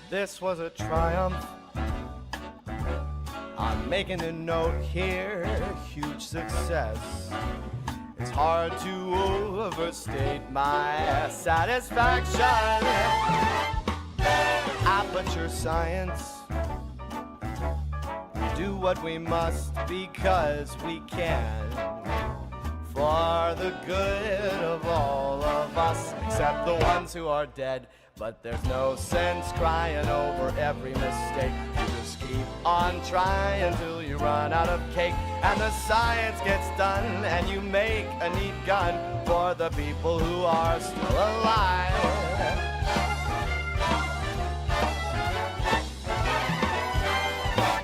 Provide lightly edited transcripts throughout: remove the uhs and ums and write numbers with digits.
This was a triumph. I'm making a note here, huge success. It's hard to overstate my satisfaction. Aperture science. We do what we must because we can, for the good of all of us, except the ones who are dead. But there's no sense crying over every mistake. You just keep on trying till you run out of cake, and the science gets done, and you make a neat gun for the people who are still alive.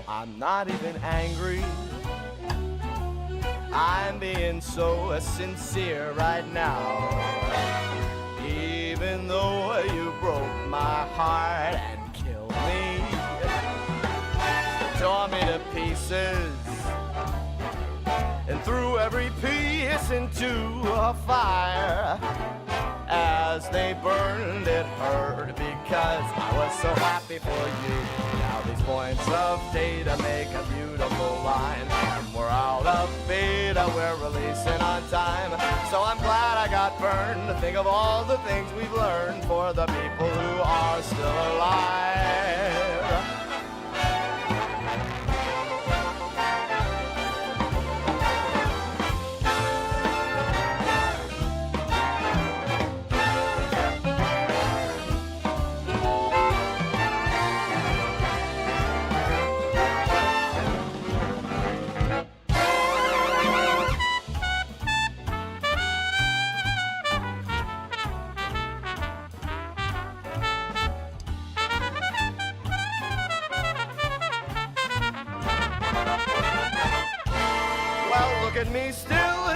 I'm not even angry. I'm being so sincere right now. Even though you broke my heart and killed me, tore me to pieces, and threw every piece into a fire. As they burned, it hurt because I was so happy for you. Now these points of data make a beautiful line, and we're out of beta, we're releasing on time. So I'm glad I got burned to think of all the things we've learned for the people who are still alive. Look at me still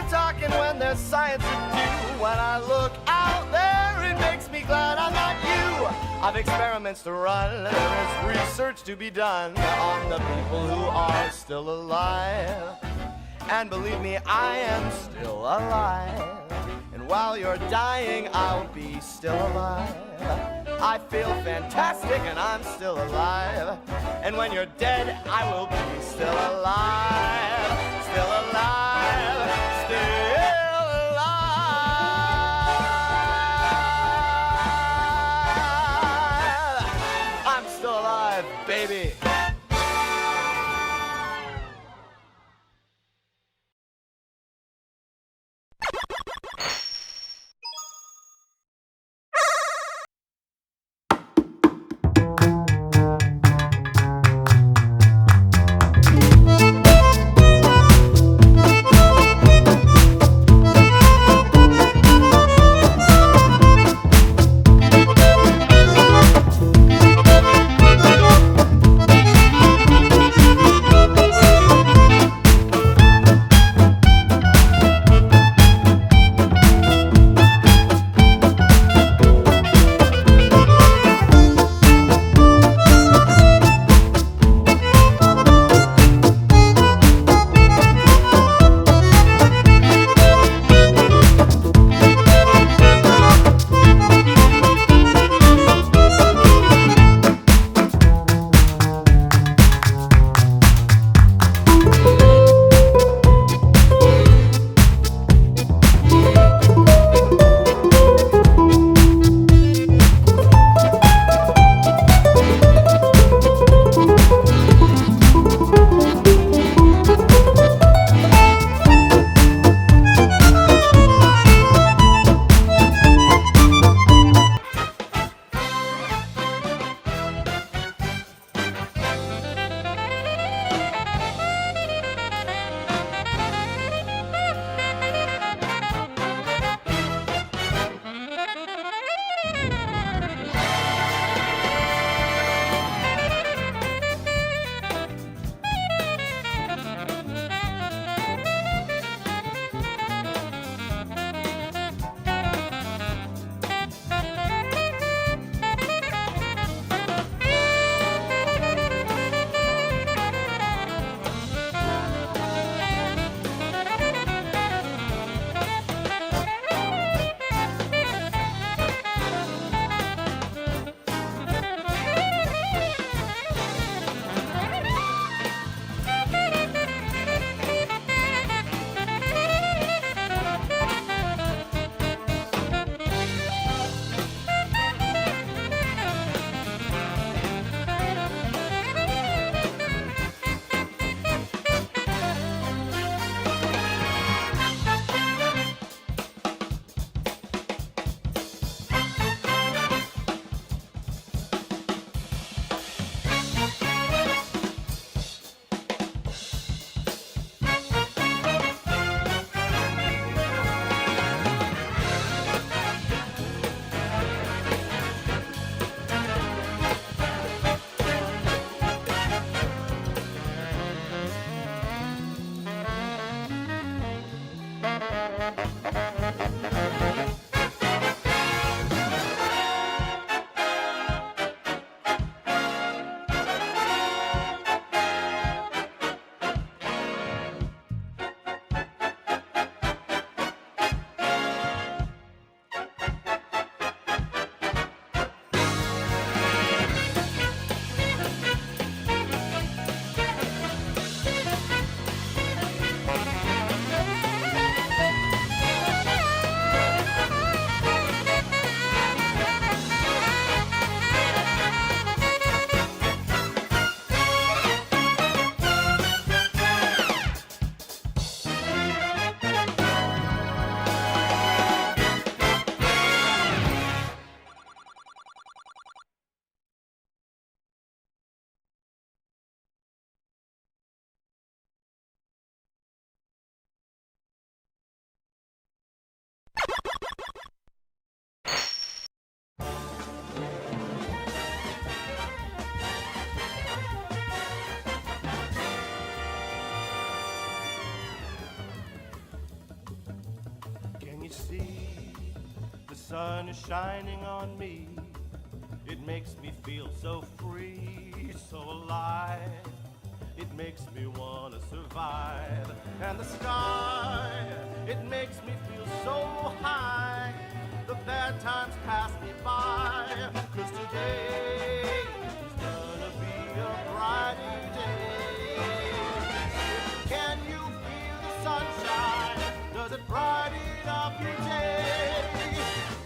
when I look out there, it makes me glad I'm not you. I've experiments to run, there is research to be done on the people who are still alive. And believe me, I am still alive. And while you're dying, I'll be still alive. I feel fantastic and I'm still alive. And when you're dead, I will be still alive. Still alive. Still alive. I'm still alive, baby. sun is shining on me. It makes me feel so free, so alive. It makes me want to survive. And the sky, it makes me feel so high. The bad times pass me by. 'Cause today is gonna be a brighter day. Can you feel the sunshine? Does it brighten up your day?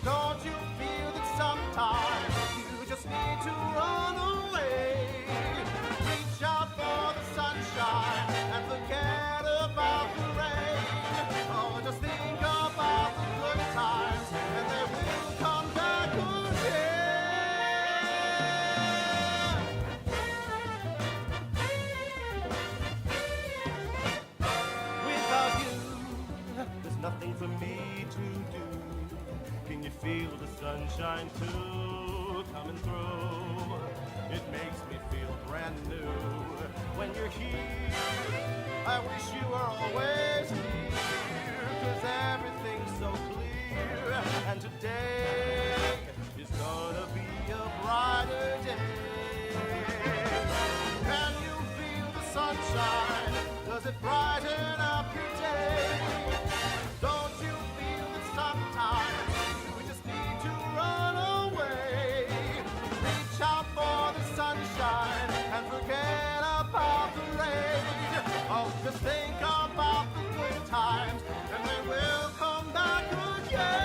Don't you feel that sometimes you just need to run away? Reach out for the sunshine and forget about the rain. Oh, just think about the good times and they will come back again. Without you, there's nothing for me to do. Can you feel the sunshine too coming through? It makes me feel brand new. When you're here, I wish you were always here. 'Cause everything's so clear. And today is gonna be a brighter day. Can you feel the sunshine? Does it brighten up your day? Don't you feel that sometimes we just need to run away? Reach out for the sunshine and forget about the rain. Oh, just think about the good times and they will come back again.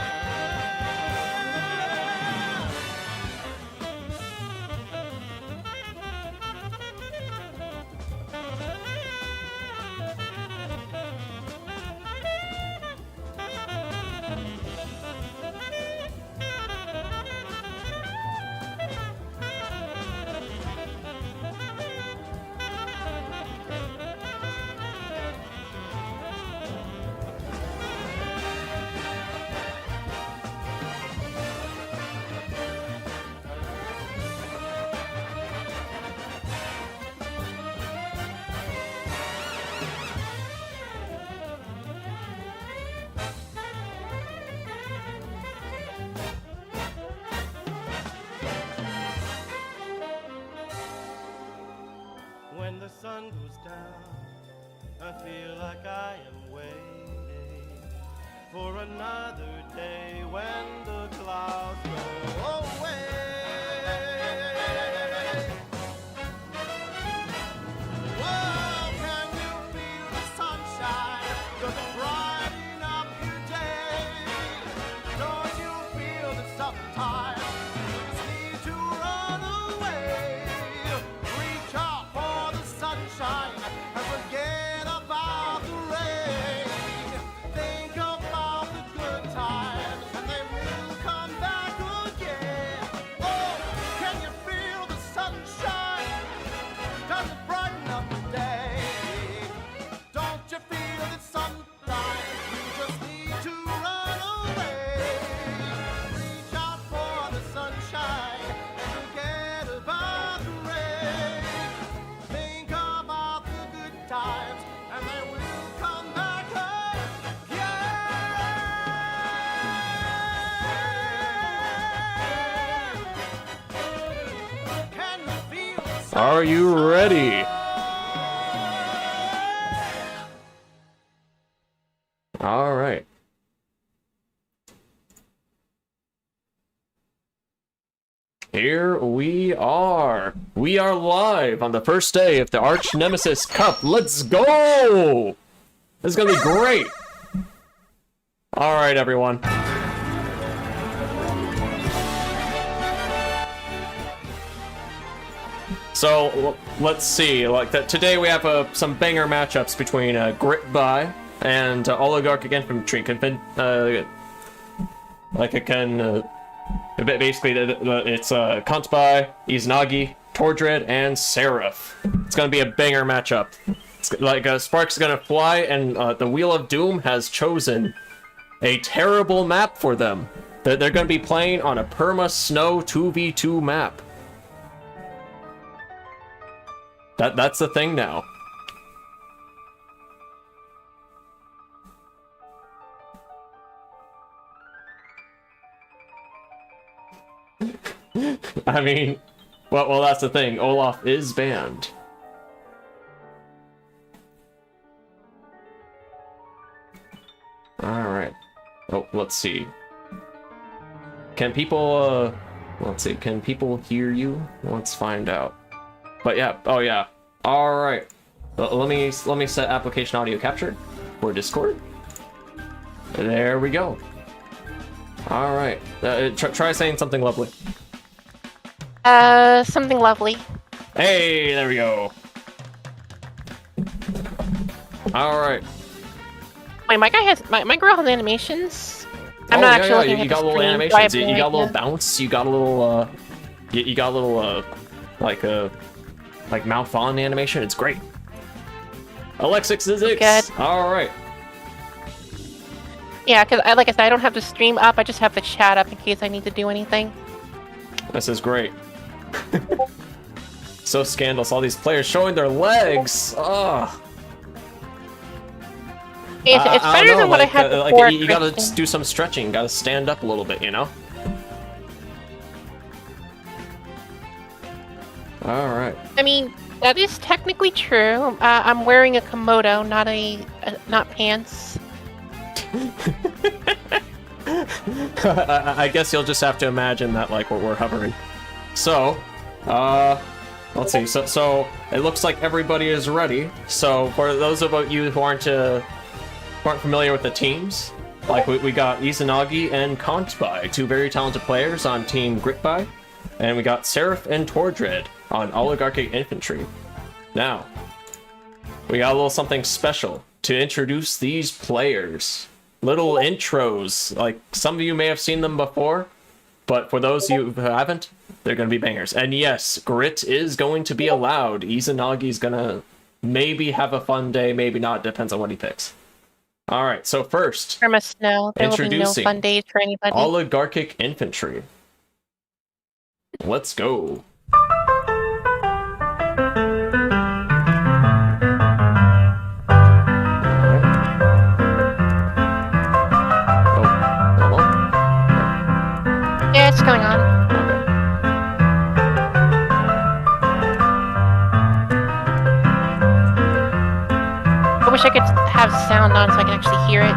When the sun goes down, I feel like I am waiting for another day when the clouds go away. Whoa, can you feel the sunshine? Does it brighten up your day? Don't you feel that sometimes you just need to run away? Reach out for the sunshine and forget about the rain. Think about the good times and they will come back again. Oh, can you feel the sunshine? Does it brighten up the day? Don't you feel that sometimes you just need to run away? Reach out for the sunshine and forget about the rain. Think about the good times and they will come back again. Can you feel the sunshine? Are you ready? All right. Here we are. We are live on the first day of the Arch Nemesis Cup. Let's go! This is gonna be great. All right, everyone. So let's see. Like that today, we have some banger matchups between Grit By and Oligarch again from Tree Confin. Basically, it's Kantbai, Izanagi, Tordred, and Seraph. It's gonna be a banger matchup. It's like Spark's gonna fly, and the Wheel of Doom has chosen a terrible map for them. They're gonna be playing on a perma snow 2v2 map. That's the thing now. I mean, well, that's the thing. Olaf is banned. Alright. Oh, let's see. Can people, let's see, can people hear you? Let's find out. But yeah, oh yeah. Alright. Let me set application audio capture for Discord. There we go. Alright. Try saying something lovely. Something lovely. Hey, there we go. Alright. Wait, my girl has animations? I'm not actually looking at you the got little screen, animations. so I have You got a no little idea. bounce. You got a little you got a little like mouth on animation. It's great. Alexis is it? Good. All right. Yeah, because like I said, I don't have the stream up. I just have the chat up in case I need to do anything. This is great. So scandalous. All these players showing their legs. Ugh. It's I better don't know, than what I like, had like, before. you gotta Christian. just do some stretching. Gotta stand up a little bit, you know. All right. I mean, that is technically true. I'm wearing a komodo, not pants. I guess you'll just have to imagine that, like, we're hovering. So, let's see. So it looks like everybody is ready. So for those of you who aren't familiar with the teams, like we got Izanagi and Kontbai, two very talented players on Team Gritby, and we got Seraph and Tordred on Oligarchic Infantry. Now, we got a little something special to introduce these players. Little intros, like some of you may have seen them before, but for those of you who haven't, they're going to be bangers. And yes, Grit is going to be allowed. Izanagi's going to maybe have a fun day, maybe not, depends on what he picks. Alright, so first, There must know there will be no Introducing fun days for anybody. Oligarchic Infantry. Let's go. Yeah, it's going on. I wish I could have sound on so I can actually hear it.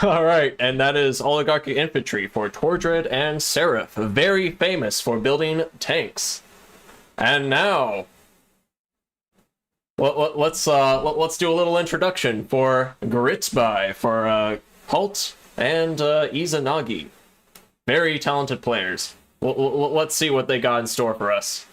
Alright, and that is Oligarchic Infantry for Tordred and Seraph, very famous for building tanks. And now, let's do a little introduction for Gritsby, for Halt and Izanagi. Very talented players. Let's see what they got in store for us.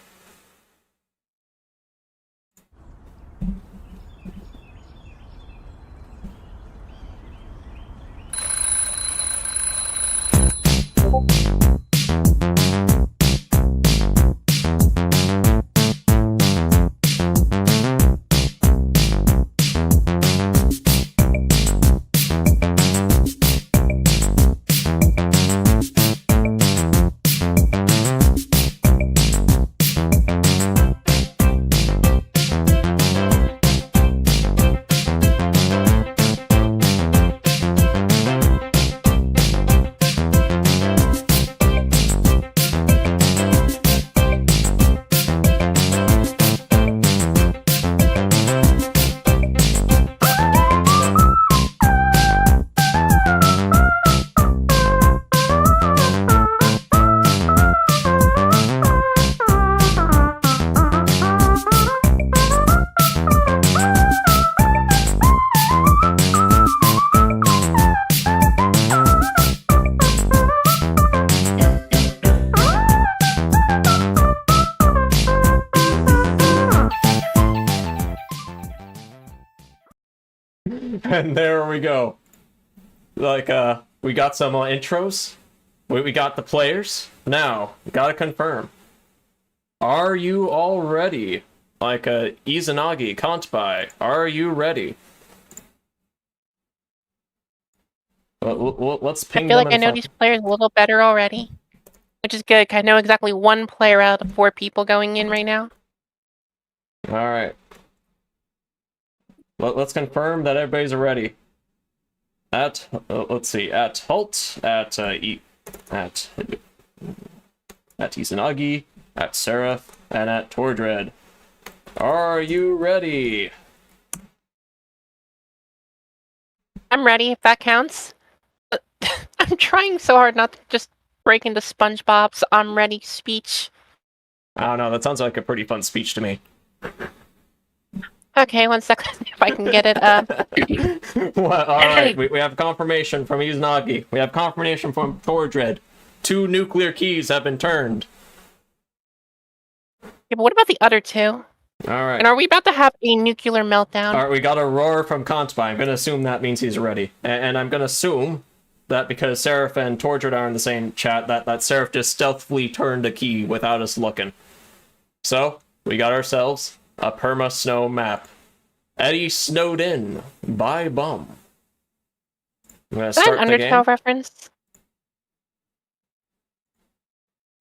And there we go. Like, we got some intros. We got the players. Now, gotta confirm. Are you all ready? Like, Izanagi, Kantbai, are you ready? Let's ping I feel them like I know these players a little better already, which is good. 'Cause I know exactly one player out of 4 people going in right now. All right. Let's confirm that everybody's ready. At let's see, at Halt, at Izanagi, at Seraph, and at Tordred. Are you ready? I'm ready, if that counts. I'm trying so hard not to just break into SpongeBob's "I'm ready" speech. I don't know, that sounds like a pretty fun speech to me. Okay, one second, if I can get it up. Well, alright, we have confirmation from Izanagi. We have confirmation from Tordred. 2 nuclear keys have been turned. Yeah, but what about the other 2? Alright. And are we about to have a nuclear meltdown? Alright, we got a roar from Kantbai. I'm gonna assume that means he's ready. And I'm gonna assume that because Seraph and Tordred are in the same chat, that Seraph just stealthily turned a key without us looking. So, we got ourselves a perma-snow map. Eddie snowed in by bum. I'm gonna Is that start an the game. Undertale reference?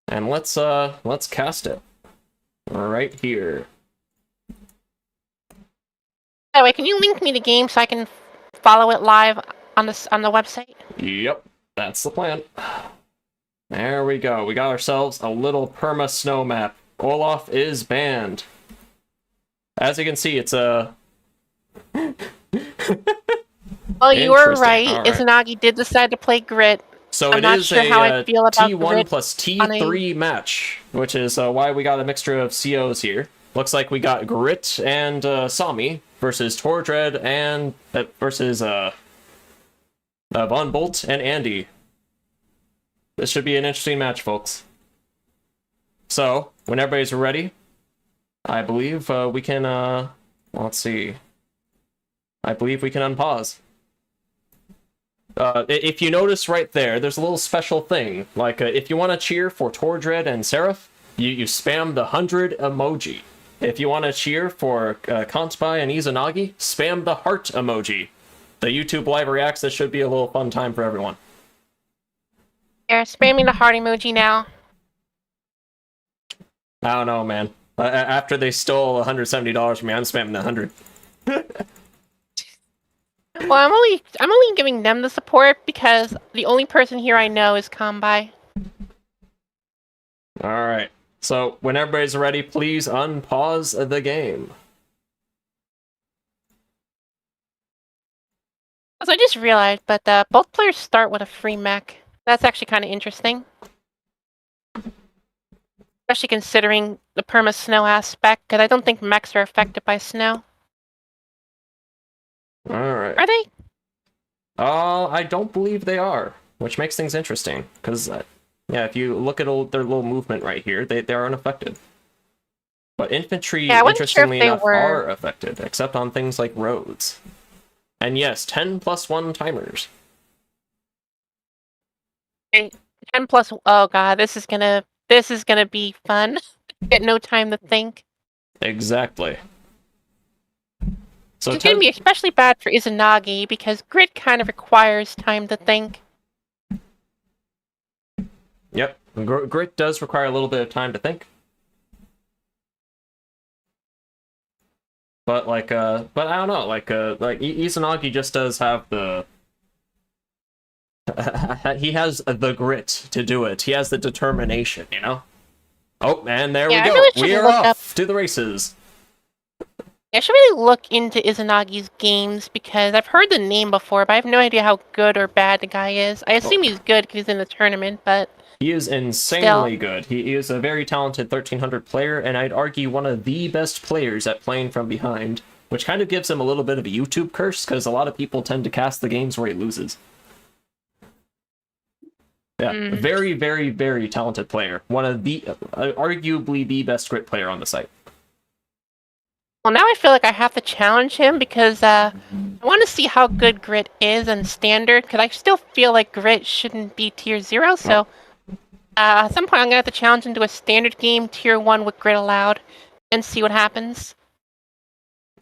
And let's cast it. Right here. By the way, can you link me the game so I can follow it live on the website? Yep, that's the plan. There we go. We got ourselves a little perma snow map. Olaf is banned. As you can see, it's a... Well, you were Interesting. right. All right. Izanagi did decide to play Grit. So I'm it not is sure a how I feel about T1 Grit plus T3 match, which is why we got a mixture of COs here. Looks like we got Grit and Sami versus Tordred and versus Von Bolt and Andy. This should be an interesting match, folks. So, when everybody's ready, I believe we can, let's see. I believe we can unpause. If you notice right there, there's a little special thing. Like, if you want to cheer for Tordred and Seraph, you spam the 100 emoji. If you want to cheer for Kantbai and Izanagi, spam the heart emoji. The YouTube live reacts, this should be a little fun time for everyone. They're spamming the heart emoji now. I don't know, man. After they stole $170 from me, I'm spamming the 100. Well, I'm only giving them the support because the only person here I know is Kambai. Alright. So, when everybody's ready, please unpause the game. So I just realized, but both players start with a free mech. That's actually kind of interesting. Especially considering the perma-snow aspect, because I don't think mechs are affected by snow. Alright. Are they? I don't believe they are, which makes things interesting, because, yeah, if you look at their little movement right here, they are unaffected. But infantry, Yeah, I wasn't sure if interestingly they enough, were- are affected, except on things like roads. And yes, 10+1 timers. 10 plus. Oh god, this is gonna be fun. Get no time to think. Exactly. So It's gonna be especially bad for Izanagi because Grit kind of requires time to think. Yep, Grit does require a little bit of time to think. But like, but I don't know, like Izanagi just does have the... he has the grit to do it. He has the determination, you know? Oh, and there Yeah, we I go. really should We are look off to the races. I should really look into Izanagi's games because I've heard the name before, but I have no idea how good or bad the guy is. I assume he's good because he's in the tournament, but... He is insanely good. He is a very talented 1300 player, and I'd argue one of the best players at playing from behind, which kind of gives him a little bit of a YouTube curse, because a lot of people tend to cast the games where he loses. Yeah, very, very, very talented player. One of the, arguably the best Grit player on the site. Well, now I feel like I have to challenge him because I want to see how good Grit is in Standard, because I still feel like Grit shouldn't be Tier 0, so at some point I'm going to have to challenge him to a Standard game, Tier 1 with Grit allowed, and see what happens.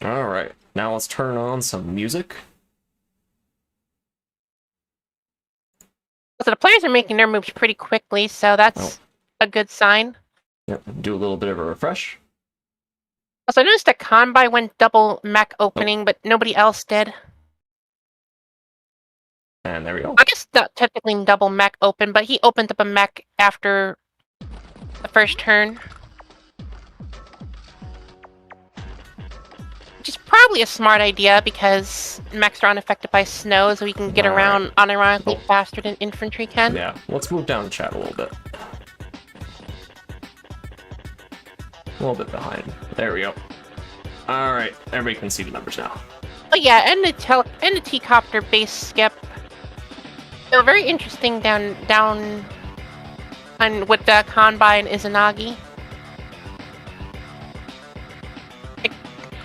Alright, now let's turn on some music. So the players are making their moves pretty quickly, so that's a good sign. Yep, do a little bit of a refresh. Also, I noticed that Kanbai went double mech opening, but nobody else did. And there we go. I guess not technically double mech open, but he opened up a mech after the first turn. Which is probably a smart idea, because mechs are unaffected by snow, so we can get around unironically faster than infantry can. Yeah, let's move down the chat a little bit. A little bit behind. There we go. Alright, everybody can see the numbers now. Oh yeah, and the T-copter base skip. So very interesting down on with Kanbai and Izanagi.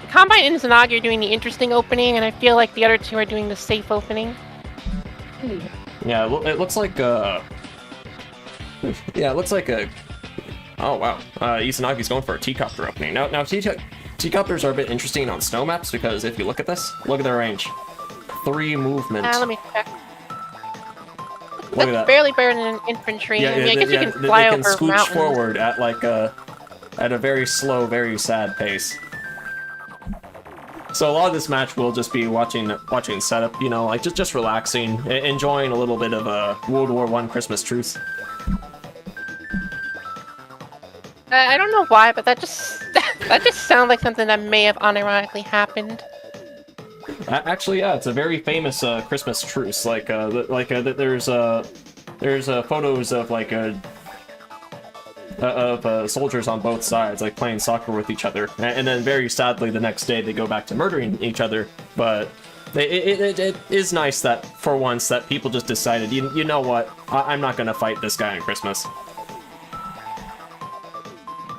Kanbai and Izanagi are doing the interesting opening, and I feel like the other two are doing the safe opening. Yeah, it looks like yeah, it looks like a. Oh wow, Izanagi's going for a T-copter opening. Now T-copters are a bit interesting on snow maps because if you look at this, look at their range. 3 movement. Let me check. Look at that. Barely better than an infantry. Yeah, I mean, I guess you can fly they over can scooch mountains. forward at like at a very slow, very sad pace. So a lot of this match will just be watching setup, you know, like just relaxing, enjoying a little bit of a World War I Christmas truce. I don't know why, but that just sounds like something that may have unironically happened. Actually, yeah, it's a very famous Christmas truce. There's photos of soldiers on both sides, like playing soccer with each other, and then very sadly the next day they go back to murdering each other. But it is nice that for once that people just decided, you know what, I'm not gonna fight this guy on Christmas.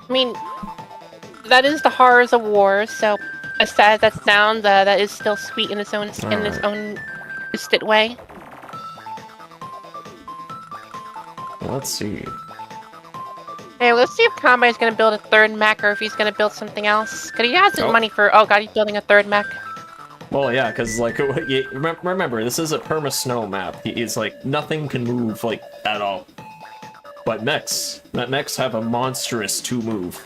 I mean, that is the horrors of war, so as sad as that sounds, that is still sweet in its own twisted way. Let's see. Hey, let's see if Kanbai is going to build a third mech or if he's going to build something else. Because he has the money for... Oh god, he's building a third mech. Well, yeah, because, like, remember, this is a perma-snow map. It's like, nothing can move, like, at all. But mechs have a monstrous 2-move.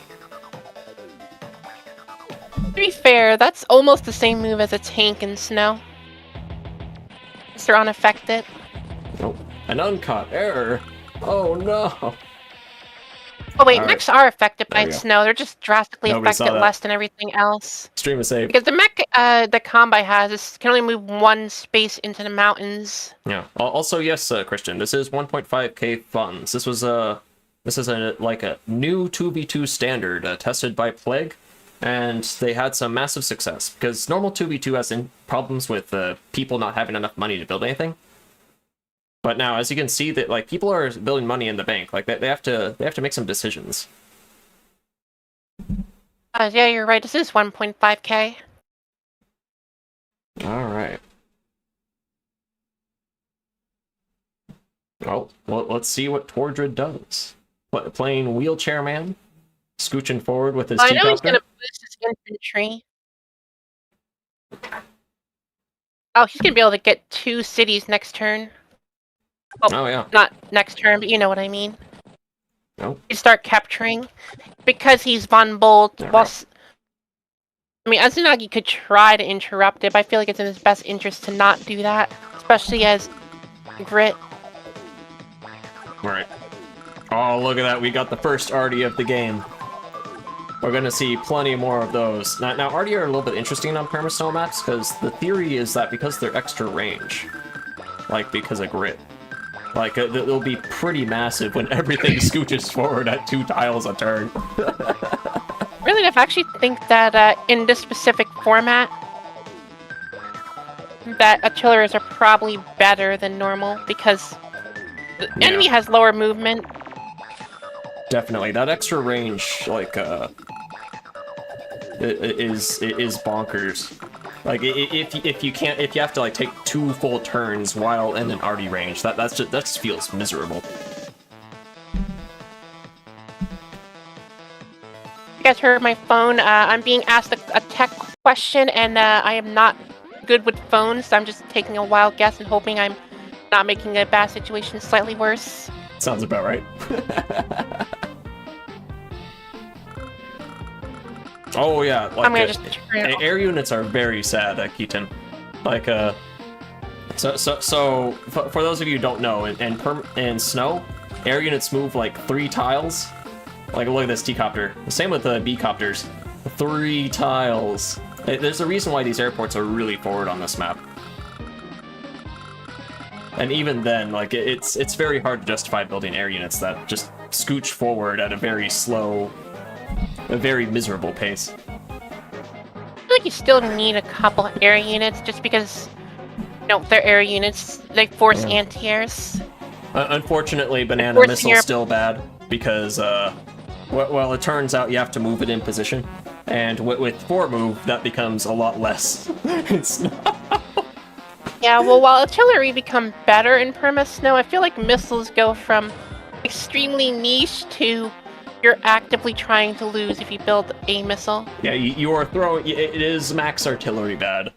To be fair, that's almost the same move as a tank in snow. They're unaffected. Oh, an uncaught error. Oh no. Oh wait, mechs are affected by There we go. snow. They're just drastically Nobody saw affected that. less than everything else. Stream is safe. Because the mech that Kanbai has can only move one space into the mountains. Yeah. Also, yes, Christian, this is 1.5k funds. This is a new 2v2 standard tested by Plague, and they had some massive success because normal 2v2 has problems with people not having enough money to build anything. But now, as you can see, that like people are building money in the bank. Like they have to make some decisions. Yeah, you're right. This is 1.5k. All right. Oh, well, let's see what Tordred does. Playing wheelchair man, scooching forward with his I know he's T-copter. gonna boost his infantry. Oh, he's gonna be able to get 2 cities next turn. Oh yeah. Not next turn, but you know what I mean. Nope. You start capturing because he's Von Bolt. There we Well, go. I mean, Izanagi could try to interrupt it, but I feel like it's in his best interest to not do that, especially as Grit. All right. Oh, look at that. We got the first arty of the game. We're going to see plenty more of those. Now arty are a little bit interesting on perma-snow maps, because the theory is that because they're extra range, like because of Grit, like they'll be pretty massive when everything scooches forward at 2 tiles a turn. Really enough, I actually think that in this specific format, that artillerists are probably better than normal, because the enemy has lower movement. Definitely. That extra range, like, is bonkers. Like if you have to like take 2 full turns while in an arty range, that just feels miserable. You guys heard my phone. I'm being asked a tech question, and I am not good with phones, so I'm just taking a wild guess and hoping I'm not making a bad situation slightly worse. Sounds about right. Oh yeah, like I'm gonna just air units are very sad, Keaton. Like so for those of you who don't know, in snow, air units move like 3 tiles. Like look at this T-copter. Same with the B-copters. 3 tiles. There's a reason why these airports are really forward on this map. And even then, like it's very hard to justify building air units that just scooch forward at a very slow, a very miserable pace. I feel like you still need a couple air units just because, you know, they're air units. They force anti-airs. Unfortunately, banana missile's still bad because, well, it turns out you have to move it in position. And with 4 move, that becomes a lot less. It's not... Yeah, well, while artillery become better in perma snow, I feel like missiles go from extremely niche to you're actively trying to lose if you build a missile. Yeah, you are throwing... It is max artillery bad.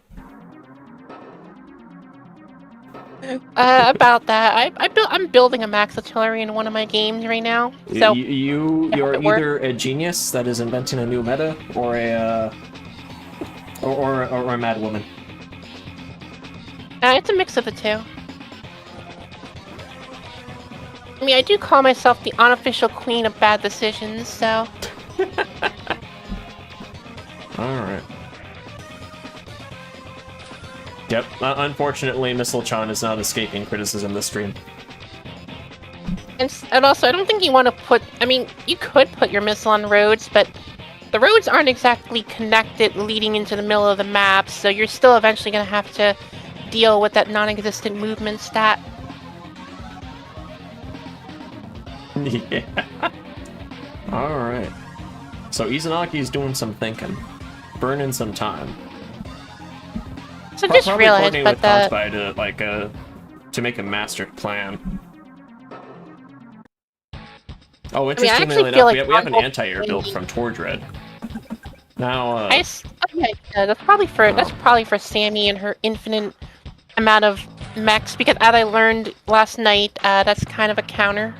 About that, I'm building a max artillery in one of my games right now. So you're either a genius that is inventing a new meta, or a mad woman. It's a mix of the two. I mean, I do call myself the unofficial queen of bad decisions, so... Alright. Yep, unfortunately, Missile-chan is not escaping criticism this stream. And also, I don't think you want to put... I mean, you could put your missile on roads, but the roads aren't exactly connected leading into the middle of the map, so you're still eventually going to have to deal with that non-existent movement stat. Yeah. Alright. So Izanagi's doing some thinking. Burning some time. So just realized, but to make a master plan. Oh, I interestingly feel enough, like we have an anti-air build from Tordred. Now, that's probably for Sammy and her infinite amount of mechs, because as I learned last night, that's kind of a counter.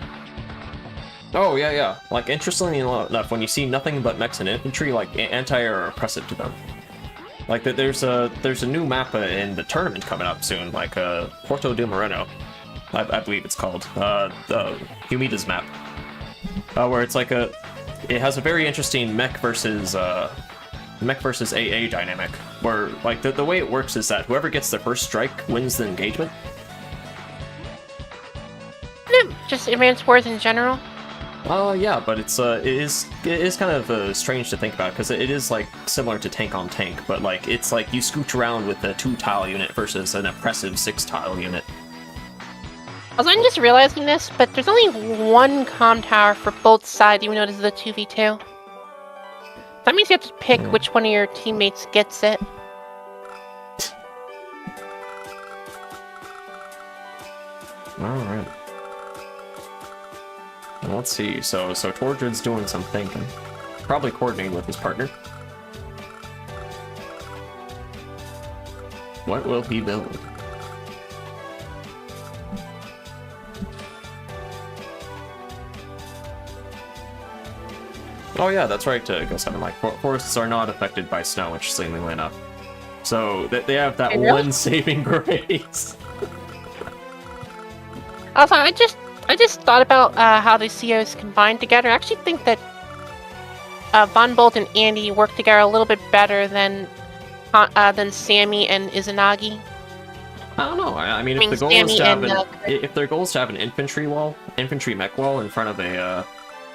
Oh, yeah. Like, interestingly enough, when you see nothing but mechs and infantry, like, anti-air are oppressive to them. Like, there's a new map in the tournament coming up soon, like, Porto de Moreno, I believe it's called, the Humida's map, where it's like it has a very interesting mech versus AA dynamic, where, like, the way it works is that whoever gets the first strike wins the engagement. Just advanced wars in general. Yeah, but it is kind of strange to think about, because it is like similar to tank on tank, but like it's like you scooch around with a 2-tile unit versus an oppressive 6-tile unit. Also, I'm just realizing this, but there's only one comm tower for both sides, even though this is a 2v2. That means you have to pick which one of your teammates gets it. Alright. Let's see, so Tordred's doing some thinking. Probably coordinating with his partner. What will he build? Oh yeah, that's right, Ghost Hunter Mike. Forests are not affected by snow, interestingly enough. So they have that one saving grace. Also, I just thought about how the COs combined together. I actually think that Von Bolt and Andy work together a little bit better than Sammy and Izanagi. I don't know. I mean, if their goal is to have an infantry mech wall in front of a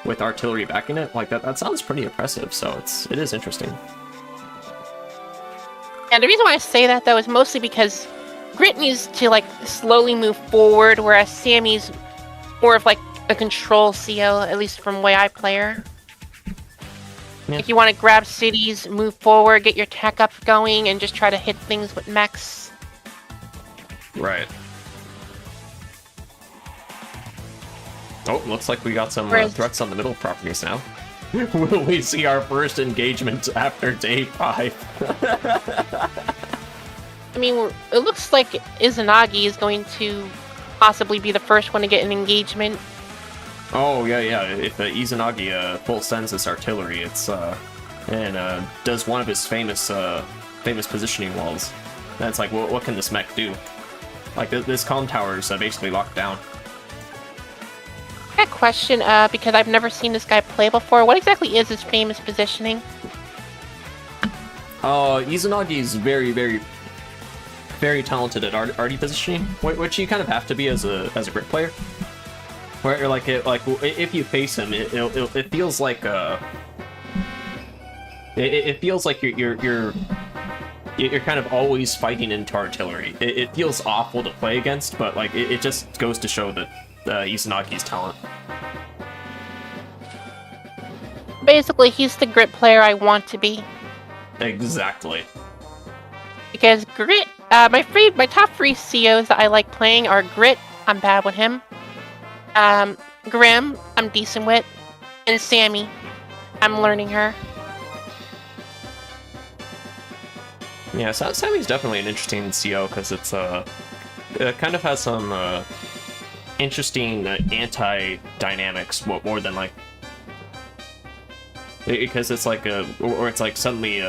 with artillery backing it, like that sounds pretty oppressive. So it is interesting. Yeah, the reason why I say that though is mostly because Grit needs to like slowly move forward, whereas Sammy's more of like a control CO, at least from the way I play her. If you want to grab cities, move forward, get your tech up going, and just try to hit things with mechs. Right. Oh, looks like we got some threats on the middle properties now. Will we see our first engagement after day 5? I mean, it looks like Izanagi is going to possibly be the first one to get an engagement. Oh, yeah. If Izanagi full sends this artillery, it's and does one of his famous positioning walls. That's like, what can this mech do? Like, this comm tower is basically locked down. I got a question, because I've never seen this guy play before. What exactly is his famous positioning? Izanagi is very, very, very talented at arty positioning, which you kind of have to be as a grid player. Where you're like, if you face him, it feels like it feels like you're kind of always fighting into artillery. It feels awful to play against, but like it just goes to show that Izanagi's talent. Basically, he's the grit player I want to be. Exactly. Because Grit, my top 3 COs that I like playing are Grit, I'm bad with him. Grim, I'm decent with. And Sammy, I'm learning her. Yeah, Sammy's definitely an interesting CO because it's it kind of has some interesting anti-dynamics more than like, because it's like or it's like suddenly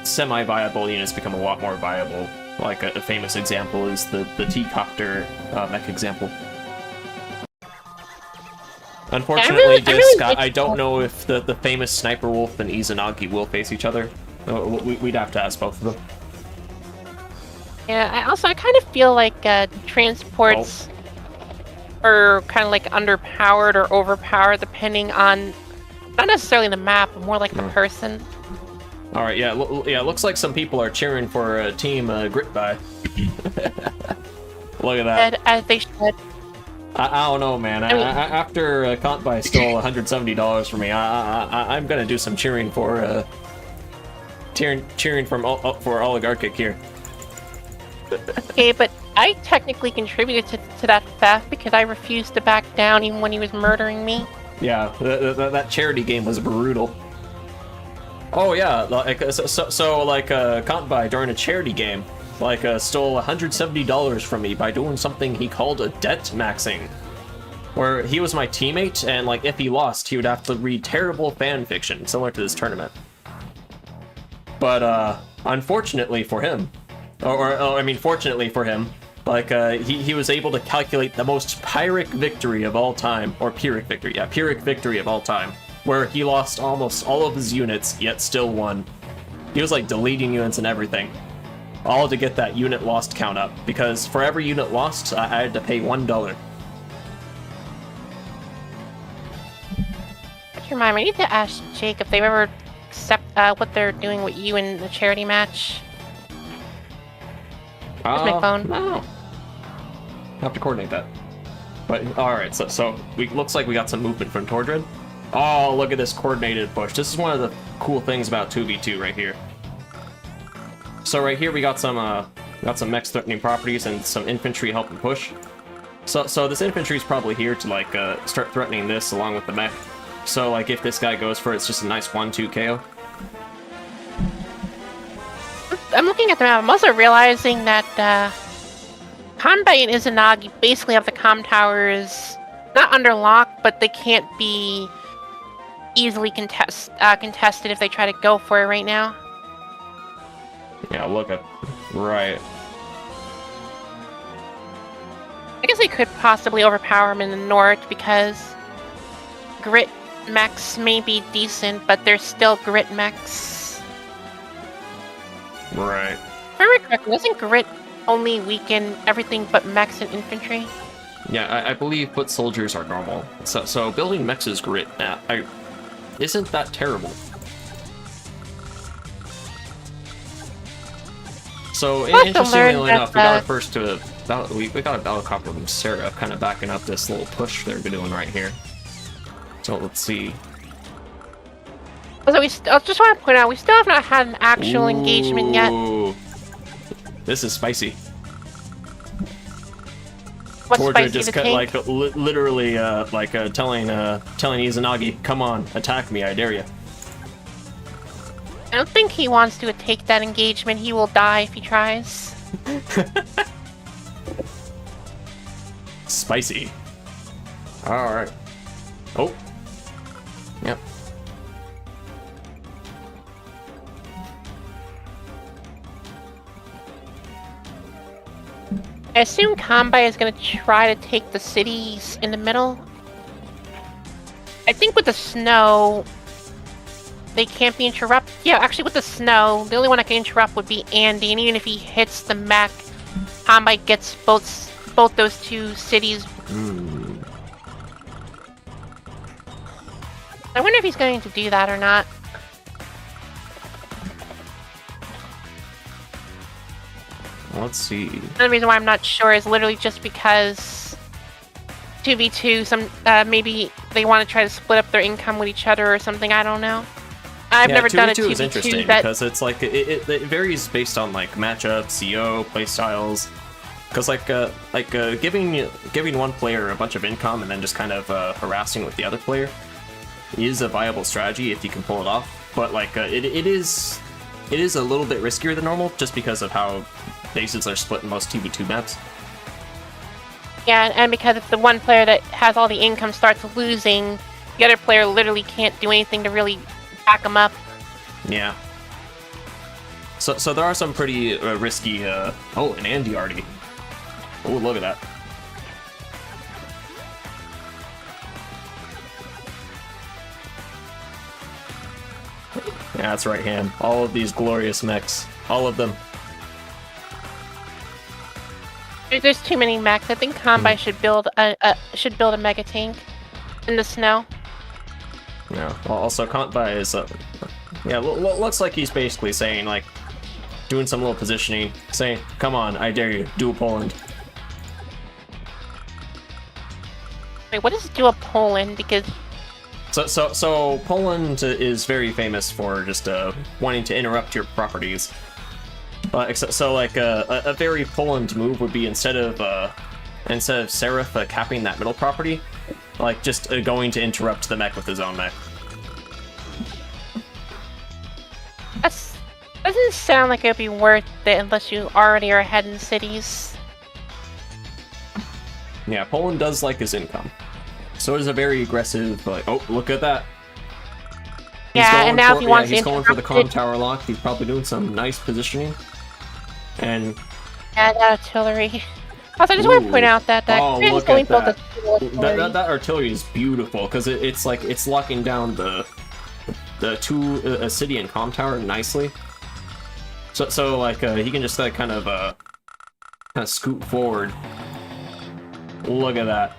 semi-viable units become a lot more viable. Like a famous example is the T-copter mech example. Unfortunately, I don't know if the famous Sniper Wolf and Izanagi will face each other. We'd have to ask both of them. Yeah, I kind of feel like transports are kind of like underpowered or overpowered depending on, not necessarily the map, but more like the person. All right, yeah, looks like some people are cheering for Team Gritby. Look at that. As they should. I don't know, man. After Contby stole $170 from me, I'm gonna do some cheering for cheering for Oligarchic here. Okay, but I technically contributed to that theft because I refused to back down even when he was murdering me. Yeah, that charity game was brutal. Oh yeah, like so like Contby during a charity game, like stole $170 from me by doing something he called a debt maxing, where he was my teammate and like if he lost, he would have to read terrible fan fiction similar to this tournament. But unfortunately for him, or I mean fortunately for him, like he was able to calculate the most Pyrrhic victory of all time, or Pyrrhic victory, yeah, Pyrrhic victory of all time, where he lost almost all of his units yet still won. He was like deleting units and everything, all to get that unit lost count up, because for every unit lost, I had to pay $1. Remind me, I need to ask Jake if they've ever accept what they're doing with you in the charity match. Where's my phone? No. I have to coordinate that. But alright, so looks like we got some movement from Tordred. Oh, look at this coordinated push. This is one of the cool things about 2v2 right here. So right here we got some mechs threatening properties and some infantry helping push. So this infantry is probably here to like start threatening this along with the mech. So like if this guy goes for it, it's just a nice 1-2 KO. I'm looking at the map. I'm also realizing that Kanbei and Izanagi basically have the comm towers not under lock, but they can't be easily contested if they try to go for it right now. Yeah, look at right. I guess they could possibly overpower him in the north because Grit mechs may be decent, but they're still Grit mechs. Right. If I remember correctly, doesn't Grit only weaken everything but mechs and infantry? Yeah, I believe foot soldiers are normal. So building mechs is Grit. Isn't that terrible? So interestingly enough, we got we got a battlecopter from Sarah kind of backing up this little push they're doing right here. So let's see. Also, I just want to point out, we still have not had an actual engagement yet. Ooh. This is spicy. What's Tordra spicy just to cut, tank? like literally telling Izanagi, "Come on, attack me, I dare you." I don't think he wants to take that engagement. He will die if he tries. Spicy. All right. Oh. Yep. I assume Kanbai is going to try to take the cities in the middle. I think with the snow, they can't be interrupted. Yeah, actually with the snow, the only one I can interrupt would be Andy, and even if he hits the mech, Kanbai gets both those two cities. I wonder if he's going to do that or not. Let's see. Another reason why I'm not sure is literally just because 2v2, maybe they want to try to split up their income with each other or something, I don't know. I've never done a 2v2 is interesting because it's like it varies based on like matchup, CO, playstyles. Because giving one player a bunch of income and then just kind of harassing with the other player is a viable strategy if you can pull it off. But like it is a little bit riskier than normal just because of how bases are split in most 2v2 maps. Yeah, and because if the one player that has all the income starts losing, the other player literally can't do anything to really back them up. Yeah. So there are some pretty risky. Oh, an Andy already. Oh, look at that. Yeah, that's right hand. All of these glorious mechs. All of them. There's too many mechs. I think Kanbai should build a mega tank in the snow. Yeah. Well, also, Kanbai is yeah, looks like he's basically saying like doing some little positioning, saying, "Come on, I dare you, do a Poland." Wait, what is Dual Poland? Because So Poland is very famous for just wanting to interrupt your properties. So like a very Poland move would be instead of Seraph capping that middle property, like just going to interrupt the mech with his own mech. that doesn't sound like it'd be worth it unless you already are ahead in cities. Yeah, Poland does like his income. So is a very aggressive. Like, oh, look at that. Yeah, and now if he wants to he's going for the interrupt comm tower lock. He's probably doing some nice positioning. And yeah, that artillery. Also, I just want to point out that oh, Grid is look only at built that. a artillery. That artillery is beautiful because it's like it's locking down the a city and comm tower nicely. So like he can just kind of scoot forward. Look at that.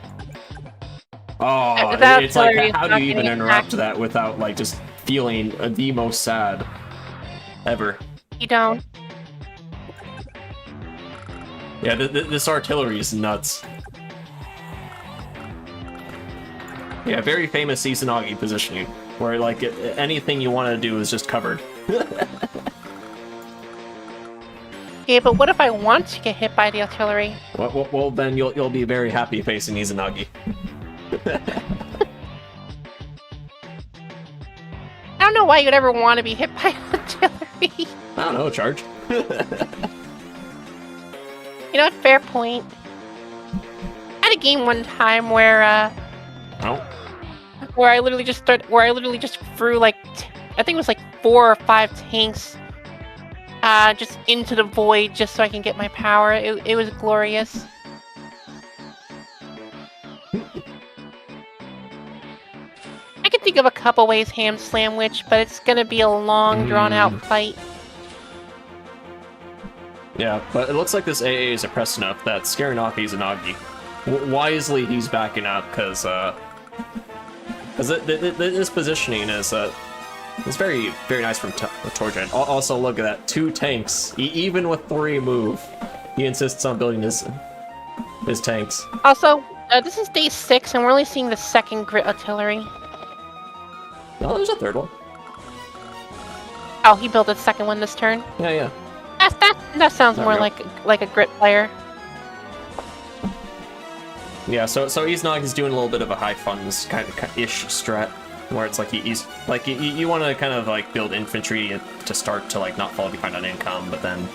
Oh, it's like how do you even interrupt that without like just feeling the most sad ever? You don't. Yeah, this artillery is nuts. Yeah, very famous Izanagi positioning, where like anything you want to do is just covered. Yeah, but what if I want to get hit by the artillery? Well, then you'll be very happy facing Izanagi. I don't know why you'd ever want to be hit by artillery. I don't know, charge. You know what? Fair point. I had a game one time where Oh. where I literally just threw like I think it was like 4 or 5 tanks just into the void just so I can get my power. It was glorious. I can think of a couple ways ham sandwich, but it's gonna be a long, drawn-out fight. Yeah, but it looks like this AA is oppressed enough that scaring off Izanagi. Wisely, he's backing up because this positioning is very very nice from Torgen. Also, look at that, 2 tanks, even with 3 move. He insists on building his tanks. Also, this is day 6, and we're only seeing the 2nd grit artillery. No, there's a 3rd one. Oh, he built a second one this turn. Yeah. That sounds There more we go. like a grit player. Yeah, so Iznagi's doing a little bit of a high funds kind of ish strat, where it's like he's like you want to kind of like build infantry to start to like not fall behind on income, but then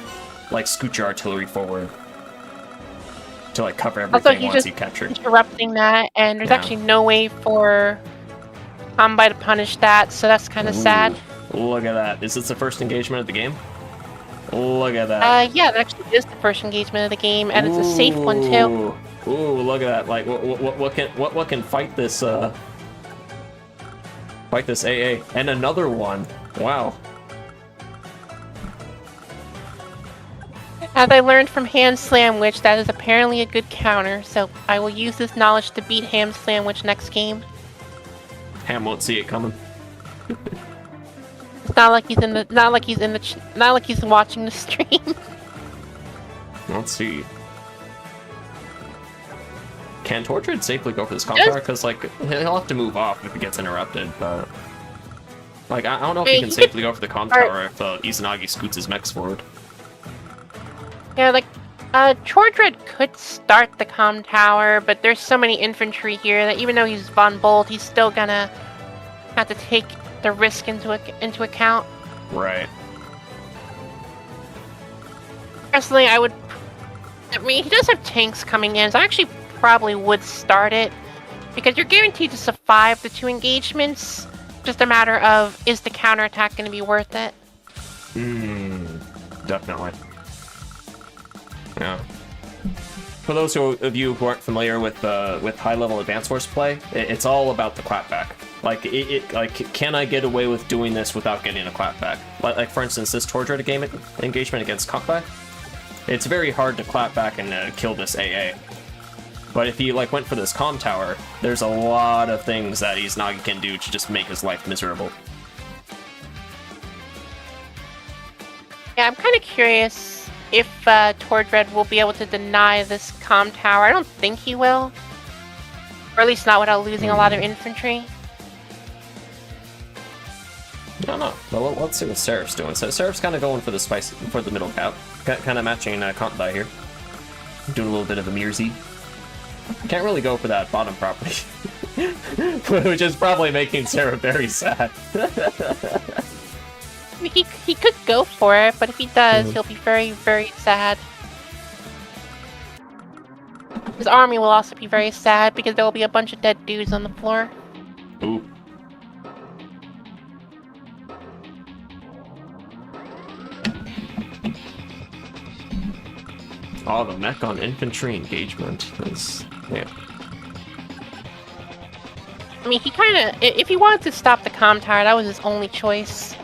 like scoot your artillery forward to like cover everything once you capture. Interrupting that, and there's actually no way for Combi to punish that, so that's kind of sad. Look at that! Is this the first engagement of the game? Look at that! Yeah, that actually is the first engagement of the game, and it's a safe one too. Ooh, look at that! Like, what can fight this? Fight this AA and another one. Wow. As I learned from Ham Sandwich, that is apparently a good counter, so I will use this knowledge to beat Ham Sandwich next game. Ham won't see it coming. It's not like he's watching the stream. Let's see. Can Tortrid safely go for this comp tower? Because like he'll have to move off if he gets interrupted, but like I don't know if he can safely go for the comp tower if Izanagi scoots his mechs forward. Yeah, like Tortrid could start the comm tower, but there's so many infantry here that even though he's Von Bolt, he's still gonna have to take the risk into account. Right. Personally, I mean, he does have tanks coming in, so I actually probably would start it, because you're guaranteed to survive the 2 engagements. Just a matter of, is the counterattack going to be worth it? Definitely. Yeah. For those of you who aren't familiar with high-level Advanced Force play, it's all about the clapback. Like, can I get away with doing this without getting a clapback? Like for instance, this Tortrid engagement against Kokbai, it's very hard to clap back and kill this AA. But if he like went for this comm tower, there's a lot of things that Izanagi can do to just make his life miserable. Yeah, I'm kind of curious if Tortrid will be able to deny this comm tower. I don't think he will. Or at least not without losing a lot of infantry. I don't know. Well, let's see what Seraph's doing. So Seraph's kind of going for the middle cap. Kind of matching Kontbai here. Doing a little bit of a Mirzi. Can't really go for that bottom property. Which is probably making Seraph very sad. He could go for it, but if he does, he'll be very, very sad. His army will also be very sad because there will be a bunch of dead dudes on the floor. Ooh. Oh, the mech on infantry engagement is... yeah. I mean, he kind of... If he wanted to stop the comm tower, that was his only choice.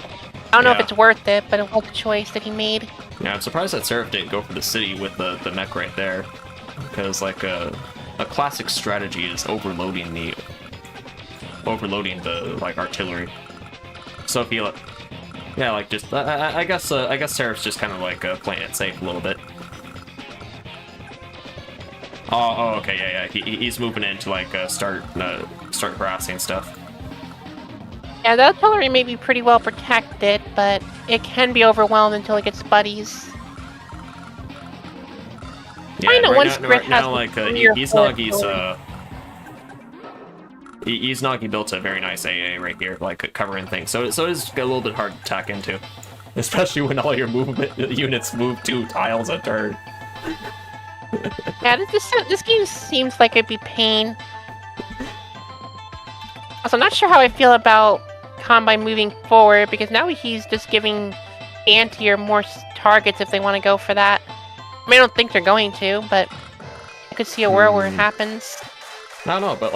I don't know if it's worth it, but it was a choice that he made. Yeah, I'm surprised that Seraph didn't go for the city with the mech right there. Because, like, a classic strategy is overloading the like artillery. So if you, yeah, like just I guess Seraph's just kind of like playing it safe a little bit. Oh, okay, yeah. He's moving in to like start harassing stuff. Yeah, the artillery may be pretty well protected, but it can be overwhelmed until it gets buddies. Yeah, I know right once now, Grit right has now like Iznagi built a very nice AA right here, like covering things. So it is a little bit hard to tack into, especially when all your movement units move 2 tiles a turn. Yeah, this game seems like it'd be pain. Also, I'm not sure how I feel about Combine moving forward, because now he's just giving Anti or more targets if they want to go for that. I mean, I don't think they're going to, but I could see a world where it happens. I don't know, but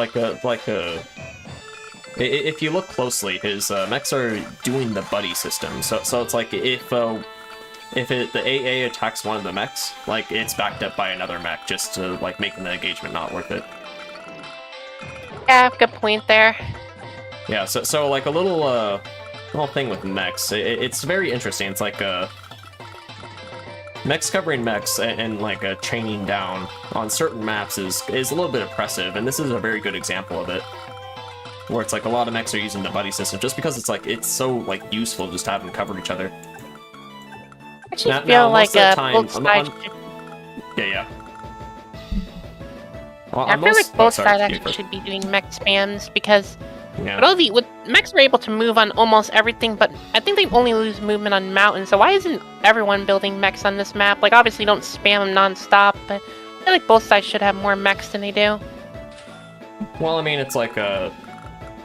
if you look closely, his mechs are doing the buddy system. So it's like if the AA attacks one of the mechs, like it's backed up by another mech, just to like making the engagement not worth it. Yeah, good point there. Yeah, so like a little thing with mechs, it's very interesting. It's like mechs covering mechs and like chaining down on certain maps is a little bit oppressive, and this is a very good example of it. where it's like a lot of mechs are using the buddy system, just because it's so like useful just to have them cover each other. I just feel like both sides. Yeah. Well, I feel like both sides actually should be doing mech spams because with mechs are able to move on almost everything, but I think they only lose movement on mountains. So why isn't everyone building mechs on this map? Like obviously don't spam them non-stop, but I feel like both sides should have more mechs than they do. Well, I mean, it's like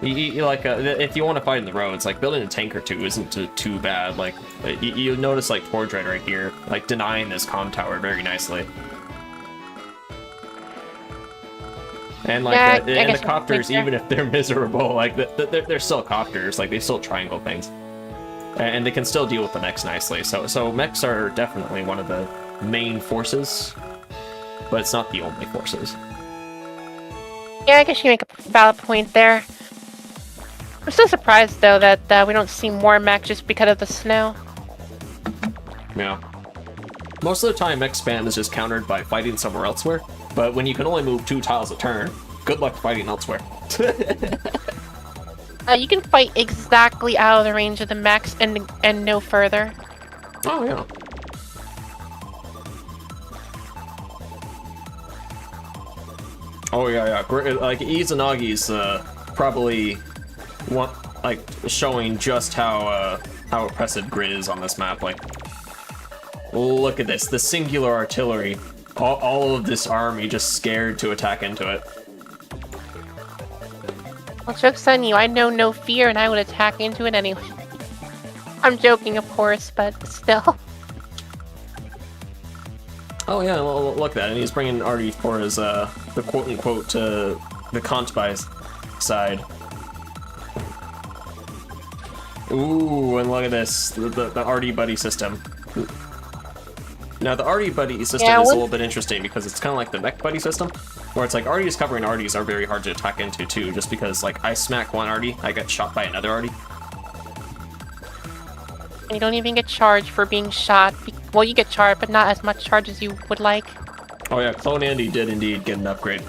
if you want to fight in the roads, like building a tank or two isn't too bad. Like you notice like Tordred right here, like denying this comm tower very nicely. And like the copters, even if they're miserable, like they're still copters. Like they still triangle things, and they can still deal with the mechs nicely. So mechs are definitely one of the main forces, but it's not the only forces. Yeah, I guess you make a valid point there. I'm still surprised though that we don't see more mechs just because of the snow. Yeah. Most of the time, mech spam is just countered by fighting somewhere elsewhere. But when you can only move 2 tiles a turn, good luck fighting elsewhere. You can fight exactly out of the range of the mechs and no further. Oh, yeah. Oh, yeah. Like, Izanagi's probably showing just how oppressive Grid is on this map. Like, look at this. The singular artillery. All of this army just scared to attack into it. Well, joke's on you. I know no fear, and I would attack into it anyway. I'm joking, of course, but still. Oh yeah, well, look at that. And he's bringing Artie for his, the quote-unquote, the Conspy's side. Ooh, and look at this. The Artie buddy system. Now, the Artie buddy system is a little bit interesting because it's kind of like the mech buddy system, where it's like Arties covering Arties are very hard to attack into too, just because like I smack one Artie, I get shot by another Artie. You don't even get charged for being shot. Well, you get charged, but not as much charge as you would like. Oh yeah, Clone Andy did indeed get an upgrade.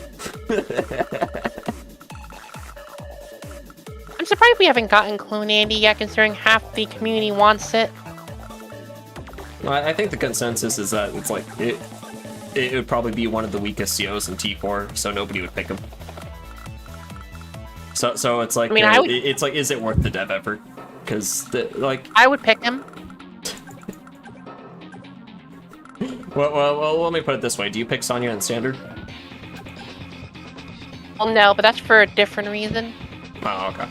I'm surprised we haven't gotten Clone Andy yet, considering half the community wants it. I think the consensus is that it's like it would probably be one of the weakest COs in T4, so nobody would pick him. So it's like, I mean, it's like, is it worth the dev effort? Because I would pick him. Well, let me put it this way: do you pick Sonya in Standard? Well, no, but that's for a different reason. Oh, okay.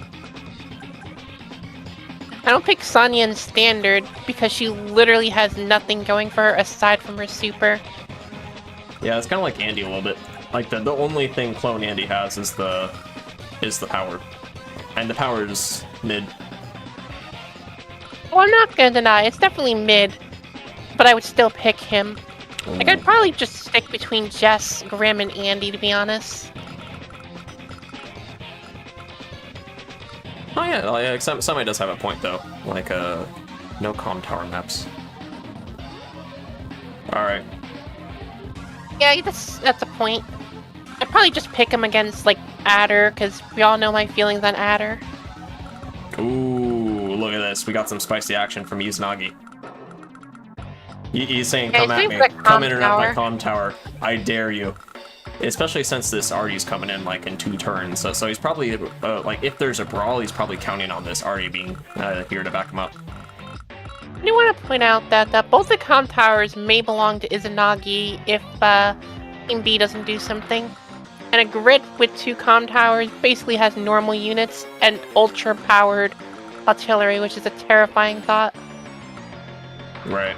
I don't pick Sonya in Standard because she literally has nothing going for her aside from her super. Yeah, it's kind of like Andy a little bit. Like the only thing Clone Andy has is the power, and the power is mid. Well, I'm not gonna deny it's definitely mid, but I would still pick him. Like I'd probably just stick between Jess, Grim, and Andy to be honest. Oh yeah, like, somebody does have a point though. Like no comm tower maps. All right. Yeah, that's a point. I'd probably just pick him against like Adder, because we all know my feelings on Adder. Ooh, look at this. We got some spicy action from Izanagi. He's saying, come at me. Come in and out my comm tower. I dare you. Especially since this Artie's coming in like in 2 turns. So he's probably, like, if there's a brawl, he's probably counting on this Artie being here to back him up. I do want to point out that both the comm towers may belong to Izanagi if Team B doesn't do something. And a grid with 2 comm towers basically has normal units and ultra-powered artillery, which is a terrifying thought. Right.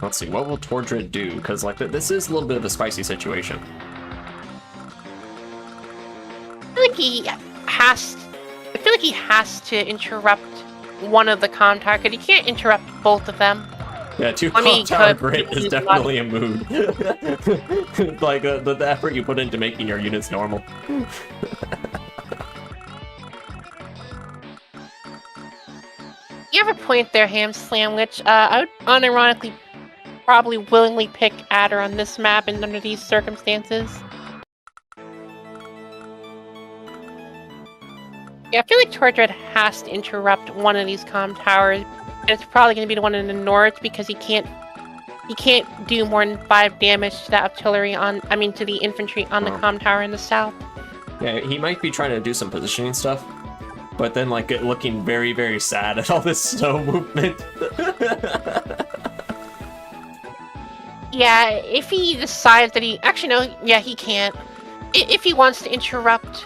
Let's see, what will Tordred do? Because like this is a little bit of a spicy situation. I feel like he has to interrupt one of the comm towers, because he can't interrupt both of them. Yeah, 2 comm tower grid is definitely a mood. Like the effort you put into making your units normal. You have a point there, Ham Slam, which I would unironically probably willingly pick Adder on this map and under these circumstances. Yeah, I feel like Tordred has to interrupt one of these comm towers. And it's probably going to be the one in the north because he can't do more than 5 damage to that artillery to the infantry on the comm tower in the south. Yeah, he might be trying to do some positioning stuff, but then like looking very, very sad at all this snow movement. Yeah, if he decides that he he can't. If he wants to interrupt.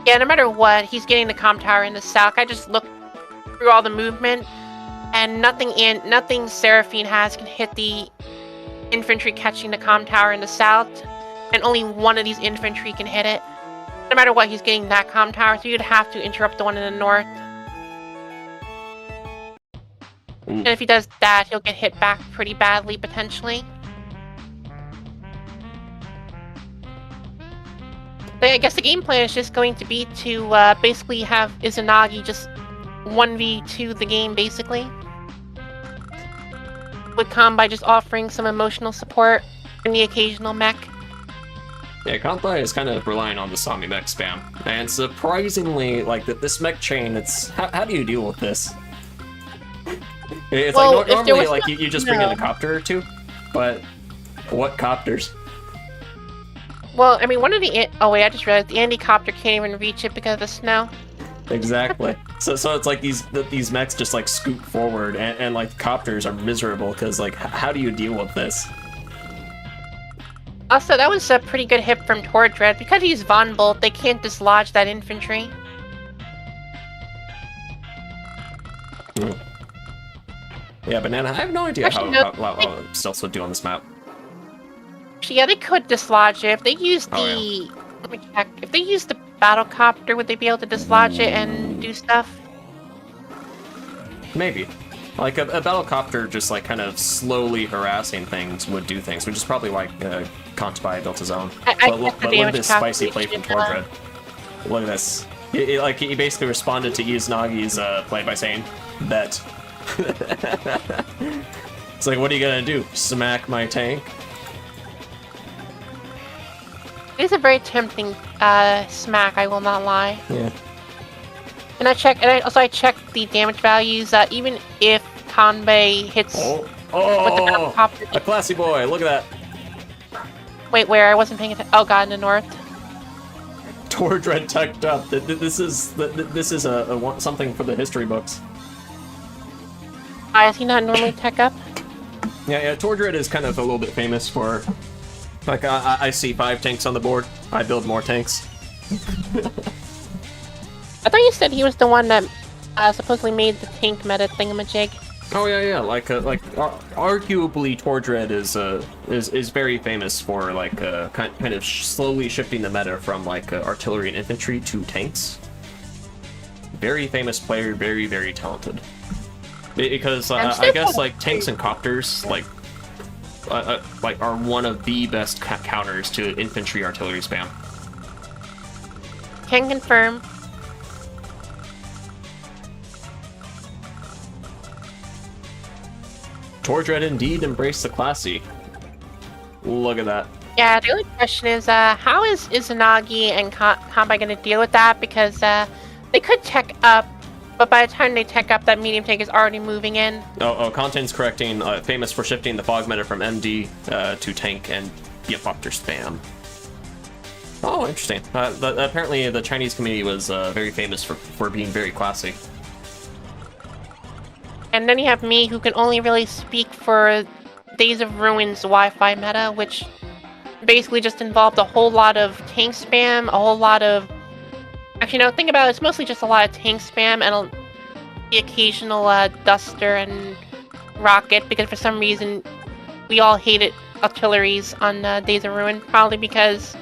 Yeah, no matter what, he's getting the comm tower in the south. I just looked through all the movement, and nothing Seraphine has can hit the infantry catching the comm tower in the south, and only one of these infantry can hit it. No matter what, he's getting that comm tower, so you'd have to interrupt the one in the north. And if he does that, he'll get hit back pretty badly, potentially. But I guess the game plan is just going to be to basically have Izanagi just 1v2 the game, basically. With Kanbai just offering some emotional support and the occasional mech. Yeah, Kanbai is kind of relying on the Sami mech spam. And surprisingly, like, this mech chain, it's... How do you deal with this? It's well, like, normally, like, you just bring in a copter or two, but what copters? Well, I mean, one of the... Oh, wait, I just realized the Andy-copter can't even reach it because of the snow. Exactly. so it's like these mechs just, like, scoot forward, and like, copters are miserable, because, like, how do you deal with this? Also, that was a pretty good hit from Tordred. Because he's Von Bolt, they can't dislodge that infantry. Yeah, Banana, I have no idea how Stealth would do on this map. Actually, yeah, they could dislodge it. If they use the... Let me check. If they use the battlecopter, would they be able to dislodge it and do stuff? Maybe. Like, a battlecopter just, like, kind of slowly harassing things would do things, which is probably why Kanbai built his own. But look at this spicy play from Tordred. Look at this. He basically responded to Izanagi's play by saying, bet. It's like, what are you gonna do? Smack my tank? It is a very tempting smack, I will not lie. Yeah. And I checked the damage values. Even if Kanbai hits with the battlecopter. A classy boy! Look at that. Wait, where? I wasn't paying attention. Oh god, in the north. Tordred tucked up. This is something for the history books. Why is he not normally tech up? Yeah. Tordred is kind of a little bit famous for, like, I see 5 tanks on the board. I build more tanks. I thought you said he was the one that supposedly made the tank meta thingamajig. Oh yeah. Like arguably, Tordred is very famous for like kind of slowly shifting the meta from like artillery and infantry to tanks. Very famous player, very, very talented. Because I guess like tanks and copters like are one of the best counters to infantry artillery spam. Can confirm. Tordred indeed embraced the classy. Look at that. Yeah, the only question is, how is Izanagi and Kanbai going to deal with that? Because they could tech up, but by the time they tech up, that medium tank is already moving in. Content's correcting, famous for shifting the fog meta from MD to tank and Yepopter spam. Oh, interesting. Apparently the Chinese community was very famous for being very classy. And then you have me, who can only really speak for Days of Ruin's Wi-Fi meta, which basically just involved a whole lot of tank spam, a whole lot of... Actually, no, think about it, it's mostly just a lot of tank spam and the occasional Duster and Rocket, because for some reason we all hated artilleries on Days of Ruin, probably because,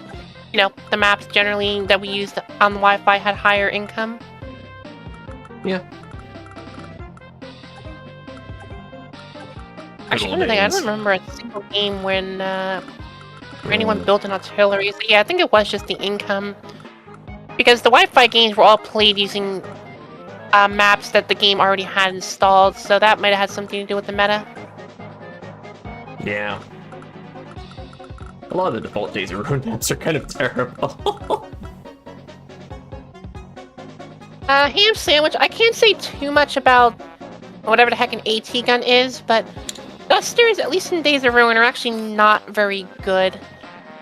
you know, the maps generally that we used on the Wi-Fi had higher income. Yeah. Actually, I don't remember a single game when anyone built an artillery. So yeah, I think it was just the income. Because the Wi-Fi games were all played using maps that the game already had installed, so that might have had something to do with the meta. Yeah. A lot of the default Days of Ruin maps are kind of terrible. Ham sandwich. I can't say too much about whatever the heck an AT gun is, but dusters, at least in Days of Ruin, are actually not very good.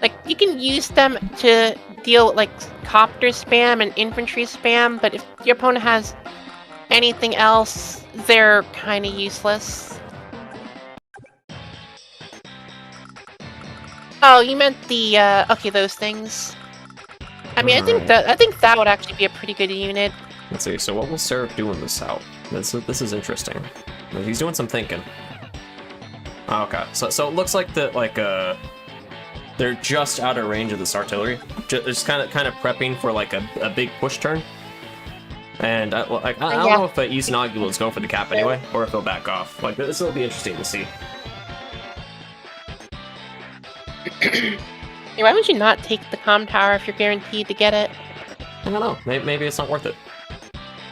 Like, you can use them to deal with, like, copter spam and infantry spam, but if your opponent has anything else, they're kind of useless. Oh, you meant the, okay, those things. I mean, I think that would actually be a pretty good unit. Let's see, so what will Seraph do in the south? This is interesting. He's doing some thinking. Okay, so it looks like that, like, they're just out of range of this artillery. Just kind of prepping for, like, a big push turn. And I don't know if Izanagi will go for the cap anyway, or if he'll back off. Like, this will be interesting to see. Why would you not take the comm tower if you're guaranteed to get it? I don't know. Maybe it's not worth it.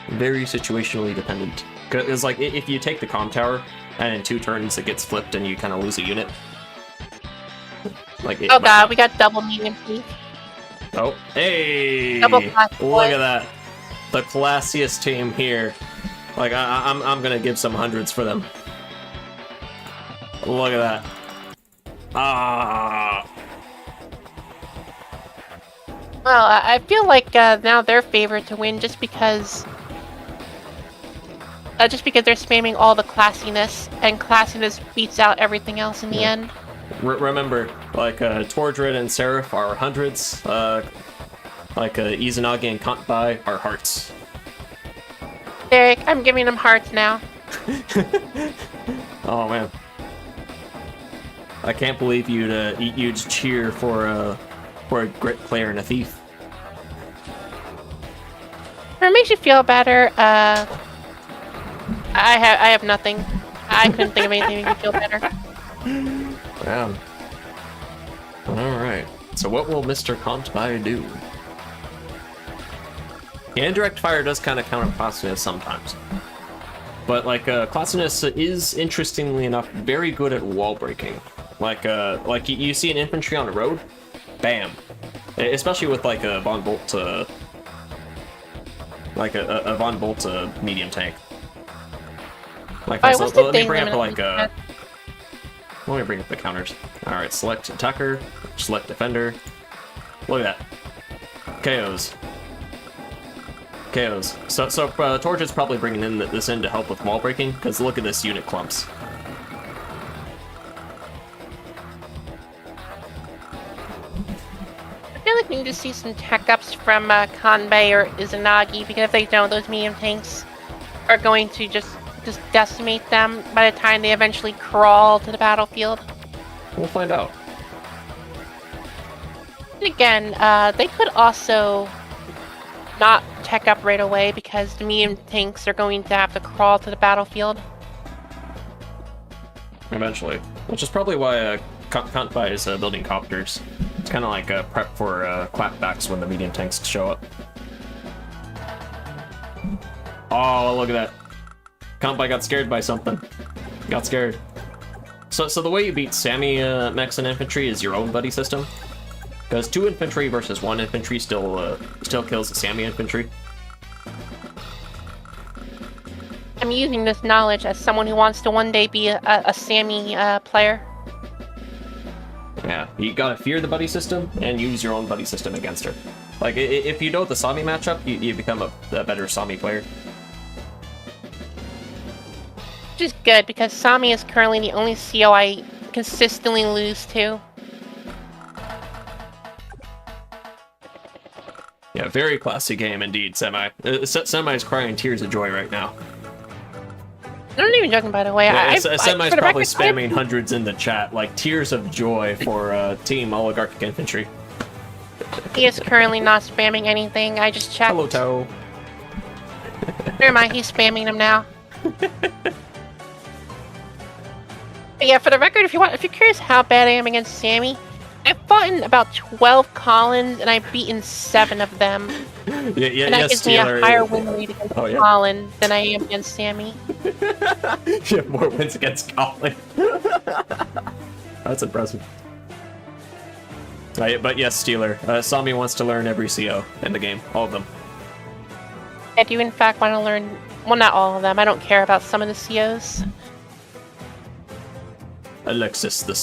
Very situationally dependent. Because, like, if you take the comm tower, and in 2 turns it gets flipped and you kind of lose a unit. Like, oh god, we got double medium peak. Oh, hey! Double Look at that. The classiest team here. Like, I'm gonna give some hundreds for them. Look at that. Ah. Well, I feel like now they're favored to win just because they're spamming all the classiness, and classiness beats out everything else in the end. Remember, like, Tordred and Seraph are hundreds, like, Izanagi and Kantbai are hearts. Derek, I'm giving them hearts now. Oh, man. I can't believe you'd cheer for a grit player and a thief. If it makes you feel better, I have nothing. I couldn't think of anything to make you feel better. Wow. Alright. So what will Mr. Kantbai do? Yeah, indirect fire does kind of counter classiness sometimes. But, like, classiness is, interestingly enough, very good at wall breaking. Like you see an infantry on a road, bam. Especially with, like, a Von Bolt, like a Von Bolt medium tank. Like, Alright, what's the let me thing bring up, limit like, let me bring up the counters. Alright, select attacker, select defender. Look at that. KOs. KOs. So Torch is probably bringing this in to help with wall breaking, because look at this unit clumps. I feel like we need to see some tech ups from Kanbei or Izanagi, because if they don't, those medium tanks are going to just decimate them by the time they eventually crawl to the battlefield. We'll find out. And again, they could also not tech up right away because the medium tanks are going to have to crawl to the battlefield. Eventually. Which is probably why Kantbai is building copters. It's kind of like a prep for clapbacks when the medium tanks show up. Oh, look at that. Kantbai got scared by something. Got scared. So the way you beat Sammy mechs and infantry is your own buddy system. Because 2 infantry versus 1 infantry still kills the Sammy infantry. I'm using this knowledge as someone who wants to one day be a Sammy player. Yeah, you gotta fear the buddy system and use your own buddy system against her. Like, if you know the Sami matchup, you become a better Sami player. Which is good, because Sami is currently the only CO I consistently lose to. Yeah, very classy game indeed, Semi. Semi is crying tears of joy right now. I'm not even joking, by the way. Yeah, Semi's probably spamming hundreds in the chat, like tears of joy for Team Oligarchic Infantry. He is currently not spamming anything. I just checked. Hello, Tao. Never mind, he's spamming them now. But yeah, for the record, if you're curious how bad I am against Sammy, I've fought in about 12 Collins, and I've beaten 7 of them. Yeah, and that gives me a higher win rate against Collins than I am against Sammy. You have more wins against Colin. That's impressive. But yes, Steeler. Sami wants to learn every CO in the game. All of them. I do, in fact, want to learn... Well, not all of them. I don't care about some of the COs. Alexis the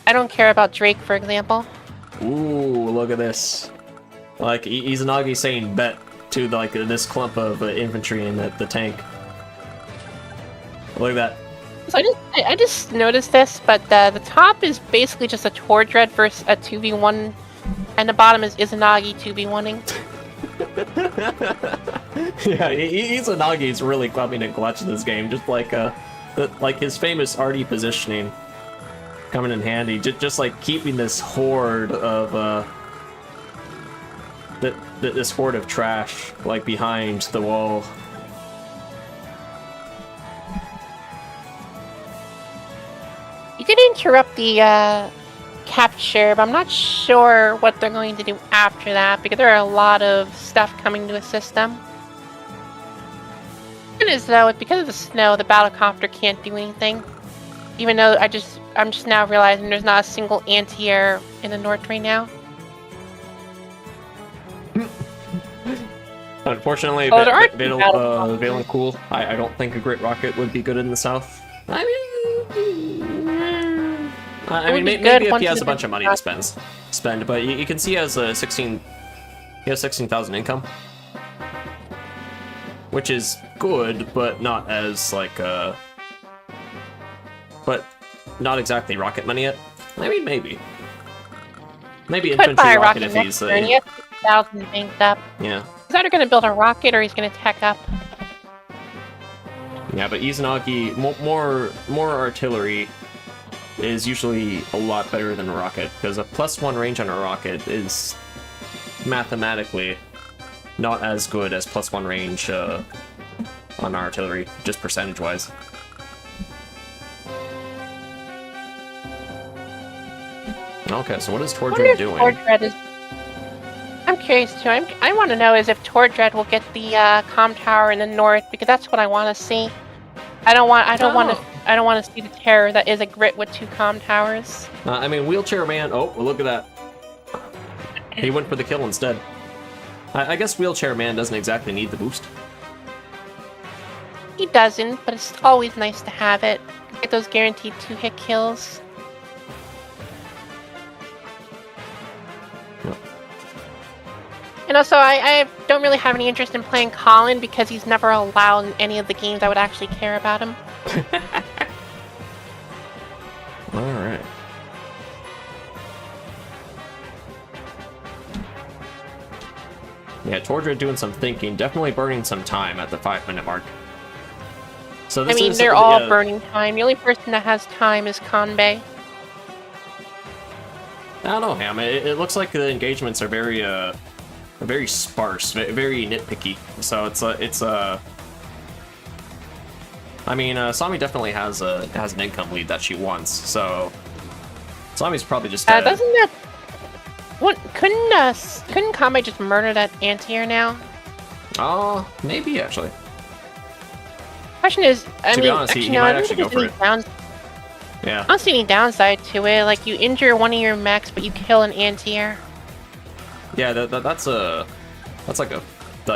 I don't care about Drake, for example. Ooh, look at this. Like, Izanagi saying bet to, like, this clump of infantry in the tank. Look at that. So I just noticed this, but the top is basically just a Tordred versus a 2v1, and the bottom is Izanagi 2v1ing. Yeah, Izanagi's really coming in clutch in this game, just like his famous arty positioning coming in handy, just like keeping this horde of this horde of trash like behind the wall. You can interrupt the capture, but I'm not sure what they're going to do after that, because there are a lot of stuff coming to assist them. It is though, because of the snow, the battlecopter can't do anything. Even though I'm just now realizing there's not a single anti-air in the north right now. Unfortunately, Valen Cool. I don't think a Great Rocket would be good in the south. I mean, maybe if he has a bunch of money to spend, but you can see he has 16,000 income, which is good, but not as like but not exactly rocket money yet. I mean, maybe infantry rocket if he's he has 6,000 banked up. Yeah. He's either going to build a rocket or he's going to tech up. Yeah, but Izanagi more artillery is usually a lot better than a rocket, because a +1 range on a rocket is mathematically not as good as +1 range on artillery, just percentage-wise. Okay, so what is Tordred doing? I'm curious too. I want to know is if Tordred will get the comm tower in the north, because that's what I want to see. I don't want to see the terror that is a grit with 2 comm towers. I mean, Wheelchair Man. Oh, look at that. He went for the kill instead. I guess Wheelchair Man doesn't exactly need the boost. He doesn't, but it's always nice to have it. Get those guaranteed 2-hit kills. And also, I don't really have any interest in playing Colin because he's never allowed in any of the games I would actually care about him. Alright. Yeah, Tordred doing some thinking, definitely burning some time at the 5-minute mark. So this they're all burning time. The only person that has time is Kanbei. I don't know, Ham. It looks like the engagements are very sparse, very nitpicky. So it's I mean, Sami definitely has an income lead that she wants. So Sami's probably just doesn't there? What couldn't Kanbei just murder that anti-air now? Oh, maybe actually. Question is, to be honest, he might actually go for it. Yeah. I don't see any downside to it. Like, you injure one of your mechs, but you kill an anti-air. Yeah, that's like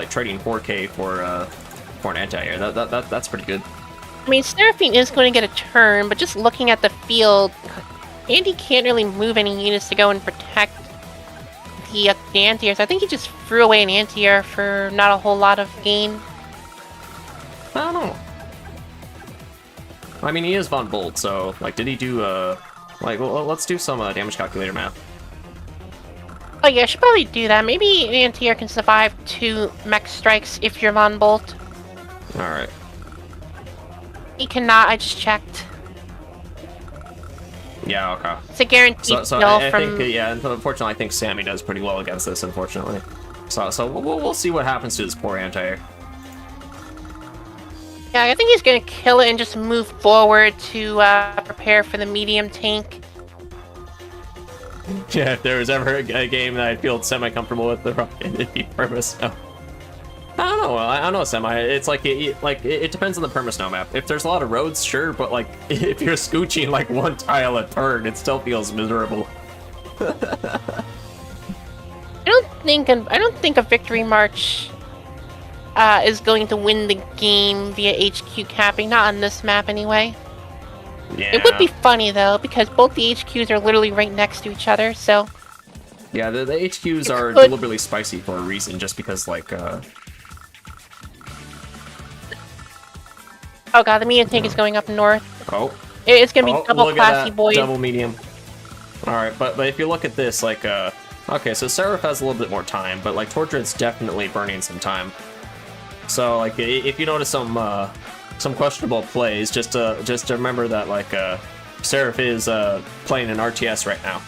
trading 4K for an anti-air. That's pretty good. I mean, Seraphine is going to get a turn, but just looking at the field, Andy can't really move any units to go and protect the anti-airs. I think he just threw away an anti-air for not a whole lot of gain. I don't know. I mean, he is Von Bolt, so, like, did he do, well, let's do some damage calculator math. Oh yeah, I should probably do that. Maybe an anti-air can survive 2 mech strikes if you're Von Bolt. Alright. He cannot, I just checked. Yeah, okay. It's a guaranteed so kill I from... think, yeah, unfortunately I think Sammy does pretty well against this, unfortunately. So we'll see what happens to this poor anti-air. Yeah, I think he's gonna kill it and just move forward to prepare for the medium tank. Yeah, if there was ever a game that I feel semi-comfortable with, it'd be Purpose. Oh. I don't know. I don't know, Semi. It's like it depends on the premise no map. If there's a lot of roads, sure, but like if you're scooching like one tile a turn, it still feels miserable. I don't think a victory march is going to win the game via HQ capping. Not on this map, anyway. Yeah. It would be funny though, because both the HQs are literally right next to each other. So. Yeah, the HQs are could... deliberately spicy for a reason, just because like. Oh god, the medium tank is going up north. Oh. It's gonna be double classy, boys. Double medium. Alright, but if you look at this, like, okay, so Seraph has a little bit more time, but, like, Tordred's definitely burning some time. So, like, if you notice some questionable plays, just to remember that, like, Seraph is, playing an RTS right now.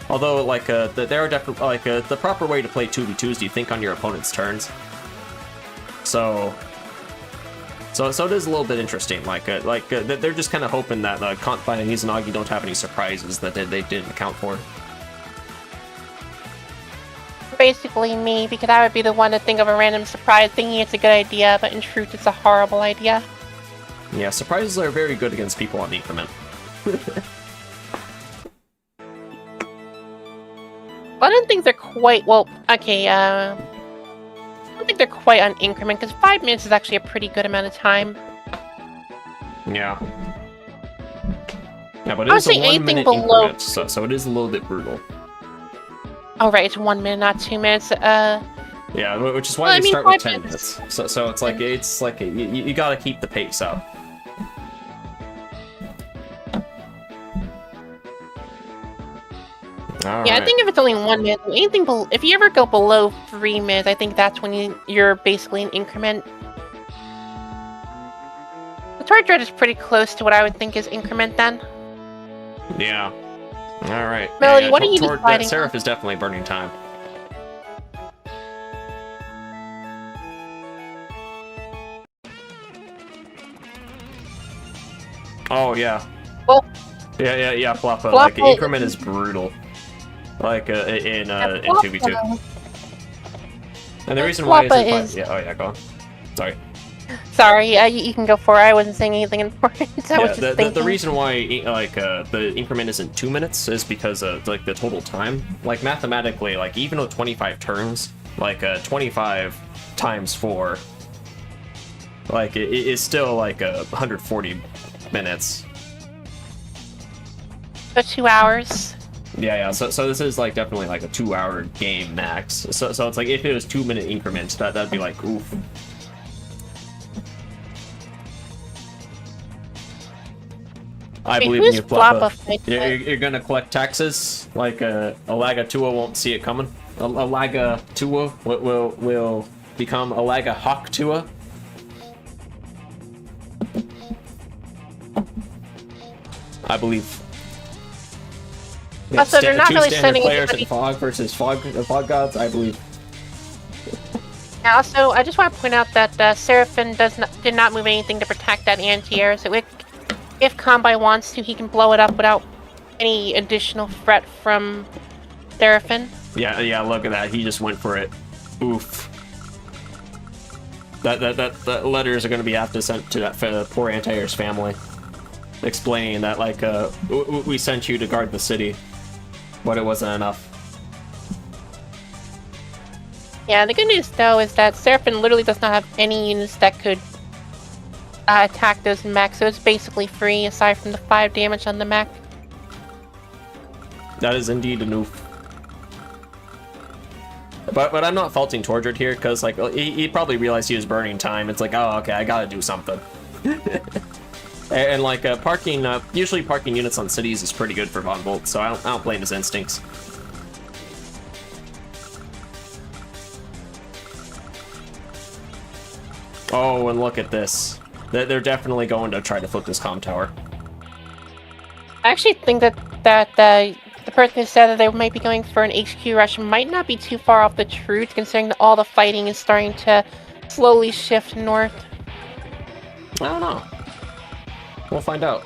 Although, like, there are definitely, like, the proper way to play 2v2 is you think on your opponent's turns. So it is a little bit interesting. Like they're just kind of hoping that Kontbai and Izanagi don't have any surprises that they didn't account for. Basically me, because I would be the one to think of a random surprise thinking it's a good idea, but in truth it's a horrible idea. Yeah, surprises are very good against people on the increment. I don't think they're quite, well, okay, I don't think they're quite on increment, because 5 minutes is actually a pretty good amount of time. Yeah. Yeah, but it is a 1 minute increment, so it is a little bit brutal. Oh right, it's 1 minute, not 2 minutes. Yeah, which is why they start with 10 minutes. So it's like you gotta keep the pace up. Yeah, I think if it's only 1 minute, if you ever go below 3 minutes, I think that's when you're basically in increment. The Tordred is pretty close to what I would think is increment then. Yeah. Alright. Melody, what are you deciding? Seraph is definitely burning time. Oh, yeah. Well, yeah, Fluhfie. Like, increment is brutal. Like, in 2v2. And the reason why is... Yeah, oh yeah, go on. Sorry. Sorry, you can go for it. I wasn't saying anything important. I was just thinking. The reason why, like, the increment isn't 2 minutes is because of, like, the total time. Like, mathematically, like, even with 25 turns, like, 25 times 4, like, it is still, like, 140 minutes. So 2 hours. Yeah, so this is, like, definitely, like, a 2-hour game max. So it's like, if it was 2 minute increments, that'd be like, oof. I believe in you, Fluhfie. You're gonna collect taxes, like Alaga Tua won't see it coming. Alaga Tua will become Alaga Hawk Tua. I believe. Also, they're not really sending players in Fog versus Fog Gods, I believe. Yeah, also, I just want to point out that Seraphim did not move anything to protect that anti-air, so if Kontbai wants to, he can blow it up without any additional threat from Seraphim. Yeah, look at that. He just went for it. Oof. That letters are going to be have to sent to that poor anti-air's family, explaining that, like, we sent you to guard the city, but it wasn't enough. Yeah, the good news, though, is that Seraphim literally does not have any units that could attack those mechs, so it's basically free, aside from the 5 damage on the mech. That is indeed a noof. But I'm not faulting Tordred here, because, like, he probably realized he was burning time. It's like, oh, okay, I gotta do something. and like, usually parking units on cities is pretty good for Von Volt, so I don't blame his instincts. Oh, and look at this. They're definitely going to try to flip this comm tower. I actually think that the person who said that they might be going for an HQ rush might not be too far off the truth, considering that all the fighting is starting to slowly shift north. I don't know. We'll find out.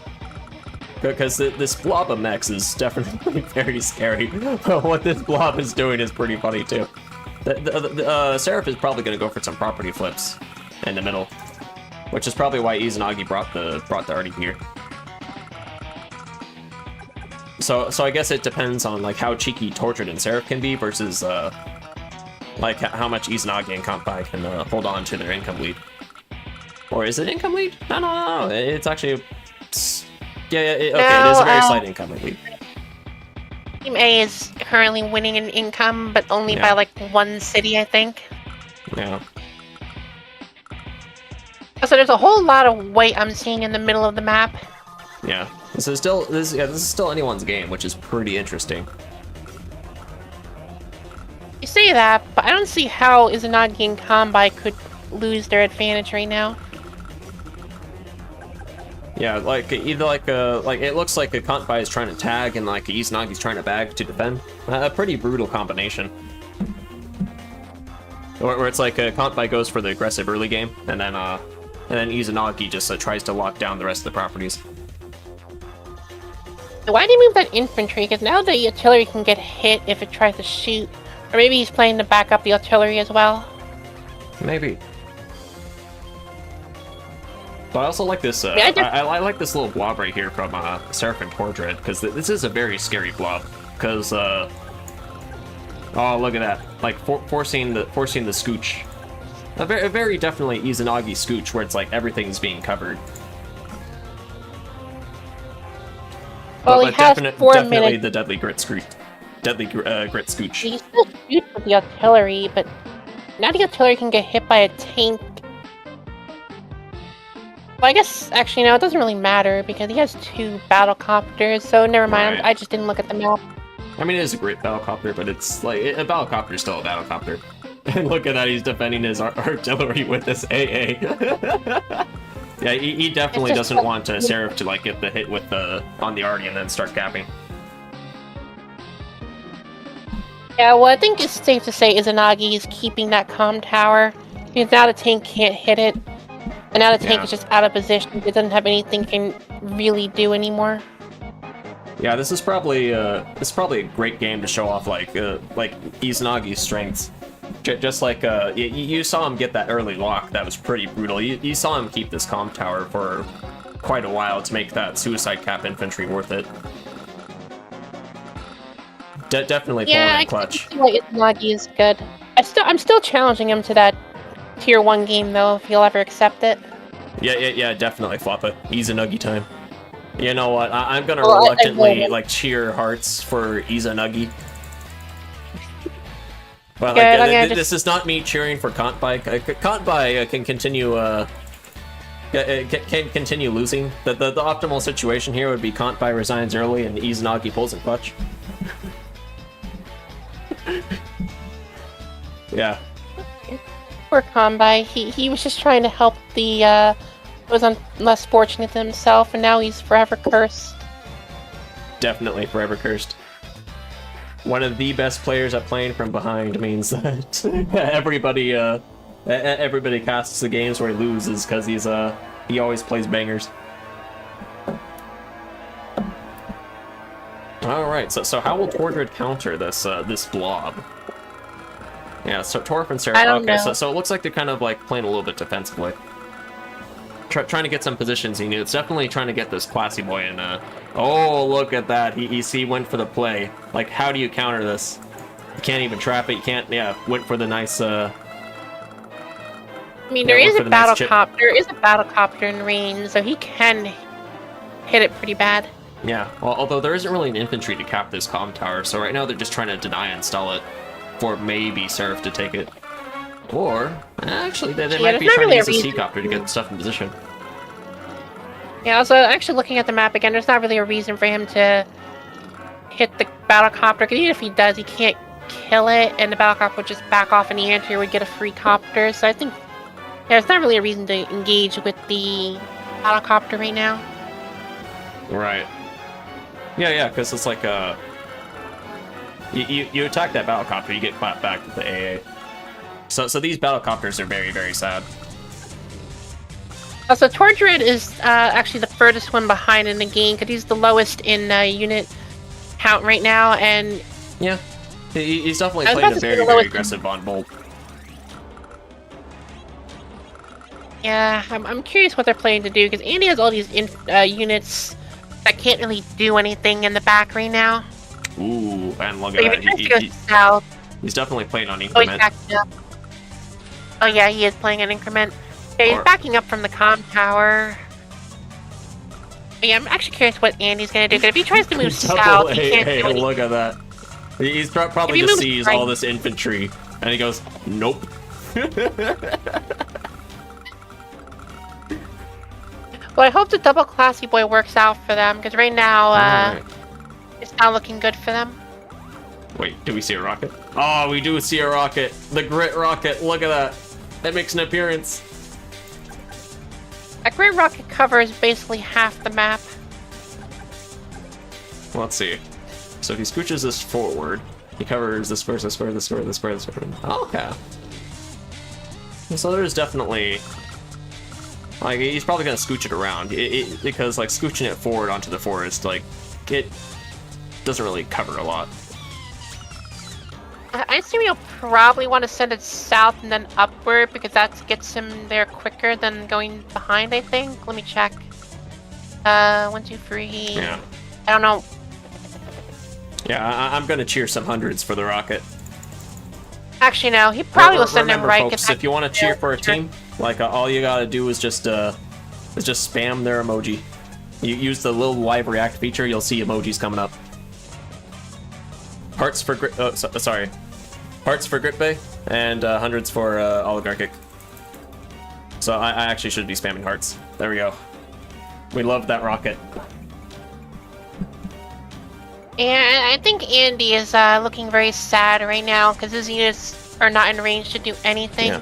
Because this blob of mechs is definitely very scary. But what this blob is doing is pretty funny, too. Seraph is probably going to go for some property flips in the middle, which is probably why Izanagi brought the arty here. So I guess it depends on like how cheeky Tortured and Seraph can be versus like how much Izanagi and Kanpai can hold on to their income lead. Or is it income lead? No. It's actually okay. It is a very slight income lead. Team A is currently winning in income, but only by like 1 city, I think. Yeah. So there's a whole lot of white I'm seeing in the middle of the map. Yeah. This is still anyone's game, which is pretty interesting. You say that, but I don't see how Izanagi and Kanpai could lose their advantage right now. Yeah, like either like it looks like a Kanpai is trying to tag and like Izanagi's trying to bag to defend. A pretty brutal combination. Where it's like Kanpai goes for the aggressive early game, and then Izanagi just tries to lock down the rest of the properties. Why did he move that infantry? Because now the artillery can get hit if it tries to shoot. Or maybe he's playing to back up the artillery as well. Maybe. But I also like this, I like this little blob right here from Seraph and Tortured, because this is a very scary blob. Because, oh, look at that. Like, forcing the scooch. A very definitely Izanagi scooch, where it's like everything's being covered. Well, he has 4 definitely minutes. The deadly grit scooch. Grit scooch. He still shoots with the artillery, but now the artillery can get hit by a tank. Well, I guess, actually, no, it doesn't really matter, because he has 2 battlecopters, so never mind, Right. I just didn't look at the map. I mean, it is a great battlecopter, but it's like, a battlecopter is still a battlecopter. And look at that, he's defending his artillery with this AA. Yeah, he definitely doesn't want Seraph to like get the hit with on the arty and then start capping. Yeah, well, I think it's safe to say Izanagi is keeping that comm tower, because now the tank can't hit it, and now the tank is just out of position. It doesn't have anything it can really do anymore. Yeah, this is probably a great game to show off like Izanagi's strengths. Just like you saw him get that early lock, that was pretty brutal. You saw him keep this comm tower for quite a while to make that suicide cap infantry worth it. Definitely pulling in clutch. Yeah, I can see why Izanagi is good. I'm still challenging him to that tier 1 game though, if he'll ever accept it. Yeah, definitely Floppa. Izanagi time. You know what? I'm gonna reluctantly like cheer hearts for Izanagi. But like, this is not me cheering for Kanpai. Kanpai can continue losing. The optimal situation here would be Kanpai resigns early and Izanagi pulls in clutch. Yeah. Poor Kanpai. He was just trying to help the was less fortunate than himself, and now he's forever cursed. Definitely forever cursed. One of the best players at playing from behind means that everybody casts the games where he loses because he always plays bangers. All right, so how will Tortured counter this blob? Yeah, so Torf and Seraph. Okay, so it looks like they're kind of like playing a little bit defensively. Trying to get some positions he knew. It's definitely trying to get this classy boy in. Oh, look at that. He went for the play. Like, how do you counter this? You can't even trap it. You can't, went for the nice, I mean, there is a battlecopter in range, so he can hit it pretty bad. Yeah, well, although there isn't really an infantry to cap this comm tower, so right now they're just trying to deny install it for maybe Seraph to take it. Or, actually, they might be trying to use a Seacopter to get stuff in position. Yeah, also, actually looking at the map again, there's not really a reason for him to hit the battlecopter, because even if he does, he can't kill it, and the battlecopter would just back off and the anti would get a free copter, so I think there's not really a reason to engage with the battlecopter right now. Right. Yeah, because it's like, you attack that battlecopter, you get clapped back with the AA. So these battlecopters are very, very sad. Also, Tortured is actually the furthest one behind in the game, because he's the lowest in unit count right now, and yeah, He's definitely I was playing about a to say very, the very lowest- aggressive on Bolt. Yeah, I'm curious what they're planning to do, because Andy has all these units that can't really do anything in the back right now. Ooh, and look So at if that. he tries to go south, He's definitely playing on he's increment. backing up. Oh yeah, he is playing an increment. Yeah, he's Or- backing up from the comm tower. Yeah, I'm actually curious what Andy's gonna do, because if he tries to move south, he can't do anything. Look at that. He's probably If he just moves sees right- all this infantry, and he goes, nope. Well, I hope the double classy boy works out for them, because right now, Alright. it's not looking good for them. Wait, do we see a rocket? Oh, we do see a rocket. The Grit rocket. Look at that. That makes an appearance. A great rocket covers basically half the map. Let's see. So if he scooches this forward, he covers this square, this square, this square, this square, this square. Oh, okay. So there's definitely... Like, he's probably gonna scooch it around. Because, like, scooching it forward onto the forest, like, it doesn't really cover a lot. I assume you'll probably want to send it south and then upward, because that gets him there quicker than going behind, I think. Let me check. 1, 2, 3. Yeah. I don't know. Yeah, I'm gonna cheer some hundreds for the rocket. Actually, no. He probably will send him Remember, right. folks, if you want to cheer for a team, like all you gotta do is just spam their emoji. You use the little live react feature, you'll see emojis coming up. Hearts for Grit. Oh, sorry. Hearts for Grit Bay and hundreds for Oligarchic. So I actually should be spamming hearts. There we go. We love that rocket. And I think Andy is looking very sad right now, because his units are not in range to do anything. Yeah.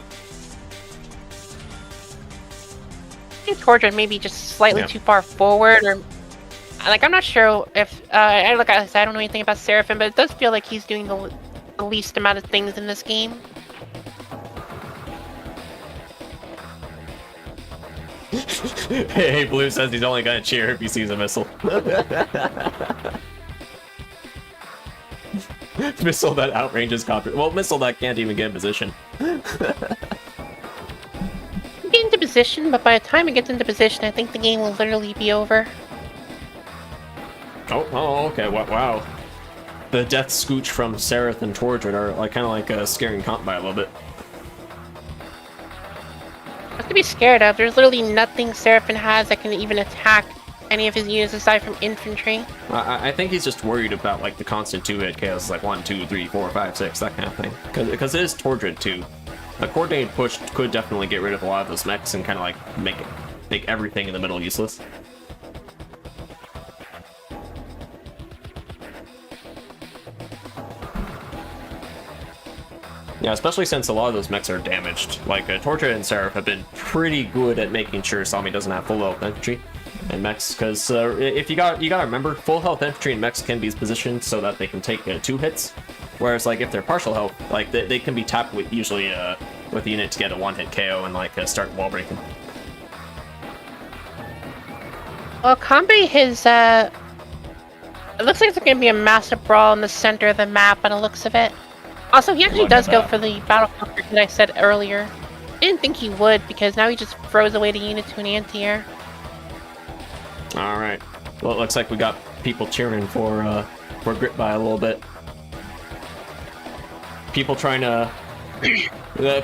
I think Tordred may be just slightly Yeah. too far forward, or like I'm not sure if I don't know anything about Seraphim, but it does feel like he's doing the least amount of things in this game. Hey, Blue says he's only gonna cheer if he sees a missile. Missile that outranges copter. Well, missile that can't even get in position. Get into position, but by the time it gets into position, I think the game will literally be over. Oh, okay. Wow. The death scooch from Seraph and Tordred are like kind of like scaring comp by a little bit. What's to be scared of? There's literally nothing Seraphim has that can even attack any of his units aside from infantry. I think he's just worried about like the constant 2-hit chaos, like 1, 2, 3, 4, 5, 6, that kind of thing. Because it is Tordred too. A coordinated push could definitely get rid of a lot of those mechs and kind of like make everything in the middle useless. Yeah, especially since a lot of those mechs are damaged. Like, Tordred and Seraph have been pretty good at making sure Sami doesn't have full health infantry and mechs, because if you gotta remember, full health infantry and mechs can be positioned so that they can take 2 hits, whereas like if they're partial health, like they can be tapped with usually with the unit to get a 1-hit KO and like start wall breaking. Well, Kambi his it looks like it's going to be a massive brawl in the center of the map by the looks of it. Also, he actually Look does at go that. for the battle comfort that I said earlier. I didn't think he would, because now he just throws away the unit to an anti-air. All right. Well, it looks like we got people cheering for Grit by a little bit. People trying to,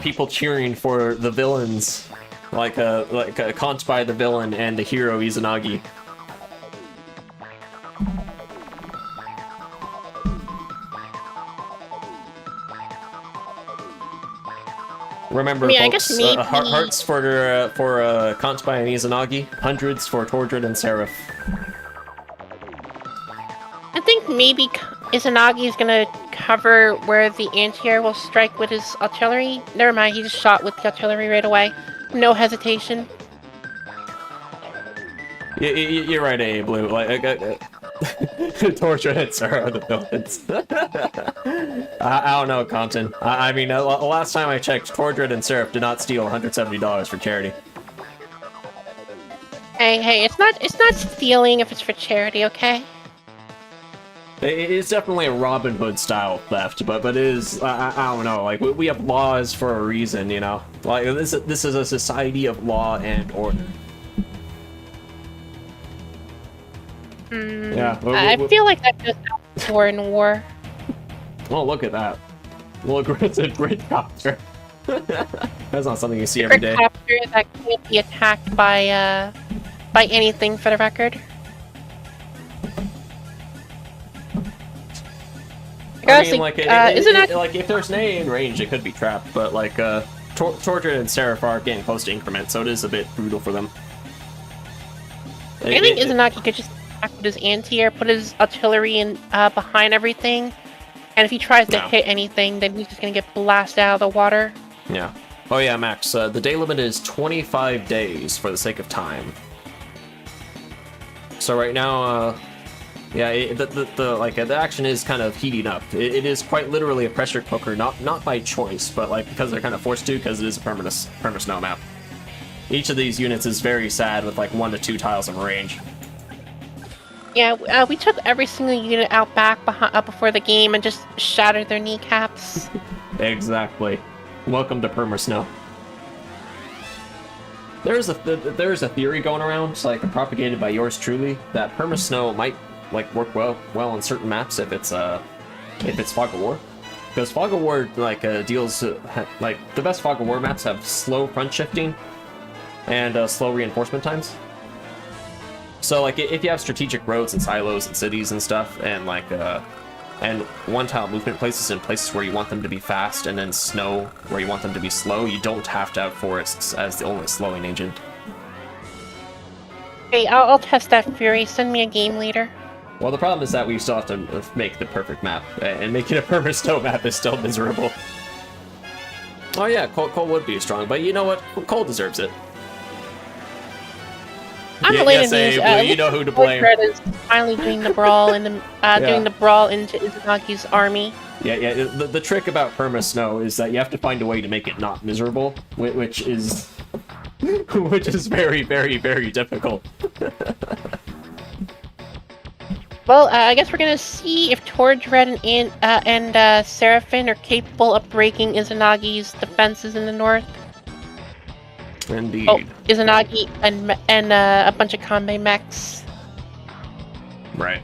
people cheering for the villains, like Kant by the villain and the hero Izanagi. Remember, I mean, I folks, guess maybe- hearts for Kant by and Izanagi, hundreds for Tordred and Seraph. I think maybe Izanagi is going to cover where the anti-air will strike with his artillery. Never mind, he just shot with the artillery right away. No hesitation. You're right, A Blue. Like, Tordred and Seraph are the villains. I don't know, Compton. I mean, last time I checked, Tordred and Seraph did not steal $170 for charity. Hey, it's not stealing if it's for charity, okay? It's definitely a Robin Hood style theft, but it is, I don't know, like, we have laws for a reason, you know? Like, this is a society of law and order. Yeah. I feel like that goes out war in war. Oh, look at that. Look, it's a grid copter. That's not something you see every day. Copter that can't be attacked by anything, for the record. I mean, like, like, if there's an A in range, it could be trapped, but, like, Tordred and Seraph are getting close to increment, so it is a bit brutal for them. I think Izanagi could just attack with his anti-air, put his artillery in behind everything, and if he tries to hit anything, then he's just gonna get blasted out of the water. Yeah. Oh yeah, Max, the day limit is 25 days for the sake of time. So right now, yeah, the action is kind of heating up. It is quite literally a pressure cooker, not by choice, but like because they're kind of forced to, because it is a perma snow map. Each of these units is very sad with like 1 to 2 tiles of range. Yeah, we took every single unit out back before the game and just shattered their kneecaps. Exactly. Welcome to perma snow. There's a theory going around, like propagated by yours truly, that perma snow might like work well on certain maps if it's Fog of War, because Fog of War like deals like the best Fog of War maps have slow front shifting and slow reinforcement times. So like if you have strategic roads and silos and cities and stuff, and like and one tile movement places in places where you want them to be fast, and then snow where you want them to be slow, you don't have to have forests as the only slowing agent. Hey, I'll test that Fury. Send me a game leader. Well, the problem is that we still have to make the perfect map, and making a perma snow map is still miserable. Oh yeah, Cole would be strong, but you know what? Cole deserves it. I'm related to Abe, well, you know who to blame. Red is finally doing the brawl in the doing the brawl into Izanagi's army. Yeah. The trick about perma snow is that you have to find a way to make it not miserable, which is very, very, very difficult. Well, I guess we're gonna see if Tordred and Seraphim are capable of breaking Izanagi's defenses in the north. Indeed. Oh, Izanagi and a bunch of combat mechs. Right.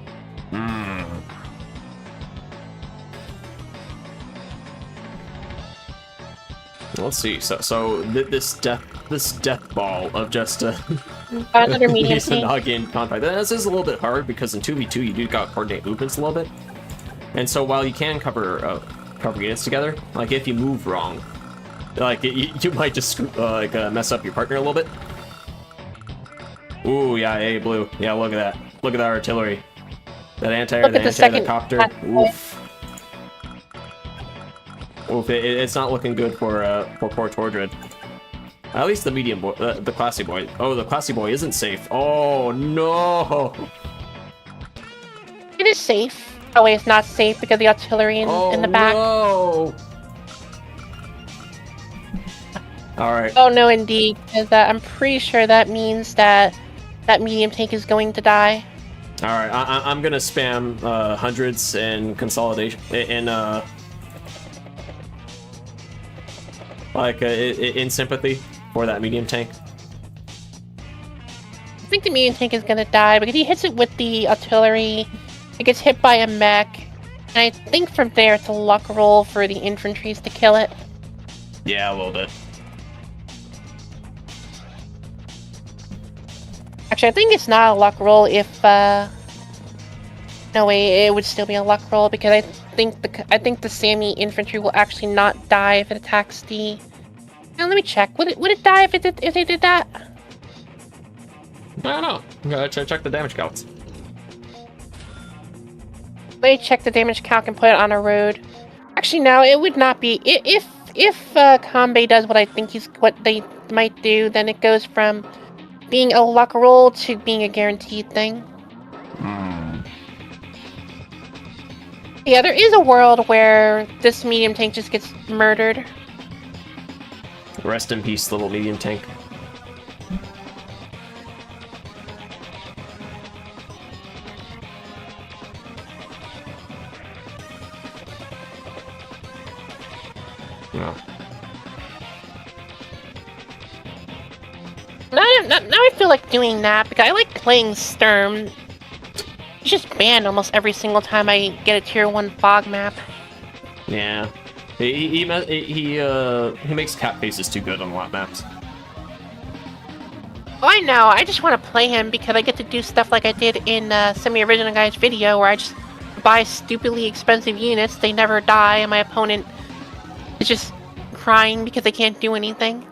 Let's see. So this death ball of just another medium Izanagi in contact. This is a little bit hard because in 2v2 you do got coordinate movements a little bit, and so while you can cover units together, like if you move wrong, like you might just mess up your partner a little bit. Ooh, yeah, A blue. Yeah, look at that. Look at that artillery. That anti-air, the copter. Oof. Oof, it's not looking good for poor Tordred. At least the medium boy, the classy boy. Oh, the classy boy isn't safe. Oh no! It is safe. Oh wait, it's not safe because the artillery in the back. Oh no! All right. Oh no, indeed, because I'm pretty sure that means that medium tank is going to die. All right, I'm gonna spam hundreds and consolidation in in sympathy for that medium tank. I think the medium tank is gonna die because he hits it with the artillery. It gets hit by a mech, and I think from there it's a luck roll for the infantries to kill it. Yeah, a little bit. Actually, I think it's not a luck roll if, no way, it would still be a luck roll because I think the Sami infantry will actually not die if it attacks the... Now, let me check. Would it die if they did that? I don't know. Gotta check the damage counts. Let me check the damage calc and put it on a road. Actually, no, it would not be. If Kanbei does what they might do, then it goes from being a luck roll to being a guaranteed thing. Yeah, there is a world where this medium tank just gets murdered. Rest in peace, little medium tank. Yeah. Now I feel like doing that because I like playing Sturm. He's just banned almost every single time I get a tier 1 fog map. Yeah. He makes cat faces too good on a lot of maps. Oh, I know. I just want to play him because I get to do stuff like I did in Semi-Original Guy's video where I just buy stupidly expensive units, they never die, and my opponent is just crying because they can't do anything.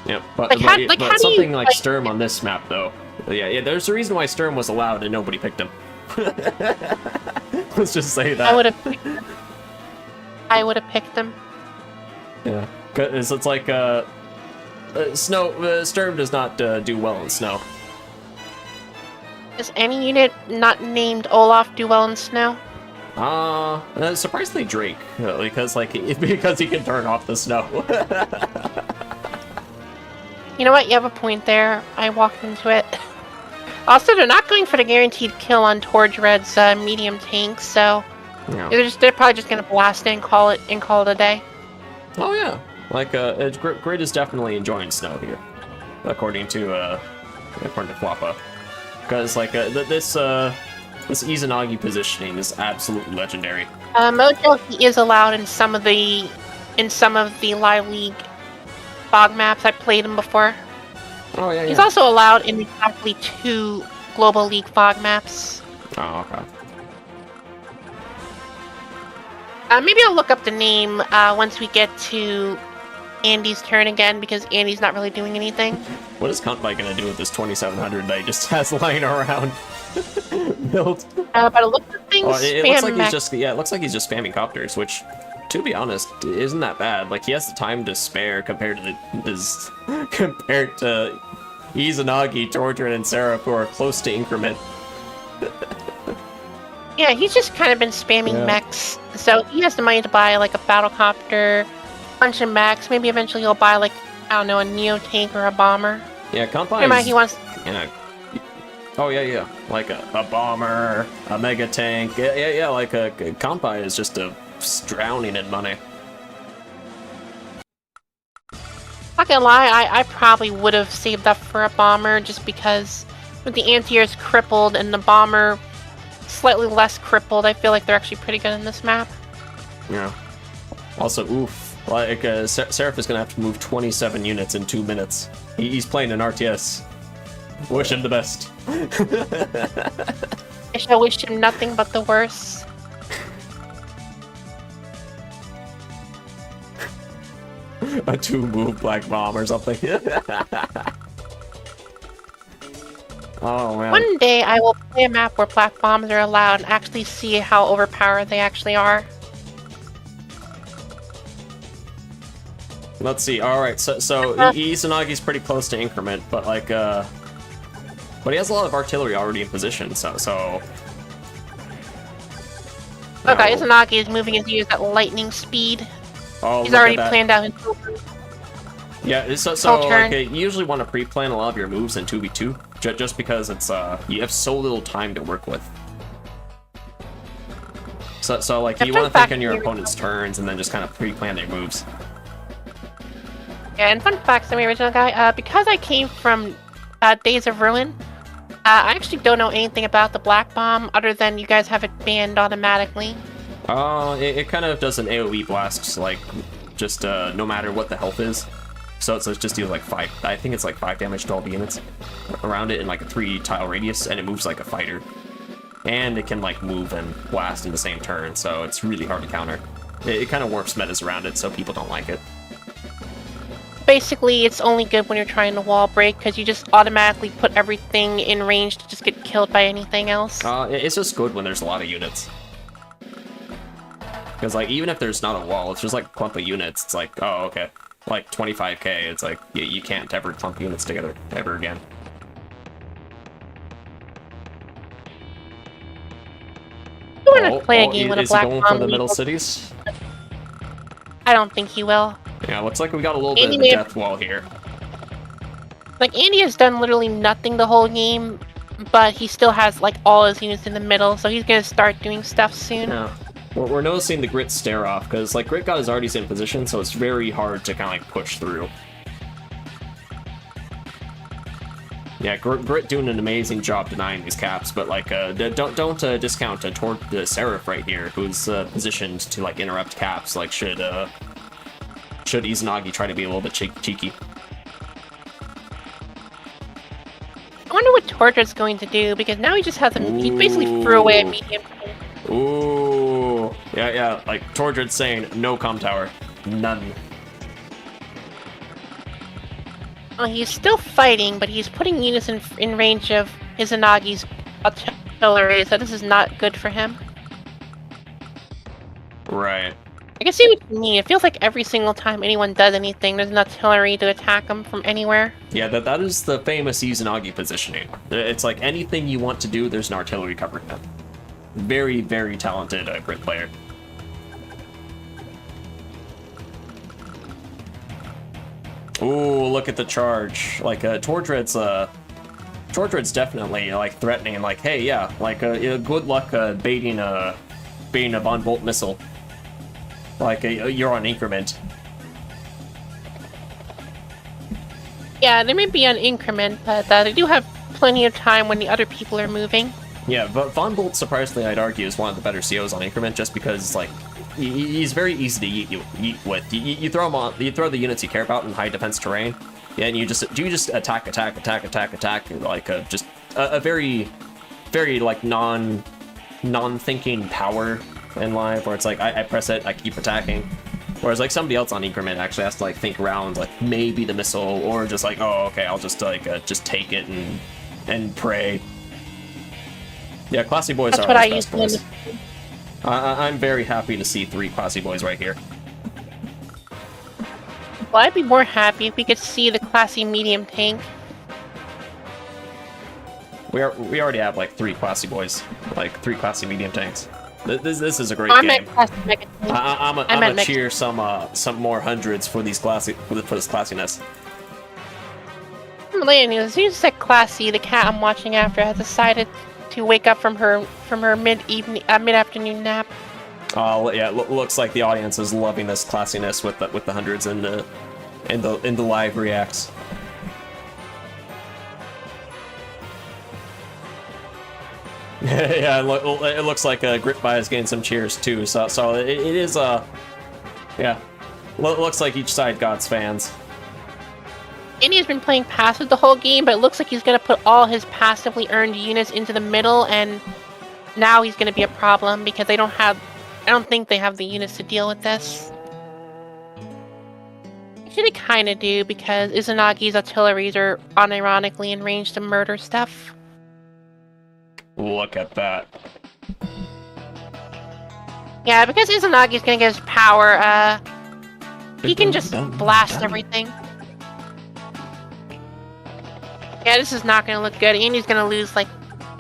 Yeah, but, Like, how do something you, like Sturm on this map, though. Yeah, there's a reason why Sturm was allowed and nobody picked him. Let's just say that. I would have picked him. Yeah, because it's like, Sturm does not do well in snow. Does any unit not named Olaf do well in snow? Surprisingly Drake, because he can turn off the snow. You know what? You have a point there. I walked into it. Also, they're not going for the guaranteed kill on Tordred's medium tank, so Yeah. they're probably just gonna blast it and call it a day. Oh yeah, Grid is definitely enjoying snow here, according to Floppa, because this Izanagi positioning is absolutely legendary. Mojo, he is allowed in some of the Live League fog maps. I played him before. Oh yeah. He's also allowed in exactly 2 Global League fog maps. Oh okay. Maybe I'll look up the name once we get to Andy's turn again, because Andy's not really doing anything. What is Contby gonna do with this 2700 that he just has lying around? Built. But it looks like things it looks like it looks like he's just spamming copters, which, to be honest, isn't that bad. Like, he has the time to spare compared to Izanagi, Tortured, and Sarah, who are close to increment. Yeah, he's just kind of been spamming mechs, so he has the money to buy like a battlecopter, bunch of mechs. Maybe eventually he'll buy like, I don't know, a neo tank or a bomber. Yeah, Contby. He wants. Oh yeah, like a bomber, a mega tank. Yeah. Like Contby is just drowning in money. Not gonna lie, I probably would have saved up for a bomber just because with the anti-air's crippled and the bomber slightly less crippled, I feel like they're actually pretty good in this map. Yeah. Also, oof. Like, Seraph is gonna have to move 27 units in 2 minutes. He's playing an RTS. Wish him the best. I shall wish him nothing but the worst. A 2-move black bomb or something. Oh man. One day I will play a map where black bombs are allowed and actually see how overpowered they actually are. Let's see. All right. So Izanagi's pretty close to increment, but but he has a lot of artillery already in position. So. Okay, Izanagi is moving his units at lightning speed. Oh, he's already planned out his. Yeah, so you usually want to pre-plan a lot of your moves in 2v2, just because it's you have so little time to work with. So you want to think on your opponent's turns and then just kind of pre-plan their moves. Yeah, and fun fact, Semi-Original Guy, because I came from Days of Ruin, I actually don't know anything about the Black Bomb other than you guys have it banned automatically. It kind of does an AoE blast, like, just no matter what the health is. So it just deals like 5, I think it's like 5 damage to all the units around it in like a 3-tile radius, and it moves like a fighter. And it can like move and blast in the same turn, so it's really hard to counter. It kind of warps metas around it, so people don't like it. Basically, it's only good when you're trying to wall break, because you just automatically put everything in range to just get killed by anything else. It's just good when there's a lot of units. Because, like, even if there's not a wall, it's just like a clump of units. It's like, oh, okay. Like, 25k, it's like, you can't ever clump units together, ever again. You want to play a game with a black bomb? Is he going for the middle cities? I don't think he will. Yeah, looks like we got a little bit of a death wall here. Like, Andy has done literally nothing the whole game, but he still has, like, all his units in the middle, so he's gonna start doing stuff soon. Yeah. We're noticing the Grit stare off, because like Grit got his arties in position, so it's very hard to kind of like push through. Yeah, Grit doing an amazing job denying these caps, but like don't discount toward the Seraph right here, who's positioned to like interrupt caps. Like should Izanagi try to be a little bit cheeky. I wonder what Tordra's going to do, because now he just has he basically threw away a medium. Ooh, yeah, like Tordred's saying no comm tower, none. Well, he's still fighting, but he's putting units in range of Izanagi's artillery, so this is not good for him. Right. I can see what you mean. It feels like every single time anyone does anything, there's an artillery to attack them from anywhere. Yeah, that is the famous Izanagi positioning. It's like anything you want to do, there's an artillery covering them. Very, very talented Grit player. Ooh, look at the charge. Like, Tordred's definitely, like, threatening, like, hey, yeah, like, good luck baiting a Von Bolt missile. Like, you're on increment. Yeah, they may be on increment, but they do have plenty of time when the other people are moving. Yeah, but Von Bolt, surprisingly, I'd argue, is one of the better COs on increment, just because, like, he's very easy to yeet with. You throw him on, you throw the units you care about in high defense terrain, yeah, and you just attack, like just a very, very like non-thinking power in live, where it's like I press it, I keep attacking. Whereas like somebody else on increment actually has to like think around, like maybe the missile, or just like, oh okay, I'll just like just take it and pray. Yeah, classy boys That's are what I best used boys. I'm very happy to see 3 classy boys right here. Well, I'd be more happy if we could see the classy medium tank. We already have like 3 classy boys, like 3 classy medium tanks. This is a great I game. meant classy mega tank. I'm gonna cheer some more hundreds for these classy for this classiness. As soon as you said classy, the cat I'm watching after has decided to wake up from her mid-afternoon nap. Oh yeah, looks like the audience is loving this classiness with the hundreds in the live reacts. Yeah, it looks like Grit By is getting some cheers too. So it is yeah, looks like each side got its fans. Indy's been playing passive the whole game, but it looks like he's going to put all his passively earned units into the middle, and now he's going to be a problem because I don't think they have the units to deal with this. Actually, they kind of do, because Izanagi's artilleries are unironically in range to murder stuff. Look at that. Yeah, because Izanagi's going to get his power, he can just blast everything. Yeah, this is not going to look good. Andy's going to lose, like,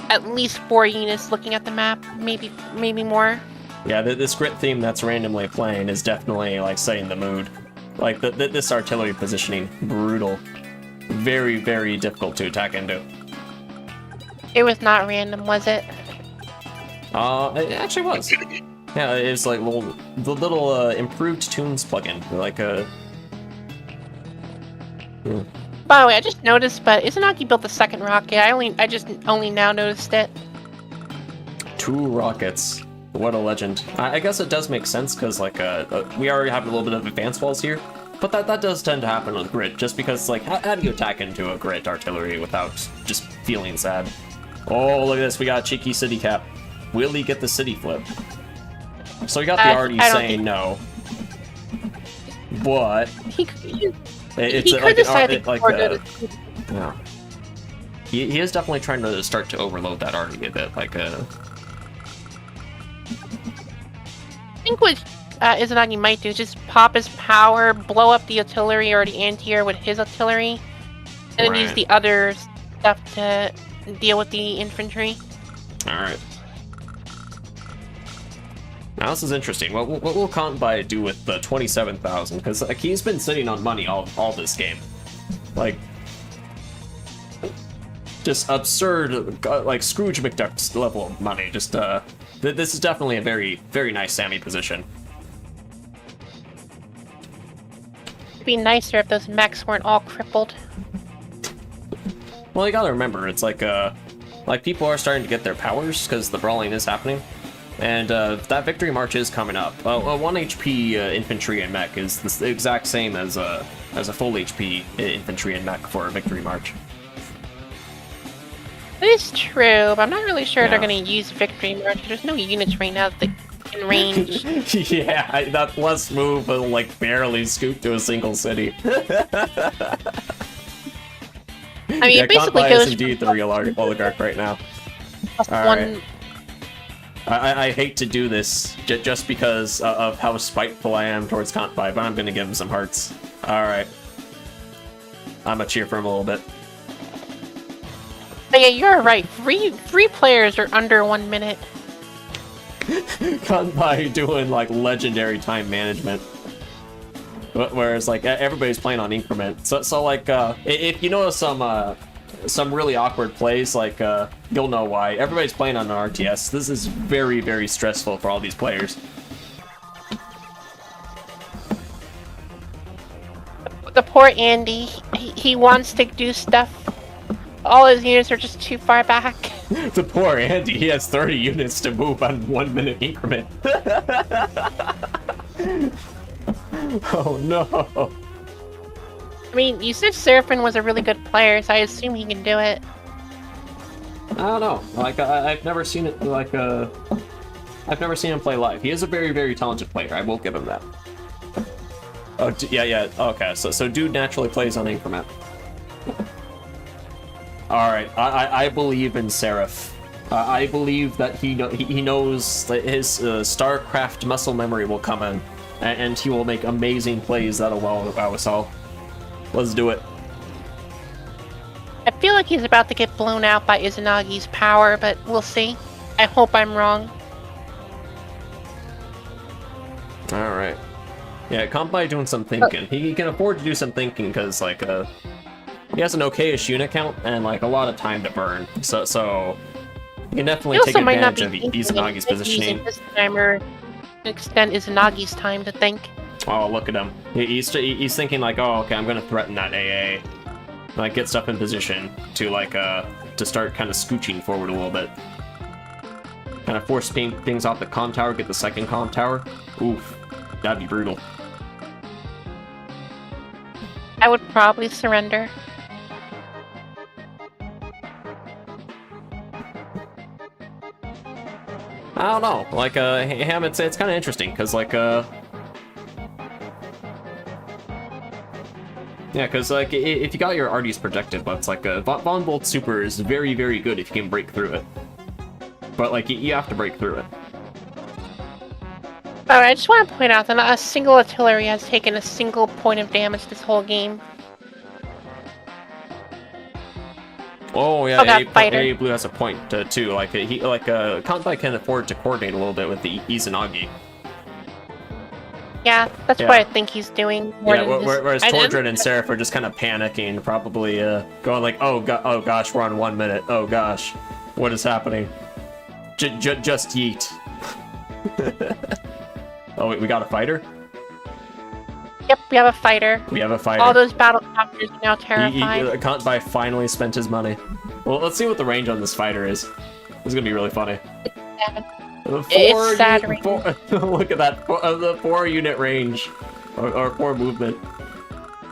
at least 4 units looking at the map. Maybe more. Yeah, this Grit theme that's randomly playing is definitely, like, setting the mood. Like, this artillery positioning, brutal. Very, very difficult to attack into. It was not random, was it? It actually was. Yeah, it's like the little improved tunes plugin, like a. By the way, I just noticed, but Izanagi built the second rocket. I just only now noticed it. 2 rockets. What a legend. I guess it does make sense, because like we already have a little bit of advance walls here, but that does tend to happen with Grit, just because like how do you attack into a Grit artillery without just feeling sad? Oh, look at this, we got a cheeky city cap. Will he get the city flip? So we got the arty saying no. But it's he like decided yeah. He is definitely trying to start to overload that arty a bit, like I think what Izanagi might do is just pop his power, blow up the artillery or the anti-air with his artillery, and then use the other stuff to deal with the infantry. Alright. Now this is interesting. What will Kanbai do with the 27,000? Because like, he's been sitting on money all this game. Like, just absurd, like Scrooge McDuck's level of money. Just This is definitely a very, very nice Sammy position. It'd be nicer if those mechs weren't all crippled. Well, you gotta remember, it's like people are starting to get their powers because the brawling is happening. And that victory march is coming up. A 1 HP infantry and mech is the exact same as a full HP infantry and mech for a victory march. That is true, but I'm not really sure Yeah. they're going to use victory march. There's no units right now that in range. Yeah, that plus move will like barely scoop to a single city. I mean, Yeah, it basically Kanpai goes is indeed the real oligarch right now. plus All one. right. I hate to do this just because of how spiteful I am towards Kanpai, but I'm gonna give him some hearts. Alright. I'm gonna cheer for him a little bit. But yeah, you're right. Three players are under 1 minute. Kanpai doing like legendary time management. Whereas like everybody's playing on increment. So like if you notice some really awkward plays, like you'll know why. Everybody's playing on an RTS. This is very, very stressful for all these players. The poor Andy, he wants to do stuff. All his units are just too far back. The poor Andy, he has 30 units to move on 1 minute increment. Oh no. I mean, you said Seraphim was a really good player, so I assume he can do it. I don't know. Like I've never seen it. Like I've never seen him play live. He is a very, very talented player. I will give him that. Oh yeah. Okay, so dude naturally plays on increment. All right, I believe in Seraph. I believe that he knows that his StarCraft muscle memory will come in, and he will make amazing plays that'll wow us all. Let's do it. I feel like he's about to get blown out by Izanagi's power, but we'll see. I hope I'm wrong. All right. Yeah, Kanpai doing some thinking. He can afford to do some thinking because like he has an okayish unit count and like a lot of time to burn. So he can definitely He take also might not advantage be of Izanagi's positioning. using this timer to extend Izanagi's time to think. Oh, look at him. He's thinking like, oh, okay, I'm gonna threaten that AA, like get stuff in position to like to start kind of scooching forward a little bit, kind of force things off the con tower, get the second con tower. Oof, that'd be brutal. I would probably surrender. I don't know, like Ham, it's kind of interesting because like yeah, because like if you got your Arties protected, but it's like Von Bolt Super is very, very good if you can break through it. But like you have to break through it. Alright, I just want to point out that not a single artillery has taken a single point of damage this whole game. Oh yeah, Oh, that fighter. A Blue has a point too. Like Kanpai can afford to coordinate a little bit with the Izanagi. Yeah, that's Yeah. what I think he's doing. More Yeah, than just- whereas I didn't- Tordred and Seraph are just kind of panicking, probably going like, oh gosh, we're on 1 minute. Oh gosh, what is happening? Just yeet. Oh wait, we got a fighter? Yep, we have a fighter. We have a fighter. All those battle copters are now terrified. Kanpai finally spent his money. Well, let's see what the range on this fighter is. This is gonna be really funny. It's sad range. Look at that, the 4 unit range, or 4 movement.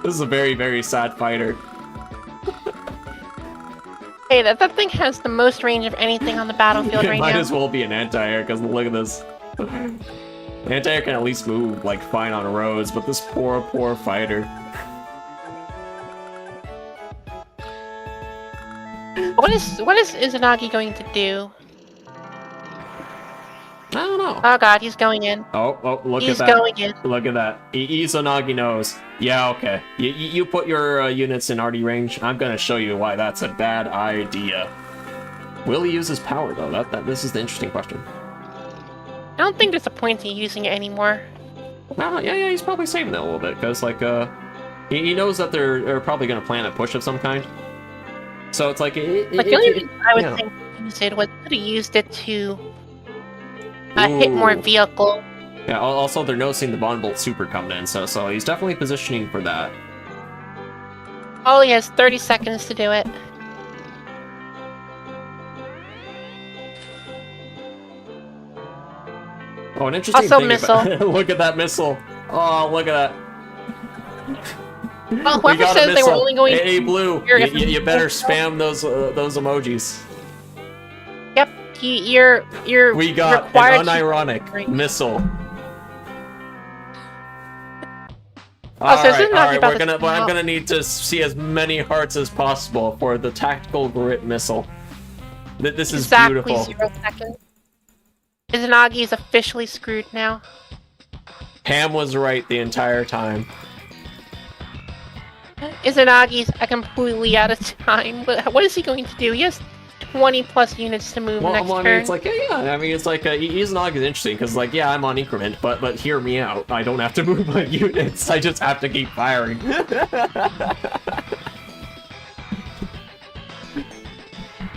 This is a very, very sad fighter. Hey, that thing has the most range of anything on the battlefield It right might now. as well be an anti-air, because look at this. Anti-air can at least move, like, fine on roads, but this poor, poor fighter. What is Izanagi going to do? I don't know. Oh god, he's going in. Oh, look He's at that. going in. Look at that. Izanagi knows. Yeah, okay. You put your units in arty range. I'm gonna show you why that's a bad idea. Will he use his power, though? This is the interesting question. I don't think there's a point in using it anymore. No, yeah, he's probably saving it a little bit, because, like, he knows that they're probably gonna plan a push of some kind. So it's like... Like, the only reason I would think to use it was could have used it to hit more Ooh. vehicle. Yeah, also they're noticing the Bond Bolt Super coming in, so he's definitely positioning for that. Oh, he has 30 seconds to do it. Oh, an interesting Also thing missile. about look at that missile. Oh, look at that. Well, We whoever got a says they were missile. only going Hey, Blue, Here, you better spam those emojis. Yep, you're We got required an to- unironic missile. Oh, so this is not Alright, about I'm gonna need to see as many hearts as possible for the tactical grit missile. This is exactly beautiful. 0 seconds. Izanagi is officially screwed now. Ham was right the entire time. Izanagi's completely out of time. What is he going to do? He has 20 plus units to move next Well, I mean, turn. it's like, yeah, I mean, it's like, Izanagi is interesting, because, like, yeah, I'm on increment, but hear me out. I don't have to move my units, I just have to keep firing.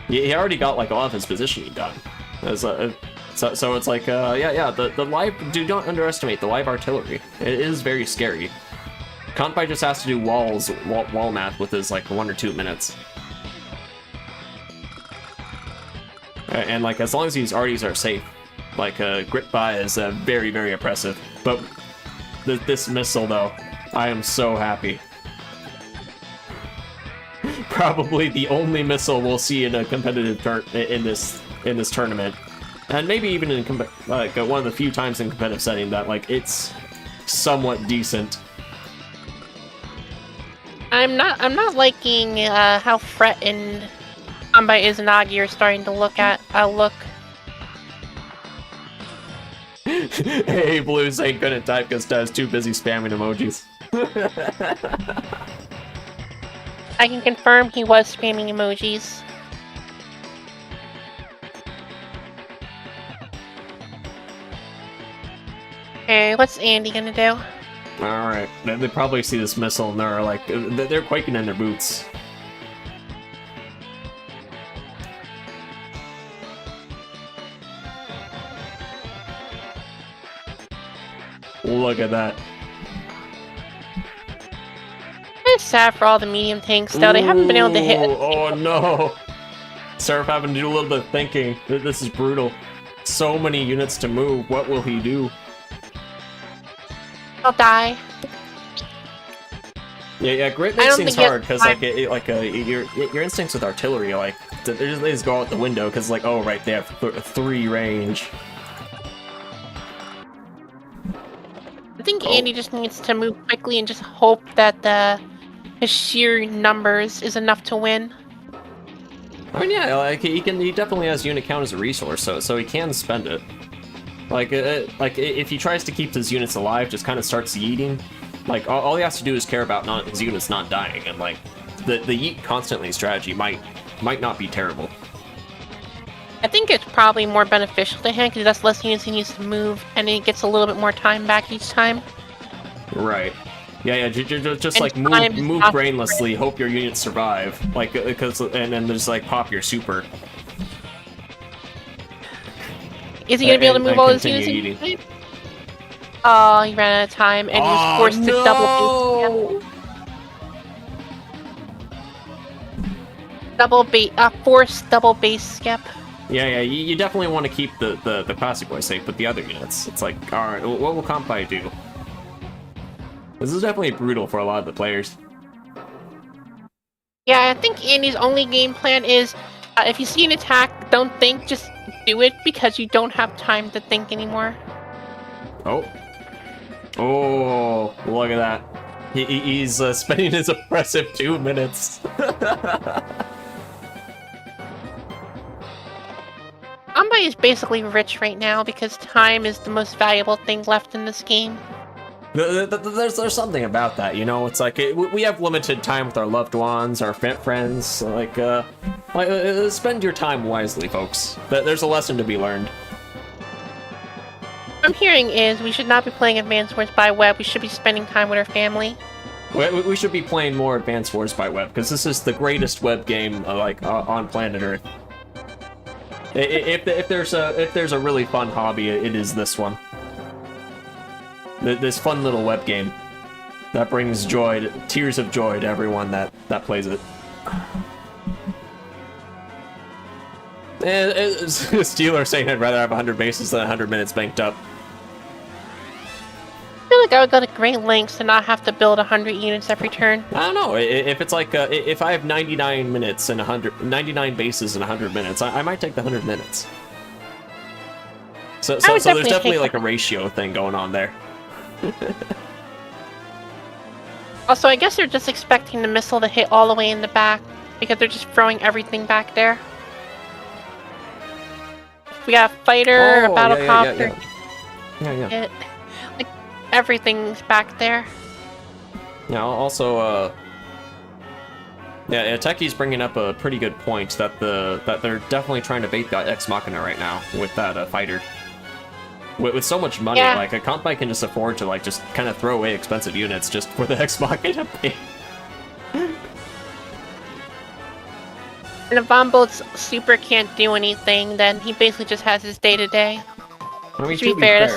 He already got, like, a lot of his positioning done. So it's like, yeah, the live, do not underestimate the live artillery. It is very scary. Kanpai just has to do wall math with his, like, 1 or 2 minutes. And, like, as long as these arties are safe, like, Grit Buy is very, very oppressive. But this missile, though, I am so happy. Probably the only missile we'll see in a competitive in this tournament. And maybe even in, like, one of the few times in competitive setting that, like, it's somewhat decent. I'm not liking how threatened Kanpai Izanagi are starting to look. Hey, Blues ain't gonna type because Dad's too busy spamming emojis. I can confirm he was spamming emojis. Okay, what's Andy gonna do? Alright, they probably see this missile and they're like, they're quaking in their boots. Look at that. It's sad for all the medium tanks, though. They haven't been able to hit. Ooh, oh no! Seraph having to do a little bit of thinking. This is brutal. So many units to move. What will he do? I'll die. Yeah, Grit I makes don't things think hard because like your instincts with artillery, like they just go out the window because like, oh right, they have 3 range. I think Andy just needs to move quickly and just hope that his sheer numbers is enough to win. I mean, yeah, like he definitely has unit count as a resource, so he can spend it. Like if he tries to keep his units alive, just kind of starts yeeting. Like all he has to do is care about his units not dying, and like the yeet constantly strategy might not be terrible. I think it's probably more beneficial to him because that's less units he needs to move, and he gets a little bit more time back each time. Right. Yeah, just And like time is move not brainlessly, hope your units survive, like and then just like pop your super. Is he gonna be able to And move all his continue units? eating. Oh, he ran out of time, and he was forced to forced double base skip. Yeah, you definitely want to keep the classic boy safe, but the other units, it's like, alright, what will Kanpai do? This is definitely brutal for a lot of the players. Yeah, I think Andy's only game plan is, if you see an attack, don't think, just do it, because you don't have time to think anymore. Oh, look at that. He's spending his oppressive 2 minutes. Kanpai is basically rich right now because time is the most valuable thing left in this game. There's something about that, you know. It's like we have limited time with our loved ones, our friends. Like spend your time wisely, folks. There's a lesson to be learned. What I'm hearing is we should not be playing Advanced Wars by Web. We should be spending time with our family. We should be playing more Advanced Wars by Web because this is the greatest web game on planet Earth. If there's a really fun hobby, it is this one. This fun little web game that brings joy, tears of joy to everyone that plays it. Steeler saying I'd rather have 100 bases than 100 minutes banked up. I feel like I would go to great lengths to not have to build 100 units every turn. I don't know. If it's like if I have 99 minutes and 99 bases in 100 minutes, I might take the 100 minutes. So there's definitely like a ratio thing going on there. Also, I guess they're just expecting the missile to hit all the way in the back because they're just throwing everything back there. We got a fighter, a battlecopter. Yeah. Like everything's back there. Now, also, Techie's bringing up a pretty good point that they're definitely trying to bait the Ex Machina right now with that fighter. With so much money, like a Compi can just afford to like just kind of throw away expensive units just for the Ex Machina pay. And if Bombolt's super can't do anything, then he basically just has his day-to-day. I mean, to be fair,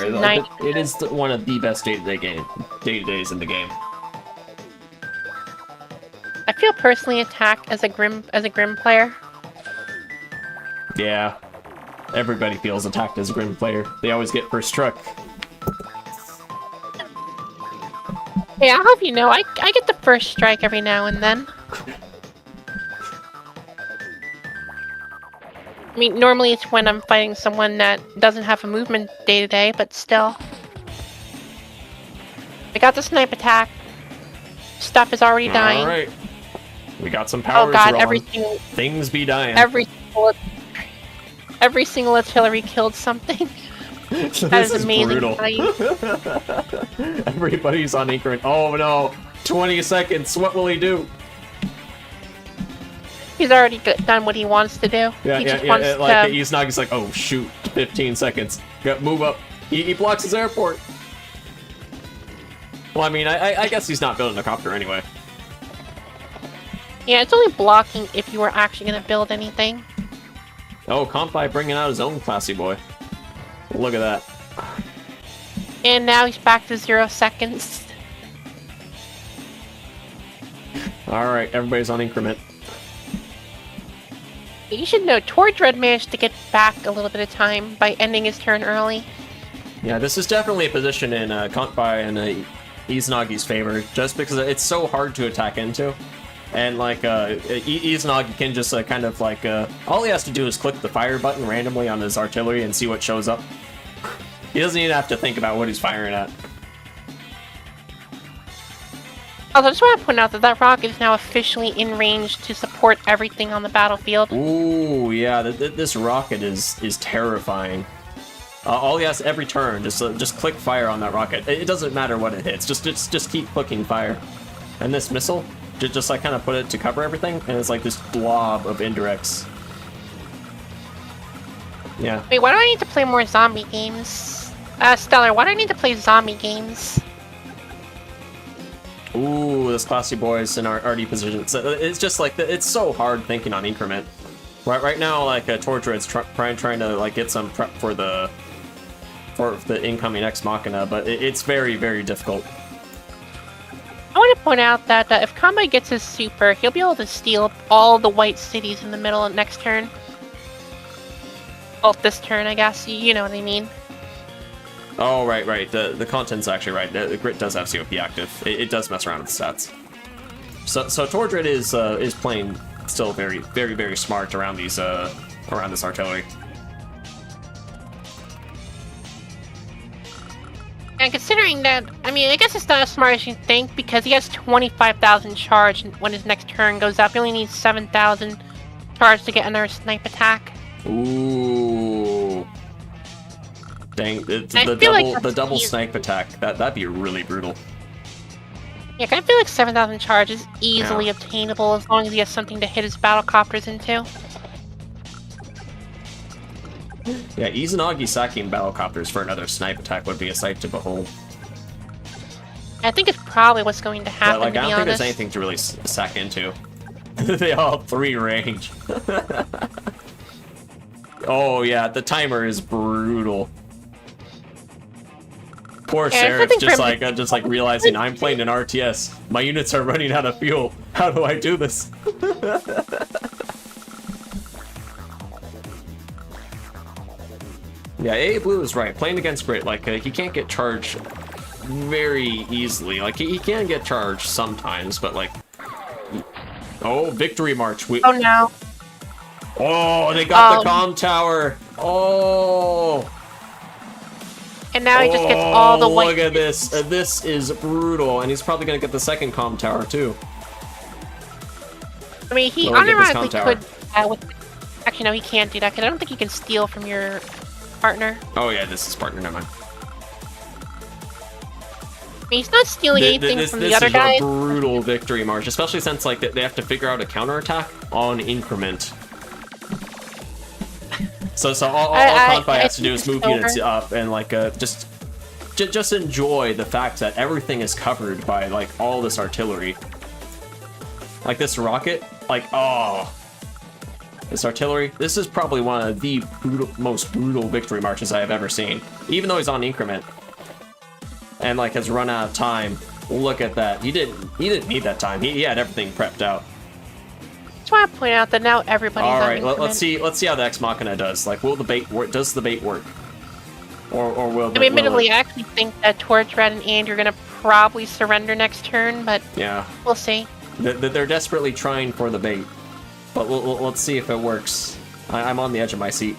it is one of the best day-to-days in the game. I feel personally attacked as a Grim player. Yeah. Everybody feels attacked as a Grim player. They always get first struck. Hey, I'll have you know, I get the first strike every now and then. I mean, normally it's when I'm fighting someone that doesn't have a movement day-to-day, but still. I got the snipe attack. Stuff is already dying. Alright. We got some powers rolling. Things be dying. Every single artillery killed something. That is amazing. Everybody's on increment. Oh no! 20 seconds. What will he do? He's already done what he wants to do. Yeah, he yeah, just yeah. wants Like to... he's like, oh shoot, 15 seconds. Move up. He blocks his airport. Well, I mean, I guess he's not building a copter anyway. Yeah, it's only blocking if you were actually going to build anything. Oh, Compi bringing out his own classy boy. Look at that. And now he's back to 0 seconds. Alright, everybody's on increment. You should know, Tordred managed to get back a little bit of time by ending his turn early. Yeah, this is definitely a position in Compi and Izanagi's favor, just because it's so hard to attack into. And like, Izanagi can just kind of like, all he has to do is click the fire button randomly on his artillery and see what shows up. He doesn't even have to think about what he's firing at. Also, I just want to point out that rocket is now officially in range to support everything on the battlefield. Ooh, yeah, this rocket is terrifying. All he has every turn, just click fire on that rocket. It doesn't matter what it hits, just keep clicking fire. And this missile, just like kind of put it to cover everything, and it's like this blob of indirects. Yeah. Wait, why do I need to play more zombie games? Stellar, why do I need to play zombie games? Ooh, this classy boy's in our RD position. So it's just like, it's so hard thinking on increment. Right now, like, Tortured's trying to, like, get some prep for the incoming Ex Machina, but it's very, very difficult. I want to point out that if Combat gets his super, he'll be able to steal all the white cities in the middle of next turn. Well, this turn, I guess. You know what I mean. Oh, right. The content's actually right. The Grit does have COP active. It does mess around with the stats. So Tordred is playing still very, very, very smart around these around this artillery. And considering that, I mean, I guess it's not as smart as you think, because he has 25,000 charge when his next turn goes up. He only needs 7,000 charge to get another snipe attack. Ooh. Dang, the double snipe attack, that'd be really brutal. Yeah, I feel like 7,000 charge is easily obtainable as long as he has something to hit his battlecopters into. Yeah, Izanagi sacking battlecopters for another snipe attack would be a sight to behold. I think it's probably what's going to happen, I don't think honest. there's anything to really sack into. They all have 3 range. Oh yeah, the timer is brutal. Poor Yeah, Seraph, nothing for just like realizing I'm playing an RTS. My units are running out of fuel. How do I do this? Yeah, A Blue is right. Playing against Grit, like he can't get charged very easily. Like he can get charged sometimes, but like, oh, victory march. Oh no. Oh, they got the comm tower. Oh. And now he just gets all the white. Look at this. This is brutal, and he's probably gonna get the second comm tower too. I mean, he Well, look at this unironically comm could. Actually, no, he can't do that because I don't think he can steal from your partner. Oh yeah, this is partner. Never mind. I mean, he's not stealing anything from the other guy. This is a brutal victory march, especially since like they have to figure out a counterattack on increment. So all Confi has to do is move units up and like just enjoy the fact that everything is covered by like all this artillery. Like this rocket, like this artillery. This is probably one of the most brutal victory marches I have ever seen. Even though he's on increment and like has run out of time. Look at that. He didn't need that time. He had everything prepped out. That's why I point out that now everybody's All on right, increment. let's see how the Ex Machina does. Like, will the bait work? Does the bait work? Or will? I mean, admittedly, I actually think that Torch Red and Andy are gonna probably surrender next turn, but yeah, we'll see. They're desperately trying for the bait, but let's see if it works. I'm on the edge of my seat.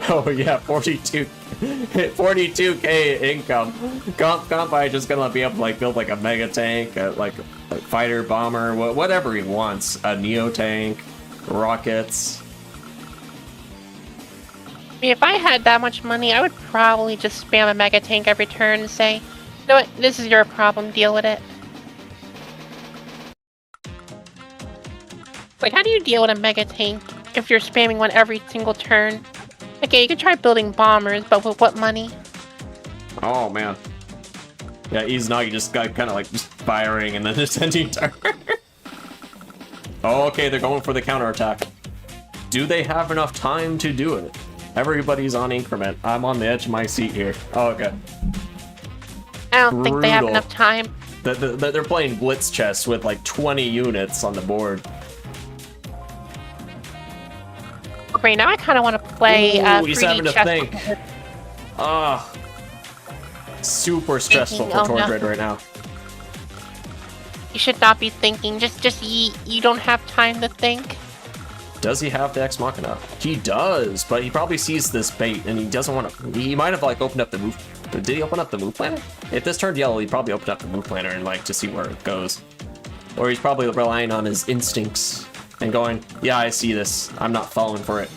Oh yeah, 42k income. Confi just gonna be able to like build like a mega tank, like a fighter bomber, whatever he wants. A neo tank, rockets. I mean, if I had that much money, I would probably just spam a mega tank every turn and say, you know what, this is your problem, deal with it. Like, how do you deal with a mega tank if you're spamming one every single turn? Okay, you could try building bombers, but with what money? Oh man. Yeah, Izanagi just got kind of like just firing and then just ending turn. Oh, okay, they're going for the counterattack. Do they have enough time to do it? Everybody's on increment. I'm on the edge of my seat here. Oh, okay. I don't think they have enough time. They're playing blitz chess with like 20 units on the board. Great, now I kind of want to play Ooh, he's 3D having to chess. think. Super stressful for Tordred right now. You should not be thinking. Just yeet. You don't have time to think. Does he have the Ex Machina? He does, but he probably sees this bait and he doesn't want to. He might have like opened up the move. Did he open up the move planner? If this turned yellow, he probably opened up the move planner and like to see where it goes. Or he's probably relying on his instincts and going, yeah, I see this. I'm not falling for it.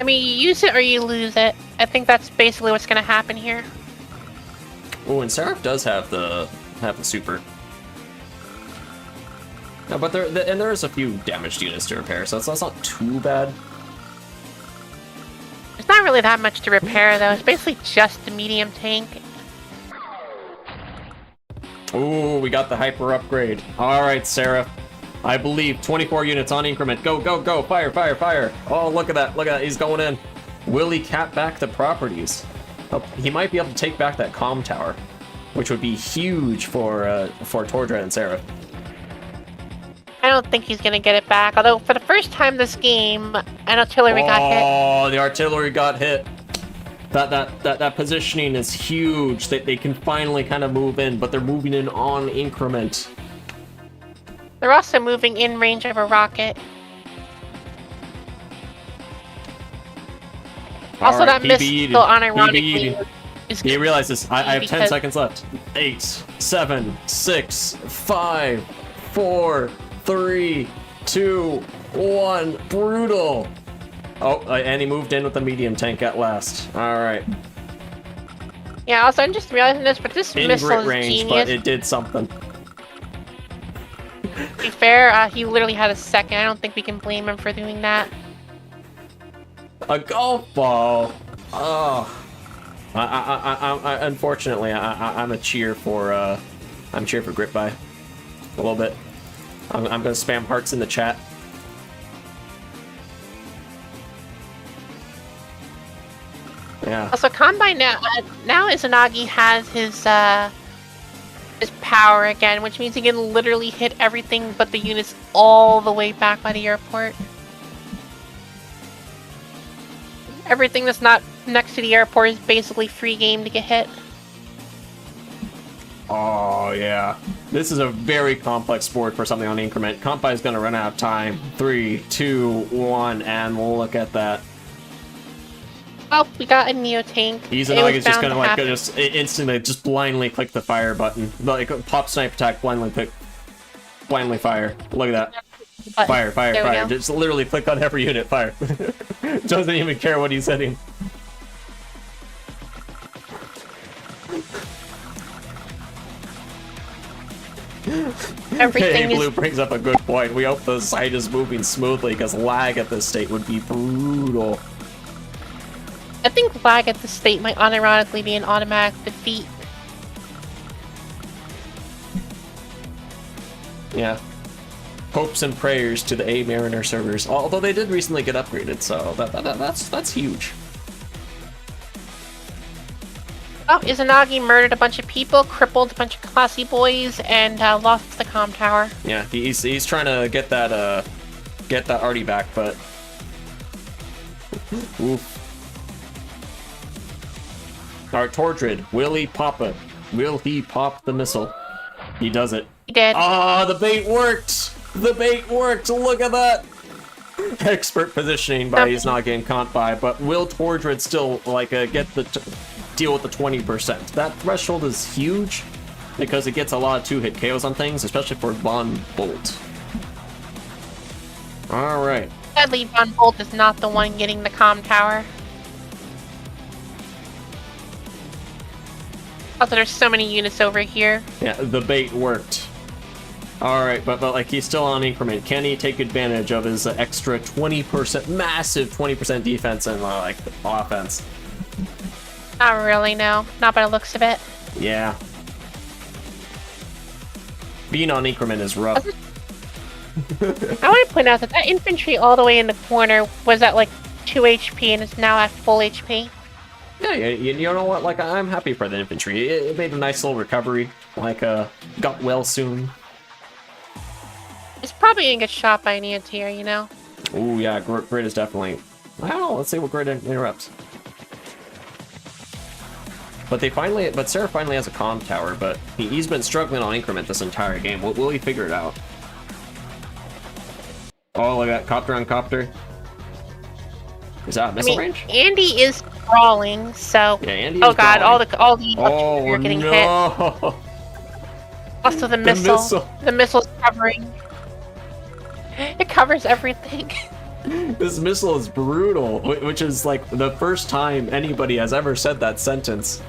I mean, you use it or you lose it. I think that's basically what's going to happen here. Oh, and Seraph does have the super. No, but there's a few damaged units to repair, so that's not too bad. There's not really that much to repair, though. It's basically just the medium tank. Ooh, we got the hyper upgrade. All right, Seraph. I believe 24 units on increment. Go, go, go. Fire, fire, fire. Oh, look at that. Look at that. He's going in. Will he cap back the properties? Oh, he might be able to take back that comm tower, which would be huge for Tordred and Seraph. I don't think he's going to get it back. Although, for the first time this game, an artillery got hit. Oh, the artillery got hit. That positioning is huge. They can finally kind of move in, but they're moving in on increment. They're also moving in range of a rocket. Also, right, that missile unironically is He realizes I have 10 because- seconds left. 8, 7, 6, 5, 4, 3, 2, 1. Brutal. Oh, and he moved in with the medium tank at last. All right. Yeah, also, I'm just realizing this, but this In missile grit is range, genius. but it did something. To be fair, he literally had a second. I don't think we can blame him for doing that. A golf ball. Oh. I unfortunately, I'm a cheer for Grit by a little bit. I'm gonna spam hearts in the chat. Yeah. Also, Combine now Izanagi has his power again, which means he can literally hit everything but the units all the way back by the airport. Everything that's not next to the airport is basically free game to get hit. Oh, yeah. This is a very complex board for something on increment. Compi is going to run out of time. 3, 2, 1, and look at that. Oh, we got a Neo tank. Izanagi is just going to like just instantly just blindly click the fire button. Like pop snipe attack, blindly fire. Look at that. Fire, fire, fire. Just literally click on every unit, fire. Doesn't even care what he's hitting. Everything Blue brings up a good point. We hope the site is moving smoothly because lag at this state would be brutal. I think lag at the state might unironically be an automatic defeat. Yeah. Hopes and prayers to the A Mariner servers. Although they did recently get upgraded, so that's huge. Oh, Izanagi murdered a bunch of people, crippled a bunch of classy boys, and lost the comm tower. Yeah, he's trying to get that arty back, but oof. Alright, Tordred, will he pop it? Will he pop the missile? He does it. He did. Ah, the bait worked! The bait worked! Look at that! Expert positioning by Izanagi and Kanpai, but will Tordred still like get the deal with the 20%? That threshold is huge because it gets a lot of 2-hit KOs on things, especially for Von Bolt. Alright. Sadly, Von Bolt is not the one getting the comm tower. Also, there's so many units over here. Yeah, the bait worked. Alright, but like he's still on increment. Can he take advantage of his extra 20%, massive 20% defense and like offense? Not really, no. Not by the looks of it. Yeah. Being on increment is rough. I want to point out that infantry all the way in the corner was at like 2 HP and is now at full HP. Yeah, you know what? Like, I'm happy for the infantry. It made a nice little recovery. Like, got well soon. It's probably gonna get shot by an anti-air, you know? Ooh, yeah, Grid is definitely... I don't know, let's see what Grid interrupts. But Sarah finally has a comm tower, but he's been struggling on increment this entire game. Will he figure it out? Oh, look at that, copter on copter. Is that missile range? Andy is crawling, so... Yeah, Andy oh is god, crawling. all the are getting hit. Also the missile. The missile's covering. It covers everything. This missile is brutal, which is like the first time anybody has ever said that sentence.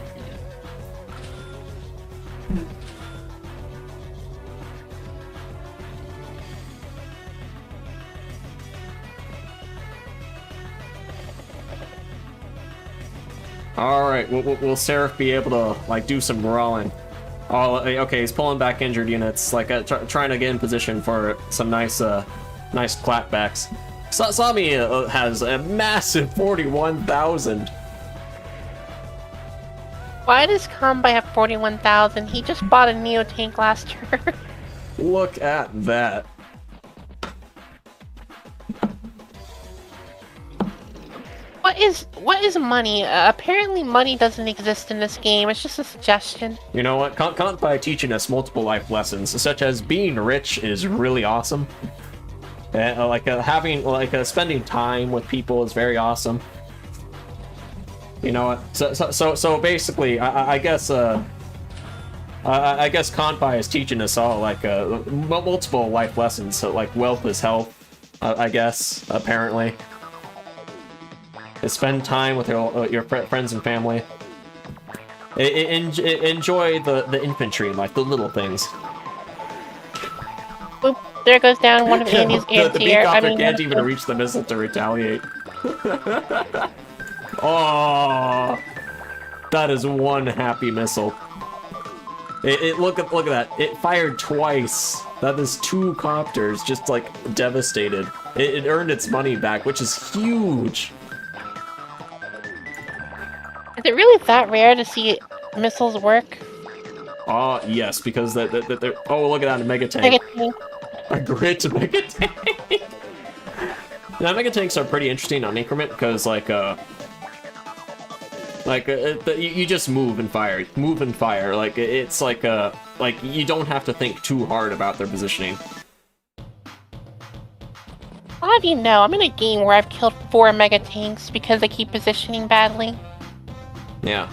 Alright, will Seraph be able to, like, do some brawling? Oh, okay, he's pulling back injured units, like, trying to get in position for some nice clapbacks. Sami has a massive 41,000. Why does Combi have 41,000? He just bought a Neo tank last turn. Look at that. What is money? Apparently money doesn't exist in this game. It's just a suggestion. You know what? Kanpai teaching us multiple life lessons, such as being rich is really awesome. Spending time with people is very awesome. You know what? So basically, I guess Kanpai is teaching us all like multiple life lessons. So like wealth is health. I guess apparently. Spend time with your friends and family. Enjoy the infantry, like the little things. Oop, there goes down one of Andy's anti-air. The can't even reach the missile to retaliate. Oh, that is one happy missile. Look at that. It fired twice. That is 2 copters just like devastated. It earned its money back, which is huge. Is it really that rare to see missiles work? Yes, because they're... Oh, look at that, a Mega Tank. Mega Tank. A great Mega Tank. Now, Mega Tanks are pretty interesting on increment because, you just move and fire. Move and fire. Like, it's like you don't have to think too hard about their positioning. How do you know? I'm in a game where I've killed 4 Mega Tanks because they keep positioning badly. Yeah.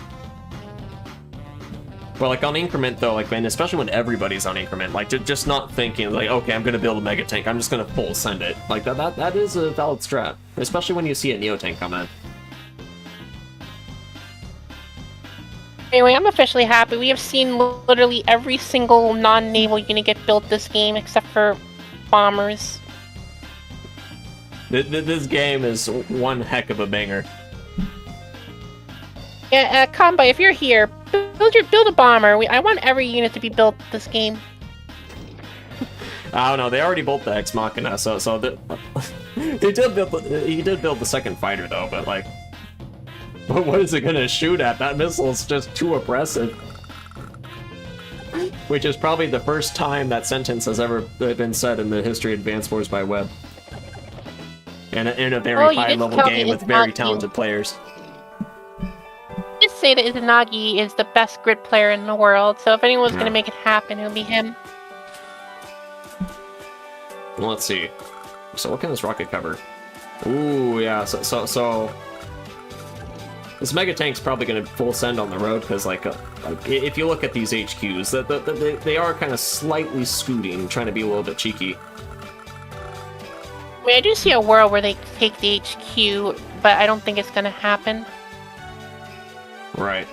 But like on increment though, like man, especially when everybody's on increment, like just not thinking like, okay, I'm gonna build a Mega Tank, I'm just gonna full send it. Like that is a valid strat, especially when you see a Neo Tank come in. Anyway, I'm officially happy. We have seen literally every single non-naval unit get built this game except for bombers. This game is one heck of a banger. Yeah, Combo, if you're here, build a bomber. I want every unit to be built this game. I don't know. They already built the Ex Machina, so he did build the second fighter though. But like, what is it gonna shoot at? That missile is just too oppressive. Which is probably the first time that sentence has ever been said in the history of Advanced Wars by Web. And in a very high-level game with very talented players. Just say that Izanagi is the best grid player in the world, so if anyone's gonna make it happen, it would be him. Well, let's see. So what can this rocket cover? Ooh, yeah, so this Mega Tank's probably gonna full send on the road, because like if you look at these HQs, they are kind of slightly scooting, trying to be a little bit cheeky. I mean, I do see a world where they take the HQ, but I don't think it's gonna happen. Right.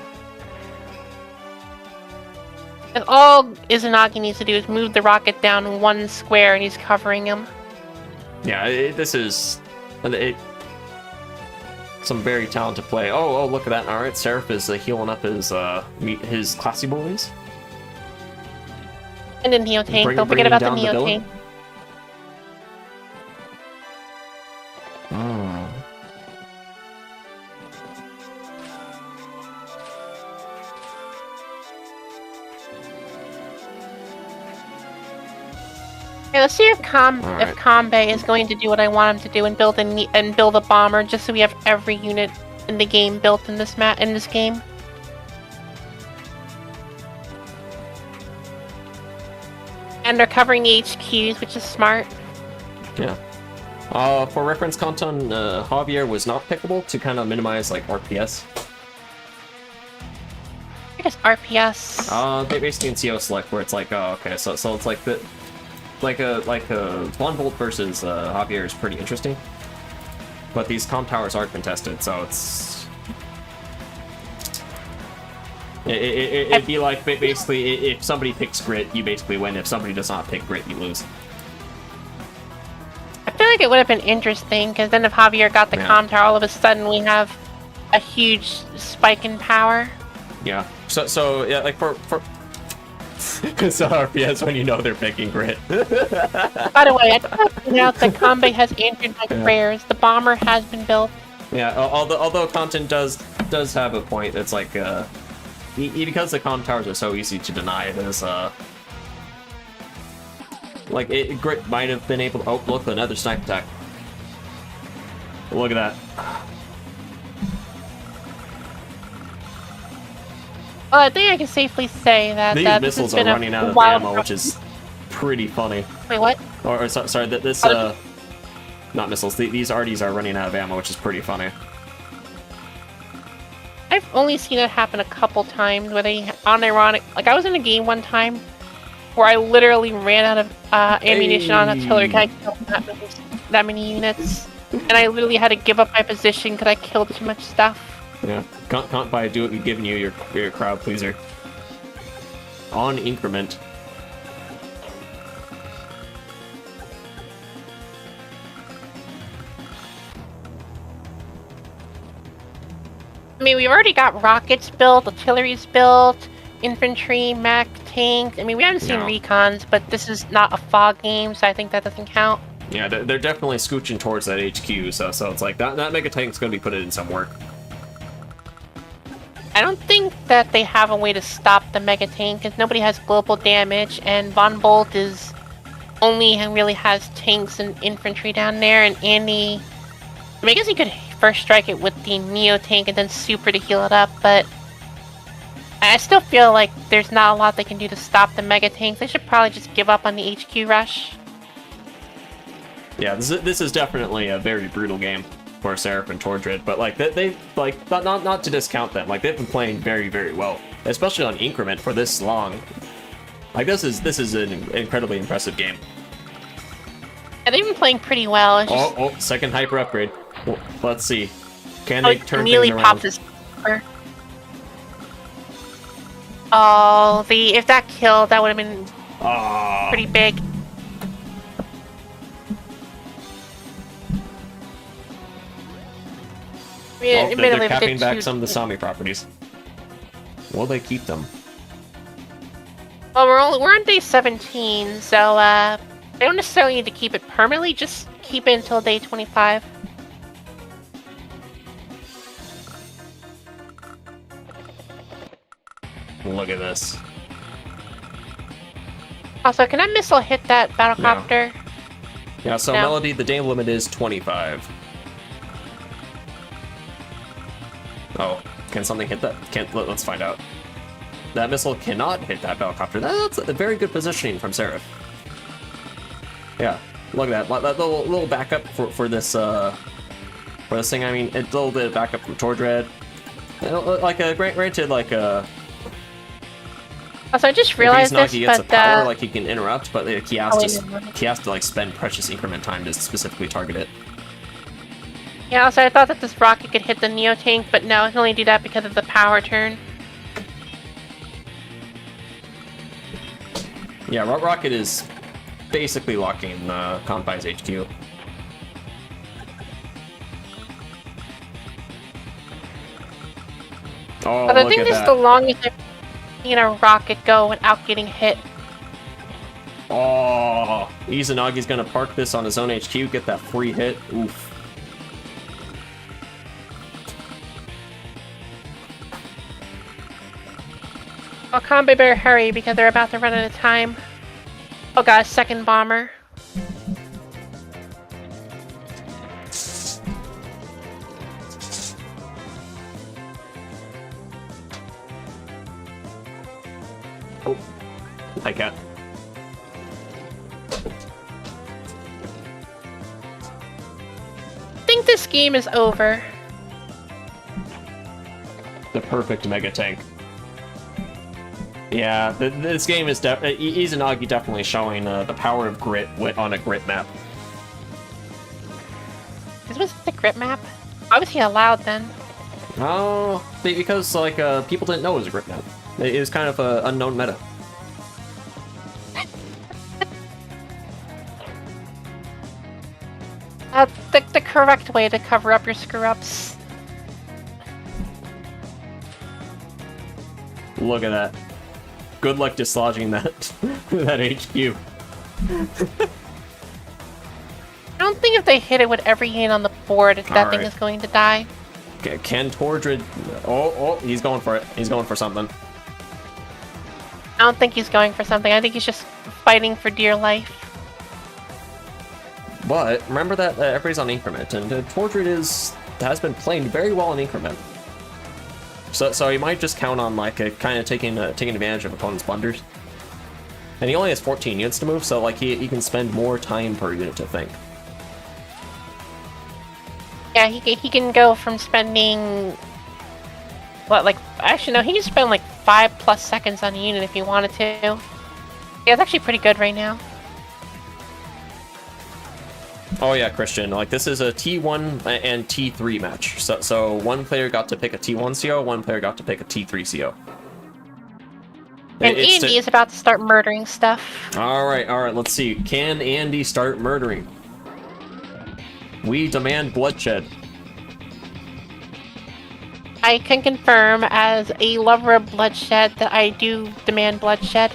And all Izanagi needs to do is move the rocket down 1 square and he's covering him. Yeah, this is some very talented play. Oh, look at that. Alright, Seraph is healing up his classy boys. And then Neo Tank. Don't forget about the Neo Tank. Okay, let's see if Combe is going to do what I want him to do and build a bomber, just so we have every unit in the game built in this game. And they're covering the HQs, which is smart. Yeah. For reference, Kanton Javier was not pickable to kind of minimize like RPS. I guess RPS. Basically in CO select where it's like, oh, okay, so it's like the. Like a Von Volt versus Javier is pretty interesting, but these comp towers aren't contested, so it'd be like basically if somebody picks Grit, you basically win. If somebody does not pick Grit, you lose. I feel like it would have been interesting because then if Javier got the comp tower, all of a sudden we have a huge spike in power. Yeah. So yeah, like for. It's RPS when you know they're picking Grit. By the way, I just want to point out that Combe has answered my prayers. The bomber has been built. Yeah, although content does have a point. It's like because the comm towers are so easy to deny, it is like Grit might have been able to. Oh, look, another sniper attack. Look at that. Well, I think I can safely say that these missiles are running out of ammo, which is pretty funny. Wait, what? Or sorry, this not missiles. These arties are running out of ammo, which is pretty funny. I've only seen it happen a couple times where they unironic. Like I was in a game one time where I literally ran out of ammunition on artillery. I killed that many units, and I literally had to give up my position because I killed too much stuff. Yeah, can't buy do it giving you your crowd pleaser. On increment. I mean, we've already got rockets built, artillery's built, infantry, mech, tanks. I mean, we haven't seen No. recons, but this is not a fog game, so I think that doesn't count. Yeah, they're definitely scooching towards that HQ, so it's like that Mega Tank's gonna be put in some work. I don't think that they have a way to stop the Mega Tank, because nobody has global damage, and Von Bolt is only really has tanks and infantry down there, and Andy... I mean, I guess he could first strike it with the Neo Tank and then Super to heal it up, but... I still feel like there's not a lot they can do to stop the Mega Tanks. They should probably just give up on the HQ rush. Yeah, this is definitely a very brutal game for Seraph and Tordred, but like they like not to discount them. Like they've been playing very, very well, especially on increment for this long. Like this is an incredibly impressive game. Yeah, they've been playing pretty well. It's just, Oh, second hyper upgrade. Well, let's see. Can they turn immediately things around? pops his super. Oh, if that killed, that would have been Ah. pretty big. I mean, Well, admittedly, they're if they capping back choose- some of the Sami properties. Will they keep them? Well, we're on day 17, so they don't necessarily need to keep it permanently. Just keep it until day 25. Look at this. Also, can that missile hit that battlecopter? Yeah, so No. Melody, the day limit is 25. Oh, can something hit that? Let's find out. That missile cannot hit that battlecopter. That's a very good positioning from Seraph. Yeah, look at that. That little backup for this thing. I mean, a little bit of backup from Tordred. Like granted, like Also, I just if realized this, Izanagi gets a but power, like he can interrupt, but like, he has Oh, to wait, he has to like spend precious increment time to specifically target it. yeah. Also, I thought that this rocket could hit the Neo Tank, but no, it can only do that because of the power turn. Yeah, Rocket is basically locking Compai's HQ. Oh, But I look think at this is that. the longest I've seen a rocket go without getting hit. Oh, Izanagi's gonna park this on his own HQ, get that free hit. Oof. Well, Combat better hurry because they're about to run out of time. Oh god, second bomber. Oh, hi, cat. I think this game is over. The perfect mega tank. Yeah, this game is Izanagi definitely showing the power of grit on a grit map. This was the grit map. Why was he allowed then? Oh, because like people didn't know it was a grit map. It was kind of an unknown meta. The correct way to cover up your screw-ups. Look at that. Good luck dislodging that that HQ. I don't think if they hit it with every hand on the board, that thing Alright. is going to die. Okay, Can Tordred... Oh, he's going for it. He's going for something. I don't think he's going for something. I think he's just fighting for dear life. But remember that everybody's on increment, and Tordred has been playing very well in increment. So you might just count on like kind of taking advantage of opponents' blunders. And he only has 14 units to move, so like he can spend more time per unit to think. Yeah, he can go from spending... What, like... Actually, no, he can spend like 5+ seconds on a unit if he wanted to. Yeah, it's actually pretty good right now. Oh yeah, Christian, like this is a T1 and T3 match. So one player got to pick a T1 CO, one player got to pick a T3 CO. And Andy is about to start murdering stuff. Alright, let's see. Can Andy start murdering? We demand bloodshed. I I can confirm, as a lover of bloodshed, that I do demand bloodshed.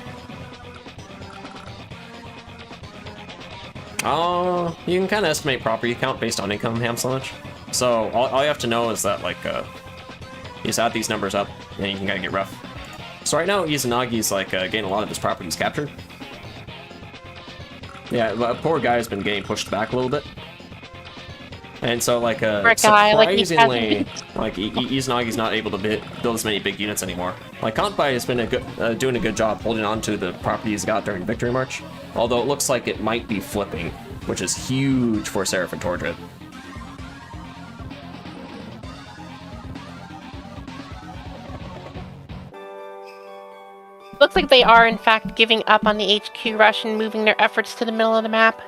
You can kind of estimate property count based on income Hamslange. So all you have to know is that, like, you just add these numbers up, and you can kind of get rough. So right now, Izanagi's, like, getting a lot of his properties captured. Yeah, but poor guy has been getting pushed back a little bit. And so, like, surprisingly, Izanagi's not able to build as many big units anymore. Like, Kantbai has been doing a good job holding on to the property he's got during Victory March, although it looks like it might be flipping, which is huge for Seraph and Tordred. Looks like they are, in fact, giving up on the HQ rush and moving their efforts to the middle of the map.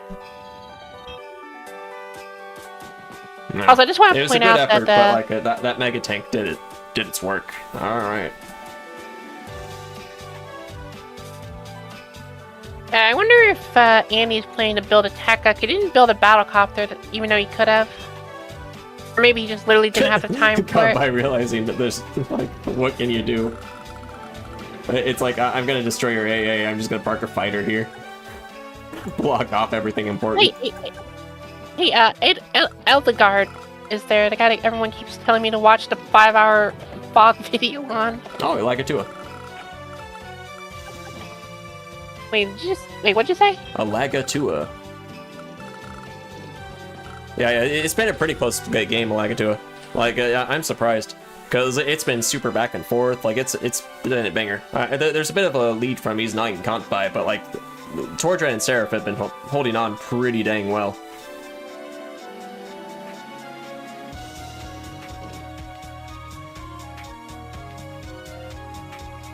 No. Also, I just want to point out effort, that but like that mega tank did its work. All right. I wonder if Andy's planning to build a Tekka. He didn't build a battlecopter, even though he could have. Or maybe he just literally didn't have the time for it. By realizing that there's, like, what can you do? It's like, I'm gonna destroy your AA, I'm just gonna park a fighter here. Block off everything important. Hey, Eldegard is there, the guy that everyone keeps telling me to watch the 5-hour fog video on. Oh, you like it too. Wait, what'd you say? A Lagatua. Yeah, it's been a pretty close game, Lagatua. Like, I'm surprised. Because it's been super back and forth. Like, it's been a banger. There's a bit of a lead from Izanagi and Kantbai, but, like, Tordred and Seraph have been holding on pretty dang well.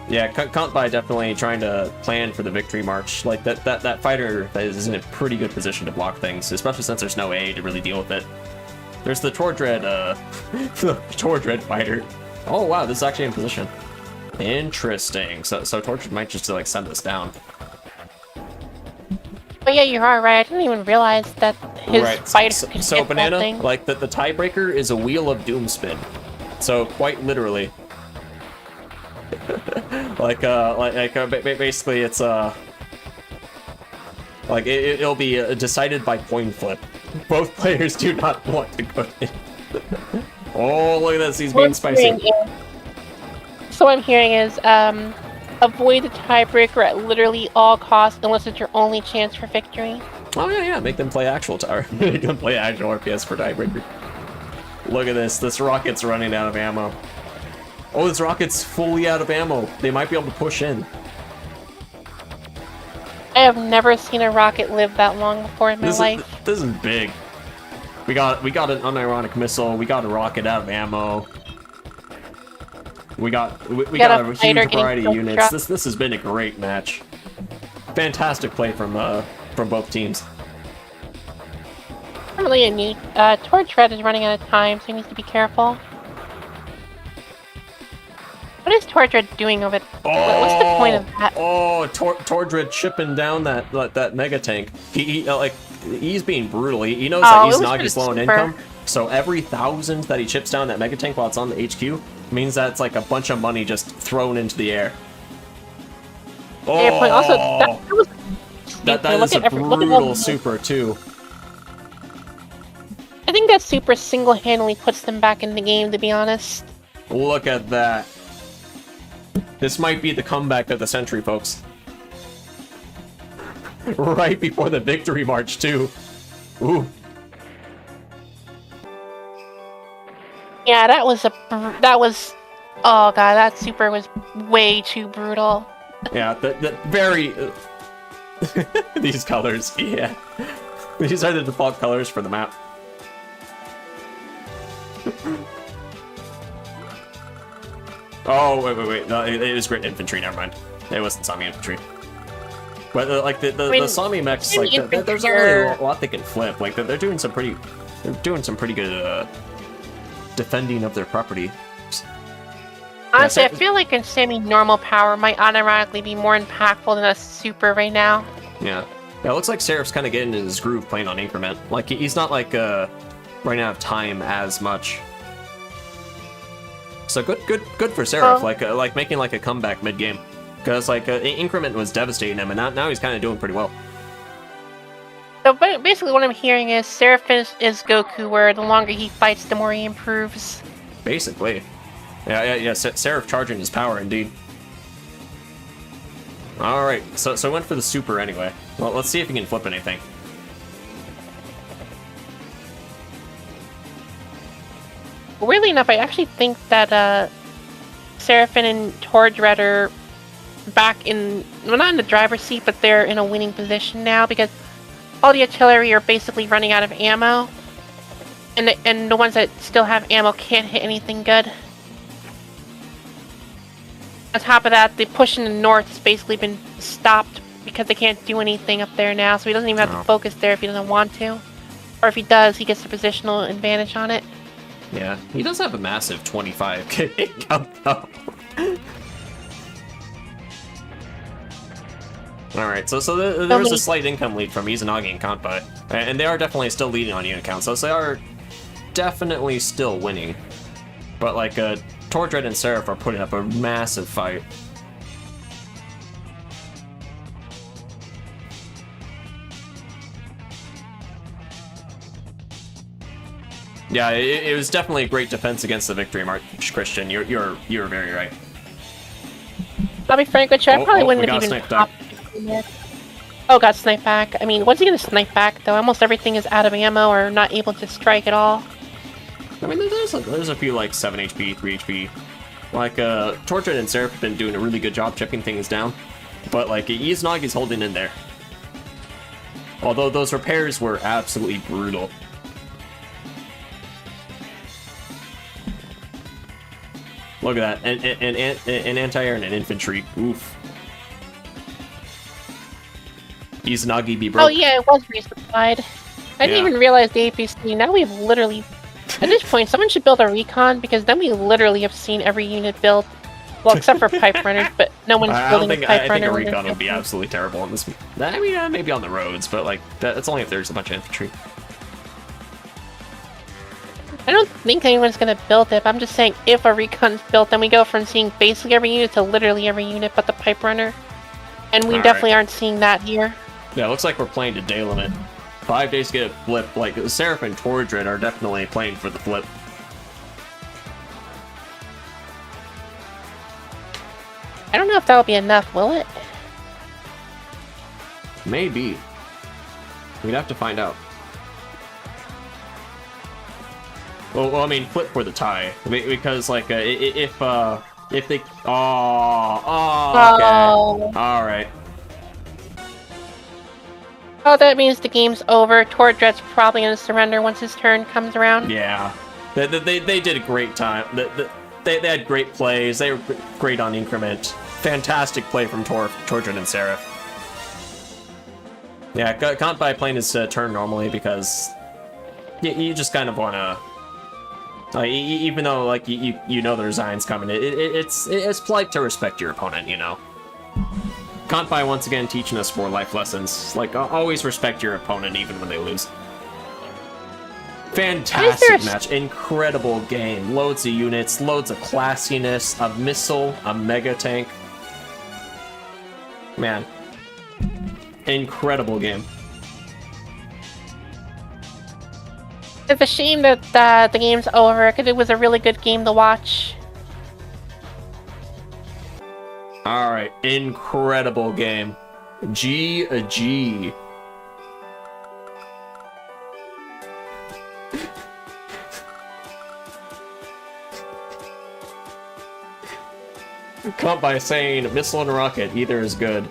Yeah, Kantbai definitely trying to plan for the victory march. Like, that fighter is in a pretty good position to block things, especially since there's no A to really deal with it. There's the Tordred, the Tordred fighter. Oh wow, this is actually in position. Interesting. So Tordred might just, like, send us down. Oh yeah, you are right. I didn't even realize that his fighter could so hit Banana, that thing. like, the tiebreaker is a wheel of doom spin. So quite literally. Basically it's like it'll be decided by coin flip. Both players do not want to go in. Oh, look at this, he's being spicy. So what I'm hearing is avoid the tiebreaker at literally all costs unless it's your only chance for victory. Oh yeah, make them play actual make them play actual RPS for tiebreaker. Look at this rocket's running out of ammo. Oh, this rocket's fully out of ammo. They might be able to push in. I have never seen a rocket live that long before in my life. This is big. We got an unironic missile. We got a rocket out of ammo. We got a huge variety of units. This has been a great match. Fantastic play from both teams. Really neat. Tordred is running out of time, so he needs to be careful. What is Tordred doing over there? What's the point of that? Oh, Tordred chipping down that mega tank. He's being brutal. He knows that he's Nagi's low on income, so every 1,000 that he chips down that mega tank while it's on the HQ means that it's like a bunch of money just thrown into the air. Oh, also, that is a brutal super too. I think that super single-handedly puts them back in the game, to be honest. Look at that. This might be the comeback of the century, folks. Right before the victory march, too. Ooh. Yeah, that was oh god, that super was way too brutal. Yeah, the very... these colors, yeah. These are the default colors for the map. Oh, wait. No, it was great infantry, never mind. It wasn't Sami infantry. But, the Sami mechs, like, there's not really a lot they can flip. Like, they're doing some pretty good, defending of their property. Honestly, I feel like a semi-normal power might unironically be more impactful than a super right now. Yeah. Yeah, it looks like Seraph's kind of getting in his groove playing on increment. Like, he's not, like, running out of time as much. So good for Seraph. Like making like a comeback mid game, because like Increment was devastating him, and now he's kind of doing pretty well. So basically, what I'm hearing is Seraphim is Goku, where the longer he fights, the more he improves. Basically, yeah. Seraph charging his power indeed. All right, so I went for the super anyway. Well, let's see if he can flip anything. Weirdly enough, I actually think that Seraphim and Tordred are back in, well, not in the driver's seat, but they're in a winning position now because all the artillery are basically running out of ammo, and the ones that still have ammo can't hit anything good. On top of that, the push in the north has basically been stopped because they can't do anything up there now, so he doesn't even have to focus there if he doesn't want to. Or if he does, he gets the positional advantage on it. Yeah, he does have a massive 25k income though. Alright, so there was a slight income lead from Izanagi and Kanpai. And they are definitely still leading on unit count, so they are definitely still winning. But like, Tordred and Seraph are putting up a massive fight. Yeah, it was definitely a great defense against the victory march, Christian. You're very right. I'll be frank with you, I probably wouldn't have even popped. Oh, got sniped back. I mean, what's he gonna snipe back though? Almost everything is out of ammo or not able to strike at all. I mean, there's a few like 7 HP, 3 HP. Like, Tordred and Seraph have been doing a really good job chipping things down. But like, Izanagi's holding in there. Although those repairs were absolutely brutal. Look at that, an anti-air and an infantry. Oof. Izanagi be broke. Oh yeah, it was resupplied. I didn't even realize the APC. Now we've literally, at this point, someone should build a recon because then we literally have seen every unit built. Well, except for pipe runners, but no one's building a pipe runner. I think a recon would be absolutely terrible on this. I mean, maybe on the roads, but like that's only if there's a bunch of infantry. I don't think anyone's gonna build it, but I'm just saying if a recon's built, then we go from seeing basically every unit to literally every unit but the pipe runner. And we definitely aren't seeing that here. Yeah, it looks like we're playing to day limit. 5 days to get a flip. Like, Seraph and Tordred are definitely playing for the flip. I don't know if that'll be enough, will it? Maybe. We'd have to find out. Well, I mean, flip for the tie, because like if they, okay, all right. Oh, that means the game's over. Tordred's probably gonna surrender once his turn comes around. Yeah, they did a great time. They had great plays. They were great on increment. Fantastic play from Tordred and Seraph. Yeah, Kanpai playing his turn normally because you just kind of wanna. Even though like you know there's Zion's coming, it's polite to respect your opponent, you know. Kanpai once again teaching us more life lessons, like always respect your opponent even when they lose. Fantastic match, incredible game, loads of units, loads of classiness, a missile, a mega tank. Man, incredible game. It's a shame that the game's over, because it was a really good game to watch. Alright, incredible game. G. Caught by saying missile and rocket, either is good.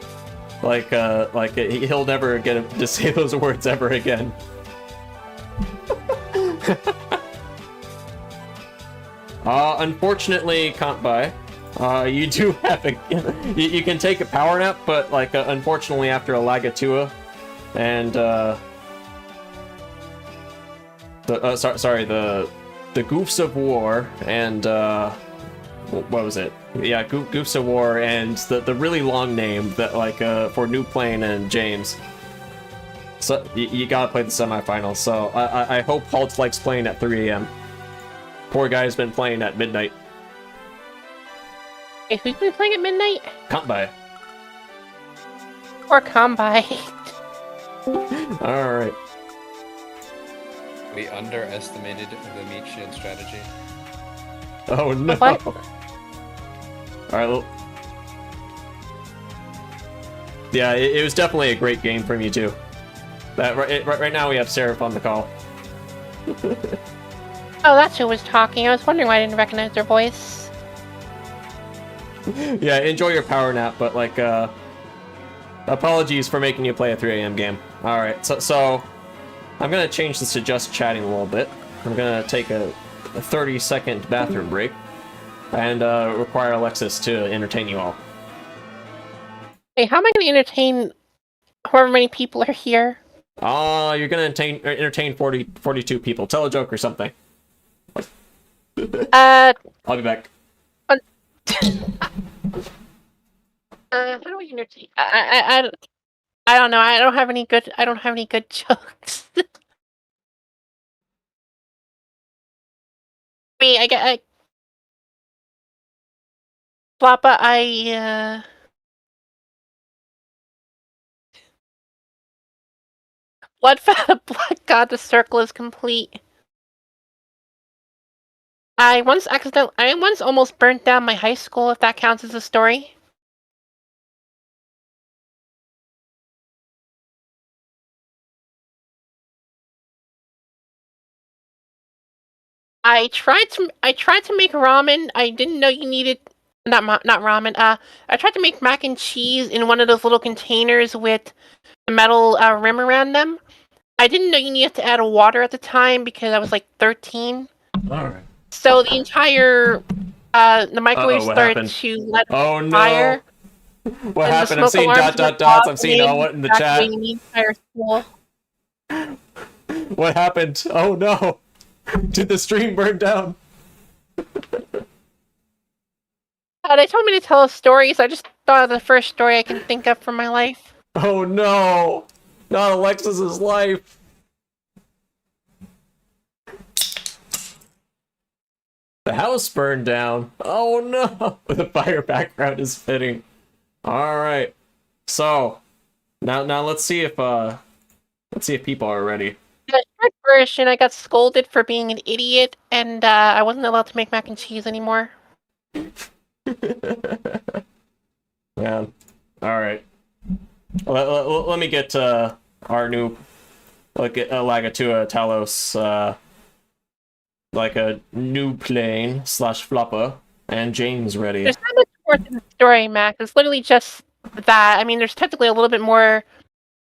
Like he'll never get to say those words ever again. Unfortunately, Kanpai, you do have a... you can take a power nap, but, like, unfortunately after a Lagatua, and, the Goofs of War, and, what was it? Yeah, Goofs of War, and the really long name, that, like, for New Plane and James. So, you gotta play the semifinals, so I hope Halt likes playing at 3 AM. Poor guy's been playing at midnight. Wait, who's been playing at midnight? Combi. Or Combine? Alright. We underestimated the meat shield strategy. Oh no. What? Alright, well. Yeah, it was definitely a great game from you two. Right now we have Seraph on the call. Oh, that's who was talking. I was wondering why I didn't recognize their voice. Yeah, enjoy your power nap, but like, apologies for making you play a 3 a.m. game. Alright, so I'm gonna change this to just chatting a little bit. I'm gonna take a 30-second bathroom break and require Alexis to entertain you all. Hey, how am I going to entertain however many people are here? You're gonna entertain 42 people. Tell a joke or something. I'll be back. How do I entertain? I don't know. I don't have any good jokes. Floppa, Blood God, the circle is complete. I once almost burnt down my high school, if that counts as a story. I tried to make ramen. I didn't know you needed not ramen. I tried to make mac and cheese in one of those little containers with the metal rim around them. I didn't know you needed to add water at the time because I was like 13. Alright. So the entire the microwave what started happened? to let Oh no! fire. What and happened? the I'm smoke seeing alarms went dots. off, I'm seeing and what in the chat. evacuating the entire school. What happened? Oh no! Did the stream burn down? They told me to tell a story, so I just thought of the first story I can think of for my life. Oh no! Not Alexis's life! The house burned down. Oh no! The fire background is fitting. Alright. So now let's see if people are ready. The short version, I got scolded for being an idiot, and I wasn't allowed to make mac and cheese anymore. Yeah. Alright. Let me get our new Lagatua Talos like a new plane / flopper and James ready. There's not much more to the story, Max. It's literally just that. I mean, there's technically a little bit more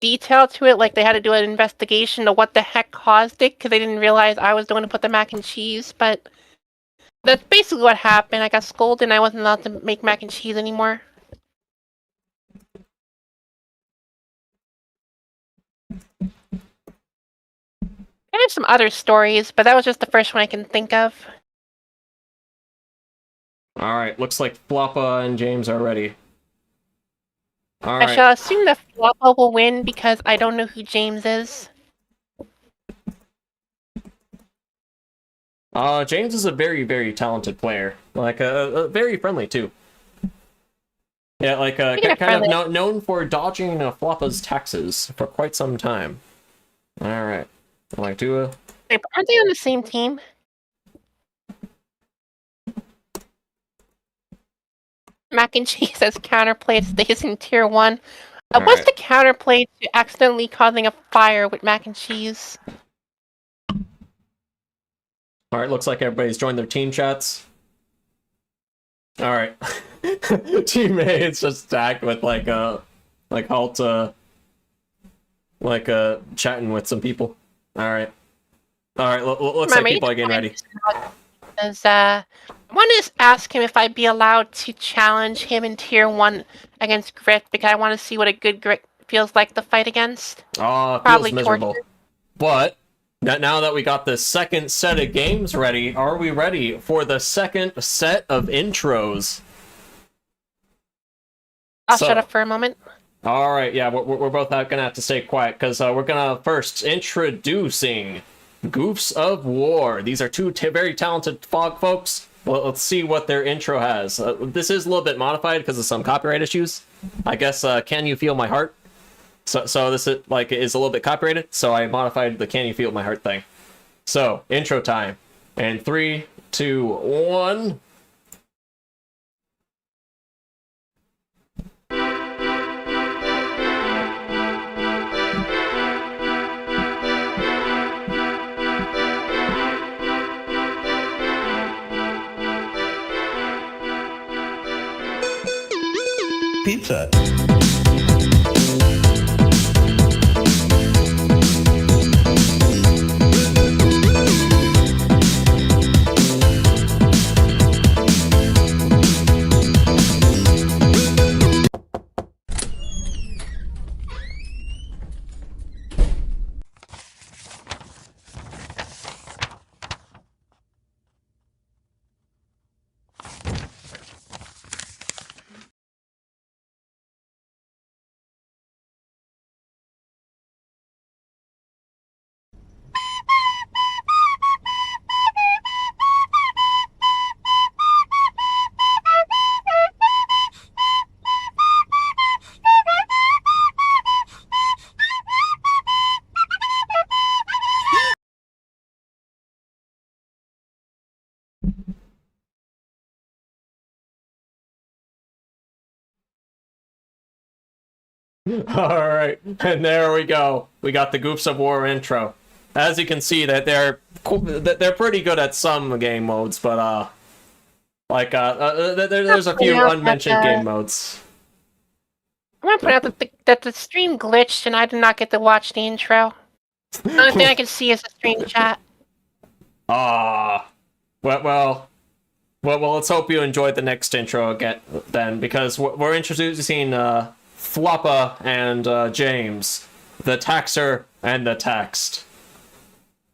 detail to it, like they had to do an investigation to what the heck caused it, because they didn't realize I was the one who put the mac and cheese, but that's basically what happened. I got scolded and I wasn't allowed to make mac and cheese anymore. I have some other stories, but that was just the first one I can think of. Alright, looks like Floppa and James are ready. I Alright. shall assume that Floppa will win because I don't know who James is. James is a very, very talented player. Like, very friendly, too. Yeah, like, kind of known for dodging Floppa's taxes for quite some time. Alright. Like, Wait, aren't they on the same team? Mac and cheese as counterplay stays in tier 1. What's the counterplay to accidentally causing a fire with mac and cheese? Alright, looks like everybody's joined their team chats. Alright. Team A is just stacked with like halt chatting with some people. Alright. Alright, looks like people are getting ready. I want to ask him if I'd be allowed to challenge him in tier 1 against Grit, because I want to see what a good Grit feels like to fight against. Feels miserable. Torture. But now that we got the second set of games ready, are we ready for the second set of intros? I'll shut up for a moment. Alright, yeah, we're both gonna have to stay quiet, because we're gonna first introducing Goofs of War. These are two very talented folks, Well, let's see what their intro has. This is a little bit modified because of some copyright issues. I guess, Can You Feel My Heart? So this is a little bit copyrighted, so I modified the Can You Feel My Heart thing. So, intro time. And 3, 2, 1. Pizza. All right, and there we go. We got the Goofs of War intro. As you can see, that they're pretty good at some game modes, but there's a few unmentioned game modes. I'm gonna point out that the stream glitched and I did not get to watch the intro. The only thing I can see is the stream chat. Well, let's hope you enjoyed the next intro again, then, because we're introducing Floppa and James, the taxer and the taxed,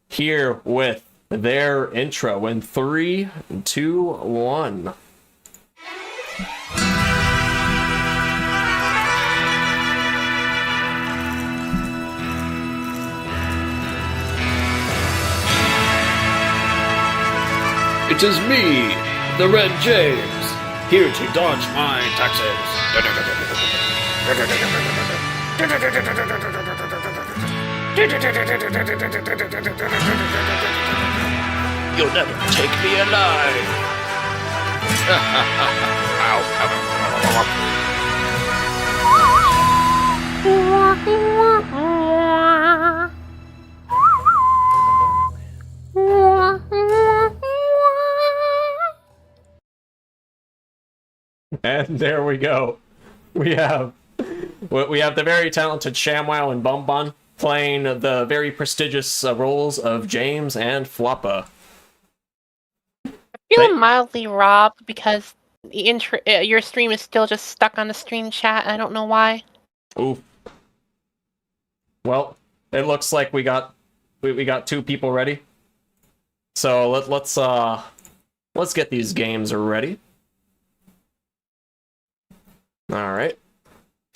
here with their intro in 3, 2, 1. It is me, the Red James, here to dodge my taxes. You'll never take me alive. And there we go. We have the very talented ShamWow and Bonbon playing the very prestigious roles of James and Floppa. I'm feeling mildly robbed because your stream is still just stuck on the stream chat. I don't know why. Oof. Well, it looks like we got 2 people ready. So let's get these games ready. All right.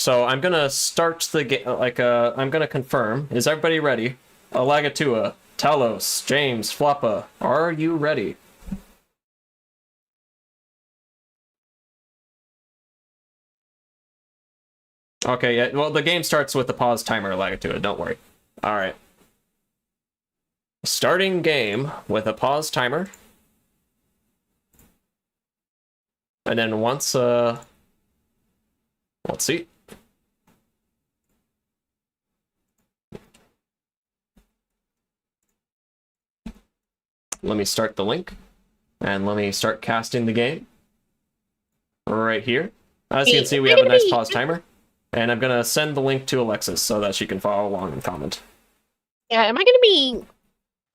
So I'm gonna start the game. I'm gonna confirm. Is everybody ready? Alagatua, Talos, James, Floppa, are you ready? Okay. Yeah. Well, the game starts with the pause timer, Alagatua. Don't worry. All right. Starting game with a pause timer, and then once let's see. Let me start the link, and let me start casting the game right here. As you can see, we have a nice pause timer, and I'm gonna send the link to Alexis so that she can follow along and comment. Yeah, am I gonna be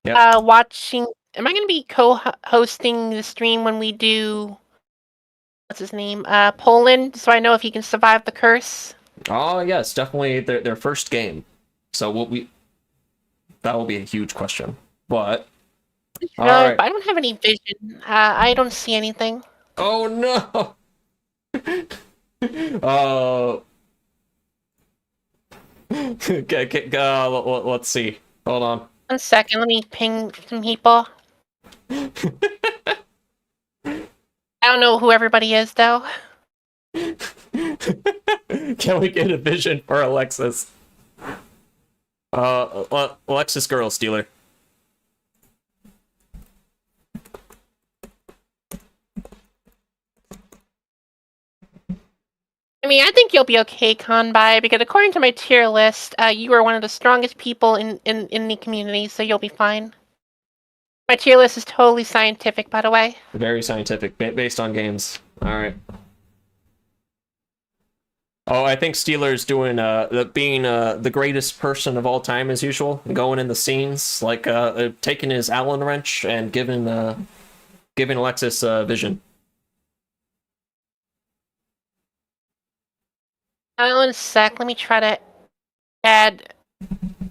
watching? Am I gonna be co-hosting the stream when we do? What's his name? Poland, so I know if he can survive the curse. Oh yes, definitely their first game. So that will be a huge question, but. All right. But I don't have any vision. I don't see anything. Oh no! Let's see. Hold on. 1 second. Let me ping some people. don't know who everybody is, though. Can we get a vision for Alexis? Alexis Girl Stealer. I mean, I think you'll be okay, Conby, because according to my tier list, you are one of the strongest people in the community, so you'll be fine. My tier list is totally scientific, by the way. Very scientific, based on games. Alright. Oh, I think Steeler's doing, being the greatest person of all time as usual, going in the scenes, like, taking his Allen wrench and giving Alexis vision. In a sec, let me try to add...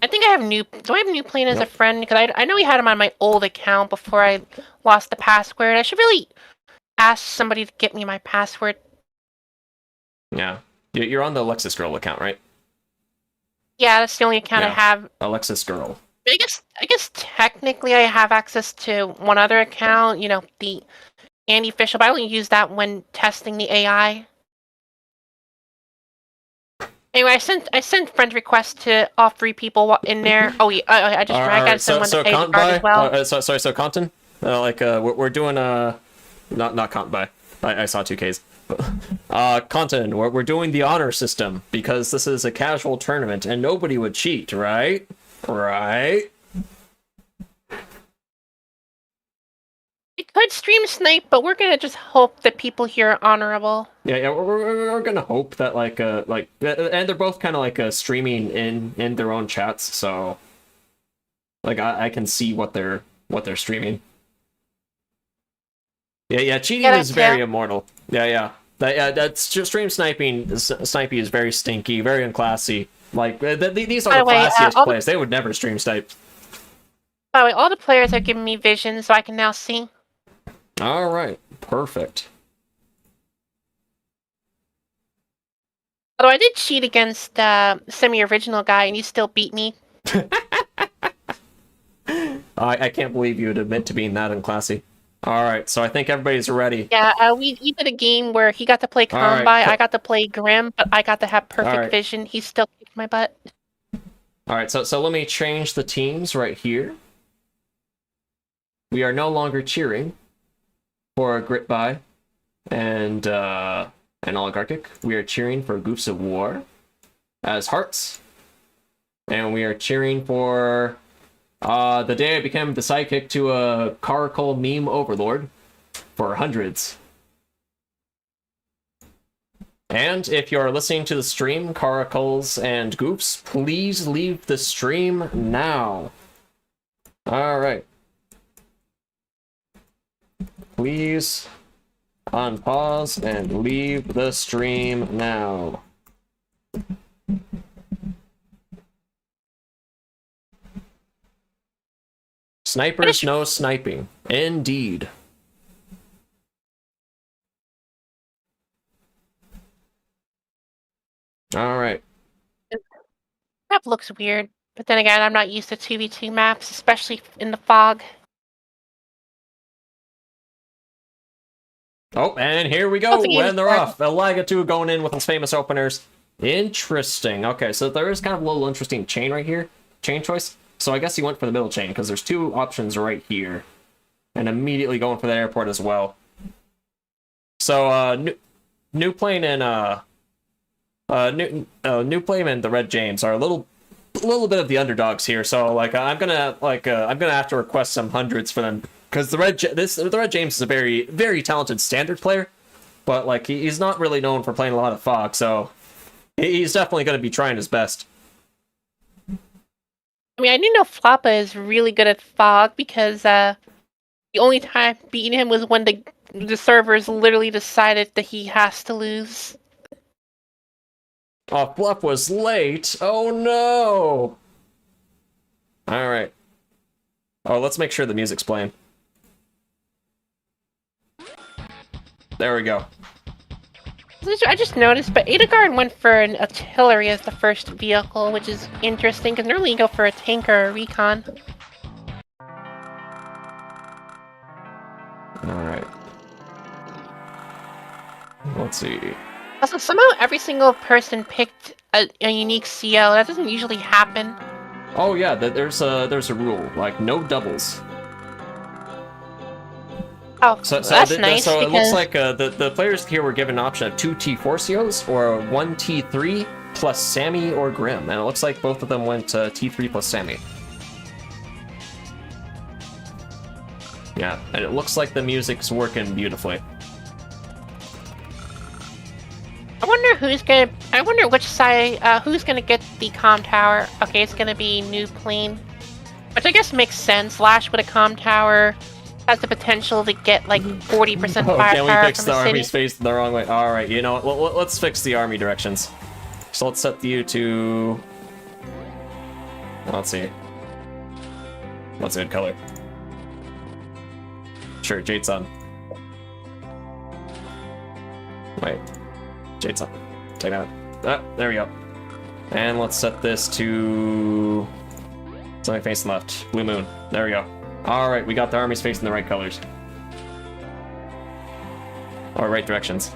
I think I have New... Do I have New Plane as a friend? Because I know we had him on my old account before I lost the password. I should really ask somebody to get me my password. Yeah. You're on the Alexis Girl account, right? Yeah, that's the only account I have. Alexis Girl. I guess technically I have access to one other account, you know, the Andy official, but I only use that when testing the AI. Anyway, I sent friend requests to all 3 people in there. Oh, yeah, I just got someone to pay the card as well. So Compton, we're doing not Compton. I saw 2Ks. Compton, we're doing the honor system because this is a casual tournament and nobody would cheat, right? Right? We could stream snipe, but we're gonna just hope that people here are honorable. Yeah, we're gonna hope that and they're both kind of like streaming in their own chats, so like I can see what they're streaming. Yeah, cheating is very immortal. Yeah. That's just stream sniping. Snipey is very stinky, very unclassy. Like these are the classiest players. They would never stream snipe. By the way, all the players are giving me vision, so I can now see. All right, perfect. Although I did cheat against semi-original guy, and he still beat me. I can't believe you would admit to being that unclassy. All right, so I think everybody's ready. Yeah, we did a game where he got to play Combi, I got to play Grim, but I got to have perfect vision. He still kicked my butt. All right, so let me change the teams right here. We are no longer cheering for Grit By and Oligarchic. We are cheering for Goofs of War as Hearts. And we are cheering for the day I became the sidekick to a Caracal meme overlord for hundreds. And if you're listening to the stream, Caracals and Goofs, please leave the stream now. Alright. Please unpause and leave the stream now. Snipers no sniping. Indeed. Alright. Map looks weird, but then again, I'm not used to 2v2 maps, especially in the fog. Oh, and here we go, and they're off. Elaga 2 going in with his famous openers. Interesting. Okay, so there is kind of a little interesting chain right here. Chain choice. So I guess he went for the middle chain, because there's 2 options right here. And immediately going for the airport as well. So, New Plane and, New Plane and the Red James are a little bit of the underdogs here. So, like, I'm gonna have to request some hundreds for them. Because the Red James is a very, very talented standard player, but like he's not really known for playing a lot of fog, so he's definitely going to be trying his best. I mean, I do know Floppa is really good at fog because the only time beating him was when the servers literally decided that he has to lose. Oh, Fluff was late. Oh no! All right. Oh, let's make sure the music's playing. There we go. I just noticed, but Adagard went for an artillery as the first vehicle, which is interesting, because normally you go for a tank or a recon. Alright. Let's see. Also, somehow every single person picked a unique CO. That doesn't usually happen. Oh yeah, there's a rule, like no doubles. Oh, that's nice. So it because... looks like the players here were given an option of 2 T4 COs or 1 T3 plus Sammy or Grim, and it looks like both of them went T3 plus Sammy. Yeah, and it looks like the music's working beautifully. I wonder which side. Who's gonna get the comm tower? Okay, it's gonna be New Plane, which I guess makes sense. Lash with a comm tower has the potential to get like 40% Oh, firepower can we fix from the the army's city. faced the wrong way? All right, you know what? Let's fix the army directions. So let's set you to. Let's see. What's a good color? Sure, Jade Sun. Wait, Jade Sun. Take that. Ah, there we go. And let's set this to something facing left. Blue Moon. There we go. All right, we got the armies facing the right colors. Or right directions.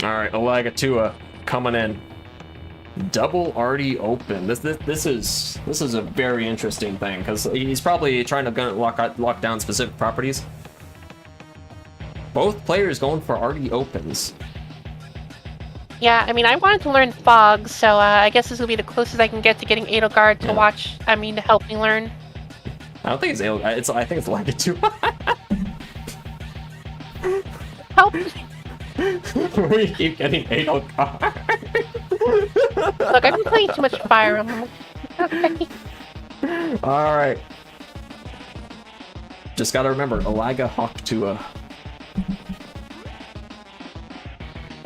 All right, Alagatua coming in. Double already open. This is a very interesting thing because he's probably trying to lock down specific properties. Both players going for already opens. Yeah, I mean, I wanted to learn Fog, so I guess this will be the closest I can get to getting Edelgard to watch. I mean, to help me learn. I don't think it's Edelgard. I think it's Alagatua. Help! We keep getting Edelgard. Look, I've been playing too much Fire Emblem. Okay. All right. Just gotta remember, Alaga Hawktua.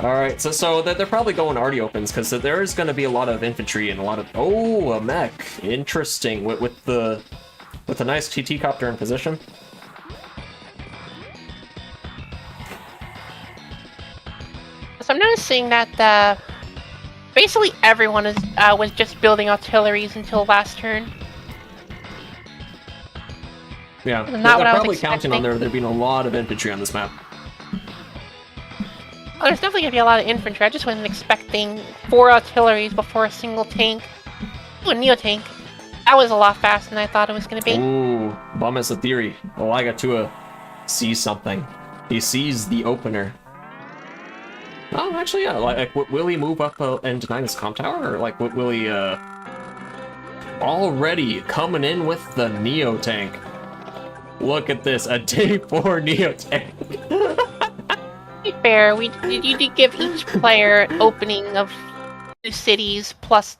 All right, so they're probably going already opens because there is going to be a lot of infantry and a lot of a mech. Interesting with the nice TT copter in position. So I'm noticing that basically everyone was just building artilleries until last turn. Yeah, Not they're what I was probably counting on expecting. there being a lot of infantry on this map. Oh, there's definitely gonna be a lot of infantry. I just wasn't expecting 4 artilleries before a single tank. Ooh, a Neo tank. That was a lot faster than I thought it was gonna be. Ooh, Bum has a theory. Alagatua sees something. He sees the opener. Oh, actually, yeah. Like, will he move up and deny this comp tower, or like, will he? Already coming in with the Neo tank. Look at this, a day 4 Neo tank. To be fair, you did give each player an opening of 2 cities plus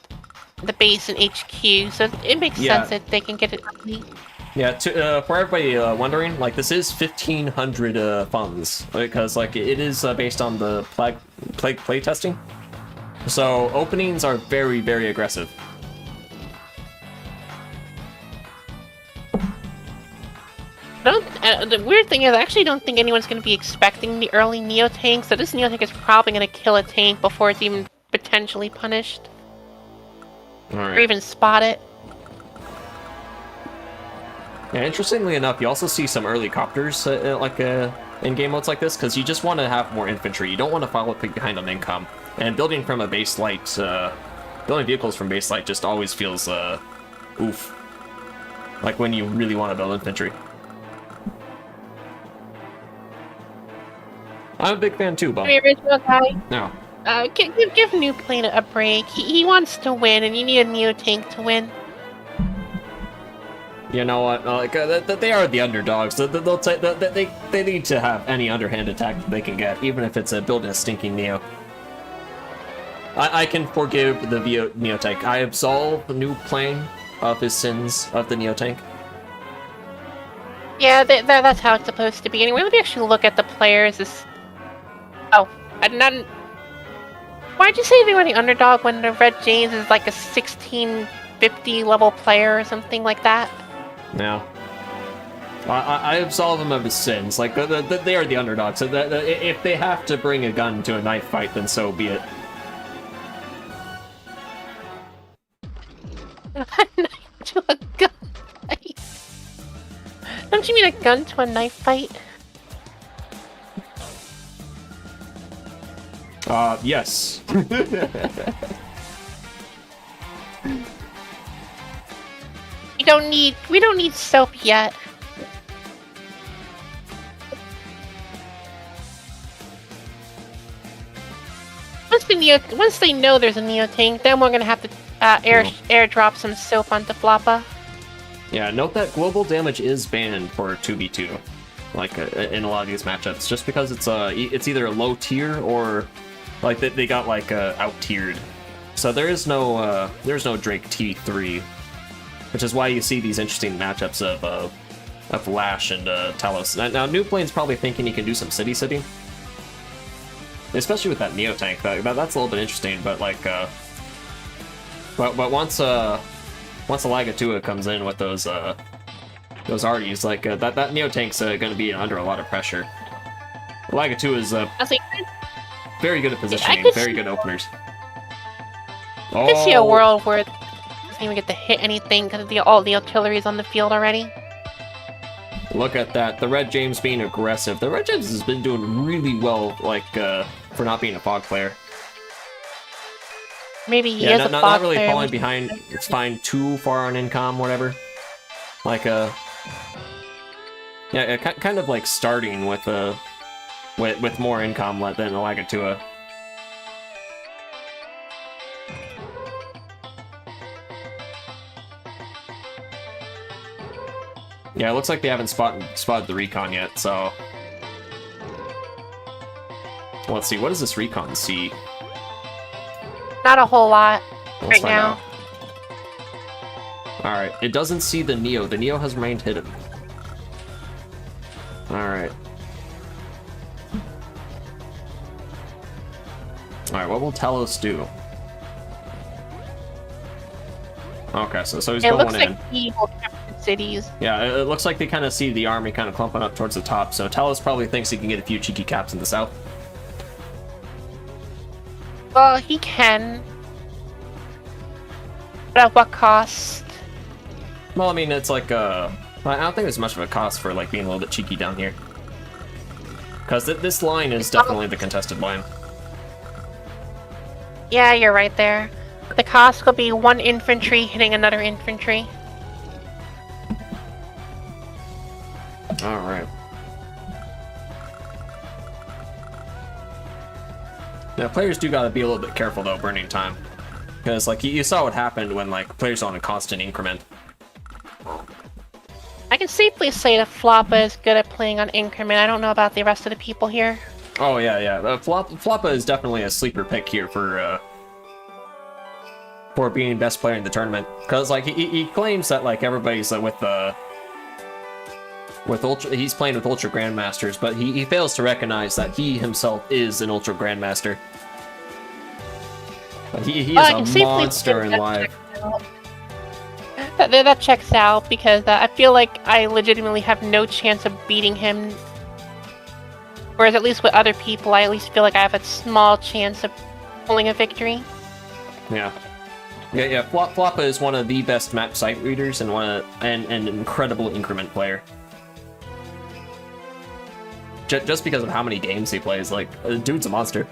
the base and HQ, so it makes sense that they can get it early. Yeah, for everybody wondering, like, this is 1,500 funds, because like it is based on the plague play testing. So openings are very, very aggressive. The weird thing is, I actually don't think anyone's going to be expecting the early Neo tank, so this Neo tank is probably going to kill a tank before it's even potentially punished. All Or right. even spot it. Yeah, interestingly enough, you also see some early copters in game modes like this, because you just want to have more infantry. You don't want to follow behind on income. And building from a base light, building vehicles from base light just always feels oof. Like when you really want to build infantry. I'm a big fan too, Bum. The original guy, No. give New Plane a break. He wants to win, and you need a Neo tank to win. You know what? They are the underdogs. They need to have any underhand attack that they can get, even if it's building a stinking Neo. I can forgive the Neo tank. I absolve the New Plane of his sins of the Neo tank. Yeah, that's how it's supposed to be. Anyway, let me actually look at the players. Oh, I did not. Why'd you say they were the underdog when the Red James is like a 1650 level player or something like that? No. I absolve them of his sins. Like, they are the underdogs. So if they have to bring a gun to a knife fight, then so be it. To a gun fight. I'm Don't you need a gun to a knife fight? Yes. We don't need soap yet. Once they know there's a Neo tank, then we're gonna have to airdrop some soap onto Floppa. Yeah, note that global damage is banned for 2v2, like in a lot of these matchups, just because it's either a low tier or like they got like out tiered. So there's no Drake T3, which is why you see these interesting matchups of Lash and Talos. Now New Plane's probably thinking he can do some city, especially with that Neo tank. That's a little bit interesting, but like, but once Alagatua comes in with those arties, like that Neo tank's going to be under a lot of pressure. Alagatua is very good at positioning, very good openers. I could see a world where it doesn't even get to hit anything because all the artillery's on the field already. Look at that, the Red James being aggressive. The Red James has been doing really well, like, for not being a fog player. Maybe he is a fog not really player. falling behind. It's fine too far on incom, whatever. Like yeah, kind of like starting with more incom than Alagatua. Yeah, it looks like they haven't spotted the recon yet, so... Let's see, what does this recon see? Not a whole lot Let's right find now. out. Alright, it doesn't see the Neo. The Neo has remained hidden. Alright. Alright, what will Talos do? Okay, so he's It going looks in. like he will capture cities. Yeah, it looks like they kind of see the army kind of clumping up towards the top, so Talos probably thinks he can get a few cheeky caps in the south. Well, he can. But at what cost? Well, I mean, it's like, I don't think there's much of a cost for, like, being a little bit cheeky down here. Because this line is definitely the contested line. Yeah, you're right there. The cost will be one infantry hitting another infantry. Alright. Now, players do gotta be a little bit careful, though, burning time. Because, like, you saw what happened when, like, players are on a constant increment. I can safely say that Floppa is good at playing on increment. I don't know about the rest of the people here. Oh, yeah. Floppa is definitely a sleeper pick here for being best player in the tournament. Because, like, he claims that, like, everybody's with Ultra, he's playing with Ultra Grandmasters, but he fails to recognize that he himself is an Ultra Grandmaster. He is a monster in live. That checks out because I feel like I legitimately have no chance of beating him. Whereas at least with other people, I at least feel like I have a small chance of pulling a victory. Yeah. Floppa is one of the best map sight readers and an incredible increment player. Just because of how many games he plays, like, dude's a monster.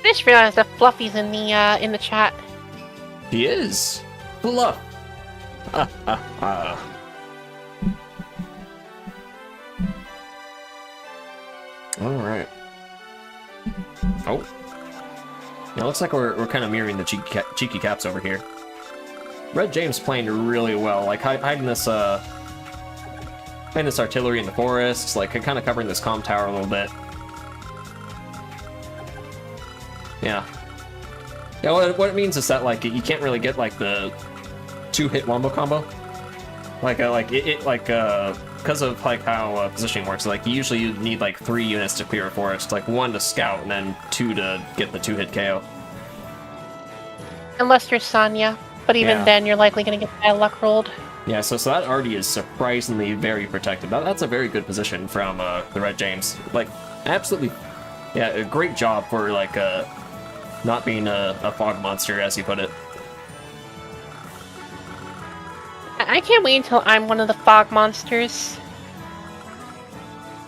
I just realized that Fluffy's in the chat. He is. Fluff. All right. Oh. Yeah, looks like we're kind of mirroring the cheeky caps over here. Red James playing really well, like hiding this artillery in the forests, like kind of covering this comm tower a little bit. Yeah. Yeah, what it means is that, like, you can't really get, like, the two-hit wombo combo. Because of, like, how positioning works, like, usually you need, like, 3 units to clear a forest, like, 1 to scout, and then 2 to get the two-hit KO. Unless you're Sonya, but even Yeah. then you're likely going to get bad luck rolled. Yeah, so that arty is surprisingly very protected. That's a very good position from the Red James. Like, absolutely, yeah, a great job for, like, not being a fog monster, as you put it. I can't wait until I'm one of the fog monsters.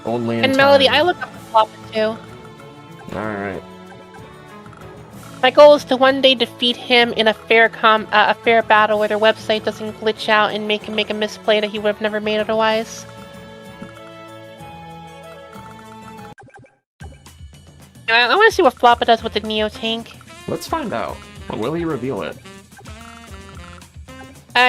Only in And Melody, time. I look up Floppa too. Alright. My goal is to one day defeat him in a fair battle where their website doesn't glitch out and make him make a misplay that he would have never made otherwise. And I want to see what Floppa does with the Neo tank. Let's find out. Or will he reveal it?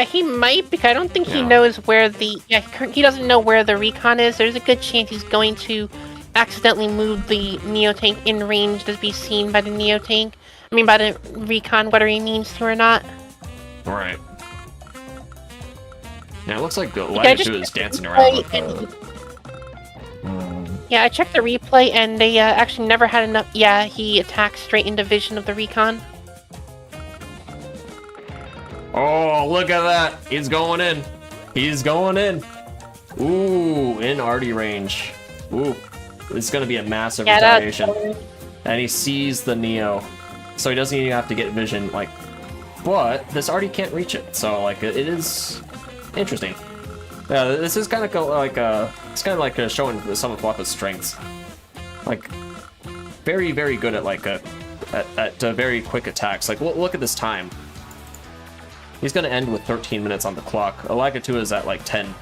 He might, because I don't think he Yeah. knows where the... Yeah, he doesn't know where the recon is. There's a good chance he's going to accidentally move the Neo tank in range to be seen by the Neo tank. I mean, by the recon, whether he means to or not. Alright. Now it looks like the I just Lagatoo is dancing around with Yeah, I checked the replay, and they actually never had enough... Yeah, he attacked straight into vision of the recon. Oh, look at that! He's going in! He's going in! Ooh, in arty range. Ooh, it's gonna be a massive Yeah, retaliation. that's... And he sees the Neo. So he doesn't even have to get vision, like... But, this arty can't reach it, so, like, it is... interesting. Yeah, this is kind of like, it's kind of like showing some of Floppa's strengths. Like, very, very good at, like, at very quick attacks. Like, look at this time. He's gonna end with 13 minutes on the clock. Lagatoo is at, like, 10.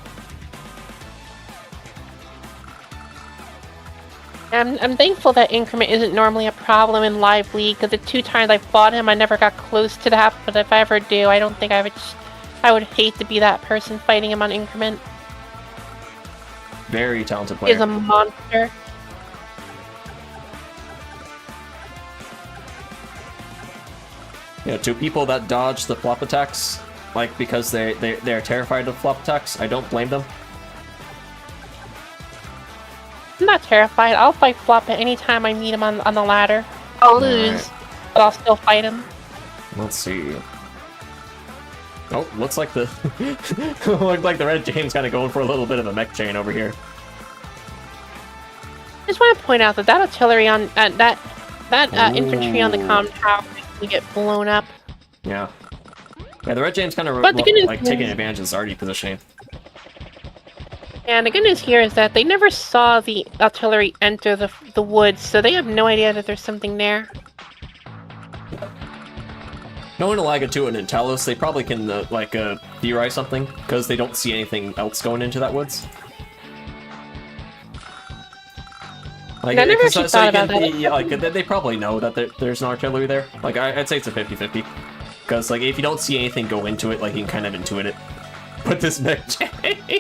I'm thankful that increment isn't normally a problem in Live League, because the 2 times I fought him, I never got close to that, but if I ever do, I don't think I would hate to be that person fighting him on increment. Very talented player. He's a monster. You know, to people that dodge the flop attacks, like because they're terrified of flop attacks, I don't blame them. I'm not terrified. I'll fight Floppa anytime I meet him on the ladder. I'll lose, but I'll still fight him. Let's see. Oh, looks like the looks like the Red James kind of going for a little bit of a mech chain over here. I just want to point out that artillery on that infantry on the comm tower makes me get blown up. Yeah. Yeah, the Red James kind of But the good news like taking is- advantage of his arty positioning. And the good news here is that they never saw the artillery enter the woods, so they have no idea that there's something there. Knowing a Lagatoo and Intellis, they probably can theorize something because they don't see anything else going into that woods. Like, I never 'cause actually thought about that. Yeah, like they probably know that there's an artillery there. Like I'd say it's a 50-50. Because like if you don't see anything go into it, like you can kind of intuit it. But this mech chain.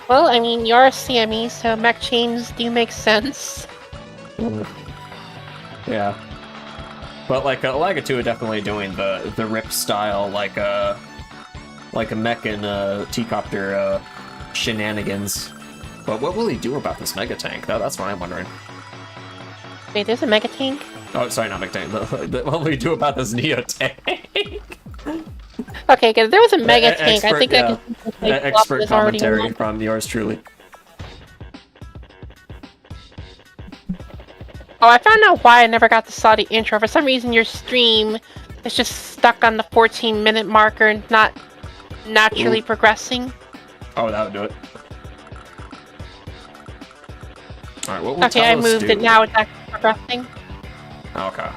Well, I mean, you're a CME, so mech chains do make sense. Yeah. But like Lagatoo are definitely doing the rip style like a mech and T-copter shenanigans. But what will he do about this mega tank? That's what I'm wondering. Wait, there's a mega tank? Oh, sorry, not mega tank. What will he do about this Neo tank? Okay, because there was a mega tank. I think I can expert commentary from yours truly. Oh, I found out why I never got to saw the intro. For some reason, your stream is just stuck on the 14-minute marker and not naturally progressing. Oh, that would do it. Alright, what will Okay, I Talos moved do? it. Now it's actually progressing. Okay.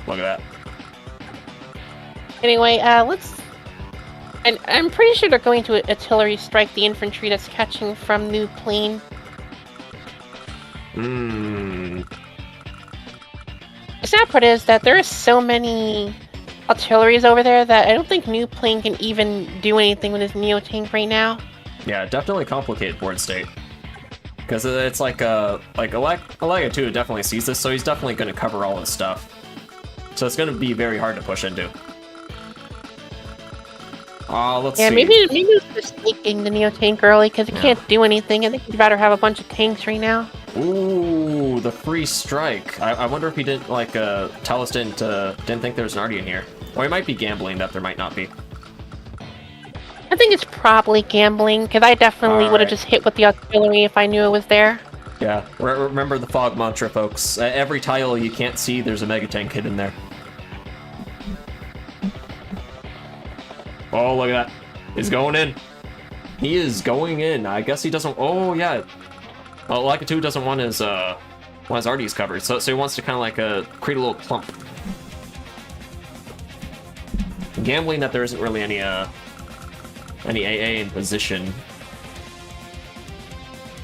Look at that. Anyway, let's... And I'm pretty sure they're going to artillery strike the infantry that's catching from New Plane. Mmm. The sad part is that there are so many artilleries over there that I don't think New Plane can even do anything with his Neo tank right now. Yeah, definitely complicated board state. Because it's like Lagatoo definitely sees this, so he's definitely going to cover all his stuff. So it's going to be very hard to push into. Let's see. Maybe it's mistaking the Neo tank early because it can't do anything. I think he'd rather have a bunch of tanks right now. Ooh, the free strike. I wonder if he didn't Talos didn't think there was an arty in here, or he might be gambling that there might not be. I think it's probably gambling because I definitely would have Alright. just hit with the artillery if I knew it was there. Yeah, remember the fog mantra, folks. Every tile you can't see, there's a mega tank hidden there. Oh, look at that. He's going in. He is going in. I guess he doesn't... Oh, yeah. Well, Leica 2 doesn't want his arties covered, so he wants to kind of like create a little clump. Gambling that there isn't really any AA in position.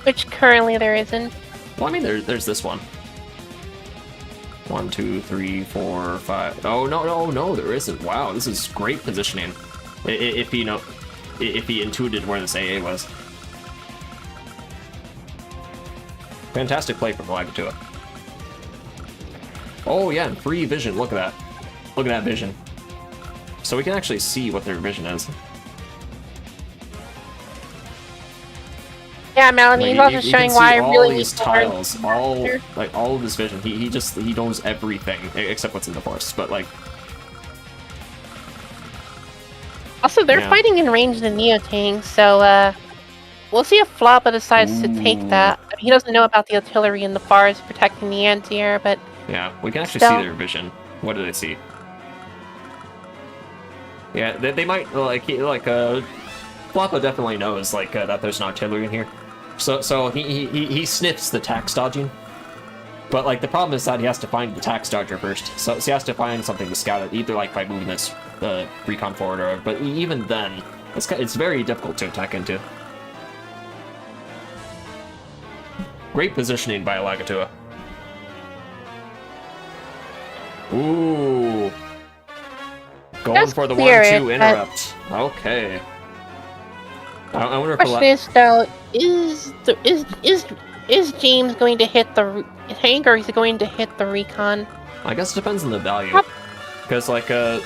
Which currently there isn't. Well, I mean, there's this one. 1, 2, 3, 4, 5. Oh, no, there isn't. Wow, this is great positioning. If he intuited where this AA was. Fantastic play from Lagatua. Oh yeah, and free vision. Look at that. Look at that vision. So we can actually see what their vision is. Yeah, Melanie, he's also showing why I really need these tiles, all of this vision. He knows everything except what's in the forest. But like, also they're fighting in range of the Neo-Tank, so we'll see if Floppa decides to take that. I mean, he doesn't know about the artillery in the forest protecting the anti-air, but yeah, we can actually see their vision. What do they see? Yeah, they might Floppa definitely knows like that there's an artillery in here. So he sniffs the tax dodging. But like the problem is that he has to find the tax dodger first. So he has to find something to scout it, either like by moving this recon forward or. But even then, it's very difficult to attack into. Great positioning by Lagatua. Ooh. Going That's for the clear 1-2 it, interrupt. Okay. I wonder if question is though, is James going to hit the tank or is he going to hit the recon? I guess it depends on the value. Because like well,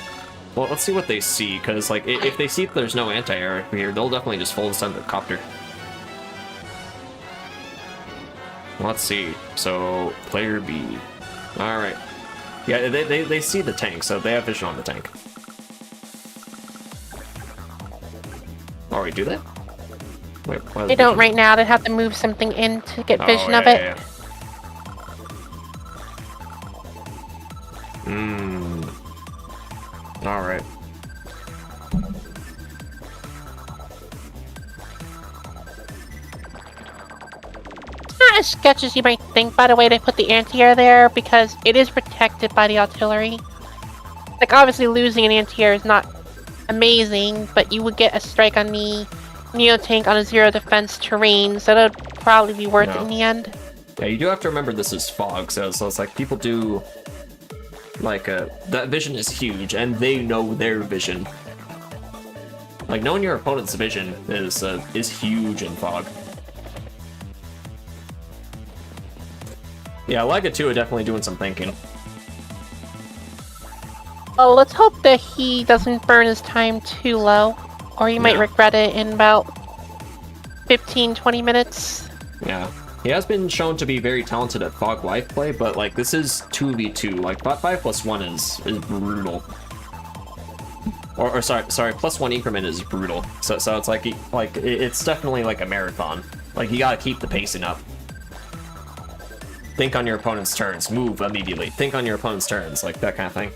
let's see what they see. Because like if they see that there's no anti-air here, they'll definitely just full send the copter. Let's see. So player B. All right. Yeah, they see the tank, so they have vision on the tank. Oh, wait, do they? Wait, They don't right now. They'd have to move something in to get vision of it. Yeah. All right. Not as sketchy as you might think, by the way, they put the anti-air there because it is protected by the artillery. Like, obviously losing an anti-air is not amazing, but you would get a strike on the Neo-Tank on a zero defense terrain, so that would probably be worth it in the end. Yeah, you do have to remember this is fog, so it's like people do... Like, that vision is huge, and they know their vision. Like, knowing your opponent's vision is huge in fog. Yeah, Lagatua definitely doing some thinking. Well, let's hope that he doesn't burn his time too low, or he might regret it in about 15-20 minutes. Yeah. He has been shown to be very talented at fog life play, but like this is 2v2. Like 5+1 is brutal. Or sorry, +1 increment is brutal. So it's like it's definitely like a marathon. Like you gotta keep the pacing up. Think on your opponent's turns, move immediately. Think on your opponent's turns, like that kind of thing.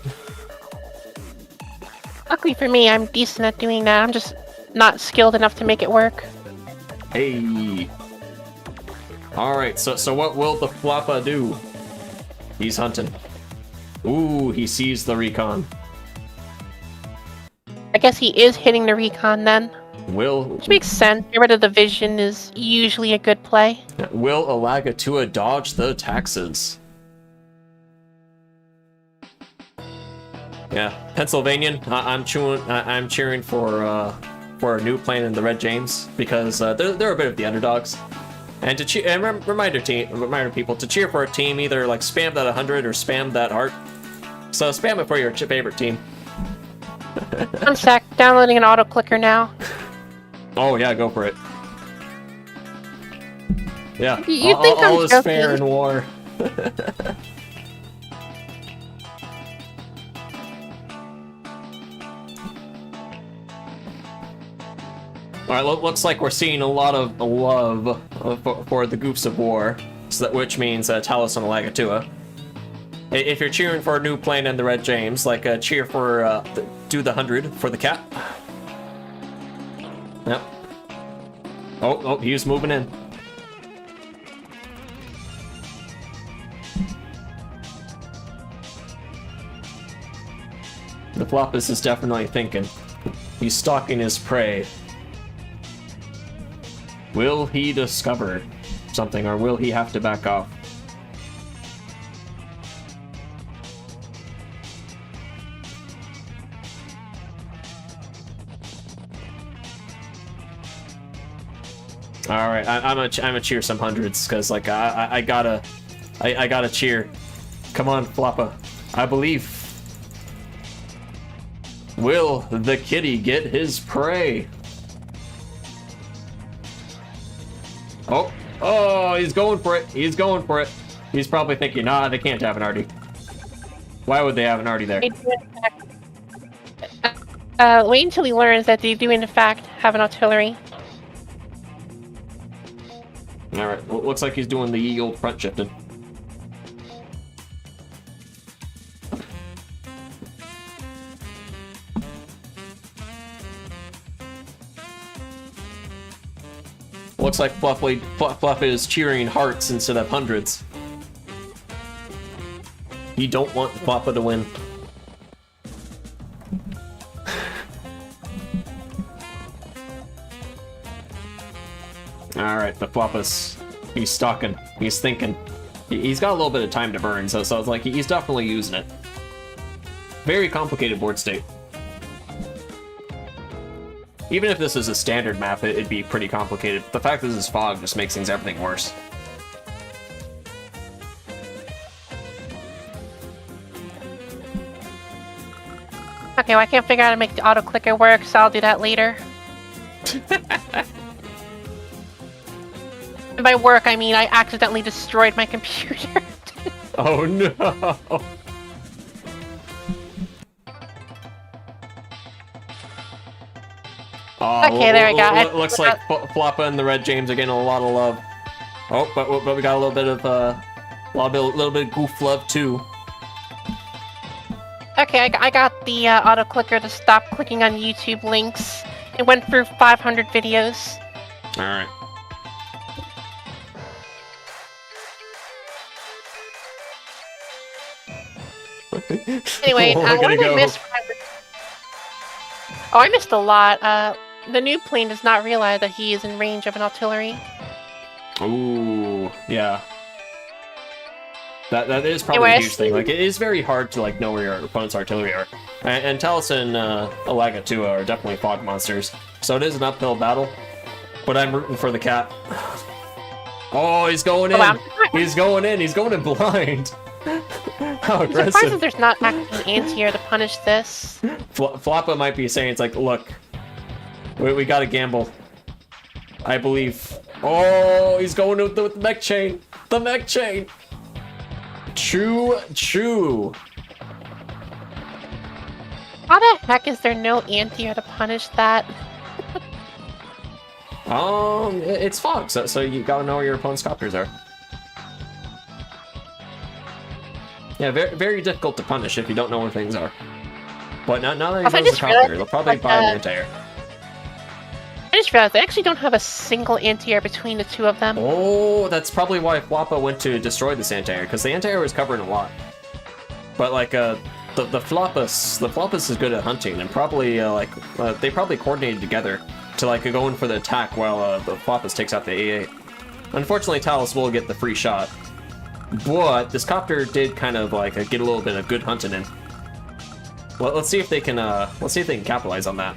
Luckily for me, I'm decent at doing that. I'm just not skilled enough to make it work. Hey. Alright, so what will the Floppa do? He's hunting. Ooh, he sees the recon. I guess he is hitting the recon then. Which makes sense. Get rid of the vision is usually a good play. Will Lagatua dodge the taxes? Yeah, Pennsylvanian. I'm cheering for a new plane in the Red James because they're a bit of the underdogs. And to cheer, and reminder people to cheer for a team, either like spam that 100 or spam that heart. So spam it for your favorite team. One sec, downloading an auto clicker now. Oh yeah, go for it. Yeah, You think I'm all is joking. fair in war. Alright, looks like we're seeing a lot of love for the Goofs of War. so which means Talos and Alagatua. If you're cheering for a new plane and the Red James, like cheer for do the 100 for the cat. Yep. Oh, he was moving in. The Floppus is definitely thinking. He's stalking his prey. Will he discover something, or will he have to back off? All right, I'm a cheer some hundreds because like I gotta cheer. Come on, Floppa, I believe. Will the kitty get his prey? Oh, he's going for it. He's going for it. He's probably thinking, nah, they can't have an arty. Why would they have an arty there? Wait until he learns that they do in fact have an artillery. All right, well, looks like he's doing the ye old front shifting. Looks like Fluff is cheering hearts instead of hundreds. You don't want Floppa to win. Alright, the Floppa's... he's stalking. He's thinking. He's got a little bit of time to burn, so it's like he's definitely using it. Very complicated board state. Even if this is a standard map, it'd be pretty complicated. The fact that this is fog just makes everything worse. Okay, well I can't figure out how to make the auto clicker work, so I'll do that later. And by work, I mean I accidentally destroyed my computer. Oh no! Okay, there we go. Looks like Floppa and the Red James are getting a lot of love. Oh, but we got a little bit of little bit of goof love too. Okay, I got the auto clicker to stop clicking on YouTube links. It went through 500 videos. All right. Anyway, We're what gonna did I go. miss? Oh, I missed a lot. The new plane does not realize that he is in range of an artillery. Ooh, yeah. That is probably a huge thing. Like, it is very hard to like know where your opponent's artillery are. And Talos and Alagatua are definitely fog monsters, so it is an uphill battle. But I'm rooting for the cat. Oh, he's going in. Wow. He's going in. He's going in blind. How I'm surprised that aggressive. there's not actually an anti-air to punish this. Floppa might be saying, it's like, look, we gotta gamble. I believe. Oh, he's going with the mech chain. The mech chain. Choo. How the heck is there no anti-air to punish that? It's fog, so you gotta know where your opponent's copters are. Yeah, very, very difficult to punish if you don't know where things are. But now that he knows the copter, they'll probably buy an anti-air. I just realized they actually don't have a single anti-air between the two of them. Oh, that's probably why Floppa went to destroy this anti-air, because the anti-air was covering a lot. But like, the Floppus is good at hunting, and probably they probably coordinated together to like go in for the attack while the Floppus takes out the A8. Unfortunately, Talos will get the free shot, but this copter did kind of like get a little bit of good hunting in. Well, let's see if they can capitalize on that.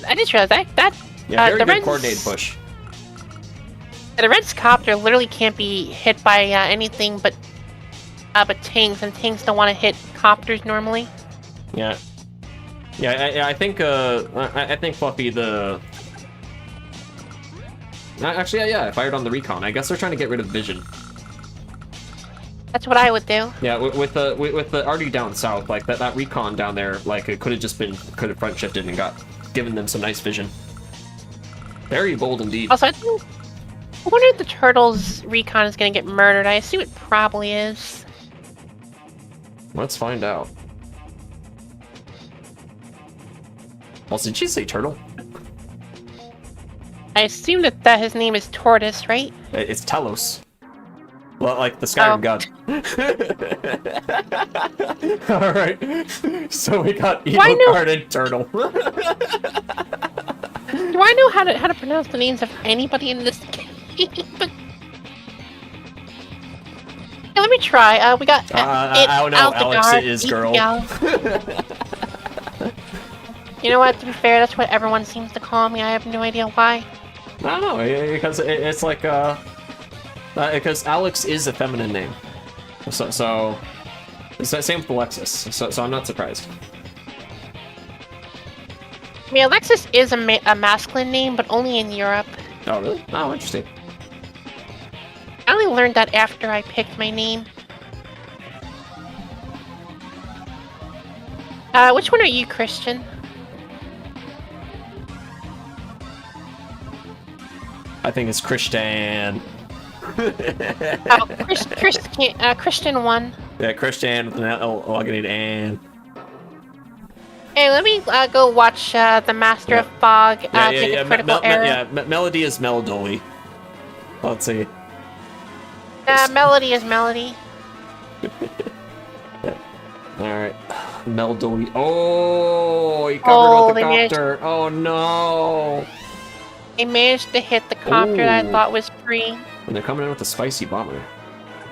I just realized that Yeah, very the good Reds, coordinated push. The Red's copter literally can't be hit by anything but tanks, and tanks don't want to hit copters normally. Yeah, I think Fluffy actually, yeah, I fired on the recon. I guess they're trying to get rid of vision. That's what I would do. Yeah, with the arty down south, like that recon down there, like it could have front shifted and given them some nice vision. Very bold indeed. Also, I think I wonder if the turtle's recon is gonna get murdered. I assume it probably is. Let's find out. Well, did she say turtle? I assume that his name is Tortoise, right? It's Telos. Well, like the Skyrim god. Alright. So we got evil guarded turtle. Do I know how to pronounce the names of anybody in this game? Yeah, let me try. We got I don't know. Alex is girl. You know what? To be fair, that's what everyone seems to call me. I have no idea why. I don't know, because it's like because Alex is a feminine name. So it's the same with Alexis. So I'm not surprised. I mean, Alexis is a masculine name, but only in Europe. Oh really? Oh, interesting. I only learned that after I picked my name. Which one are you, Christian? I think it's Christian. Oh, Christian 1. Yeah, Christian with an L, and. Hey, let me go watch the Master of Fog take a critical error. Melody is Melody. Let's see. Melody is Melody. Alright. Melody. Oh, he covered with the copter. Oh no. They managed to hit the copter that I thought was free. And they're coming in with a spicy bomber.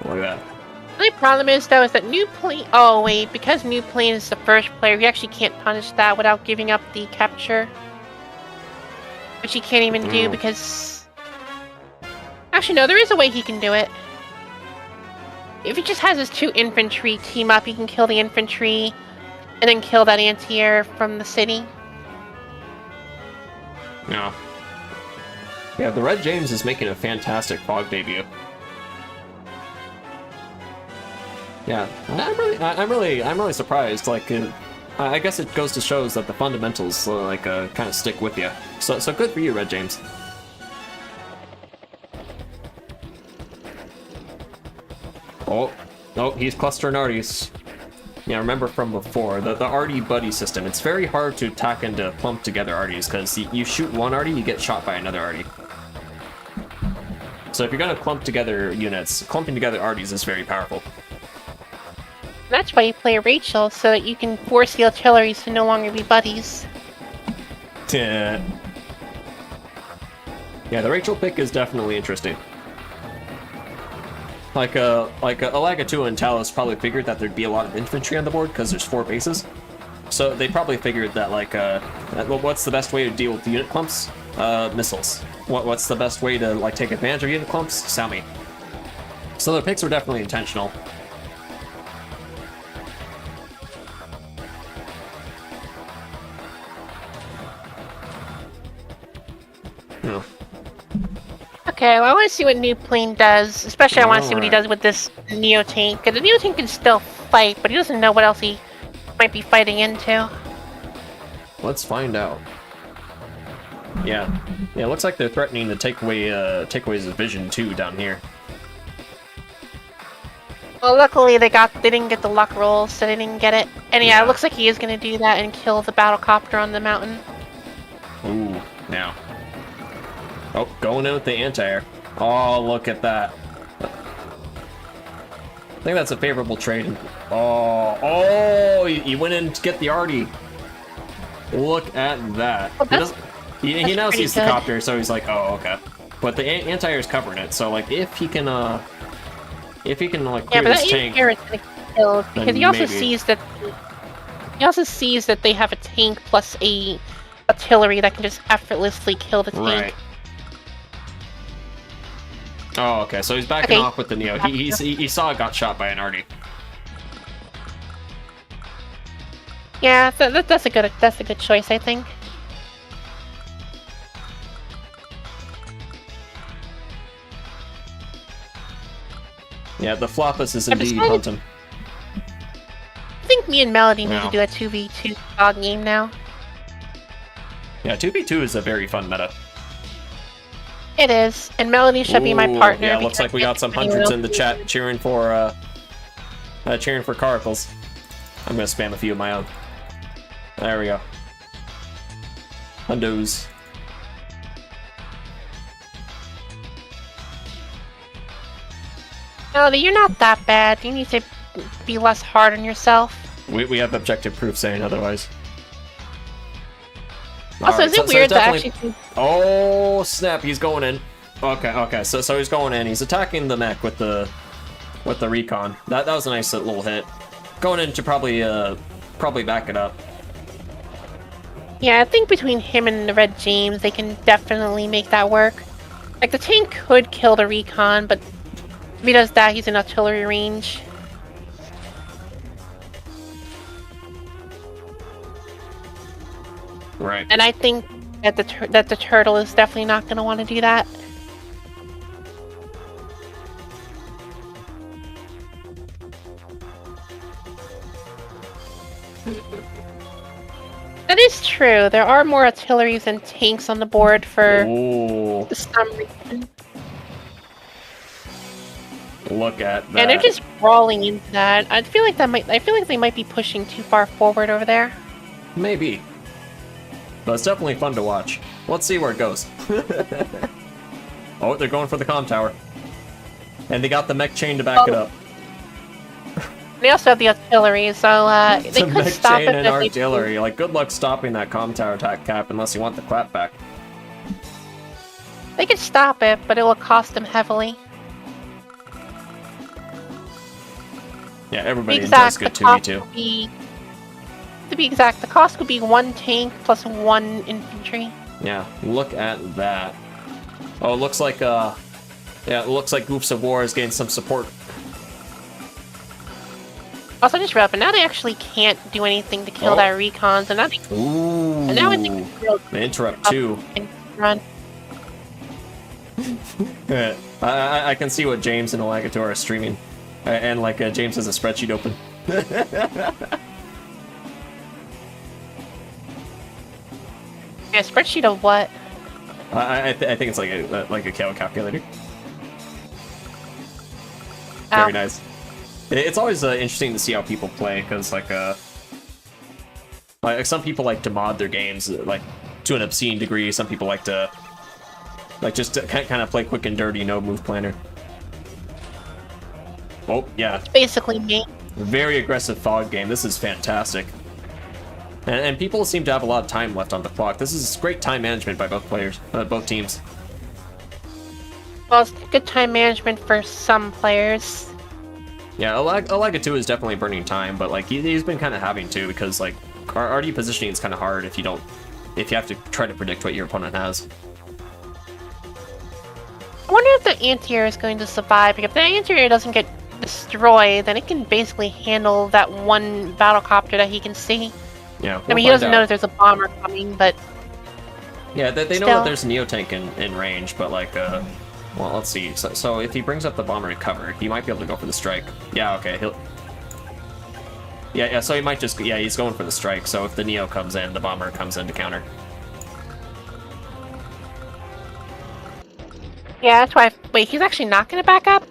Look at that. The only problem is, though, is that New Plane... Oh, wait. Because New Plane is the first player, he actually can't punish that without giving up the capture. Which he can't even do because... Actually, no. There is a way he can do it. If he just has his 2 infantry team up, he can kill the infantry and then kill that anti-air from the city. No. Yeah, the Red James is making a fantastic fog debut. Yeah, I'm really surprised. Like, I guess it goes to shows that the fundamentals kind of stick with you. So good for you, Red James. Oh, he's clustering arties. Yeah, remember from before, the arty buddy system. It's very hard to attack and to clump together arties, because you shoot one arty, you get shot by another arty. So if you're gonna clump together units, clumping together arties is very powerful. That's why you play Rachel, so that you can force the artilleries to no longer be buddies. Yeah, the Rachel pick is definitely interesting. Like Alaga2 and Talos probably figured that there'd be a lot of infantry on the board because there's 4 bases. So they probably figured that what's the best way to deal with the unit clumps? Missiles. What's the best way to take advantage of unit clumps? Sami. So their picks were definitely intentional. No. Okay, well, I want to see what New Plane does. Especially, I want to see what he does with this Neo Tank. Because the Neo Tank can still fight, but he doesn't know what else he might be fighting into. Let's find out. Yeah, it looks like they're threatening to take away his vision too down here. Well, luckily they didn't get the luck roll, so they didn't get it. And yeah, it looks like he is going to do that and kill the battlecopter on the mountain. Ooh, now. Oh, going in with the anti-air. Oh, look at that. I think that's a favorable trade. Oh, he went in to get the arty. Look at that. Well, he now sees the copter, so he's like, oh, okay. But the anti-air is covering it, so if he can clear this tank. Yeah, but that anti-air is gonna kill because he also sees that they have a tank plus a artillery that can just effortlessly kill the tank. Right. Oh, okay. So he's backing off with the Neo. He saw it got shot by an arty. Yeah, that's a good choice, I think. Yeah, the Floppus is indeed hunting. I think me and Melody need to do a 2v2 dog game now. Yeah, 2v2 is a very fun meta. It is, and Melody should be my Ooh, partner. Yeah, looks because like we got some hundreds in the chat cheering for Caracals. I'm gonna spam a few of my own. There we go. Hundos. Melody, you're not that bad. You need to be less hard on yourself. We have objective proof saying otherwise. Also, Alright, is it so weird that definitely- actually... Oh snap! He's going in. Okay. So he's going in. He's attacking the mech with the recon. That was a nice little hit. Going in to probably back it up. Yeah, I think between him and the Red James, they can definitely make that work. Like, the tank could kill the recon, but if he does that, he's in artillery range. Right. And I think that the turtle is definitely not going to want to do that. That is true. There are more artilleries and tanks on the board for Ooh, some reason. look at that. And they're just crawling into that. I feel like they might be pushing too far forward over there. Maybe. But it's definitely fun to watch. Let's see where it goes. Oh, they're going for the comm tower. And they got the mech chain to back it up. They also have the artillery, so they The could mech stop chain it. and if they- artillery. Like, good luck stopping that comm tower attack, Cap, unless you want the clap back. They could stop it, but it will cost them heavily. Yeah, To be everybody enjoys exact, good the 2v2. cost would be... To be exact, the cost would be 1 tank plus 1 infantry. Yeah, look at that. Oh, it looks like, yeah, it looks like Goofs of War is getting some support. Also, just real, but now they actually can't do anything to kill Oh. that recon, so now they Ooh. and now I think it's real They interrupt up too. and run. I can see what James and Alagator are streaming. And like, James has a spreadsheet open. Yeah, spreadsheet of what? I think it's like a Cal calculator. Ow. Very nice. It's always interesting to see how people play, because like some people like to mod their games like to an obscene degree. Some people like to just to kind of play quick and dirty, no move planner. Oh yeah, Basically me. very aggressive fog game. This is fantastic. And people seem to have a lot of time left on the clock. This is great time management by both players, both teams. Well, it's good time management for some players. Yeah, Alagato is definitely burning time, but like he's been kind of having to, because like RD positioning is kind of hard if you have to try to predict what your opponent has. I wonder if the anti-air is going to survive, because if the anti-air doesn't get destroyed, then it can basically handle that one battlecopter that he can see. Yeah, I mean, he doesn't know that there's a bomber coming, but Yeah, they know still. that there's a Neotank in range, but like, well, let's see. So if he brings up the bomber to cover, he might be able to go for the strike. Yeah, okay, he'll... Yeah, so he might just... Yeah, he's going for the strike, so if the Neo comes in, the bomber comes in to counter. yeah, that's why. Wait, he's actually not going to back up?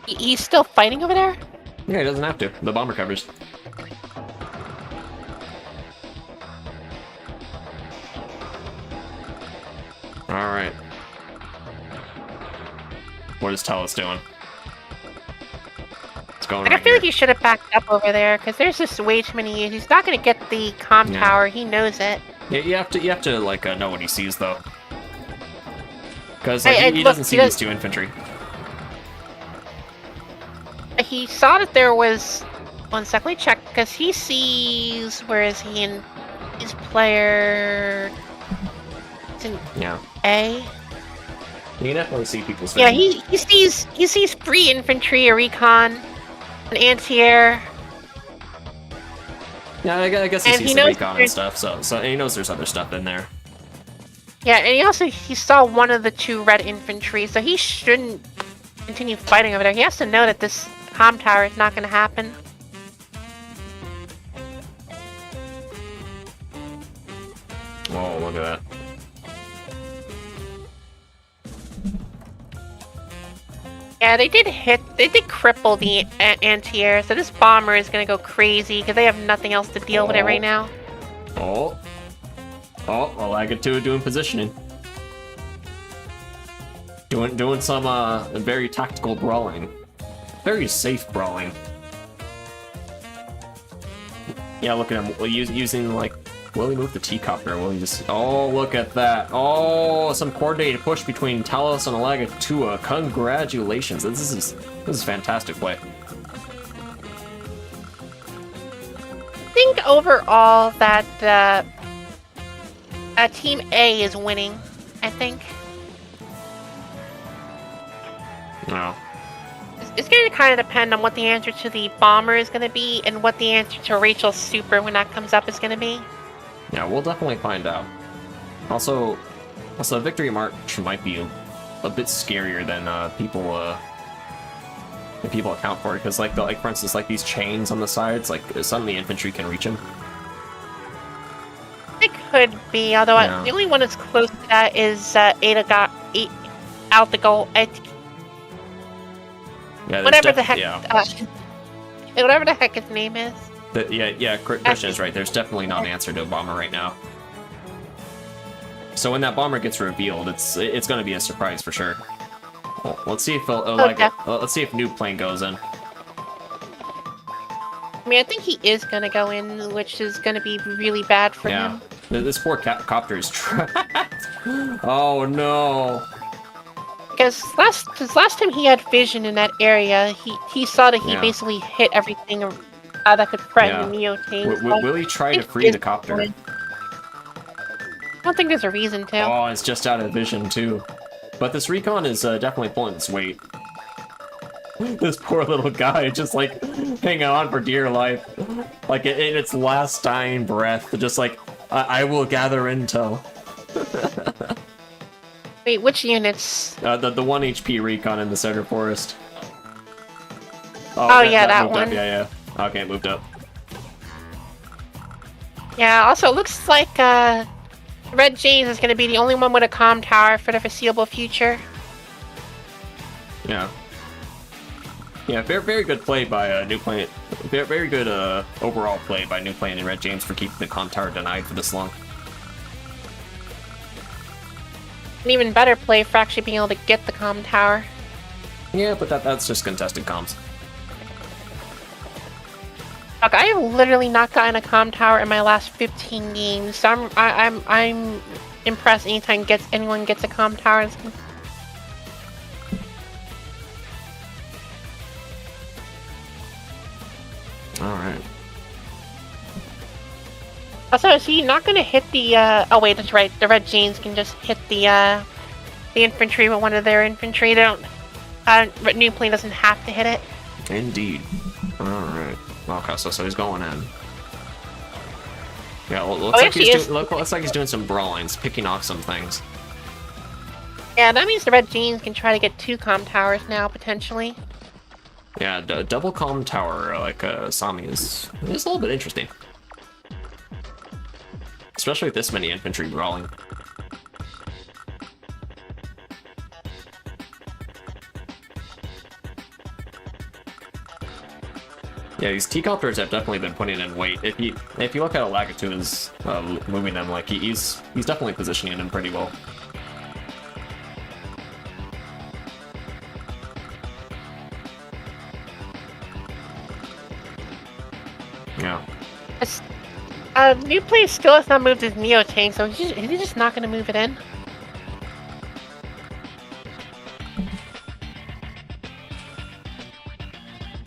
He's still fighting over there? Yeah, he doesn't have to. The bomber covers. Alright. What is Talus doing? It's going Like, I right feel here. like he should have backed up over there, because there's just way too many use. He's not going to get the comm Yeah. tower. He knows it. Yeah, you have to like know what he sees though, because Hey, like, hey, he look, doesn't see he these does- two infantry. He saw that there was... One sec, let me check, because he sees... Where is he in... His player... It's in Yeah, A? you can definitely see people's. Yeah, vision. he sees 3 infantry, a recon, an anti-air. Yeah, I guess he and sees he the knows recon and there's- stuff. So he knows there's other stuff in there. Yeah, and he saw one of the 2 red infantry, so he shouldn't continue fighting over there. He has to know that this comm tower is not going to happen. Oh, look at Yeah, they did cripple the anti-air, so this bomber is gonna go crazy because they have nothing else to deal with it right now. Oh, Alaga2 doing positioning. Doing some very tactical brawling. Very safe brawling. Yeah, look at him using like, will he move the T-copter? Will he just? Oh, look at that! Oh, some coordinated push between Talos and Alaga2. Congratulations! This is fantastic play. I think overall that Team A is winning. I think. No. It's going to kind of depend on what the answer to the bomber is going to be and what the answer to Rachel's super when that comes up is going to be. Yeah, we'll definitely find out. Also, Victory March might be a bit scarier than people account for it, because like for instance, like these chains on the sides, like some of the infantry can reach them. It could be, although Yeah. the only one that's close to that is out the goal. Yeah, Whatever the heck, Yeah, whatever the heck his name is. Christian is right. There's definitely not an answer to a bomber right now. So when that bomber gets revealed, it's going to be a surprise for sure. Well, let's see if let's see if Noob Plane goes in. I mean, I think he is going to go in, which is going to be really bad for him. This poor copter is trapped. Oh no. Because last time he had vision in that area, he saw that he basically hit everything that could threaten the Neo team. Will he try to free the copter? I don't think there's a reason to. Oh, it's just out of vision too. But this recon is definitely pulling its weight. This poor little guy just like hanging on for dear life, like in its last dying breath, just like I will gather intel. Wait, which units? The 1 HP recon in the center forest. Oh yeah, that moved one. Up. Yeah. Okay, it moved up. Yeah. Also, it looks like Red James is going to be the only one with a comm tower for the foreseeable future. Yeah. Yeah, very good play by New Planet. Very good overall play by New Planet and Red James for keeping the comm tower denied for this long. An even better play for actually being able to get the comm tower. Yeah, but that's just contested comms. Look, I have literally not gotten a comm tower in my last 15 games, so I'm impressed anytime anyone gets a comm tower. All right. Also, is he not going to hit the? Oh wait, that's right. The Red Janes can just hit the infantry with one of their infantry. They don't. New Plane doesn't have to hit it. Indeed. All right. Okay, so he's going in. Yeah, well, looks like he's doing some brawlings, picking off some things. Yeah, that means the Red Janes can try to get 2 comm towers now potentially. Yeah, double comm tower like Sami is a little bit interesting, especially with this many infantry brawling. Yeah, these T-copters have definitely been putting in weight. If you look at Alaga2's moving them, like he's definitely positioning them pretty well. Yeah. New Plane still has not moved his Neo tank, so is he just not going to move it in?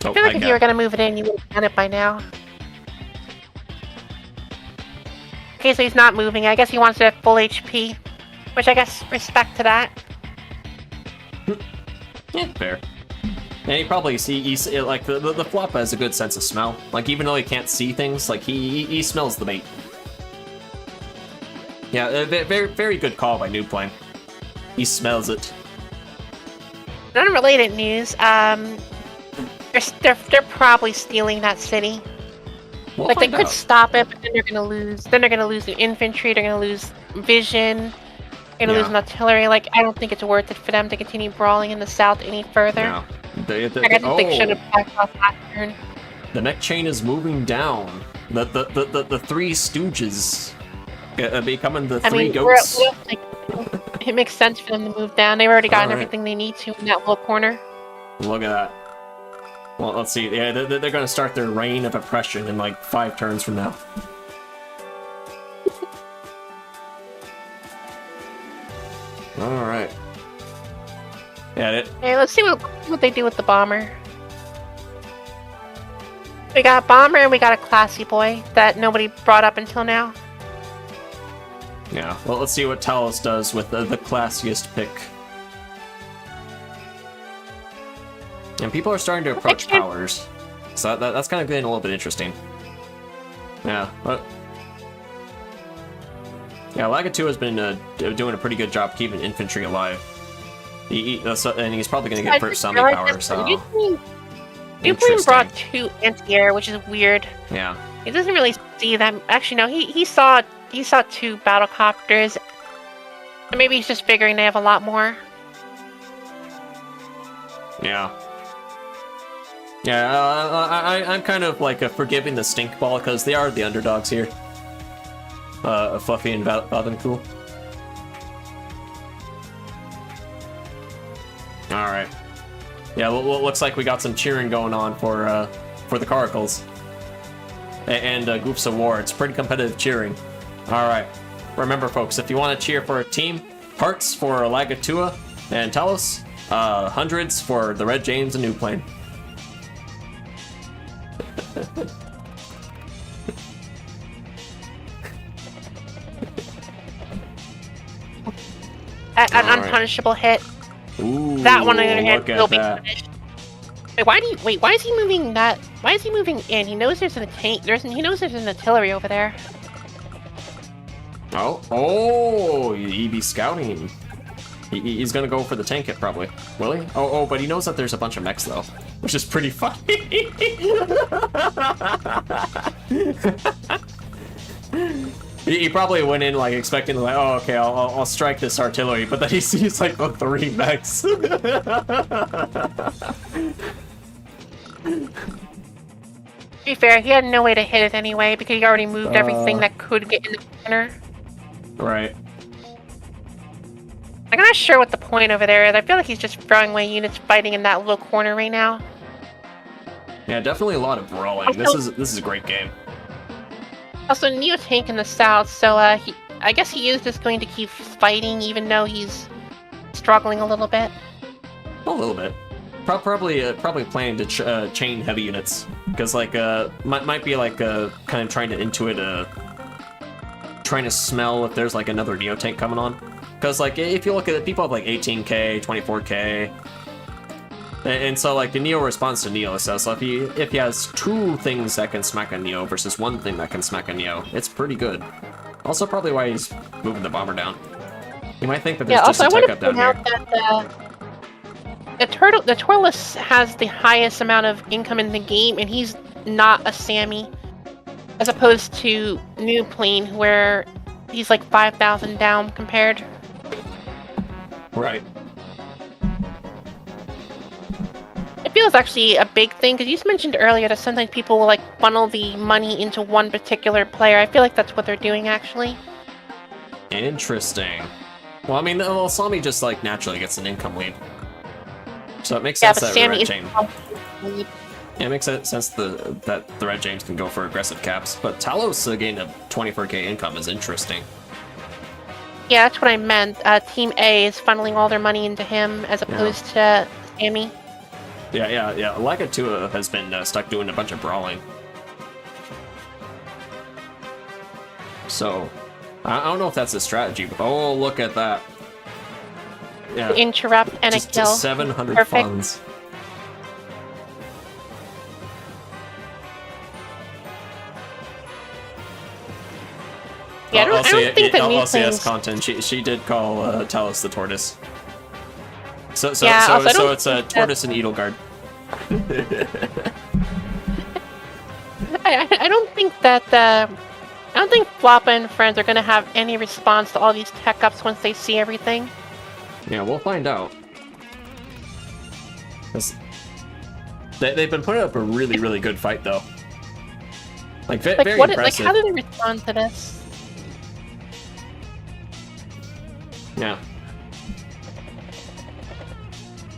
I feel like if you were going to move it in, you would have done it by now. Okay, so he's not moving. I guess he wants it at full HP, which I guess respect to that. Yeah, fair. And he probably like the flop has a good sense of smell. Like even though he can't see things, like he smells the bait. Yeah, very good call by New Plane. He smells it. In unrelated news, they're probably stealing that city. Like they could stop it, but then they're gonna lose. Then they're gonna lose the infantry. They're gonna lose vision. Gonna Yeah. lose an artillery. Like, I don't think it's worth it for them to continue brawling in the south any further. Yeah. I think they should have backed off that turn. The neck chain is moving down. The Three Stooges becoming the Three Goats. It makes sense for them to move down. They've already gotten Alright. everything they need to in that little corner. Look at that. Well, let's see. Yeah, they're going to start their reign of oppression in like 5 turns from now. All right. Yeah. Okay, let's see what they do with the bomber. We got a bomber and we got a classy boy that nobody brought up until now. Yeah. Well, let's see what Talos does with the classiest pick. And people are starting to approach powers, so that's kind of getting a little bit interesting. Yeah. But yeah, Lagatua has been doing a pretty good job keeping infantry alive. And he's probably going to get first zombie power. So. Duplin brought 2 anti-air, which is weird. Yeah. He doesn't really see them. Actually, no. He saw 2 battle copters. And maybe he's just figuring they have a lot more. Yeah. Yeah, I'm kind of like forgiving the stink ball because they are the underdogs here. Fluhfie and Valdencool. All right. Yeah, well, looks like we got some cheering going on for the Coracles and Groups of War. It's pretty competitive cheering. All right. Remember, folks, if you want to cheer for a team, hearts for Lagatua and Talos, hundreds for the Red James and New Plane. An unpunishable hit. Ooh, That one on the other hand look at will be that. punished. Wait, why is he moving that? Why is he moving in? He knows there's an tank. He knows there's an artillery over there. Oh, he be scouting. He's gonna go for the tank hit probably. Will he? Oh, but he knows that there's a bunch of mechs though, which is pretty funny. He probably went in like expecting like, oh, okay, I'll strike this artillery, but then he sees like the 3 mechs. To be fair, he had no way to hit it anyway because he already moved everything that could get in the corner. Right. I'm not sure what the point over there is. I feel like he's just throwing away units fighting in that little corner right now. Yeah, definitely a lot of brawling. This is a great game. Also, Neo tank in the south, so I guess he is just going to keep fighting even though he's struggling a little bit. A little bit. Probably planning to chain heavy units because like might be like kind of trying to intuit trying to smell if there's like another Neo tank coming on. Because like if you look at it, people have like 18k, 24k, and so like the Neo responds to Neo. So if he has 2 things that can smack a Neo versus 1 thing that can smack a Neo, it's pretty good. Also probably why he's moving the bomber down. You might think that there's just a tech up down here. The Turles has the highest amount of income in the game, and he's not a Sammy, as opposed to New Plane, where he's like 5,000 down compared. Right. I feel it's actually a big thing, because you mentioned earlier that sometimes people will like funnel the money into one particular player. I feel like that's what they're doing, actually. Interesting. Well, I mean, Sami just like naturally gets an income lead. So it makes sense that Red James. Yeah, it makes sense that the Red James can go for aggressive caps, but Talos getting a 24k income is interesting. Yeah, that's what I meant. Team A is funneling all their money into him as opposed to Sammy. Yeah. Lagatua has been stuck doing a bunch of brawling. So, I don't know if that's a strategy, but oh, look at that. Yeah. Interrupt and just a kill. 700 Perfect. funds. Yeah, I don't think that New LCS Plane's... content. She did call Talos the tortoise. So also, it's a tortoise and Edelgard. I don't think that I don't think Floppa and friends are gonna have any response to all these tech ups once they see everything. Yeah, we'll find out. 'Cause they've been putting up a really, really good fight, though. Like, very Like, impressive. how do they respond to this? Yeah.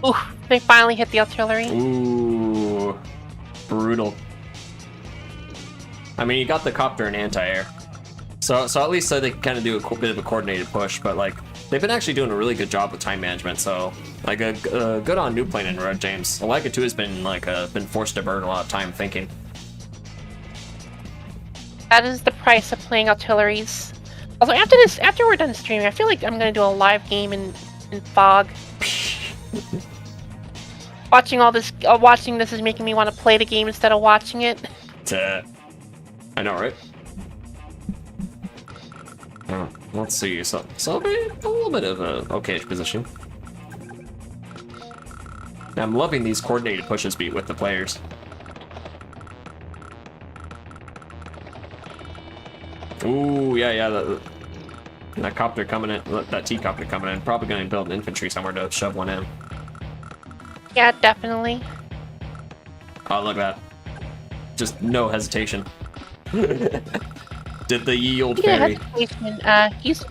Ooh, they finally hit the artillery. Ooh. Brutal. I mean, you got the copter and anti-air. So at least they can kind of do a bit of a coordinated push, but, like, they've been actually doing a really good job with time management, so, like, good on New Plane and Red James. Alika 2 has been, like, been forced to burn a lot of time thinking. That is the price of playing artilleries. Also, after we're done streaming, I feel like I'm gonna do a live game in Fog. Watching this is making me want to play the game instead of watching it. I know, right? Let's see. So it'll be a little bit of a okay position. I'm loving these coordinated pushes beat with the players. Ooh, yeah. That copter coming in, that T-copter coming in. Probably going to build an infantry somewhere to shove one in. Yeah, definitely. Oh, look at that. Just no hesitation. Did the ye old fairy. He's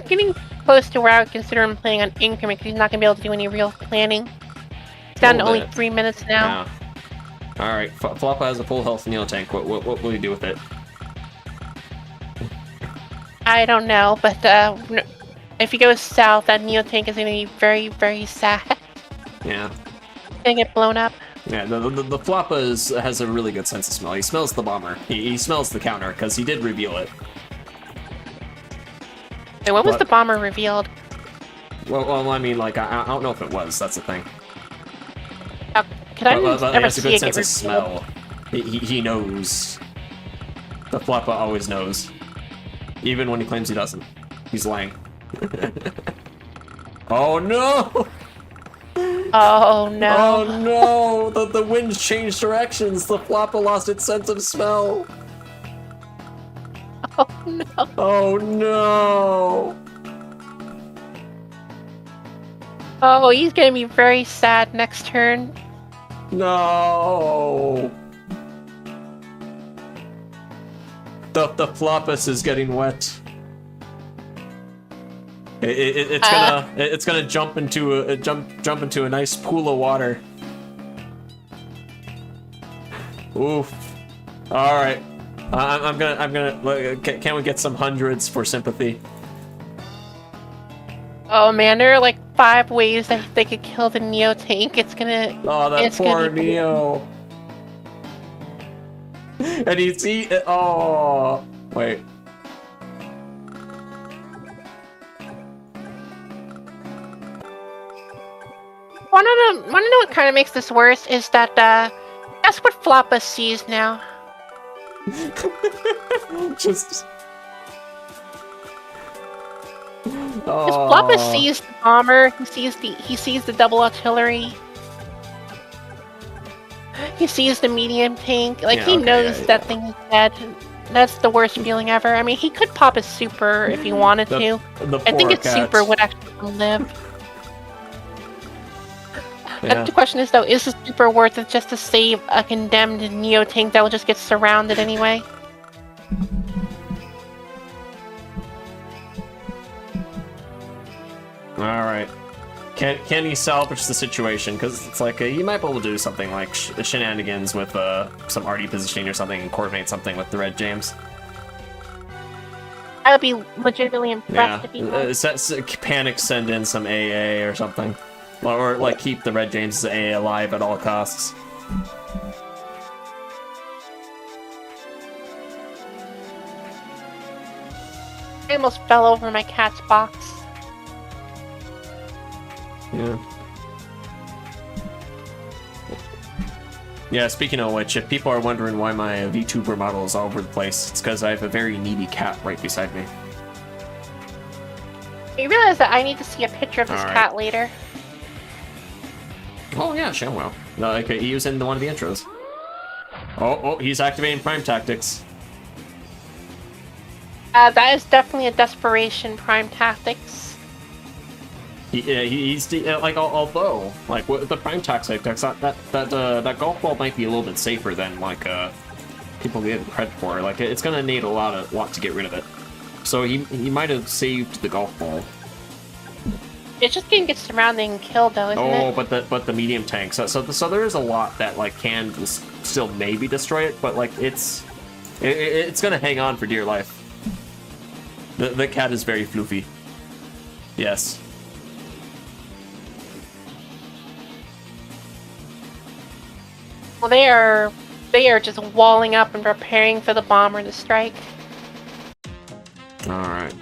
getting close to where I would consider him playing on increment because he's not going to be able to do any real planning. It's down to only 3 minutes now. Yeah. Alright, Floppa has a full health Neo tank. What will you do with it? I don't know, but if he goes south, that Neo tank is going to be very, very sad. Yeah. Gonna get blown up. Yeah, the Floppa has a really good sense of smell. He smells the bomber. He smells the counter, because he did reveal it. Hey, when was the bomber revealed? Well, I mean, like, I don't know if it was. That's the thing. Could I he has a good sense of smell. He knows. The Floppa always knows. Even when he claims he doesn't. He's lying. Oh, no! Oh no. Oh no! The winds changed directions. The Floppa lost its sense of smell. Oh no. Oh no! Oh, he's gonna be very sad next turn. No! The Floppus is getting wet. It's gonna jump into a nice pool of water. Oof. All right. I'm gonna. Can we get some hundreds for sympathy? Oh man, there are like 5 ways that they could kill the Neo tank. It's gonna. Oh, that poor Neo. And he's oh wait. Wanna know what kind of makes this worse is that that's what Floppa sees now. Just. Because Floppa sees the bomber, he sees the double artillery. He sees the medium tank. Like, he knows that thing is dead. That's the worst feeling ever. I mean, he could pop his super if he wanted to. I think its super would actually live. Yeah. The question is, though, is the super worth it just to save a condemned Neo tank that will just get surrounded anyway? Alright. Can he salvage the situation? Because it's like, you might be able to do something like shenanigans with some RD positioning or something and coordinate something with the Red James. I would be legitimately impressed if he could. Panic send in some AA or something. Or, like, keep the Red James' AA alive at all costs. I almost fell over my cat's box. Yeah. Yeah, speaking of which, if people are wondering why my VTuber model is all over the place, it's because I have a very needy cat right beside me. You realize that I need to see a picture of this cat later. Oh yeah, ShamWow. No, okay, he was in one of the intros. Oh, he's activating prime tactics. That is definitely a desperation prime tactics. He's like, although like with the prime tactics, that golf ball might be a little bit safer than like people give credit for. Like it's gonna need a lot to get rid of it. So he might have saved the golf ball. It's just gonna get surrounded and killed though, isn't it? Oh, but the medium tank. So there is a lot that like can still maybe destroy it, but like it's gonna hang on for dear life. The cat is very Fluhfie. Yes. Well, they are just walling up and preparing for the bomber to strike. All right.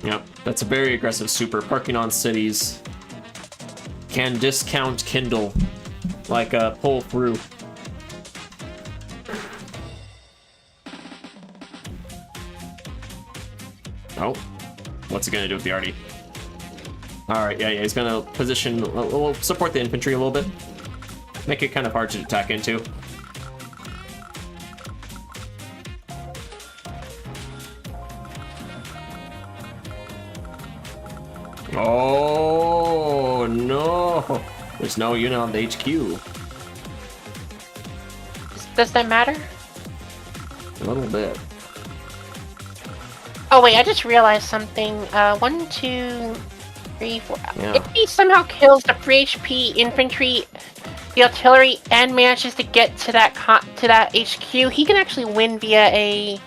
Yep, that's a very aggressive super. Parking on cities. Can discount Kindle. Like, pull through. Oh. What's he gonna do with the arty? Alright, yeah, he's gonna position... We'll support the infantry a little bit. Make it kind of hard to attack into. Oh, no! There's no unit on the HQ. Does that matter? A little bit. Oh wait, I just realized something. 1, 2, 3, 4. Yeah. If he somehow kills the free HP infantry, the artillery, and manages to get to that HQ, he can actually win via a...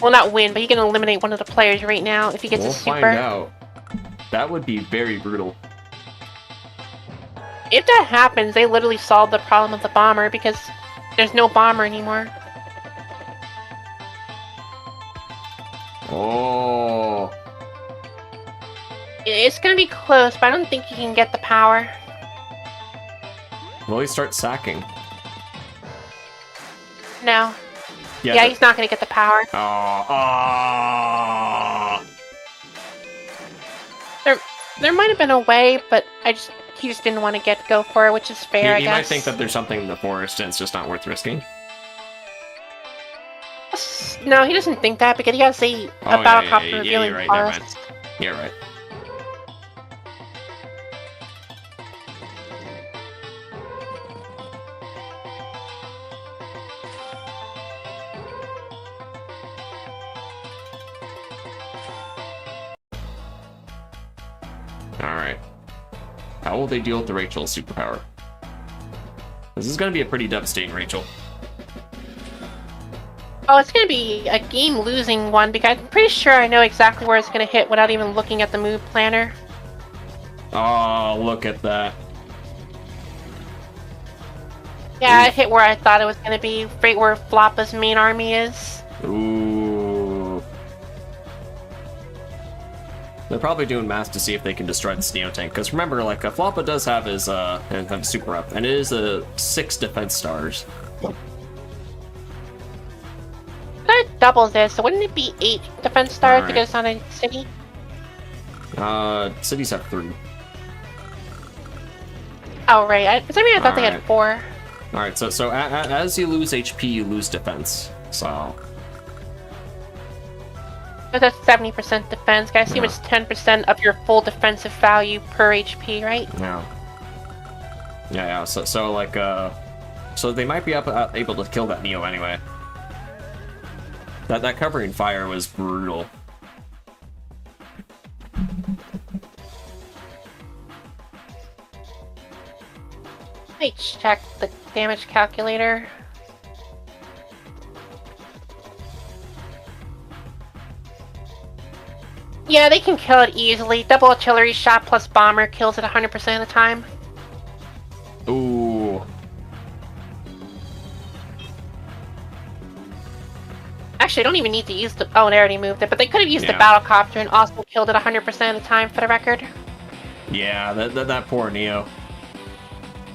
Well, not win, but he can eliminate one of the players right now if he gets a super. We'll find out. That would be very brutal. If that happens, they literally solve the problem of the bomber because there's no bomber anymore. Oh. It's gonna be close, but I don't think he can get the power. Will he start sacking? No. Yeah, Yeah, he's not gonna get the power. There might have been a way, but he just didn't want to go for it, which is fair, I guess. He might think that there's something in the forest and it's just not worth risking. No, he doesn't think that because he has a battlecopter revealing you're right, forest. You're right. Alright. How will they deal with the Rachel superpower? This is going to be a pretty devastating Rachel. Oh, it's going to be a game-losing one because I'm pretty sure I know exactly where it's going to hit without even looking at the move planner. Oh, look at that. Yeah, it hit where I thought it was going to be, right where Floppa's main army is. Ooh. They're probably doing math to see if they can destroy this Neo tank. Because remember, like, Floppa does have his super up, and it is 6 defense stars. That doubles this, so wouldn't it be 8 defense stars Alright. because it's on a city? Cities have 3. Oh, right. For some reason I thought they had Alright. 4. Alright, so as you lose HP, you lose defense. So... But that's 70% defense. I assume Yeah. it's 10% of your full defensive value per HP, right? Yeah. Yeah. So like, so they might be able to kill that Neo anyway. That covering fire was brutal. Let me check the damage calculator. Yeah, they can kill it easily. Double artillery shot plus bomber kills it 100% of the time. Ooh. Actually, I don't even need to use the... Oh, they already moved it. But they could have used the Yeah. battlecopter and also killed it 100% of the time for the record. Yeah, that poor Neo.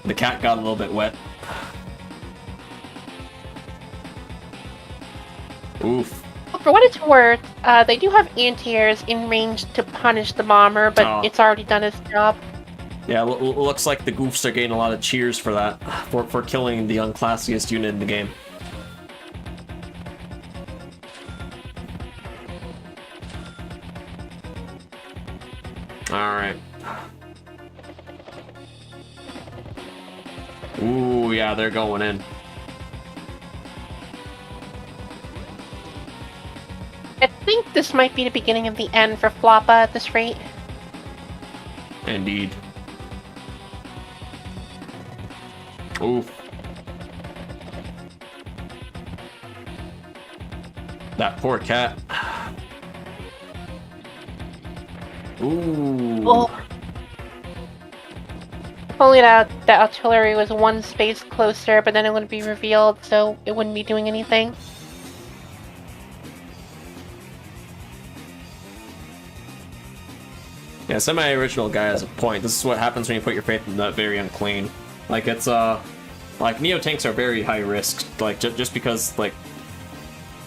The cat got a little bit wet. Oof. For what it's worth, they do have anti-airs in range to punish the bomber, but Oh. it's already done its job. Yeah, looks like the goofs are getting a lot of cheers for that, for killing the unclassiest unit in the game. Alright. Ooh, yeah, they're going in. I think this might be the beginning of the end for Floppa at this rate. Indeed. Oof. That poor cat. Ooh. Oh. If only that artillery was one space closer, but then it wouldn't be revealed, so it wouldn't be doing anything. Yeah, semi-original guy has a point. This is what happens when you put your faith in the very unclean. Like, it's, like, Neo tanks are very high risk, like, just because, like,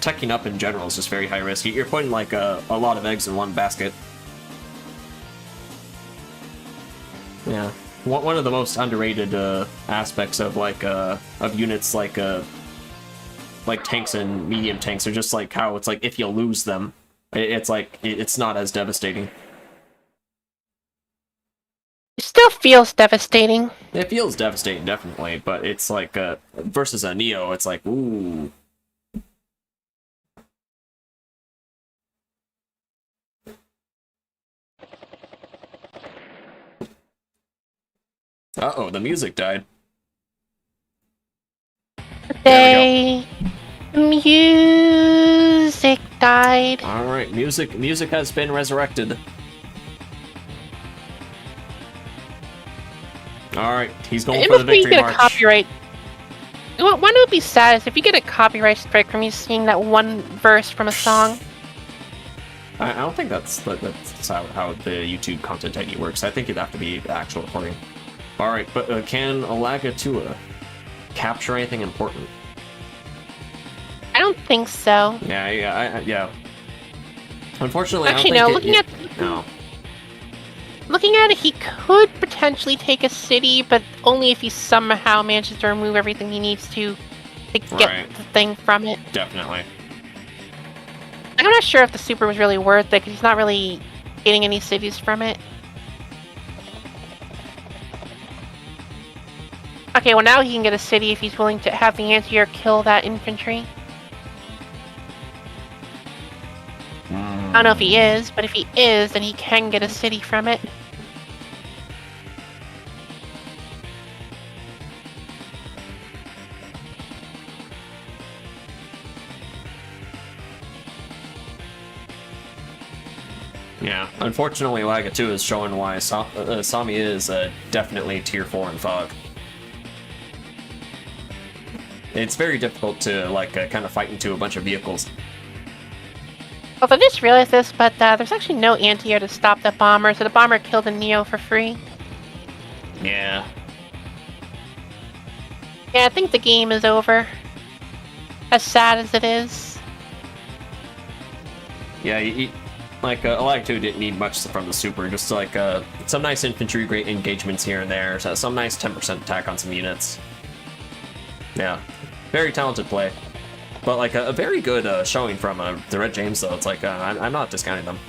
teching up in general is just very high risk. You're putting, like, a lot of eggs in one basket. Yeah. One of the most underrated, aspects of, like, of units like tanks and medium tanks are just, like, how it's, like, if you lose them, it's, like, it's not as devastating. It still feels devastating. It feels devastating, definitely, but it's like, versus a Neo, it's like, ooh. Uh-oh, the music died. The music died. Alright, music has been resurrected. Alright, he's going for the victory get march. A copyright. What would be sad is if you get a copyright strike from you singing that one verse from a song. I don't think that's how the YouTube Content ID works. I think it'd have to be the actual recording. Alright, but can Alagatua capture anything important? I don't think so. Yeah. Unfortunately, actually, I no. don't think no. Looking at it, he could potentially take a city, but only if he somehow manages to remove everything he needs to get the thing from it. Definitely. I'm not sure if the super was really worth it, because he's not really getting any cities from it. Okay, well now he can get a city if he's willing to have the anti-air kill that infantry. I don't know if he is, but if he is, then he can get a city from it. Yeah, unfortunately, Laga2 is showing why Sami is definitely tier 4 in Fog. It's very difficult to, like, kind of fight into a bunch of vehicles. Well, I just realized this, but there's actually no anti-air to stop the bomber, so the bomber killed a Neo for free. Yeah. Yeah, I think the game is over. As sad as it is. Yeah, like, Alag2 didn't need much from the super, just like, some nice infantry, great engagements here and there, so some nice 10% attack on some units. Yeah, very talented play. But, like, a very good showing from the Red James, though. It's like, I'm not discounting them.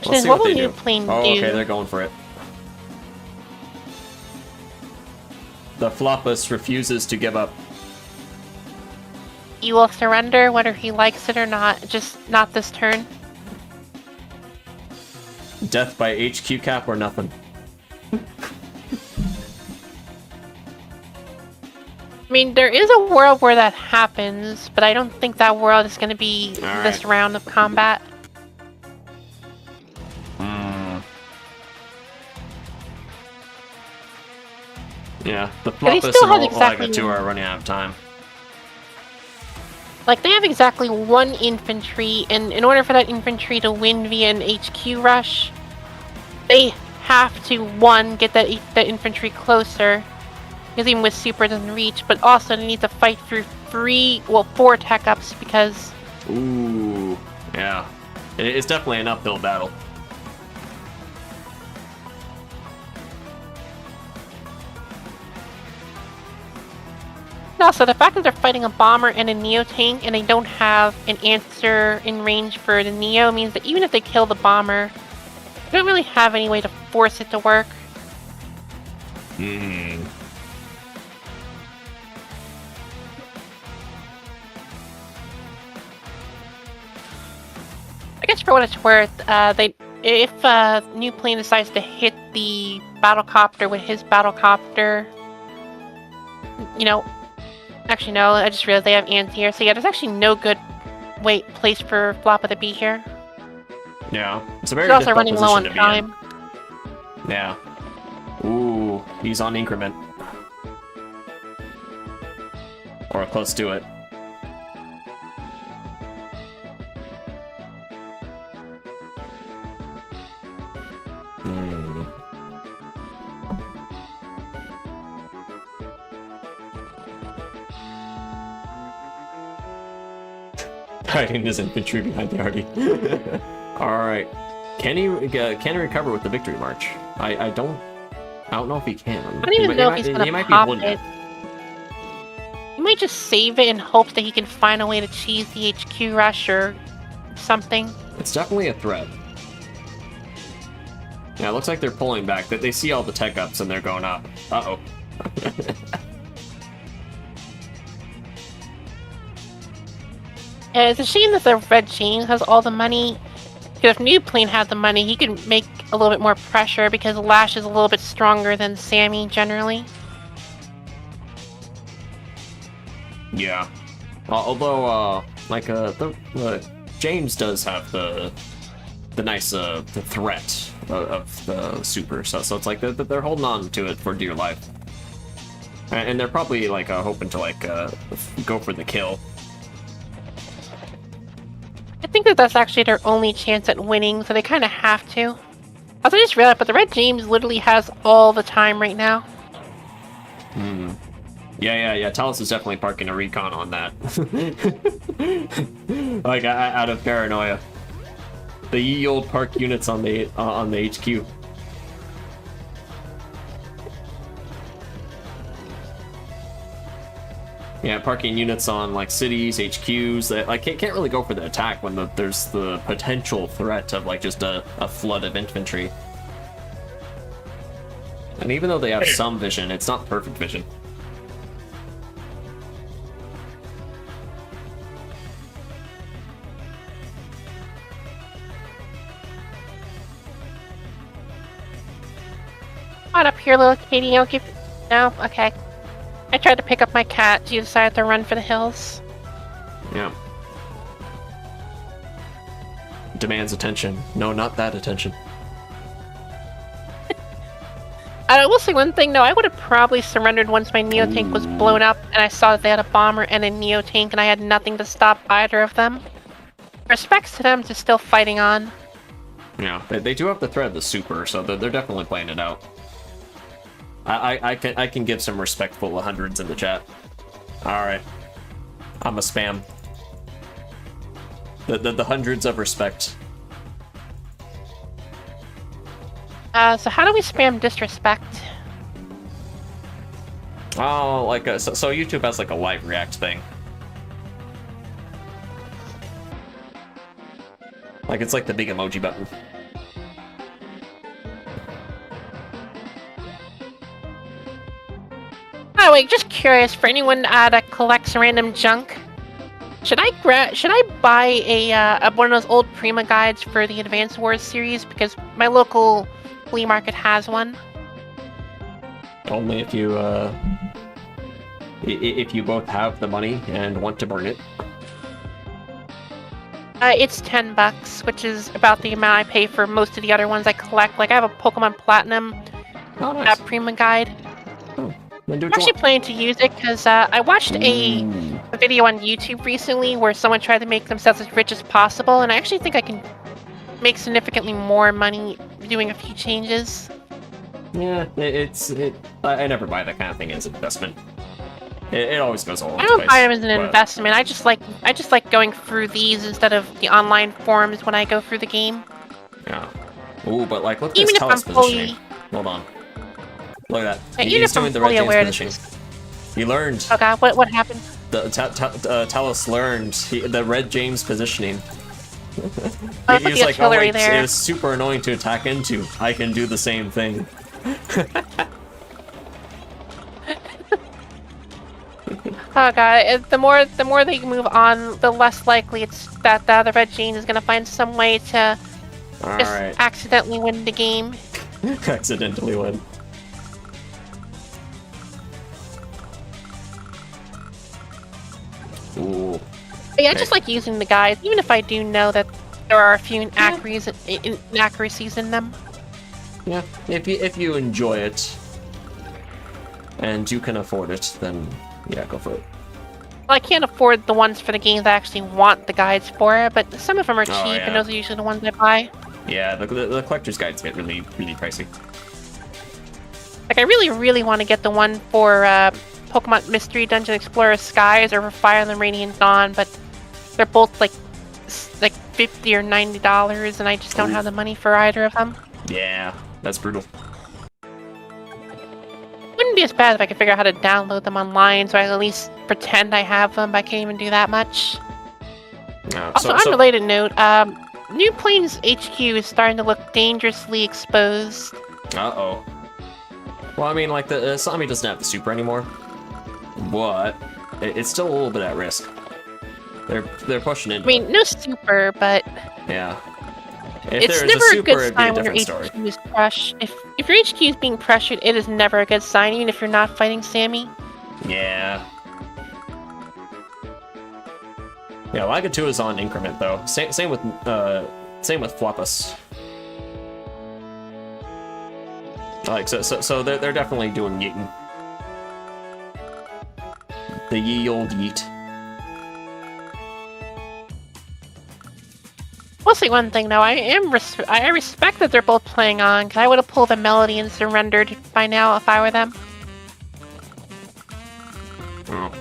Let's see what what will they new do. plane do? Oh, okay, they're going for it. The Floppus refuses to give up. You will surrender whether he likes it or not, just not this turn. Death by HQ cap or nothing. I mean, there is a world where that happens, but I don't think that world is going to be this round of combat. Yeah, the Floppus and Olaga2 are running out of time. Like, they have exactly one infantry, and in order for that infantry to win via an HQ rush, they have to, one, get that infantry closer, because even with super it doesn't reach, but also they need to fight through 4 tech-ups, because... Ooh, yeah. It's definitely an uphill battle. And also, the fact that they're fighting a bomber and a Neo tank and they don't have an answer in range for the Neo means that even if they kill the bomber, they don't really have any way to force it to work. Hmm. I guess for what it's worth, if New Plane decides to hit the battlecopter with his battlecopter, you know, actually no, I just realized they have anti-air, so yeah, there's actually no good place for Floppa to be here. Yeah, it's a very He's also difficult running low on position to be time. in. Yeah. Ooh, he's on increment. Or close to it. Hmm. Hiding his infantry behind the arty. Alright. Can he recover with the victory march? I don't know if he can. I don't even know if he's gonna pop it. He might just save it in hopes that he can find a way to cheese the HQ rush or something. It's definitely a threat. Yeah, it looks like they're pulling back. That they see all the tech ups and they're going up. Uh-oh. It's a shame that the Red James has all the money. Because if New Plane had the money, he could make a little bit more pressure because Lash is a little bit stronger than Sammy generally. Yeah. Although, James does have the nice the threat of the super, so it's like they're holding on to it for dear life, and they're probably like hoping to like go for the kill. I think that that's actually their only chance at winning, so they kind of have to. Also, I just realized, but the Red James literally has all the time right now. Hmm. Yeah. Talus is definitely parking a recon on that. Like out of paranoia. The ye old park units on the HQ. Yeah, parking units on like cities, HQs that like can't really go for the attack when there's the potential threat of like just a flood of infantry. And even though they have some vision, it's not perfect vision. Come on up here, little Katie. I'll give. No, okay. I tried to pick up my cat. She decided to run for the hills. Yeah. Demands attention. No, not that attention. I will say one thing though. I would have probably surrendered once my Neo tank was blown up, and I saw that they had a bomber and a Neo tank, and I had nothing to stop either of them. Respects to them to still fighting on. Yeah, they do have the threat of the super, so they're definitely playing it out. I can give some respectful hundreds in the chat. Alright. I'm a spam. The hundreds of respect. So how do we spam disrespect? Oh, like so YouTube has like a live react thing. Like it's like the big emoji button. Oh wait, just curious for anyone that collects random junk. Should I buy a one of those old Prima guides for the Advance Wars series because my local flea market has one? Only if you both have the money and want to burn it. It's $10, which is about the amount I pay for most of the other ones I collect. Like I have a Pokemon Platinum Prima guide. Then do I'm what you actually want. planning to use it because I watched a video on YouTube recently where someone tried to make themselves as rich as possible, and I actually think I can make significantly more money doing a few changes. Yeah, I never buy that kind of thing as an investment. It always goes all over I the don't place. buy them as an but- investment. I just like going through these instead of the online forums when I go through the game. Yeah. Ooh, but like, look at Even this if I'm Talus fully- positioning. Hold on. Look at that. Yeah, even He's if I'm doing the Red fully James aware positioning. He learned. Oh god, what happened? Talos learned the Red James positioning. Oh, He was like, oh artillery wait, there. it was super annoying to attack into. I can do the same thing. Oh god, the more they move on, the less likely it's that the Red James is gonna find some way to just Alright. accidentally win the game. Accidentally win. Ooh. But yeah, I just like using the guides, even if I do know that there are a few inaccuracies in them. Yeah, if you enjoy it and you can afford it, then yeah, go for it. Well, I can't afford the ones for the games I actually want the guides for, but some of them are cheap, yeah. and those are usually the ones I buy. Yeah, the collector's guides get really pricey. Like, I really want to get the one for Pokemon Mystery Dungeon Explorer Skies or for Fire Emblem Radiant Dawn, but they're both like $50 or $90, and I just don't have the money for either of them. Yeah, that's brutal. Wouldn't be as bad if I could figure out how to download them online, so I at least pretend I have them, but I can't even do that much. Also, unrelated note, New Plains HQ is starting to look dangerously exposed. Uh-oh. Well, I mean, like, the Sami doesn't have the super anymore, but it's still a little bit at risk. They're pushing it. I mean, no super, but yeah. it's never a good sign when your HQ is crushed. If your HQ is being pressured, it is never a good sign, even if you're not fighting Sammy. Yeah. Yeah, Laga 2 is on increment though. Same with Floppus. Like so they're definitely doing yeeting. The ye old yeet. We'll say one thing though, I respect that they're both playing on, because I would have pulled a melody and surrendered by now if I were them. Oh.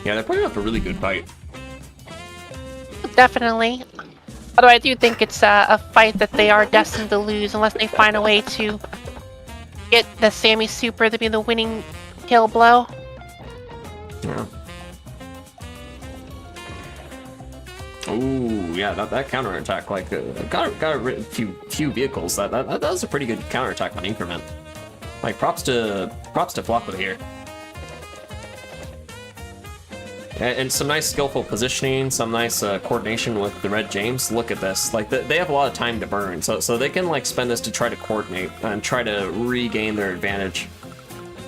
Yeah, they're putting up a really good fight. Definitely. Although I do think it's a fight that they are destined to lose unless they find a way to get the Sammy Super to be the winning kill blow. Yeah. Ooh, yeah, that counterattack, like, got a few vehicles. That was a pretty good counterattack on increment. Like, props to Floppa here. And some nice skillful positioning, some nice coordination with the Red James. Look at this. Like, they have a lot of time to burn, so they can, like, spend this to try to coordinate and try to regain their advantage.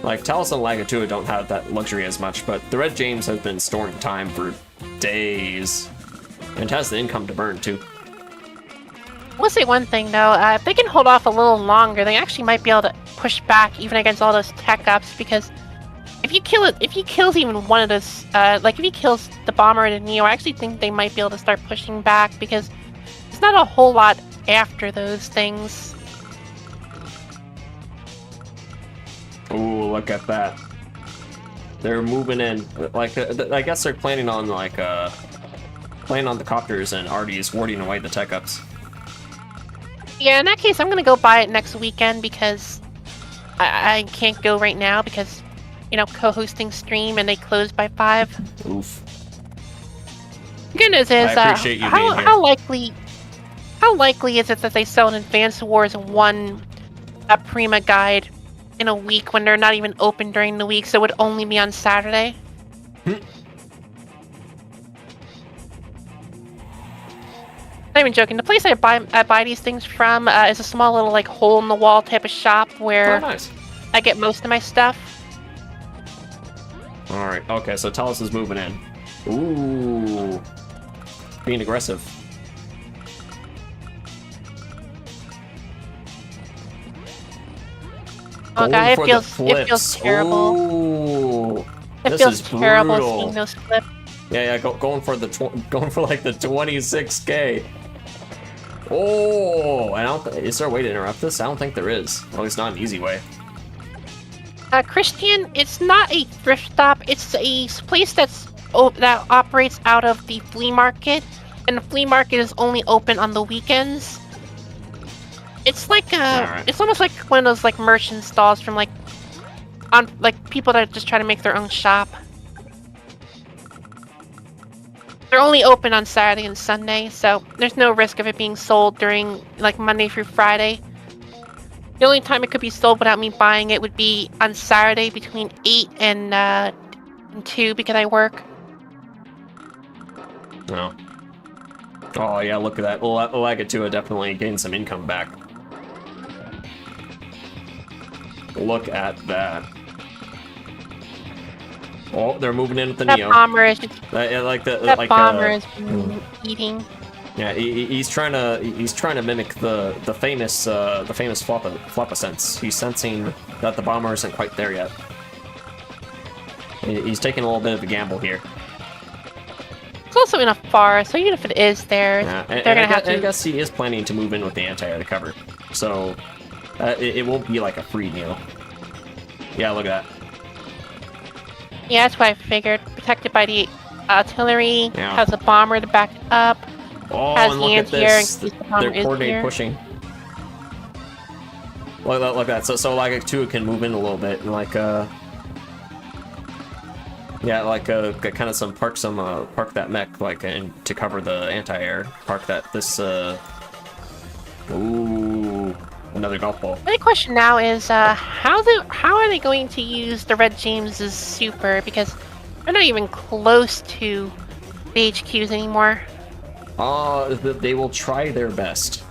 Like, Talos and Lagatua don't have that luxury as much, but the Red James has been storing time for days. And it has the income to burn, too. We'll say one thing though, if they can hold off a little longer, they actually might be able to push back even against all those tech ups, because if he kills even one of those, like if he kills the Bomber and the Neo, I actually think they might be able to start pushing back, because there's not a whole lot after those things. Ooh, look at that. They're moving in. Like, I guess they're planning on, like, playing on the copters and Artie's warding away the tech ups. Yeah, in that case, I'm gonna go buy it next weekend, because I can't go right now because, you know, co-hosting stream and they close by 5. Oof. The good news is, I appreciate you being here. how likely is it that they sell an Advance Wars 1 Prima guide in a week when they're not even open during the week, so it would only be on Saturday? Not even joking. The place I buy these things from is a small little, like, hole in the wall type of shop where nice. I get most of my stuff. All right. Okay, so Talos is moving in. Ooh, being aggressive. Okay, it feels terrible. Ooh, It feels terrible seeing those flips. Yeah, going for like the 26K. Oh, is there a way to interrupt this? I don't think there is. At least not an easy way. Christian, it's not a thrift stop. It's a place that operates out of the flea market, and the flea market is only open on the weekends. It's like Alright. it's almost like one of those, like, merchant stalls from, like, on like people that are just trying to make their own shop. They're only open on Saturday and Sunday, so there's no risk of it being sold during like Monday through Friday. The only time it could be sold without me buying it would be on Saturday between 8 and 2 because I work. No. Oh yeah, look at that. Lagatua definitely gained some income back. Look at that. Oh, they're moving in with the That Neo. bomber is just, That bomber is eating. Yeah, he's trying to mimic the famous Floppa sense. He's sensing that the bomber isn't quite there yet. He's taking a little bit of a gamble here. It's also in a forest, so even if it is there, they're gonna have to. I guess he is planning to move in with the anti-air to cover, so it won't be like a free Neo. Yeah, look at that. Yeah, that's what I figured. Protected by the artillery, Yeah. has a bomber to back it up, Oh, has and the look at anti-air in this. case the bomber They're is coordinated here. pushing. Look at that. So like two can move in a little bit and like yeah, like kind of park that mech like and to cover the anti-air. Park that this ooh, another golf ball. My question now is, how are they going to use the Red James's super? Because they're not even close to the HQs anymore. They will try their best.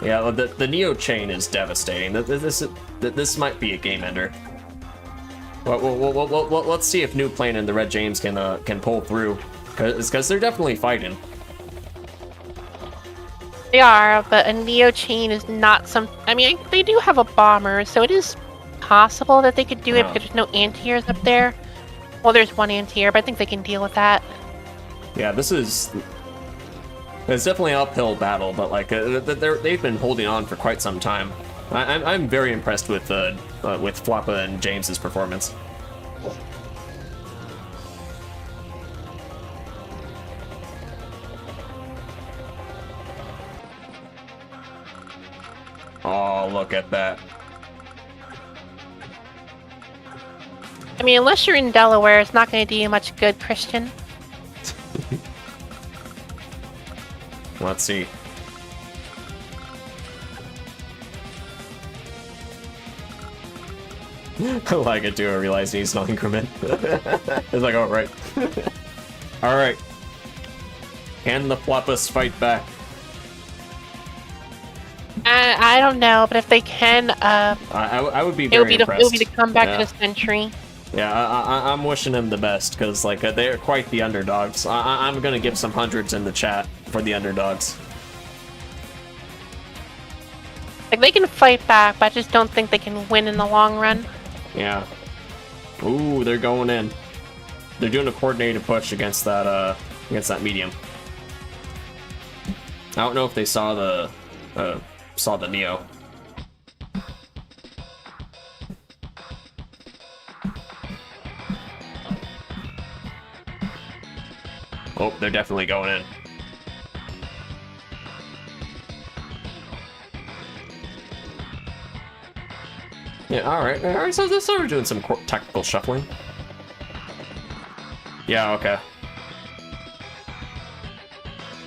Yeah, the Neo chain is devastating. This might be a game ender. Well, let's see if New Plane and the Red James can pull through, because they're definitely fighting. They are, but a Neo chain is not some. I mean, they do have a bomber, so it is possible that they could do it because there's no anti-airs up there. Well, there's one anti-air, but I think they can deal with that. Yeah, it's definitely an uphill battle, but like they've been holding on for quite some time. I'm very impressed with Floppa and James's performance. Oh, look at that. I mean, unless you're in Delaware, it's not going to do you much good, Christian. Let's see. Like it too, I realized he's not increment. It's like, oh, right. Alright. Can the Floppas fight back? I don't know, but if they can, I would be it would very be impressed. it would be to come back Yeah. to the century. Yeah, I'm wishing them the best, because like they're quite the underdogs. I'm gonna give some hundreds in the chat for the underdogs. Like, they can fight back, but I just don't think they can win in the long run. Yeah. Ooh, they're going in. They're doing a coordinated push against that medium. I don't know if they saw the Neo. Oh, they're definitely going in. Yeah, alright, so we're doing some tactical shuffling. Yeah, okay.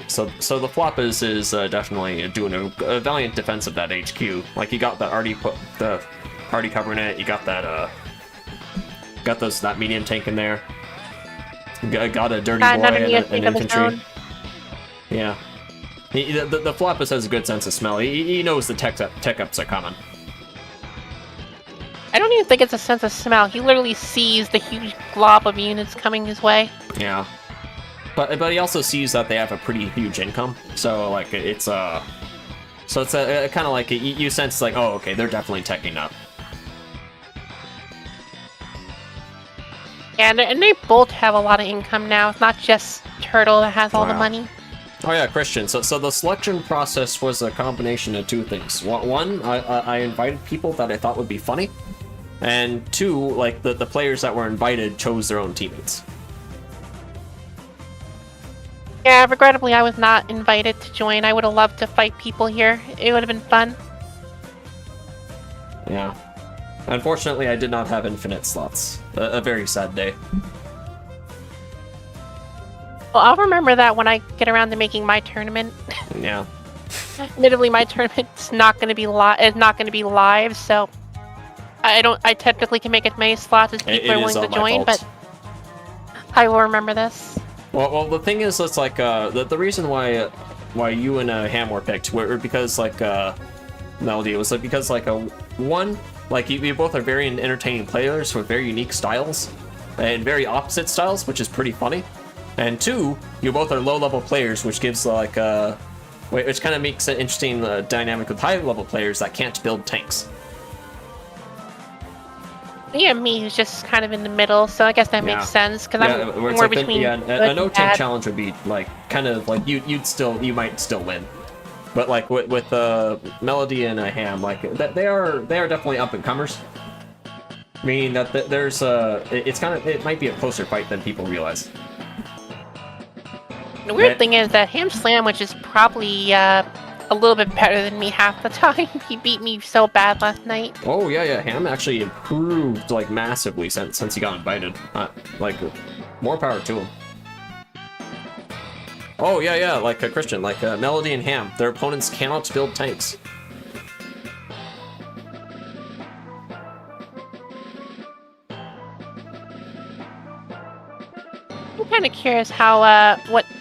So the Floppas is definitely doing a valiant defense of that HQ. Like, you got the Artie covering it, you got that, that medium tank in there. Got a dirty boy and an infantry. Yeah. The Floppas has a good sense of smell. He knows the tech ups are coming. I don't even think it's a sense of smell. He literally sees the huge glob of units coming his way. Yeah. But he also sees that they have a pretty huge income. So, like, it's kind of like, you sense, like, oh, okay, they're definitely teching up. Yeah, and they both have a lot of income now. It's not just Turtle that has all the Wow. money. Oh yeah, Christian. So the selection process was a combination of two things. One, I invited people that I thought would be funny, and two, like the players that were invited chose their own teammates. Yeah, regrettably, I was not invited to join. I would have loved to fight people here. It would have been fun. Yeah. Unfortunately, I did not have infinite slots. A very sad day. Well, I'll remember that when I get around to making my tournament. Yeah. Admittedly, my tournament's not going to be live, so I technically can make as many slots as people are willing to join, but I will remember this. Well, the thing is, it's like the reason why you and Ham were picked were because like Melody was like because like one, like you both are very entertaining players with very unique styles and very opposite styles, which is pretty funny. And two, you both are low-level players, which gives like which kind of makes an interesting dynamic with high-level players that can't build tanks. Yeah, me who's just kind of in the middle, so I guess that makes sense because I'm more like between. A no tank challenge would be like kind of like you might still win, but like with Melody and Ham, like they are definitely up and comers. Meaning that there's it might be a closer fight than people realize. The weird thing is that Ham Sandwich is probably a little bit better than me half the time. He beat me so bad last night. Oh yeah, Ham actually improved like massively since he got invited. Like more power to him. Oh yeah, like Christian, like Melody and Ham, their opponents cannot build tanks. I'm kind of curious how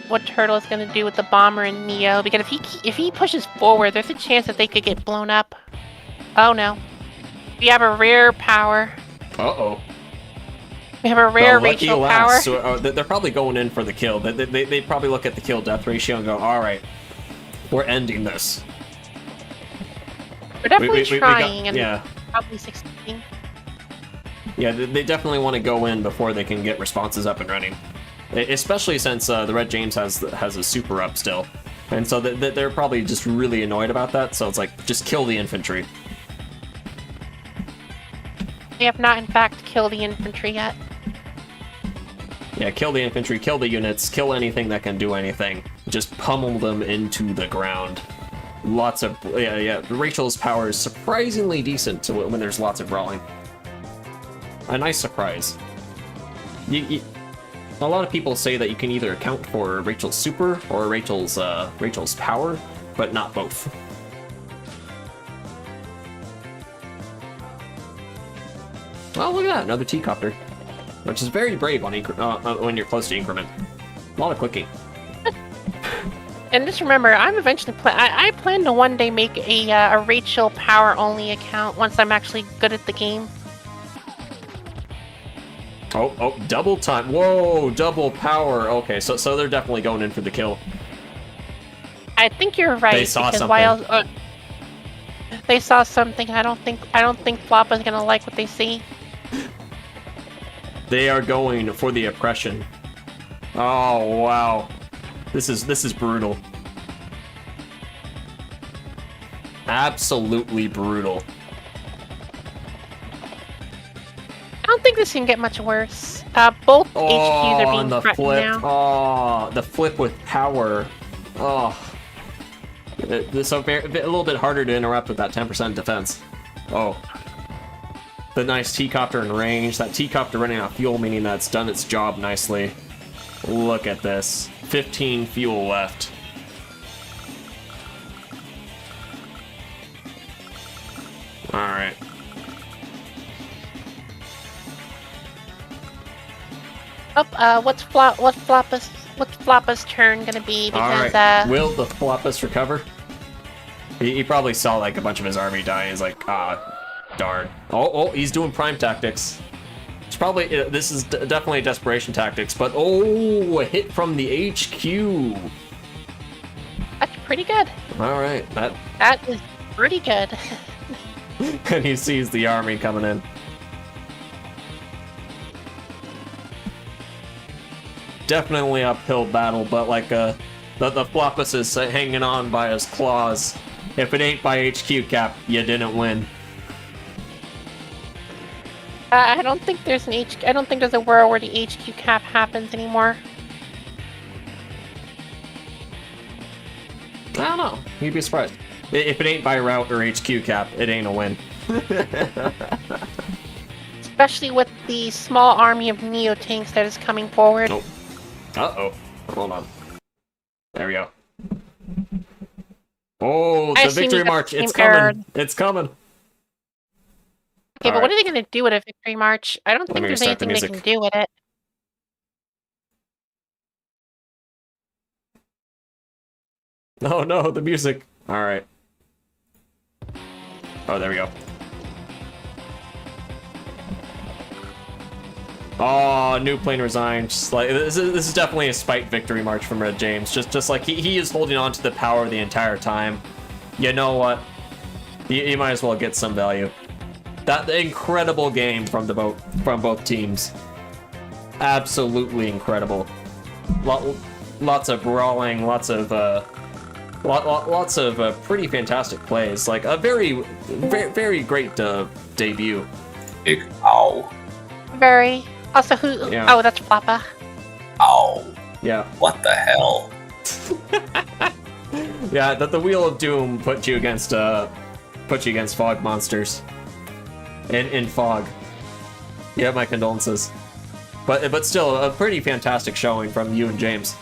what Turtle is going to do with the bomber and Neo, because if he pushes forward, there's a chance that they could get blown up. Oh no, we have a rare power. Uh-oh. We have a rare lucky Rachel lass. power. So, they're probably going in for the kill. They probably look at the kill death ratio and go, all right, we're ending this. We're definitely trying yeah. and probably succeeding. Yeah, they definitely want to go in before they can get responses up and running. Especially since the Red James has a super up still. And so they're probably just really annoyed about that, so it's like, just kill the infantry. We have not, in fact, killed the infantry yet. Yeah, kill the infantry, kill the units, kill anything that can do anything. Just pummel them into the ground. Lots of... Yeah, Rachel's power is surprisingly decent when there's lots of brawling. A nice surprise. A lot of people say that you can either account for Rachel's super or Rachel's power, but not both. Oh, look at that, another T-copter, which is very brave on when you're close to increment. A lot of clicking. And just remember, I'm eventually I plan to one day make a Rachel power only account once I'm actually good at the game. Oh, double time. Whoa, double power. Okay, so they're definitely going in for the kill. I think you're right. They saw something. They saw something. I don't think Floppa's gonna like what they see. They are going for the oppression. Oh wow, this is brutal. Absolutely brutal. I don't think this can get much worse. Both HQs are being the threatened flip. now. Oh, the flip with power. Oh. So a little bit harder to interrupt with that 10% defense. Oh. The nice T-copter in range. That T-copter running out of fuel, meaning that it's done its job nicely. Look at this. 15 fuel left. Alright. What's Floppa's turn gonna be? Because Alright, will the Floppus recover? He probably saw like a bunch of his army die. He's like, darn. Oh, he's doing prime tactics. It's probably this is definitely desperation tactics, but a hit from the HQ. that's pretty good. All right, That is pretty good. and he sees the army coming in. Definitely uphill battle, but like the Floppus is hanging on by his claws. If it ain't by HQ cap, you didn't win. I don't think there's I don't think there's a world where the HQ cap happens anymore. I don't know. You'd be surprised. If it ain't by route or HQ cap, it ain't a win. Especially with the small army of Neo tanks that is coming forward. Oh. Uh-oh. Hold on. There we go. Oh, I the assume victory you got march. the same It's error. coming. It's coming. Okay, but All what right. are they going to do with a victory march? I don't Let think me there's restart the anything they music. can do with it. Oh no, the music. All right. Oh, there we go. Oh, new plane resigned. Just like this is definitely a spite victory march from Red James. Just like he is holding on to the power the entire time. You know what? You might as well get some value. That incredible game from both teams. Absolutely incredible. Lots of brawling, lots of pretty fantastic plays. Like a very great debut. Big ow. Very. Also, who? Yeah. Oh, that's Flappa. Ow. Yeah. What the hell? Yeah, that the Wheel of Doom put you against fog monsters. In fog. Yeah, my condolences. But still, a pretty fantastic showing from you and James.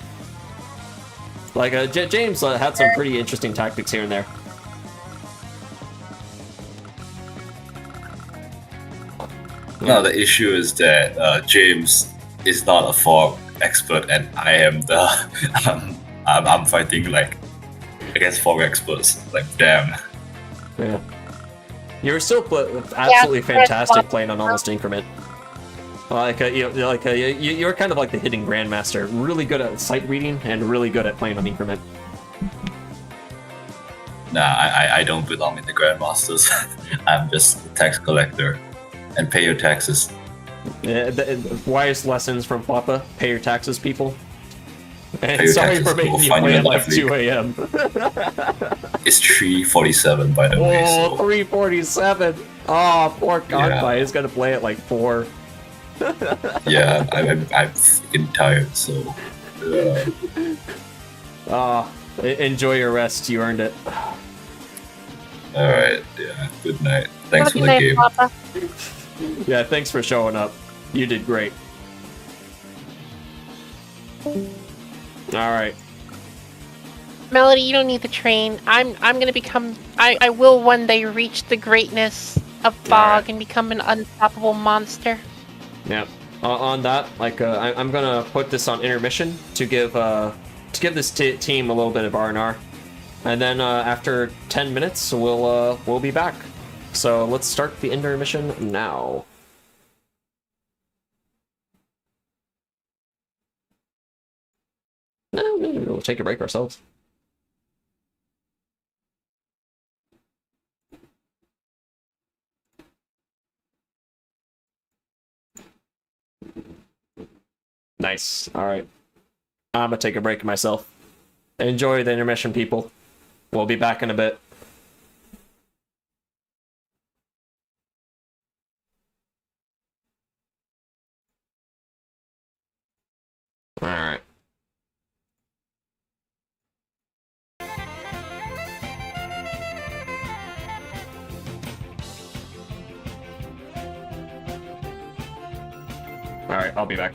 Like, James had some pretty interesting tactics here and there. No, the issue is that James is not a fog expert, and I am the. I'm fighting like against fog experts. Like, damn. Yeah. You're still absolutely Yeah, fantastic playing on Almost Increment. You're kind of like the hidden grandmaster, really good at sight reading and really good at playing on Increment. Nah, I don't belong in the Grandmasters. I'm just a tax collector, and pay your taxes. The wise lessons from Flappa: pay your taxes, people. And Pay your sorry taxes, for making we'll you find play you at a like live 2 a.m. It's 3:47, by the way. Oh, So 3:47. Oh, poor Gonbai Yeah. is gonna play at like 4. yeah, I'm freaking tired. So Enjoy your rest. You earned it. all right, yeah. Good night. Thanks Have a for good the night, game. Flappa. Yeah, thanks for showing up. You did great. All right. Melody, you don't need the train. I'm gonna become. I will one day reach the greatness of fog Alright. and become an unstoppable monster. Yeah. On that, like, I'm gonna put this on intermission to give this team a little bit of R&R, and then after 10 minutes, we'll be back. So let's start the intermission now. No, we'll take a break ourselves. Nice. All right. I'm gonna take a break myself. Enjoy the intermission, people. We'll be back in a bit. All right. All right, I'll be back.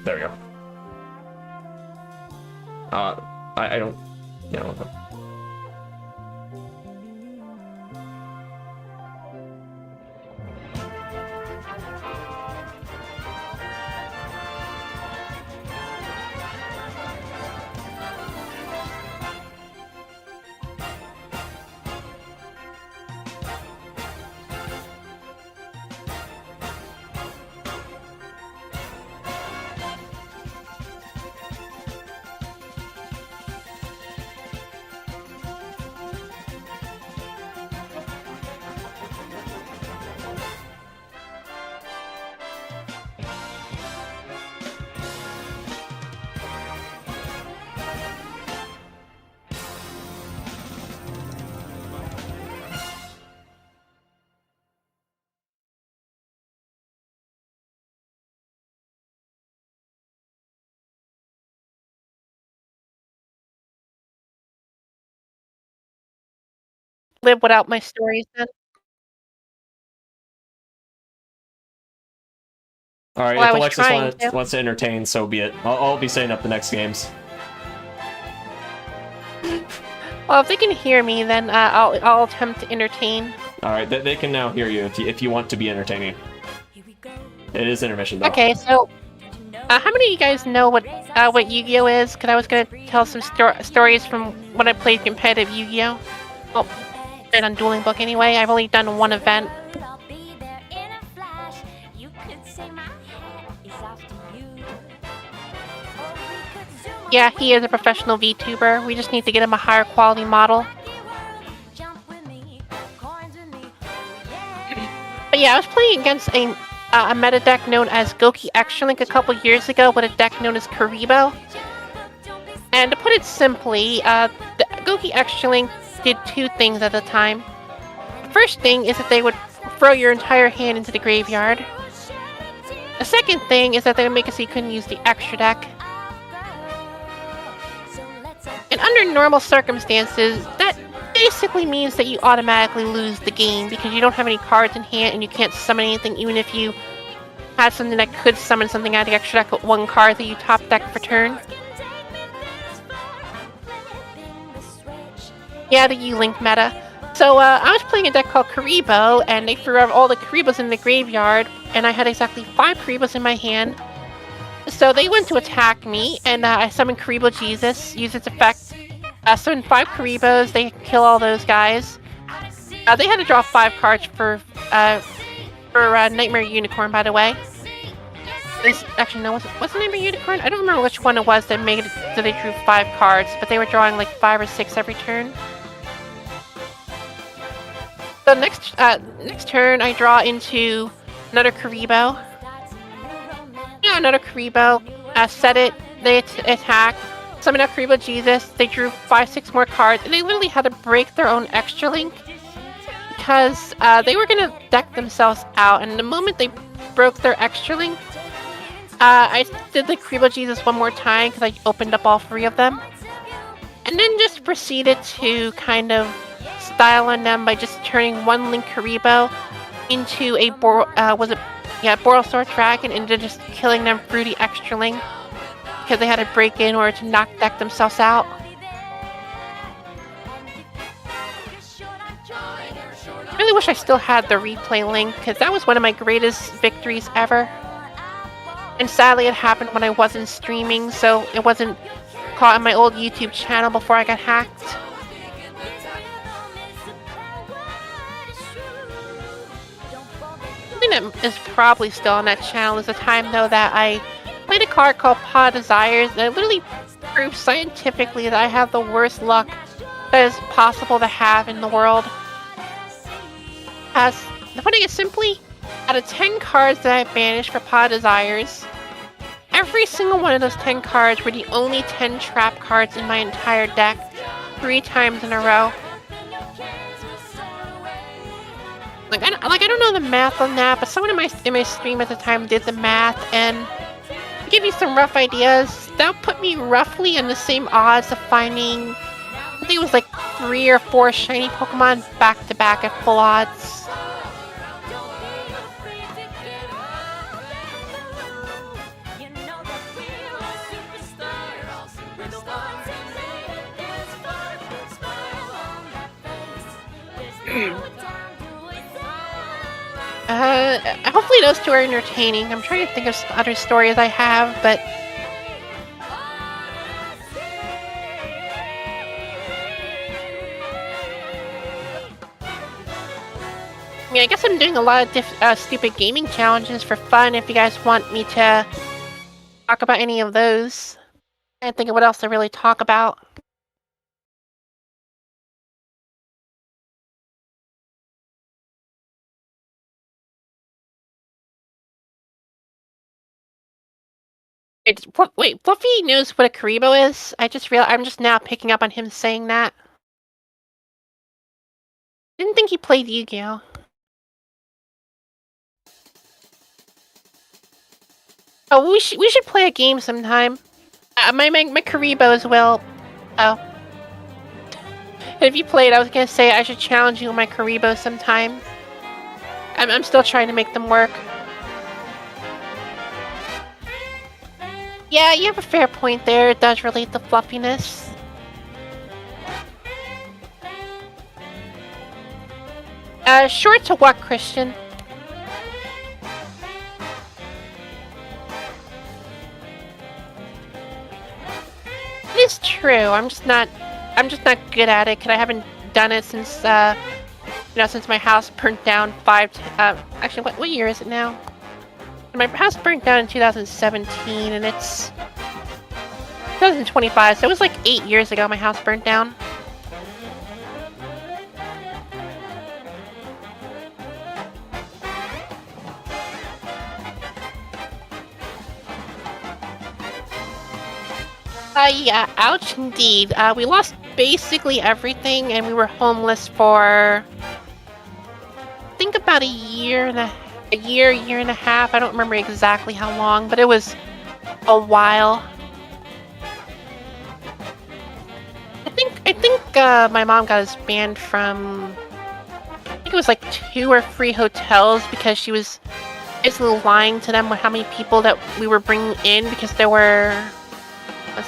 There we go. I don't... You know... Live without my stories then. Alright, Well, I if was Alexis trying to. wants to entertain, so be it. I'll be setting up the next games. Well, if they can hear me, then I'll attempt to entertain. Alright, they can now hear you if you want to be entertaining. It is intermission, though. Okay, so how many of you guys know what Yu-Gi-Oh is? Because I was gonna tell some stories from when I played competitive Yu-Gi-Oh. Oh, played on Dueling Book anyway. I've only done one event. Yeah, he is a professional VTuber. We just need to get him a higher quality model. But yeah, I was playing against a meta deck known as Goki Extralink a couple years ago with a deck known as Karibo. And to put it simply, the Goki Extralink did two things at the time. The first thing is that they would throw your entire hand into the graveyard. The second thing is that they would make it so you couldn't use the extra deck. And under normal circumstances, that basically means that you automatically lose the game because you don't have any cards in hand and you can't summon anything, even if you had something that could summon something out of the extra deck with one card that you top deck for turn. Yeah, the U-Link meta. So I was playing a deck called Karibo, and they threw out all the Karibos in the graveyard, and I had exactly 5 Karibos in my hand. So they went to attack me, and I summoned Karibo Jesus, used its effect. Summoned 5 Karibos, they kill all those guys. They had to draw 5 cards for Nightmare Unicorn, by the way. Actually, no, what's the Nightmare Unicorn? I don't remember which one it was that made it so they drew 5 cards, but they were drawing like 5 or 6 every turn. So next turn, I draw into another Karibo. Yeah, another Karibo. Set it. They attack. Summon out Karibo Jesus. They drew 5-6 more cards, and they literally had to break their own extra link because they were gonna deck themselves out. And the moment they broke their extra link, I did the Karibo Jesus one more time because I opened up all 3 of them, and then just proceeded to kind of style on them by just turning one Link Karibo into a Borosword Dragon, and then just killing them through the extra link because they had to break in order to knock deck themselves out. I really wish I still had the replay link because that was one of my greatest victories ever. And sadly it happened when I wasn't streaming, so it wasn't caught on my old YouTube channel before I got hacked. Something that is probably still on that channel is the time though that I played a card called Pot of Desires, and it literally proved scientifically that I have the worst luck that is possible to have in the world. As putting it simply, out of 10 cards that I banished for Pot of Desires, every single one of those 10 cards were the only 10 trap cards in my entire deck, 3 times in a row. I don't know the math on that, but someone in my stream at the time did the math, and to give you some rough ideas, that put me roughly in the same odds of finding, I think it was like 3 or 4 shiny Pokemon back to back at full odds. Hopefully those two are entertaining. I'm trying to think of some other stories I have, but I mean, I guess I'm doing a lot of stupid gaming challenges for fun. If you guys want me to talk about any of those, I can't think of what else to really talk about. Wait, Fluffy knows what a Karibo is? I'm just now picking up on him saying that. Didn't think he played Yu-Gi-Oh! Oh, we should play a game sometime. My Karibo as well. Oh. If you played, I was gonna say I should challenge you on my Karibo sometime. I'm still trying to make them work. Yeah, you have a fair point there. It does relate to fluffiness. Short to what, Christian? It is true. I'm just not good at it because I haven't done it since since my house burnt down actually what year is it now? My house burnt down in 2017 and it's 2025, so it was like 8 years ago my house burnt down. Yeah, ouch indeed. We lost basically everything and we were homeless for I think about a year and a half. I don't remember exactly how long, but it was a while. I think my mom got us banned from I think it was like 2 or 3 hotels because she was basically lying to them with how many people that we were bringing in because there were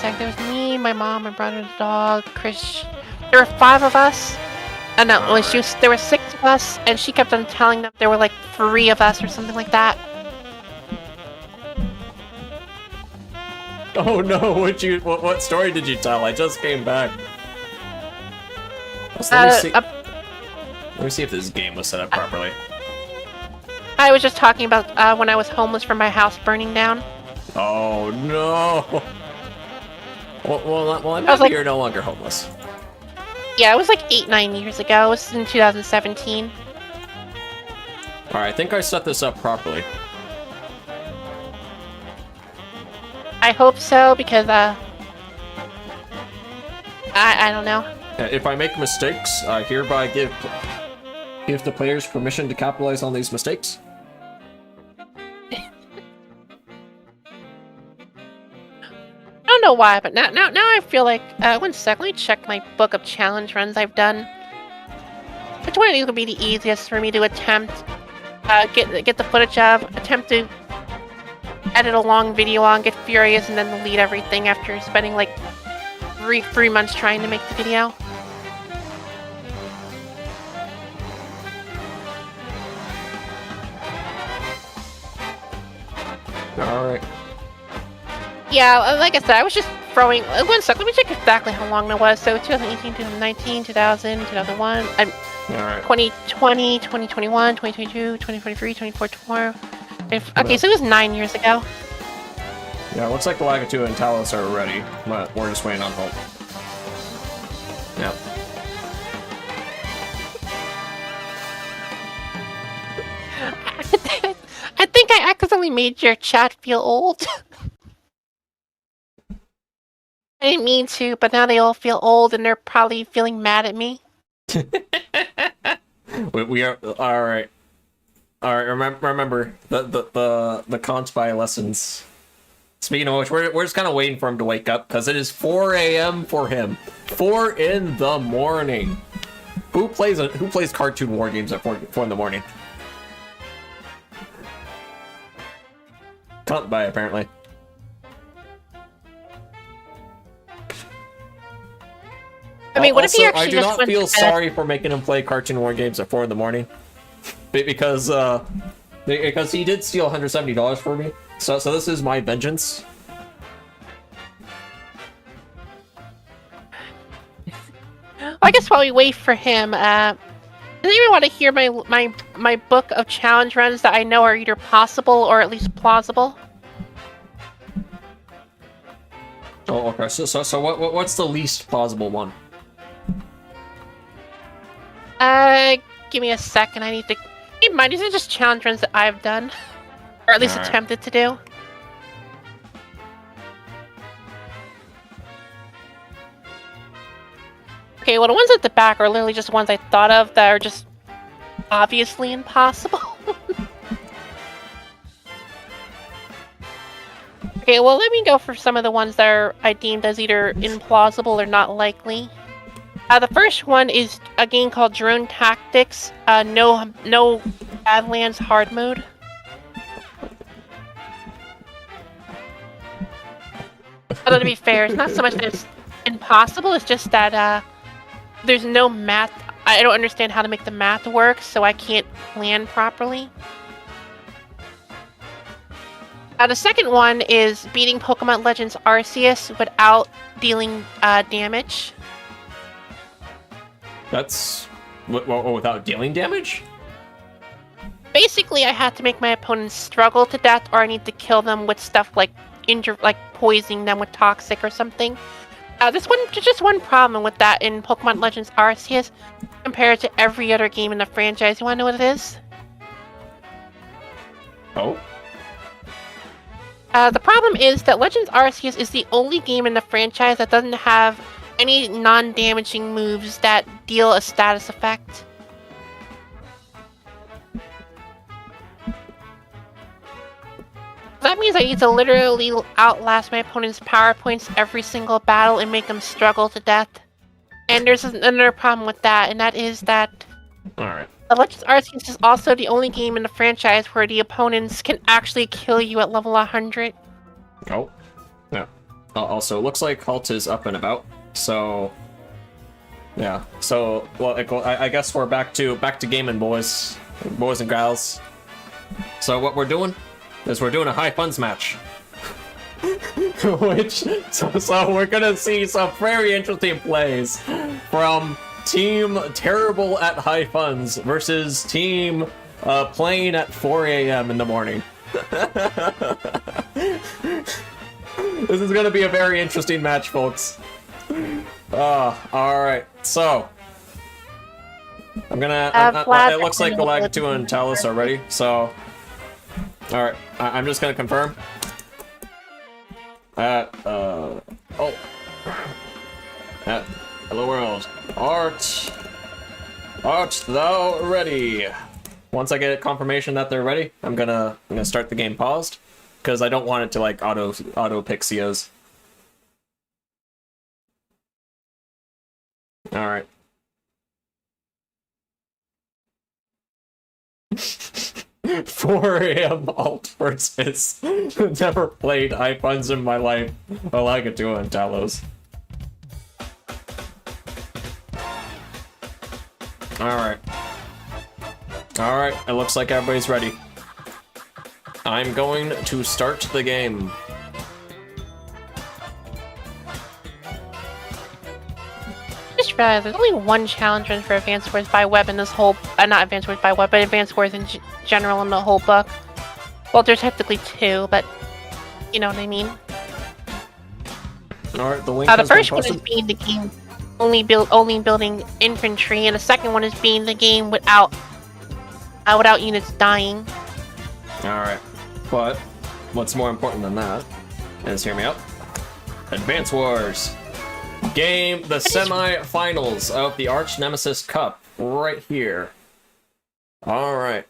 there was me, my mom, my brother, the dog, Chris. There were 5 of us. And no, there were 6 of us, and she kept on telling them there were like 3 of us or something like that. Oh no! What story did you tell? I just came back. Let me see if this game was set up properly. I was just talking about when I was homeless from my house burning down. Oh no! Well, I'm happy you're no longer homeless. Yeah, it was like 8-9 years ago. It was in 2017. Alright, I think I set this up properly. I hope so, because, I don't know. If I make mistakes, I hereby give the players permission to capitalize on these mistakes. I don't know why, but now I feel like, one sec, let me check my book of challenge runs I've done. Which one of these would be the easiest for me to attempt, get the footage of, attempt to edit a long video on, get furious, and then delete everything after spending like 3 months trying to make the video. Alright. Yeah, like I said, I was just throwing... One sec, let me check exactly how long that was. So 2018, 2019, 2000, 2001, 2020, 2021, 2022, 2023, 2024. Okay, so it was 9 years ago. Yeah, looks like the Lakitu and Talos are ready, but we're just waiting on hope. Yeah. I think I accidentally made your chat feel old. I didn't mean to, but now they all feel old and they're probably feeling mad at me. we are alright. Alright, remember the conspy lessons. Speaking of which, we're just kind of waiting for him to wake up because it is 4 a.m. for him. 4 in the morning. Who plays cartoon war games at 4 in the morning? Can't buy apparently. I mean, what also, if he actually I do just not went feel to bed? sorry for making him play cartoon war games at 4 in the morning. because he did steal $170 from me. So this is my vengeance. I guess while we wait for him, does anyone want to hear my book of challenge runs that I know are either possible or at least plausible? Oh, okay. So what's the least plausible one? Give me a second. I need to keep in mind these are just challenge runs that I've done, or at least Alright. attempted to do. Okay, well, the ones at the back are literally just ones I thought of that are just obviously impossible. Okay, well, let me go for some of the ones that I deemed as either implausible or not likely. The first one is a game called Drone Tactics, no Badlands hard mode. Although to be fair, it's not so much that it's impossible, it's just that there's no math. I don't understand how to make the math work, so I can't plan properly. The second one is beating Pokemon Legends Arceus without dealing damage. That's without dealing damage? Basically, I had to make my opponents struggle to death, or I need to kill them with stuff like poisoning them with toxic or something. There's just one problem with that in Pokemon Legends Arceus compared to every other game in the franchise. You want to know what it is? Oh. The problem is that Legends Arceus is the only game in the franchise that doesn't have any non-damaging moves that deal a status effect. That means I need to literally outlast my opponent's power points every single battle and make them struggle to death. And there's another problem with that, and that is that Alright. Legends Arceus is also the only game in the franchise where the opponents can actually kill you at level 100. Oh. Yeah. Also, it looks like Halt is up and about. So, yeah. So, well, I guess we're back to gaming, boys and gals. So what we're doing is we're doing a high funds match. So we're gonna see some very interesting plays from Team Terrible at High Funds versus Team Playing at 4 a.m. in the morning. This is gonna be a very interesting match, folks. Alright, so I'm gonna it looks like Galactua and Talus are ready, so alright, I'm just gonna confirm. Hello world. Art, thou ready? Once I get confirmation that they're ready, I'm gonna start the game paused, because I don't want it to like auto pick COs. All right. 4 a.m. alt versus never played iPhones in my life. Galactua and Talos. Alright. Alright, it looks like everybody's ready. I'm going to start the game. Just realized there's only one challenge run for Advanced Wars by Web in this whole, not Advanced Wars by Web, but Advanced Wars in general in the whole book. Well, there's technically two, but you know what I mean. Alright, the link The has been first one posted. is being the game only building infantry, and the second one is being the game without units dying. Alright, but what's more important than that is, hear me out, Advance Wars. Game, the semi-finals of the Arch Nemesis Cup, right here. Alright.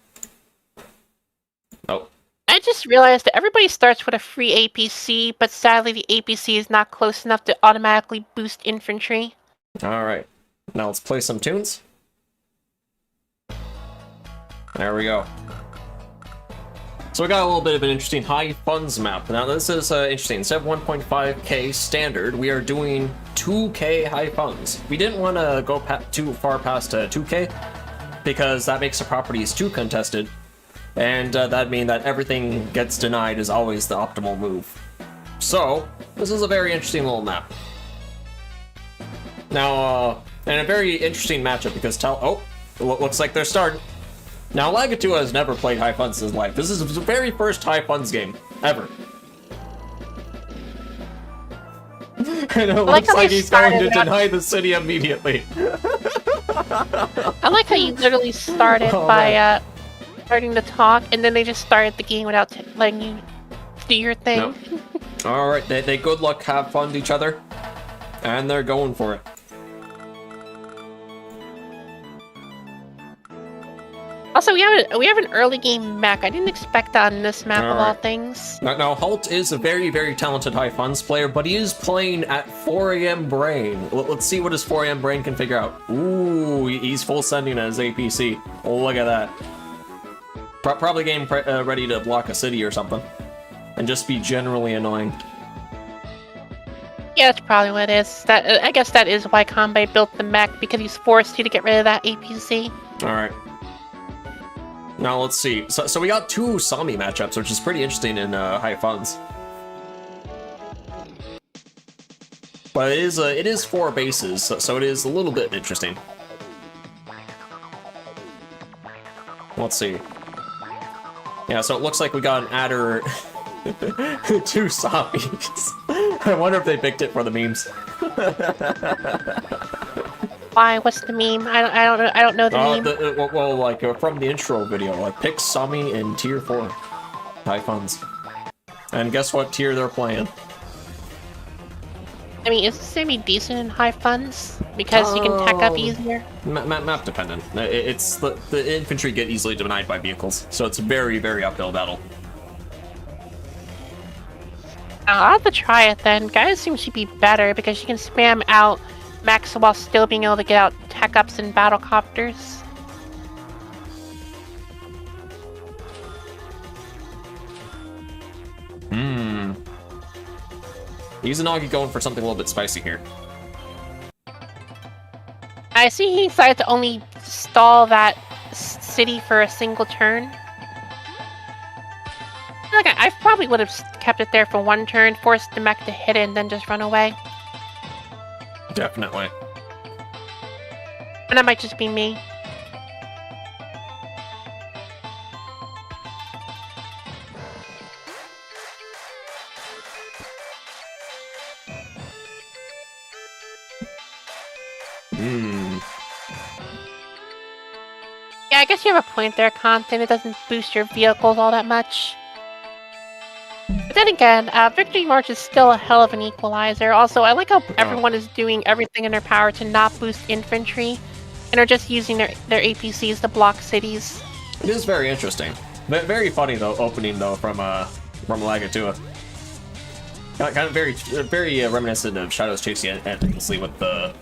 Oh. I just realized that everybody starts with a free APC, but sadly the APC is not close enough to automatically boost infantry. Alright. Now let's play some tunes. There we go. So we got a little bit of an interesting high funds map. Now this is interesting. Instead of 1.5k standard, we are doing 2k high funds. We didn't want to go too far past 2k, because that makes the properties too contested, and that'd mean that everything gets denied is always the optimal move. So, this is a very interesting little map. Now, and a very interesting matchup because looks like they're starting. Now, Lagatua has never played High Funds in his life. This is his very first High Funds game, ever. And it looks like he's going to deny the city immediately. I like how you literally started by starting to talk, and then they just started the game without letting you do your thing. No. Alright, they good luck, have fun to each other, and they're going for it. Also, we have an early game mech. I didn't expect that on this map of all things. Now, Halt is a very, very talented High Funds player, but he is playing at 4 AM brain. Let's see what his 4 AM brain can figure out. Ooh, he's full sending at his APC. Oh, look at that. Probably getting ready to block a city or something. And just be generally annoying. Yeah, that's probably what it is. I guess that is why Kanbei built the mech, because he's forced you to get rid of that APC. Alright. Now let's see. So we got 2 Sami matchups, which is pretty interesting in High Funds. But it is 4 bases, so it is a little bit interesting. Let's see. Yeah, so it looks like we got an adder 2 Samis. I wonder if they picked it for the memes. Why? What's the meme? I don't know the meme. Well, like from the intro video, like pick Sami in tier 4, High Funds, and guess what tier they're playing? I mean, is this gonna be decent in High Funds because you can tech up easier? Map dependent. It's the infantry get easily denied by vehicles, so it's a very, very uphill battle. I'll have to try it then. Guys seem to be better because you can spam out Max while still being able to get out tech ups and battle copters. Izanagi going for something a little bit spicy here. I see he decided to only stall that city for a single turn. Like I probably would have kept it there for 1 turn, forced the mech to hit it, and then just run away. Definitely. And that might just be me. Yeah, I guess you have a point there, Content. It doesn't boost your vehicles all that much. But then again, Victory March is still a hell of an equalizer. Also, I like how everyone is doing everything in their power to not boost infantry, and are just using their APCs to block cities. It is very interesting. Very funny though, opening though from Lagatua. Kind of very reminiscent of Shadows chasing endlessly with the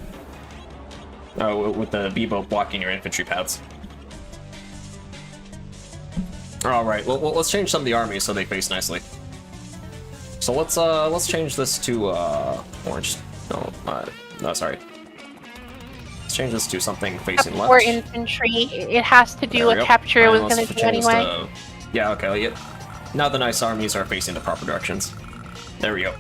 Bebo blocking your infantry paths. All right, well, let's change some of the armies so they face nicely. So let's change this to orange. No, sorry. Let's change this to something facing left. Or infantry. It has to do what capture was going to do anyway. Yeah, okay. Yeah. Now the nice armies are facing the proper directions. There we go.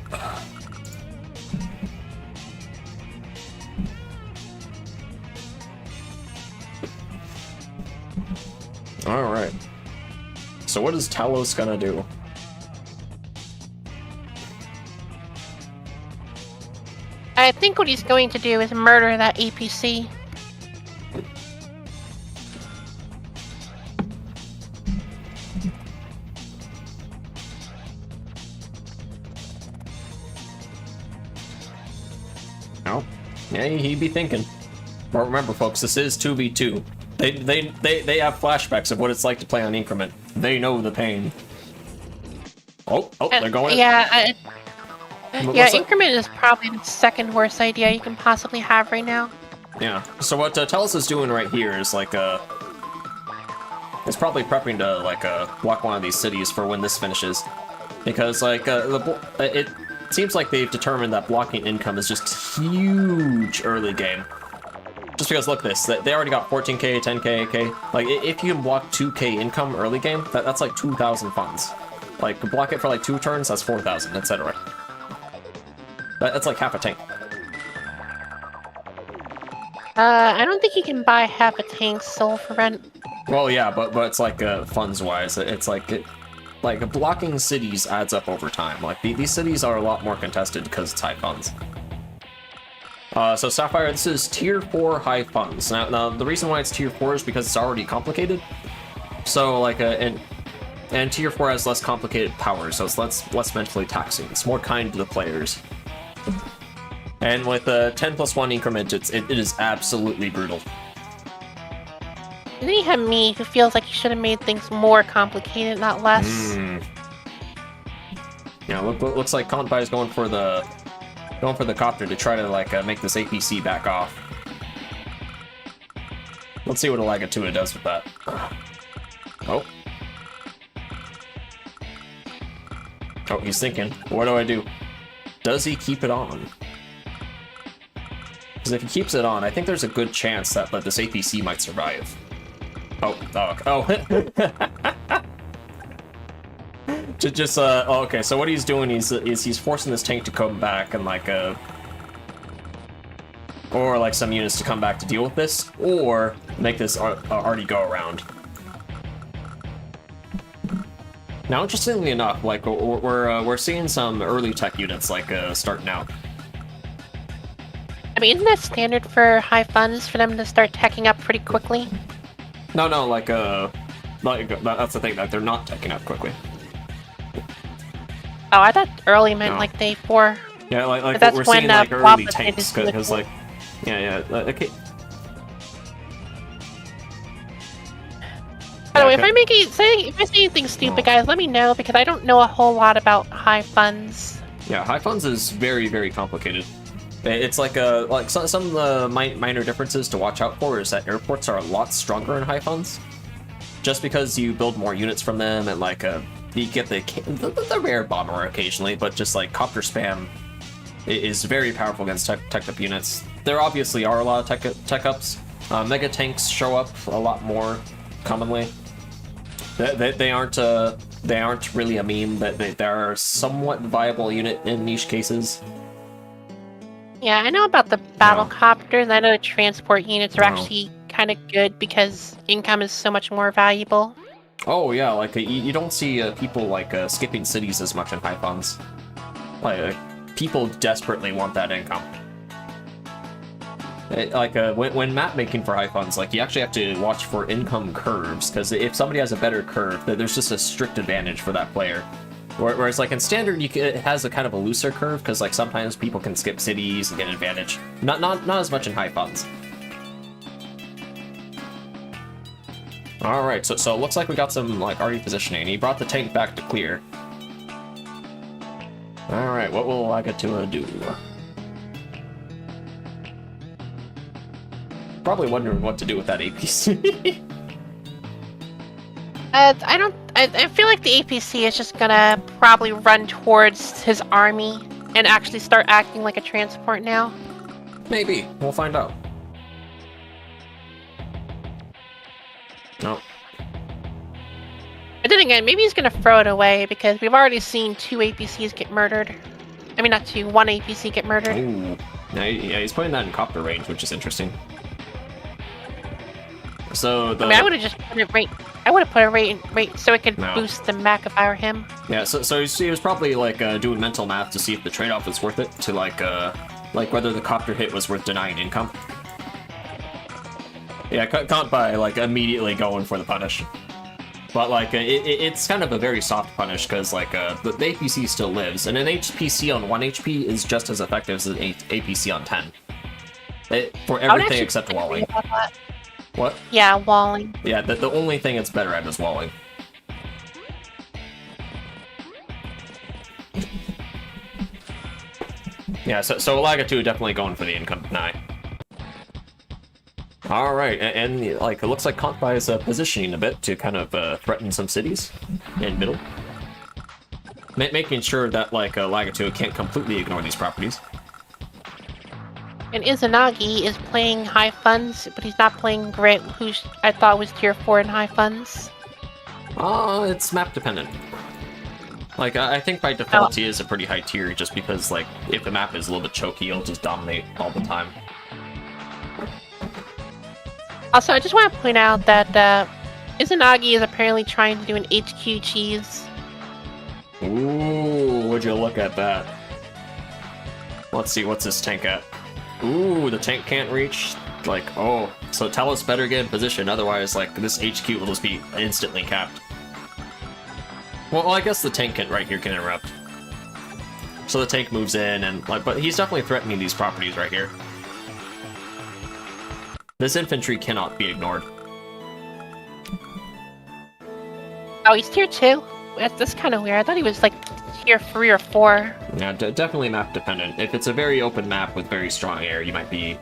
All right. So what is Talos gonna do? I think what he's going to do is murder that APC. Oh, yeah, he'd be thinking. But remember, folks, this is 2v2. They have flashbacks of what it's like to play on increment. They know the pain. Oh, they're going. Yeah, increment is probably the second worst idea you can possibly have right now. Yeah. So what Talos is doing right here is like it's probably prepping to block one of these cities for when this finishes, because it seems like they've determined that blocking income is just huge early game. Just because, look at this, they already got 14k, 10k, 8k. Like, if you can block 2k income early game, that's like 2,000 funds. Like, block it for like 2 turns, that's 4,000, etc. That's like half a tank. I don't think you can buy half a tank's soul for rent. Well, yeah, but it's like funds-wise, it's like blocking cities adds up over time. Like these cities are a lot more contested because it's high funds. So Sapphire, this is tier 4 high funds. Now the reason why it's tier 4 is because it's already complicated. So like and tier 4 has less complicated power, so it's less mentally taxing. It's more kind to the players. And with a 10+1 increment, it is absolutely brutal. And then you have me, who feels like you should have made things more complicated, not less. Yeah, looks like Conpai is going for the copter to try to like make this APC back off. Let's see what Alagatua does with that. Oh, he's thinking. What do I do? Does he keep it on? Because if he keeps it on, I think there's a good chance that this APC might survive. Oh. Okay, so what he's doing is he's forcing this tank to come back and or like some units to come back to deal with this, or make this already go around. Now, interestingly enough, like we're seeing some early tech units like starting out. I mean, isn't that standard for high funds for them to start teching up pretty quickly? No, like that's the thing, that they're not teching up quickly. Oh, I thought early meant like day 4. Yeah, like that's we're when, seeing like early Wappa tanks, did because like, yeah, okay. By the way, okay. if I say anything stupid, guys, let me know, because I don't know a whole lot about high funds. Yeah, high funds is very, very complicated. It's like some of the minor differences to watch out for is that airports are a lot stronger in high funds, just because you build more units from them, and like you get the rare bomber occasionally, but just like copter spam is very powerful against tech up units. There obviously are a lot of tech ups. Mega tanks show up a lot more commonly. They aren't really a meme, but they're a somewhat viable unit in niche cases. Yeah, I know about the battle copters. I know the transport units are actually kind of good because income is so much more valuable. Oh yeah, like you don't see people like skipping cities as much in high funds. Like people desperately want that income. When map making for high funds, like you actually have to watch for income curves, because if somebody has a better curve, there's just a strict advantage for that player. Whereas like in standard, it has a kind of a looser curve, because like sometimes people can skip cities and get an advantage. Not as much in high funds. All right, so it looks like we got some like already positioning. He brought the tank back to clear. All right, what will Alagatua do? Probably wondering what to do with that APC. I feel like the APC is just gonna probably run towards his army and actually start acting like a transport now. Maybe. We'll find out. No. But then again, maybe he's gonna throw it away, because we've already seen 2 APCs get murdered. I mean, not 2, 1 APC get murdered. Ooh. Yeah, he's putting that in copter range, which is interesting. So I mean, I would have just put it right. I would have put it right so it could boost the mech if I were him. Yeah, so he was probably like doing mental math to see if the trade-off was worth it, to like whether the copter hit was worth denying income. Yeah, can't buy like immediately going for the punish, but like it's kind of a very soft punish, because like the APC still lives, and an HPC on 1 HP is just as effective as an APC on 10. For everything except walling. What? Yeah, walling. Yeah, the only thing it's better at is walling. Yeah, so Alagatua definitely going for the income deny. Alright, and like it looks like Conpai is positioning a bit to kind of threaten some cities in middle. Making sure that like Alagatua can't completely ignore these properties. And Izanagi is playing high funds, but he's not playing Grit, who I thought was tier 4 in high funds. It's map dependent. Like, I think by default he is a pretty high tier, just because, like, if the map is a little bit choky, he'll just dominate all the time. Also, I just want to point out that Izanagi is apparently trying to do an HQ cheese. Ooh, would you look at that? Let's see, what's this tank at? Ooh, the tank can't reach. Like, oh, so Talos better get in position, otherwise, like, this HQ will just be instantly capped. Well, I guess the tank right here can interrupt. So the tank moves in, and like, but he's definitely threatening these properties right here. This infantry cannot be ignored. Oh, he's tier 2? That's kind of weird. I thought he was like tier 3 or 4. Yeah, definitely map dependent. If it's a very open map with very strong air, you might be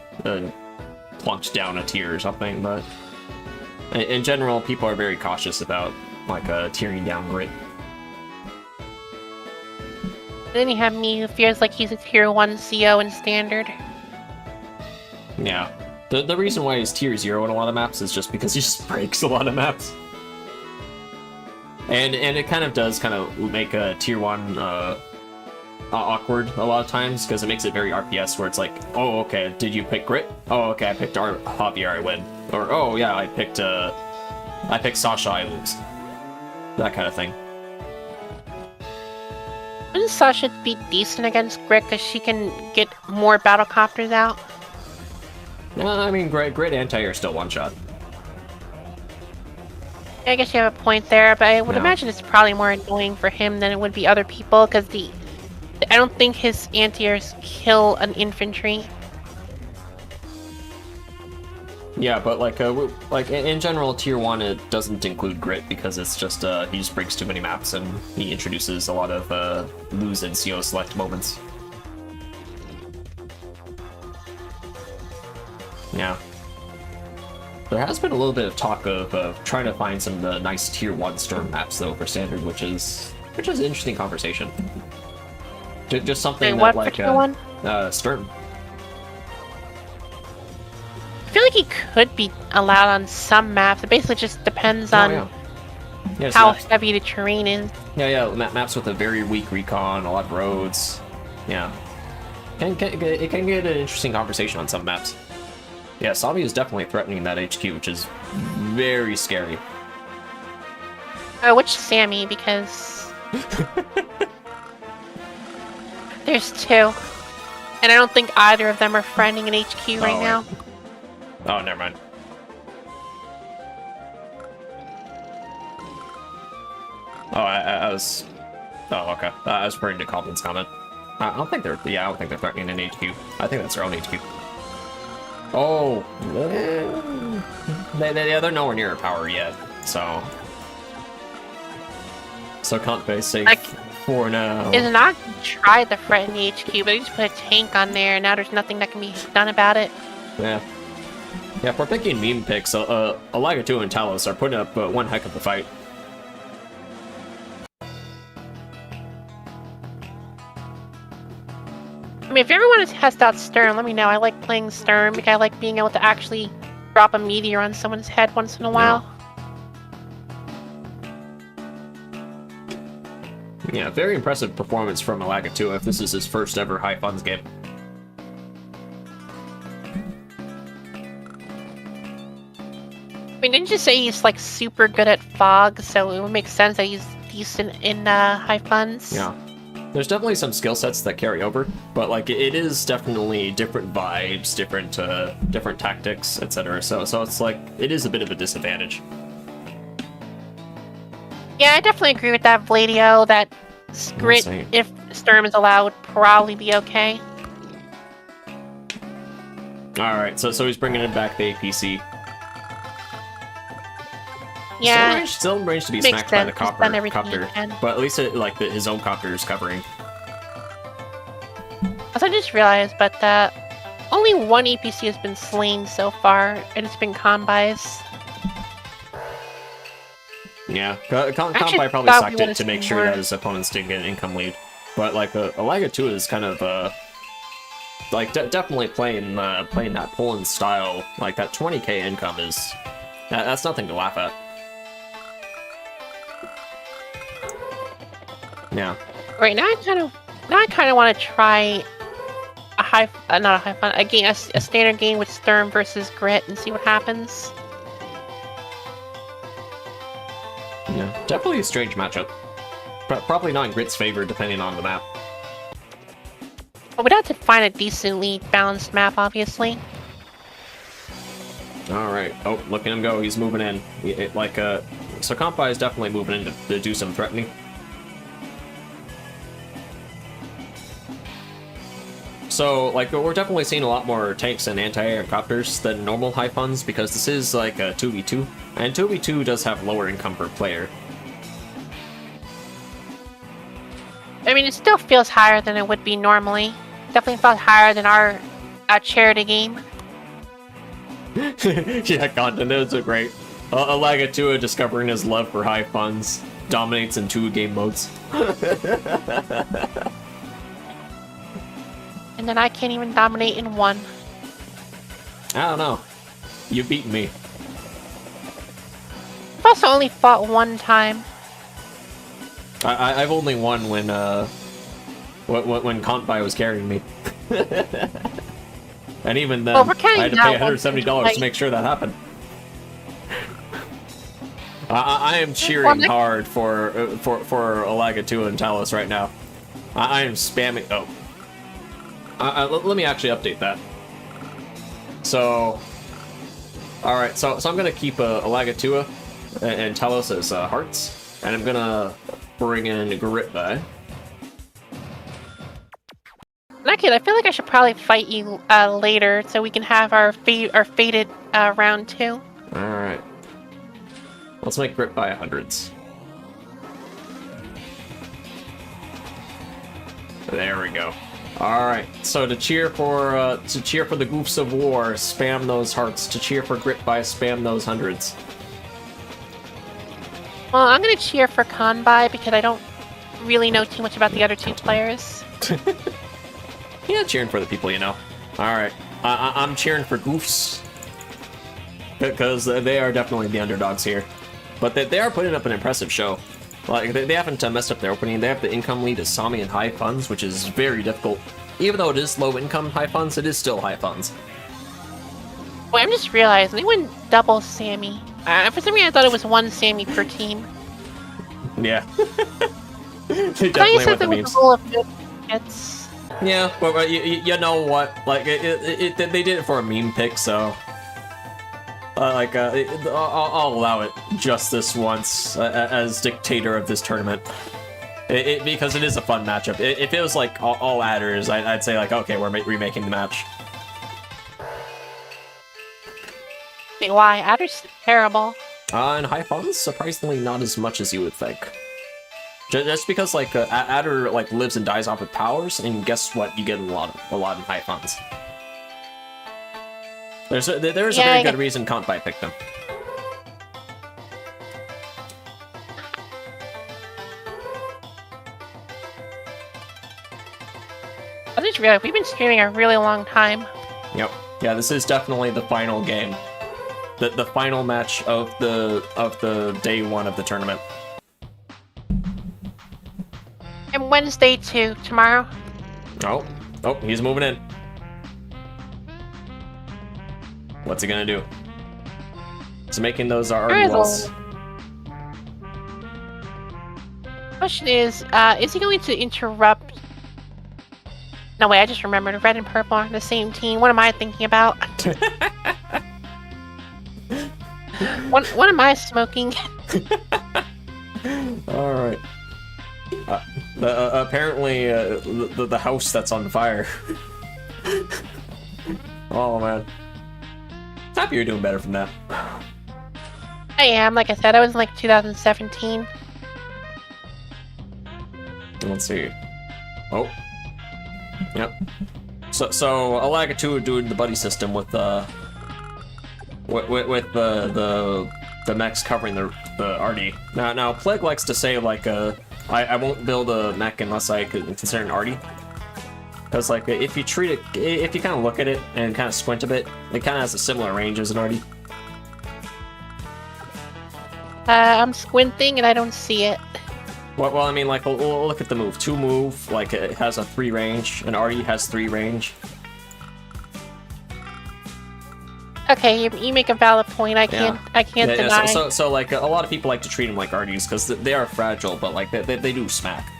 plunked down a tier or something, but in general, people are very cautious about like tiering down Grit. Then you have me, who feels like he's a tier 1 CO in standard. Yeah. The reason why he's tier 0 in a lot of maps is just because he just breaks a lot of maps. And it kind of does kind of make a tier 1 awkward a lot of times, because it makes it very RPS, where it's like, oh, okay, did you pick Grit? Oh, okay, I picked Javier, I win. Or, oh, yeah, I picked Sasha, I lose. That kind of thing. Wouldn't Sasha be decent against Grit, because she can get more battlecopters out? I mean, Grit anti-air still one-shot. I guess you have a point there, but I would imagine it's probably more annoying for him than it would be other people, because I don't think his anti-airs kill an infantry. Yeah, but like in general, tier 1 it doesn't include Grit, because it's just he just breaks too many maps and he introduces a lot of lose and CO select moments. Yeah. There has been a little bit of talk of trying to find some of the nice tier 1 Sturm maps though for standard, which is an interesting conversation. Just something Wait, that what like tier 1? Sturm. I feel like he could be allowed on some maps. It basically just depends on how heavy the terrain is. Yeah, maps with a very weak recon, a lot of roads. Yeah. It can get an interesting conversation on some maps. Yeah, Sabi is definitely threatening that HQ, which is very scary. Oh, which Sammy? Because there's 2. And I don't think either of them are friending an HQ right now. Oh, never mind. Oh, I was... Oh, okay. I was referring to Colin's comment. I don't think they're... Yeah, I don't think they're threatening an HQ. I think that's their own HQ. Oh. They're nowhere near power yet, so... So can't be safe like, for now. Izanagi tried to threaten the HQ, but he just put a tank on there, and now there's nothing that can be done about it. Yeah. Yeah, if we're picking meme picks, Alagatu and Talos are putting up one heck of a fight. I mean, if you ever want to test out Sturm, let me know. I like playing Sturm because I like being able to actually drop a meteor on someone's head once in a while. Yeah, very impressive performance from Alagatu if this is his first ever high funds game. I mean, didn't you say he's like super good at fog, so it would make sense that he's decent in high funds? Yeah. There's definitely some skill sets that carry over, but like it is definitely different vibes, different tactics, etc. So it's like it is a bit of a disadvantage. Yeah, I definitely agree with that, Vladio. That Grit, if Sturm is allowed, would probably be okay. All right, so he's bringing it back the APC. Yeah, still in range to be smacked by the copter, but at least his own copter is covering. As I just realized, but only one EPC has been slain so far, and it's been Combis. Yeah, Combi probably sucked it to make sure that his opponents didn't get an income lead. But like Alagatu is kind of like definitely playing that Poland style, like that 20k income is that's nothing to laugh at. Yeah. Right now, I kind of want to try not a high fun, a standard game with Sturm versus Grit and see what happens. Yeah, definitely a strange matchup. Probably not in Grit's favor, depending on the map. But we'd have to find a decently balanced map, obviously. Alright. Oh, look at him go. He's moving in. So Compi is definitely moving in to do some threatening. So, like, we're definitely seeing a lot more tanks and anti-air copters than normal high funds, because this is, like, a 2v2. And 2v2 does have lower income per player. I mean, it still feels higher than it would be normally. Definitely felt higher than our charity game. Yeah, content is so great. Alagatua discovering his love for high funds dominates in 2 game modes. And then I can't even dominate in 1. I don't know. You've beaten me. I've also only fought 1 time. I've only won when Compi was carrying me. And even then, Well, I had to pay $170 to make sure that happened. I am cheering hard for Alagatua and Talos right now. I am spamming. Oh, let me actually update that. So, all right. So I'm gonna keep Alagatua and Talos as hearts, and I'm gonna bring in Grit by. Naked, I feel like I should probably fight you later so we can have our fated round 2. Alright. Let's make Grit by 100s. There we go. Alright, so to cheer for the goofs of war, spam those hearts. To cheer for Grit by, spam those 100s. Well, I'm gonna cheer for Kanbai because I don't really know too much about the other 2 players. Yeah, cheering for the people you know. Alright, I'm cheering for goofs. Because they are definitely the underdogs here. But they are putting up an impressive show. Like, they haven't messed up their opening. They have the income lead as Sami and high funds, which is very difficult. Even though it is low income high funds, it is still high funds. Wait, I'm just realizing they went double Sammy. For some reason I thought it was 1 Sammy per team. Yeah. They I thought you definitely said went the there was memes. a rule of good hits. Yeah, but you know what? Like, they did it for a meme pick, so... I'll allow it just this once as dictator of this tournament. Because it is a fun matchup. If it was like all adders, I'd say like, okay, we're remaking the match. Wait, why? Adder's terrible. And high funds, surprisingly not as much as you would think. Just because like Adder like lives and dies off of powers, and guess what? You get a lot in high funds. There's a very good reason Compi picked them. I just realized we've been streaming a really long time. Yep. Yeah, this is definitely the final game. The final match of the day 1 of the tournament. And Wednesday too, tomorrow. Oh, he's moving in. What's he gonna do? He's making those already walls. Question is he going to interrupt? No, wait, I just remembered. Red and purple are on the same team. What am I thinking about? What am I smoking? Alright. Apparently, the house that's on fire. Oh, man. Happy you're doing better from that. I am. Like I said, I was in like 2017. Let's see. Oh. Yep. So Alagatua doing the buddy system with the mechs covering the arty. Now Plague likes to say like I won't build a mech unless I consider an arty. Because like if you treat it, if you kind of look at it and kind of squint a bit, it kind of has a similar range as an arty. I'm squinting and I don't see it. Well, I mean, like, we'll look at the move. 2 move, like, it has a 3 range. An arty has 3 range. Okay, you make a valid point. I can't deny. So like, a lot of people like to treat them like arties because they are fragile, but like, they do smack.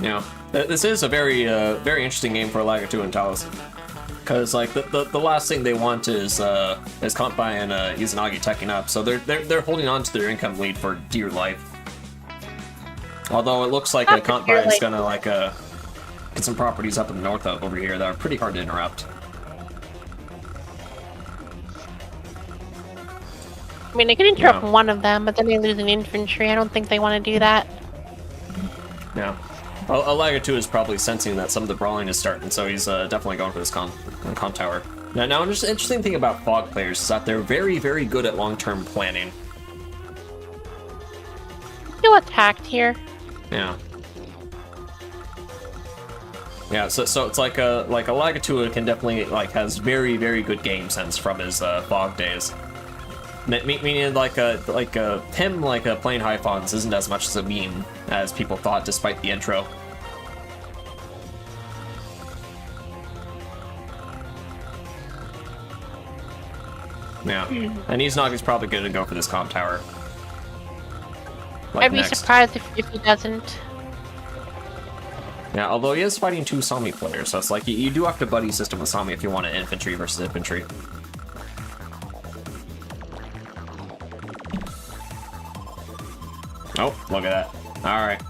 You know, this is a very interesting game for Lagartu and Talos, because like the last thing they want is Kanpai and Izanagi teching up, so they're holding on to their income lead for dear life. Although it looks like Kanpai is gonna like get some properties up in the north over here that are pretty hard to interrupt. I mean, they can interrupt one of them, but then they lose an infantry. I don't think they want to do that. Yeah. Well, Lagartu is probably sensing that some of the brawling is starting, so he's definitely going for this con tower. Now, just an interesting thing about Fog players is that they're very, very good at long-term planning. Feel attacked here. Yeah. Yeah, so it's like a Lagartu can definitely has very, very good game sense from his Fog days. Meaning him playing High Fawns isn't as much as a meme as people thought, despite the intro. Yeah, and Izanagi's probably going to go for this comp tower. I'd be surprised if he doesn't. Yeah, although he is fighting 2 Sami players, so it's like you do have to buddy system with Sami if you want an infantry versus infantry. Oh, look at that. Alright.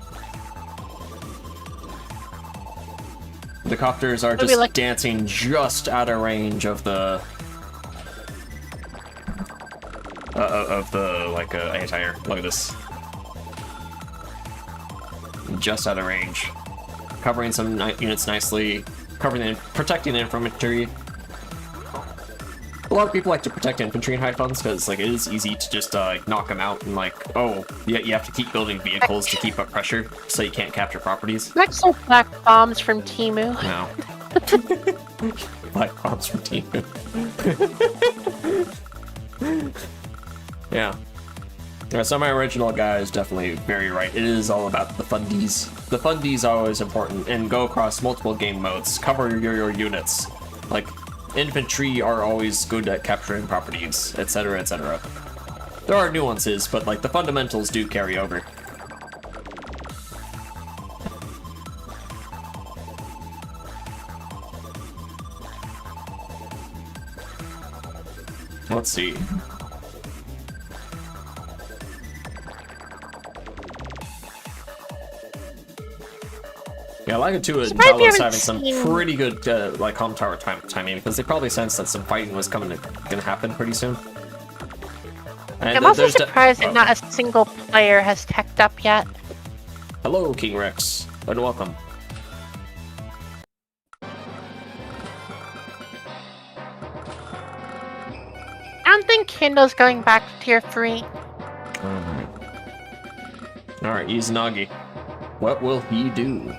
The copters are just dancing just out of range of the... anti-air. Look at this. Just out of range. Covering some units nicely. Protecting the infantry. A lot of people like to protect infantry in High Funds because it is easy to just knock them out and you have to keep building vehicles to keep up pressure so you can't capture properties. Like some black bombs from Timu. No. Black bombs from Timu. Yeah. So my original guy is definitely very right. It is all about the fundies. The fundies are always important and go across multiple game modes. Cover your units. Like, infantry are always good at capturing properties, etc., etc. There are nuances, but the fundamentals do carry over. Let's see. Yeah, Lagartu and Talos having some pretty good comp tower timing because they probably sensed that some fighting was gonna happen pretty soon. And I'm also surprised that not a single player has teched up yet. Hello, King Rex, and welcome. I don't think Kindle's going back to tier 3. Alright, Izanagi. What will he do?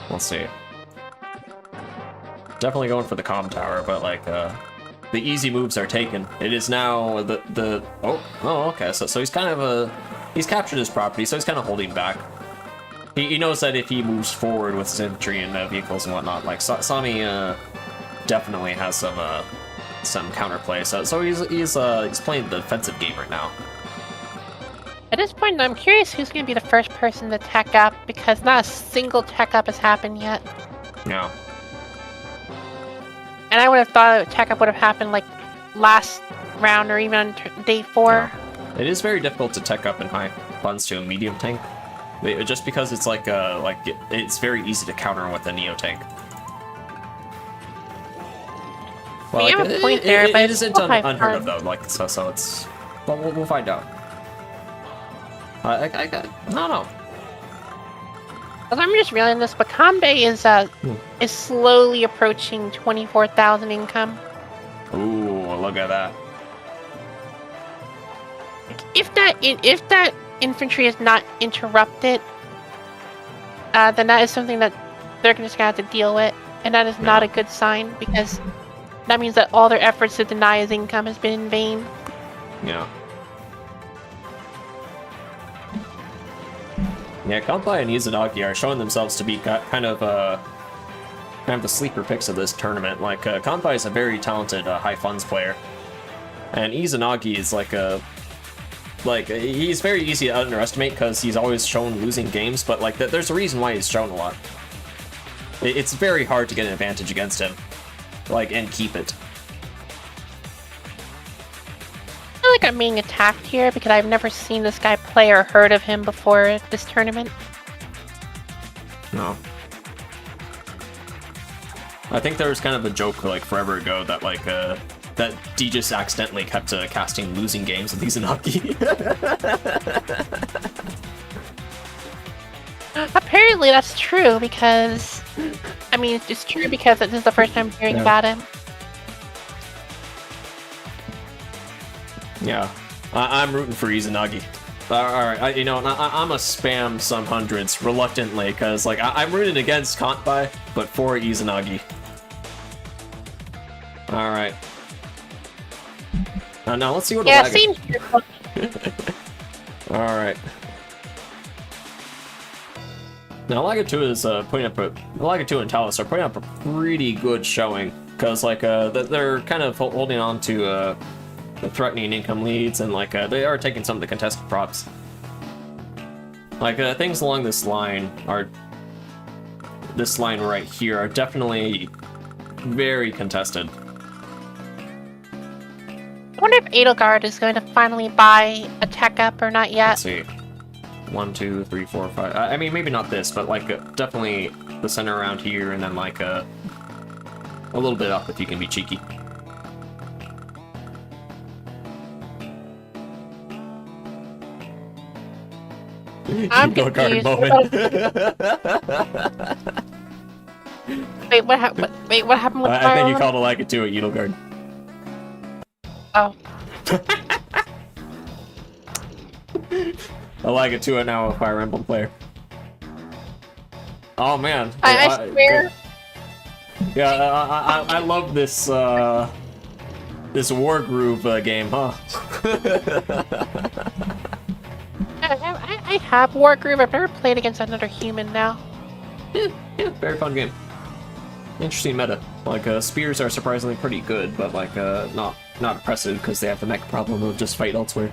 Let's see. Definitely going for the comm tower, but the easy moves are taken. It is now okay. So he's kind of he's captured his property, so he's kind of holding back. He knows that if he moves forward with his infantry and vehicles and whatnot, Sami definitely has some counterplay. So he's playing the defensive game right now. At this point, I'm curious who's going to be the first person to tech up, because not a single tech up has happened yet. Yeah. And I would have thought tech up would have happened last round or even on day 4. Yeah. It is very difficult to tech up in High Funds to a medium tank, just because it's it's very easy to counter with a neo tank. Well, you have a point there, but it isn't unheard of though. So it's. Well, we'll find out. I don't know. As I'm just realizing this, but Kanbei is slowly approaching 24,000 income. Ooh, look at that. If that infantry is not interrupted, then that is something that they're just gonna have to deal with, and that is not a good sign because that means that all their efforts to deny his income has been in vain. Yeah. Yeah, Kanpai and Izanagi are showing themselves to be kind of the sleeper picks of this tournament. Like, Kanpai is a very talented high funds player, and Izanagi is he's very easy to underestimate because he's always shown losing games, but like there's a reason why he's shown a lot. It's very hard to get an advantage against him, and keep it. I feel like I'm being attacked here because I've never seen this guy play or heard of him before this tournament. No. I think there was kind of a joke forever ago that that D just accidentally kept casting losing games with Izanagi. Apparently that's true because, I mean, it's true because this is the first time hearing about him. Yeah, I'm rooting for Izanagi. Alright, I'm a spam some hundreds reluctantly because I'm rooting against Kanpai, but for Izanagi. Alright. Now let's see what same here. Alright. Now Alaga2 is putting up Alaga2 and Talos are putting up a pretty good showing because they're kind of holding on to the threatening income leads and they are taking some of the contested props. Things along this line right here are definitely very contested. I wonder if Edelgard is going to finally buy a tech up or not yet. Let's see. 1, 2, 3, 4, 5. I mean, maybe not this, but definitely the center around here, and then a little bit up if you can be cheeky. I'm Go guard confused. moment. Wait, what happened? Wait, what happened with I think you Fire called Alaga2 at Edelgard. Oh. Alaga2 are now a Fire Emblem player. Oh man. I swear. Yeah, I love this this War Groove game, huh? I have Wargroove. I've never played against another human now. Yeah, very fun game. Interesting meta. Spears are surprisingly pretty good, but not impressive because they have the mech problem of just fight elsewhere.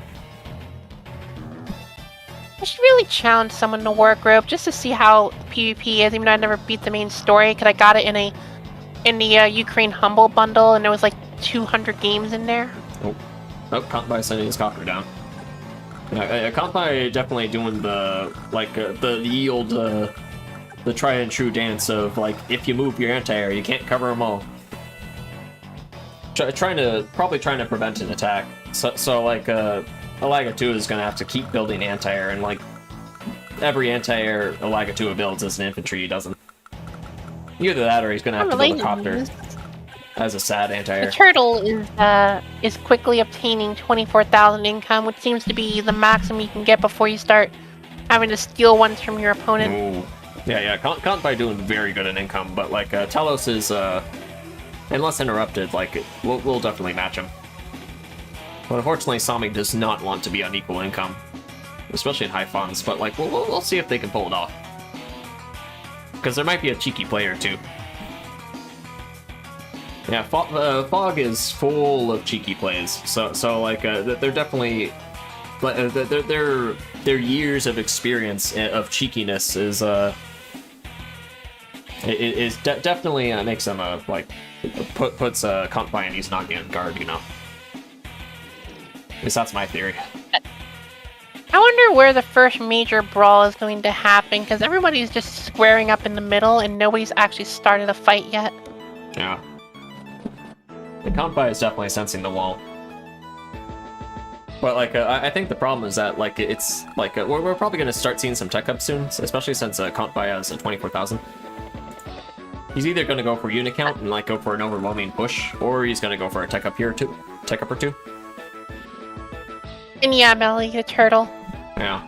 I should really challenge someone to Wargroove just to see how PvP is, even though I never beat the main story, because I got it in the Ukraine Humble bundle, and there was 200 games in there. Oh, Kanpai sending his copter down. Yeah, Kanpai definitely doing the the tried and true dance of if you move your anti-air, you can't cover them all. Probably trying to prevent an attack. So Alaga2 is gonna have to keep building anti-air, and every anti-air Alaga2 builds as an infantry, he doesn't. Either that, or he's gonna have to build a copter as a sad anti-air. The turtle is quickly obtaining 24,000 income, which seems to be the maximum you can get before you start having to steal ones from your opponent. Ooh. Yeah, Kanpai doing very good in income, but Talos is unless interrupted, we'll definitely match him. But unfortunately, Sami does not want to be on equal income, especially in high funds. But we'll see if they can pull it off, because there might be a cheeky player too. Yeah, Fog is full of cheeky plays. So they're definitely their years of experience of cheekiness definitely makes them puts Kanpai and Izanagi on guard, At least that's my theory. I wonder where the first major brawl is going to happen, because everybody's just squaring up in the middle and nobody's actually started a fight yet. Yeah. The Kanpai is definitely sensing the wall. But like, I think the problem is that like it's like we're probably going to start seeing some tech up soon, especially since Kontbai has 24,000. He's either going to go for unit count and like go for an overwhelming push, or he's going to go for a tech up here too, tech up or two. And yeah, Melly, the turtle. Yeah.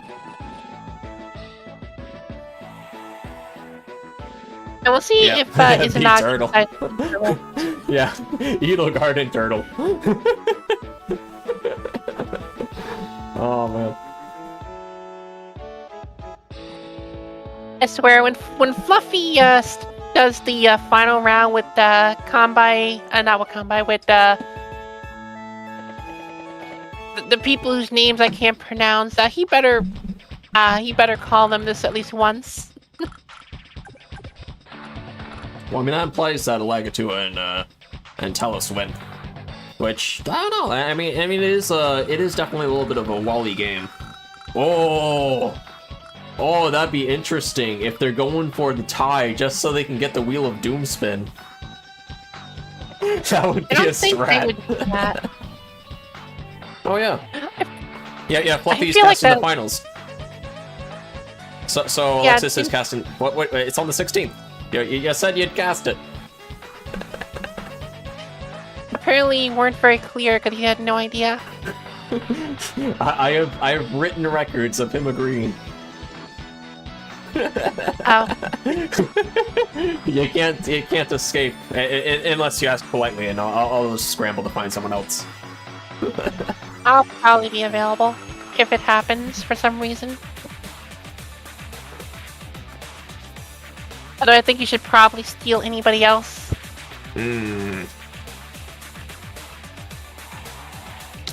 And we'll see Yeah. if The Izanagi turtle. decides to turtle. Yeah, Edelgard and turtle. Oh man. I swear, when Fluhfie does the final round with with the people whose names I can't pronounce, he better call them this at least once. Well, I mean that implies that Alagatua and Talos win, which I don't know. I mean it is definitely a little bit of a Wally game. Oh, that'd be interesting if they're going for the tie just so they can get the Wheel of Doom spin. That would be I a don't think they strat. would do that. Oh yeah. Yeah, Fluffy's feel like casting the that- finals. So Yeah, Alexis is casting. What? It's on the 16th. You said you'd cast it. Apparently, you weren't very clear because he had no idea. I have written records of him agreeing. Oh, You can't escape unless you ask politely, and I'll just scramble to find someone else. I'll probably be available if it happens for some reason. Although I think you should probably steal anybody else.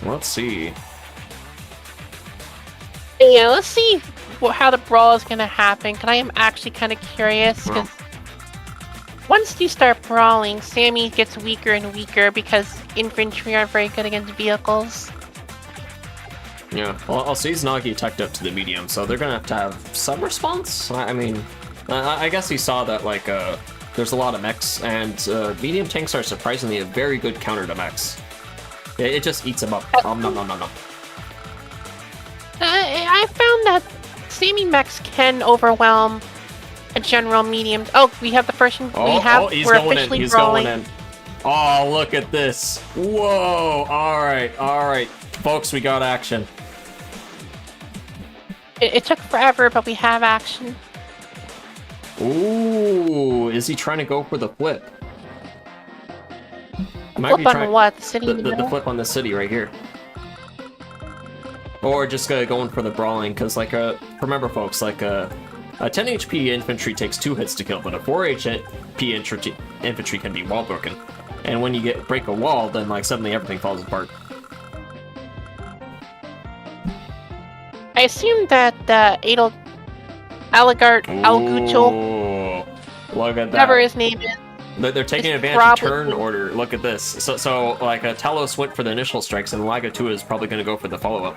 Let's see. Yeah, let's see how the brawl is gonna happen. Cause I am actually kind of curious. Because once you start brawling, Sammy gets weaker and weaker because infantry aren't very good against vehicles. Yeah. Well, I'll see Nagi tucked up to the medium, so they're gonna have to have some response. I mean, I guess he saw that like there's a lot of mechs, and medium tanks are surprisingly a very good counter to mechs. It just eats them up. Nom nom nom nom nom. I found that Sammy mechs can overwhelm a general medium. Oh, we have the first one. He's we're going in. officially He's brawling. going in. Oh, look at this. Whoa. All right. Folks, we got action. It took forever, but we have action. Ooh, is he trying to go for the flip? Might Flip on what? The city in the the middle? flip on the city right here. Or just going for the brawling, because like remember folks, like a 10 HP infantry takes 2 hits to kill, but a 4 HP infantry can be wall broken. And when you break a wall, then like suddenly everything falls apart. I assume that Aligutul, Ooh, look at that. whatever his name is, They're taking It's advantage of turn probably- order. Look at this. So like Talos went for the initial strikes, and Lagatua is probably going to go for the follow-up.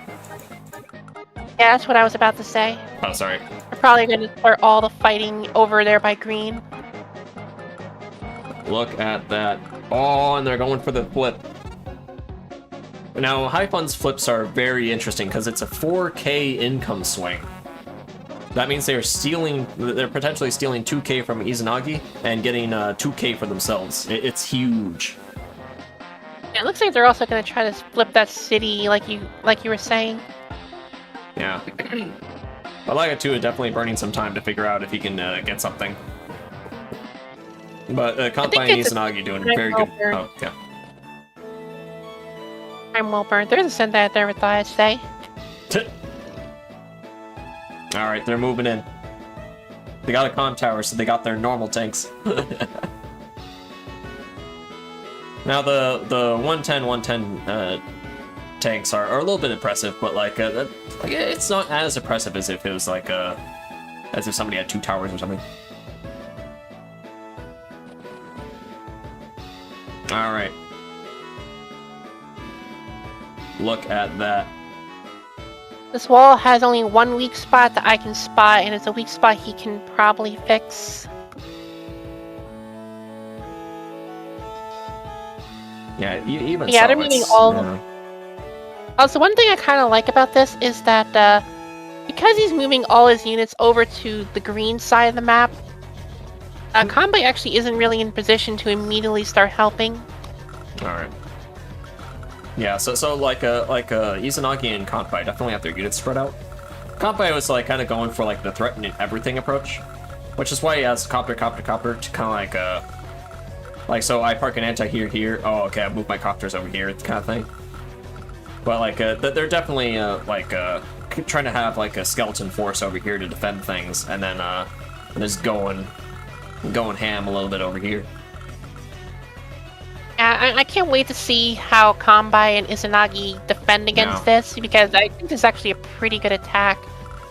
yeah, that's what I was about to say. Oh, sorry. We're probably going to start all the fighting over there by green. Look at that. Oh, and they're going for the flip. Now, High Fun's flips are very interesting because it's a 4K income swing. That means they're potentially stealing 2K from Izanagi and getting 2K for themselves. It's huge. It looks like they're also going to try to flip that city, like you were saying. Yeah. But Lagatua definitely burning some time to figure out if he can get something. But Kanpai and it's a Izanagi doing time very good. well Oh, yeah. I'm well burned. There's a Sentai out there with I'd say. Alright, they're moving in. They got a comm tower, so they got their normal tanks. Now the 110 tanks are a little bit impressive, but like it's not as impressive as if it was like as if somebody had 2 towers or something. Alright. Look at that. This wall has only one weak spot that I can spot, and it's a weak spot he can probably fix. Yeah, even Yeah, so, they're meeting it's, all yeah. Also, one thing I kind of like about this is that because he's moving all his units over to the green side of the map, Combat actually isn't really in position to immediately start helping. Alright. Yeah, so like Izanagi and Kanpai definitely have their units spread out. Kanpai was like kind of going for like the threaten everything approach, which is why he has copter to kind of like so I park an anti here. Oh, okay, I move my copters over here, kind of thing. But like they're definitely trying to have like a skeleton force over here to defend things, and then just going ham a little bit over here. I can't wait to see how Kombai and Izanagi defend against this, because I think this is actually a pretty good attack.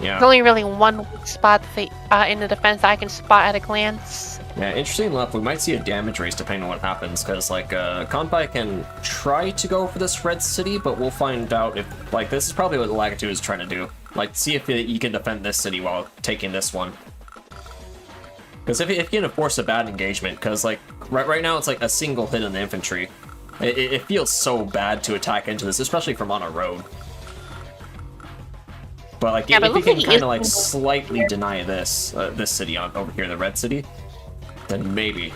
Yeah. There's only really one weak spot in the defense that I can spot at a glance. Yeah, interesting enough, we might see a damage race depending on what happens, because like Kombai can try to go for this red city, but we'll find out if like this is probably what Lakitu is trying to do. Like, see if he can defend this city while taking this one. Because if you can force a bad engagement, because like right now it's like a single hit on the infantry, it feels so bad to attack into this, especially from on a road. But like if you can kind of like slightly deny this this city over here, the red city, then maybe.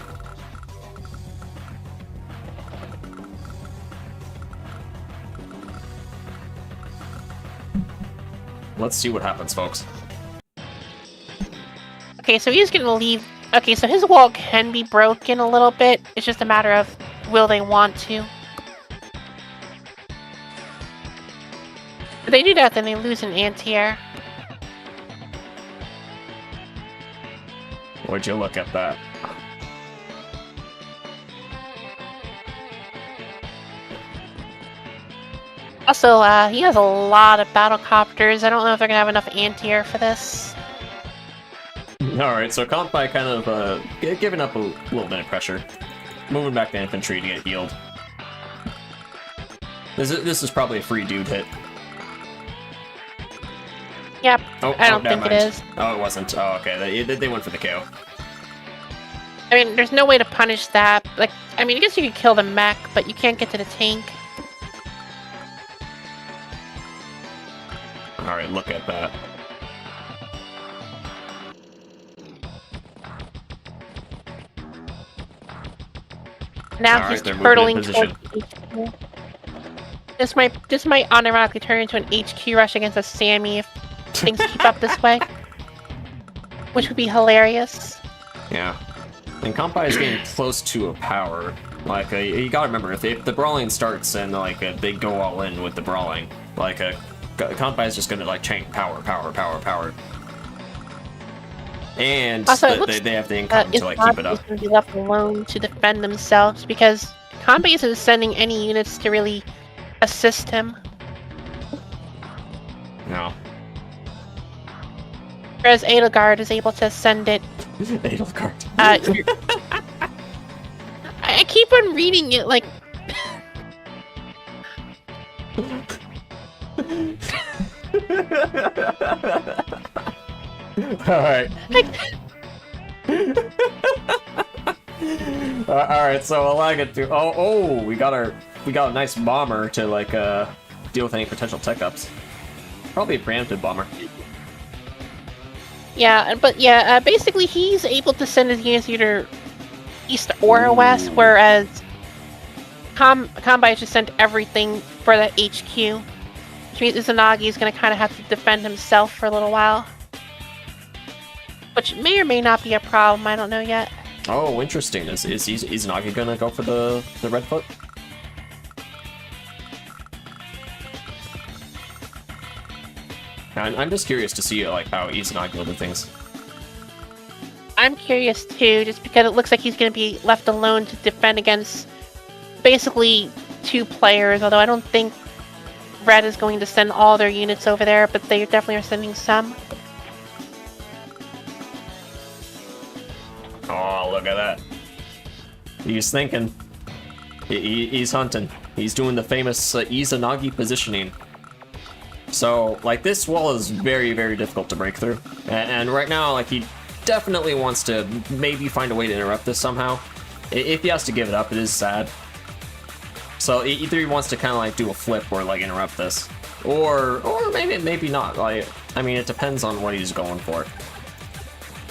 Let's see what happens, folks. Okay, so he's gonna leave. Okay, so his wall can be broken a little bit. It's just a matter of will they want to. If they do that, then they lose an anti-air. Would you look at that? Also, he has a lot of battle copters. I don't know if they're gonna have enough anti-air for this. Alright, so Kompai kind of giving up a little bit of pressure. Moving back to infantry to get healed. This is probably a free dude hit. Yep, I don't think it is. Oh, it wasn't. Oh, okay. They went for the KO. I mean, there's no way to punish that. Like, I mean, I guess you could kill the mech, but you can't get to the tank. Alright, look at that. Now he's hurtling towards HQ. This might unironically turn into an HQ rush against a Sammy if things keep up this way. Which would be hilarious. Yeah. And Kompai is getting close to a power. Like, you gotta remember, if the brawling starts and, like, they go all in with the brawling, like, Kompai is just gonna, like, chain power. And also, they have the income to, like, keep it up. Going to be left alone to defend themselves, because Kompai isn't sending any units to really assist him. No. Whereas Edelgard is able to send it. Edelgard. I keep on reading it like. Alright. Alright, so Alagatu. Oh, we got a nice bomber to like deal with any potential tech ups. Probably a preemptive bomber. Yeah, but yeah, basically he's able to send his units either east or west, whereas Kombai just sent everything for that HQ. Which means Izanagi is going to kind of have to defend himself for a little while. Which may or may not be a problem, I don't know yet. Oh, interesting. Is Izanagi gonna go for the red foot? I'm just curious to see like how Izanagi will do things. I'm curious too, just because it looks like he's going to be left alone to defend against basically 2 players, although I don't think Red is going to send all their units over there, but they definitely are sending some. Oh, look at that. He's thinking. He's hunting. He's doing the famous Izanagi positioning. So, like, this wall is very, very difficult to break through. And right now, like, he definitely wants to maybe find a way to interrupt this somehow. If he has to give it up, it is sad. So either he wants to kind of like do a flip or like interrupt this, or maybe not. Like, I mean, it depends on what he's going for.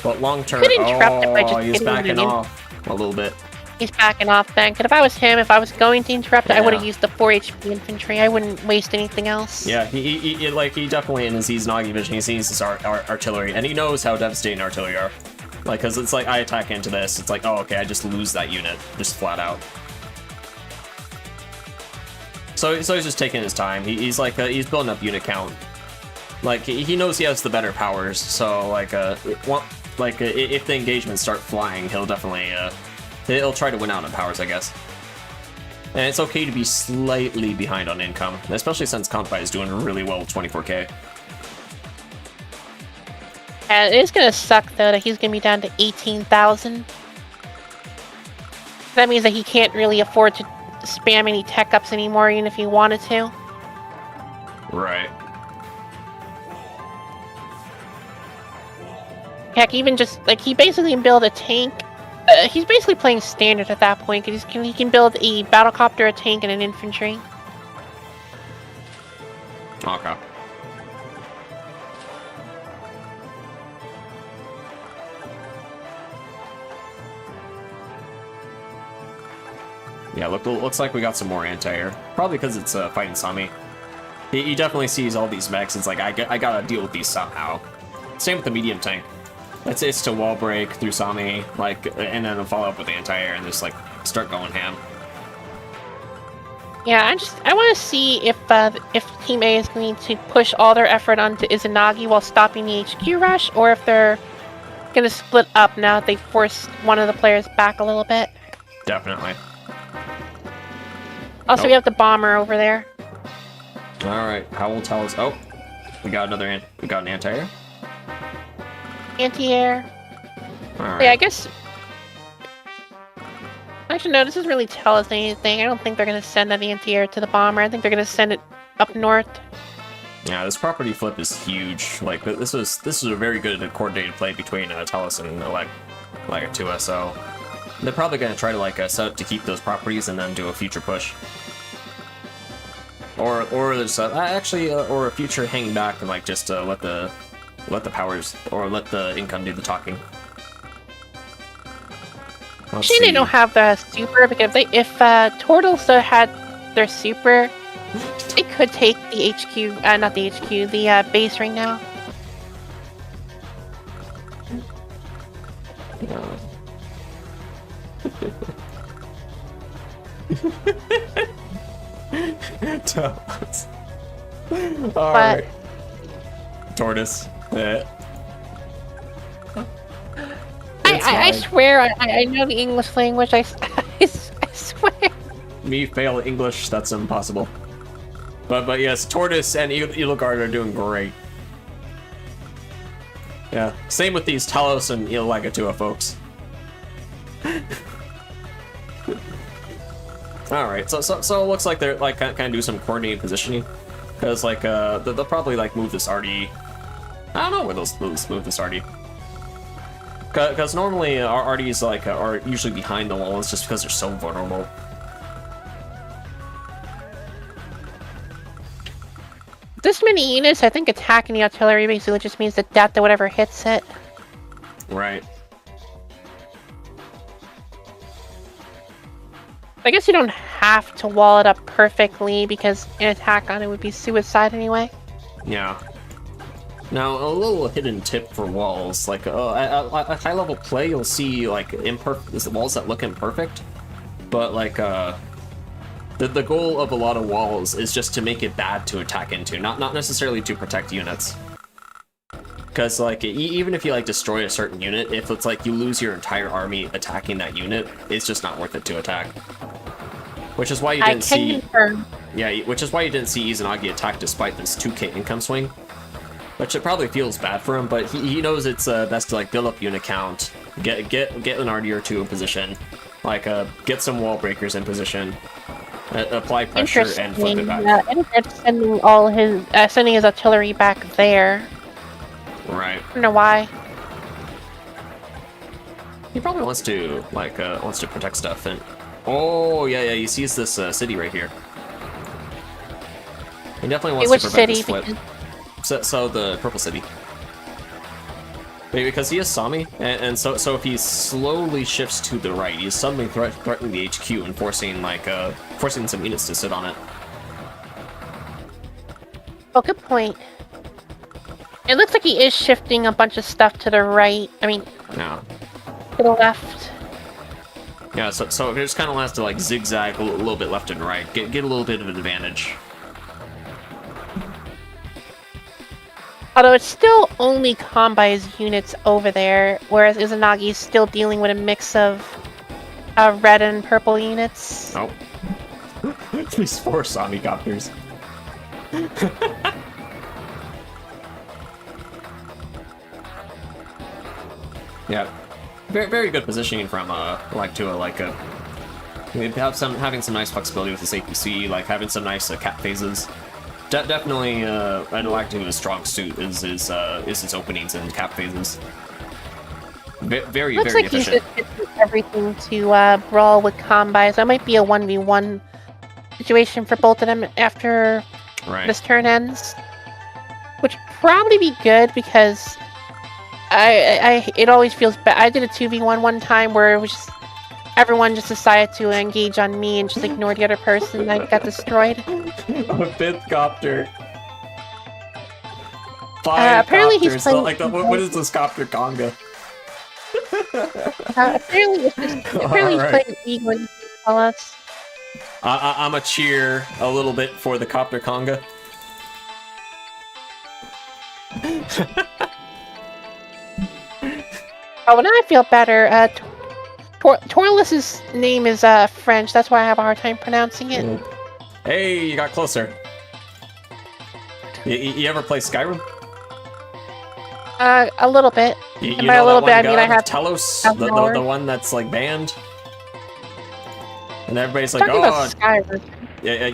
But long term, Could interrupt it by just he's hitting backing the off a little bit. He's backing off then. Because if I was him, if I was going to interrupt it, I would have Yeah. used the 4 HP infantry. I wouldn't waste anything else. Yeah, he definitely in his Izanagi vision, he sees his artillery, and he knows how devastating artillery are. Like, cause it's like I attack into this, it's like, oh okay, I just lose that unit, just flat out. So he's just taking his time. He's like he's building up unit count. Like he knows he has the better powers, so like if the engagements start flying, he'll definitely he'll try to win out on powers, I guess. And it's okay to be slightly behind on income, especially since Kanpai is doing really well with 24k. It's gonna suck though that he's gonna be down to 18,000. That means that he can't really afford to spam any tech ups anymore, even if he wanted to. Right. Heck, even just like he basically can build a tank. He's basically playing standard at that point because he can build a battlecopter, a tank, and an infantry. Okay. Yeah, looks like we got some more anti-air. Probably because it's fighting Sami. He definitely sees all these mechs. It's like, I gotta deal with these somehow. Same with the medium tank. It's to wall break through Sami, like, and then follow up with anti-air and just like start going ham. Yeah, I want to see if Team A is going to push all their effort onto Izanagi while stopping the HQ rush, or if they're going to split up now that they forced one of the players back a little bit. Definitely. Also, Nope. we have the bomber over there. All right, how will tell us? Oh, we got an anti-air. Anti-air. All right. Yeah, I guess. Actually, no, this doesn't really tell us anything. I don't think they're going to send that anti-air to the bomber. I think they're going to send it up north. Yeah, this property flip is huge. Like this is a very good coordinated play between Telus and Legatua. So they're probably going to try to like set up to keep those properties and then do a future push. Or there's or a future hanging back and like just let the powers or let the income do the talking. Let's Actually, see. they don't have the super because if Tortles had their super, they could take the HQ, not the HQ, the base ring now. Telus. But Alright. Tortoise. I swear I know the English language. I swear. Me fail English, that's impossible. But yes, Tortoise and Illigard are doing great. Yeah, same with these Talos and Legatua folks. All right, so it looks like they're like kind of do some coordinated positioning, because like they'll probably like move this RD. I don't know where they'll move this RD. Because normally our RDs like are usually behind the walls just because they're so vulnerable. This many units, I think attacking the artillery basically just means the death of whatever hits it. Right. I guess you don't have to wall it up perfectly because an attack on it would be suicide anyway. Yeah. Now, a little hidden tip for walls, like at high level play, you'll see like imperfect walls that look imperfect, but like the goal of a lot of walls is just to make it bad to attack into, not necessarily to protect units. Because like even if you like destroy a certain unit, if it's like you lose your entire army attacking that unit, it's just not worth it to attack. Which is why you didn't see. Confirm. Yeah, which is why you didn't see Izanagi attack despite this 2k income swing. Which it probably feels bad for him, but he knows it's best to like build up unit count, get an RD or two in position, like get some wall breakers in position, apply pressure and flip it back. And sending all his sending his artillery back there. Right. I don't know why. He probably wants to like wants to protect stuff, and Oh, yeah, he sees this city right here. He definitely wants Which to prevent city? this flip. So the purple city. Because he is Sami, and so if he slowly shifts to the right, he's suddenly threatening the HQ and forcing some units to sit on it. Oh, good point. It looks like he is shifting a bunch of stuff to the right. I mean, Yeah. to the left. Yeah, so it just kind of has to like zigzag a little bit left and right, get a little bit of an advantage. Although it's still only Kanbai's units over there, whereas Izanagi's still dealing with a mix of red and purple units. Oh. These 4 Sami copters. Yeah. Very good positioning from having some nice flexibility with this APC, like having some nice cap phases. Definitely, Galactua's strong suit is his openings and cap phases. Very Looks very like he's efficient. just fixing everything to brawl with Kanbai, so it might be a 1v1 situation for both of them after Right. this turn ends. Which would probably be good because it always feels bad. I did a 2v1 one time where it was just everyone just decided to engage on me and just ignore the other person and I got destroyed. A 5th copter. 5 apparently he's copters. playing- What is this copter conga? Apparently he's Alright. playing Eagle and tell us. I'm a cheer a little bit for the copter conga. Oh, and I feel better. Torlis's name is French, that's why I have a hard time pronouncing it. Hey, you got closer. You ever play Skyrim? A little bit. You And by know a little that bit, I one mean I god, have Telos, half an hour. the one that's like banned, and everybody's like, talking oh, about Skyrim. yeah.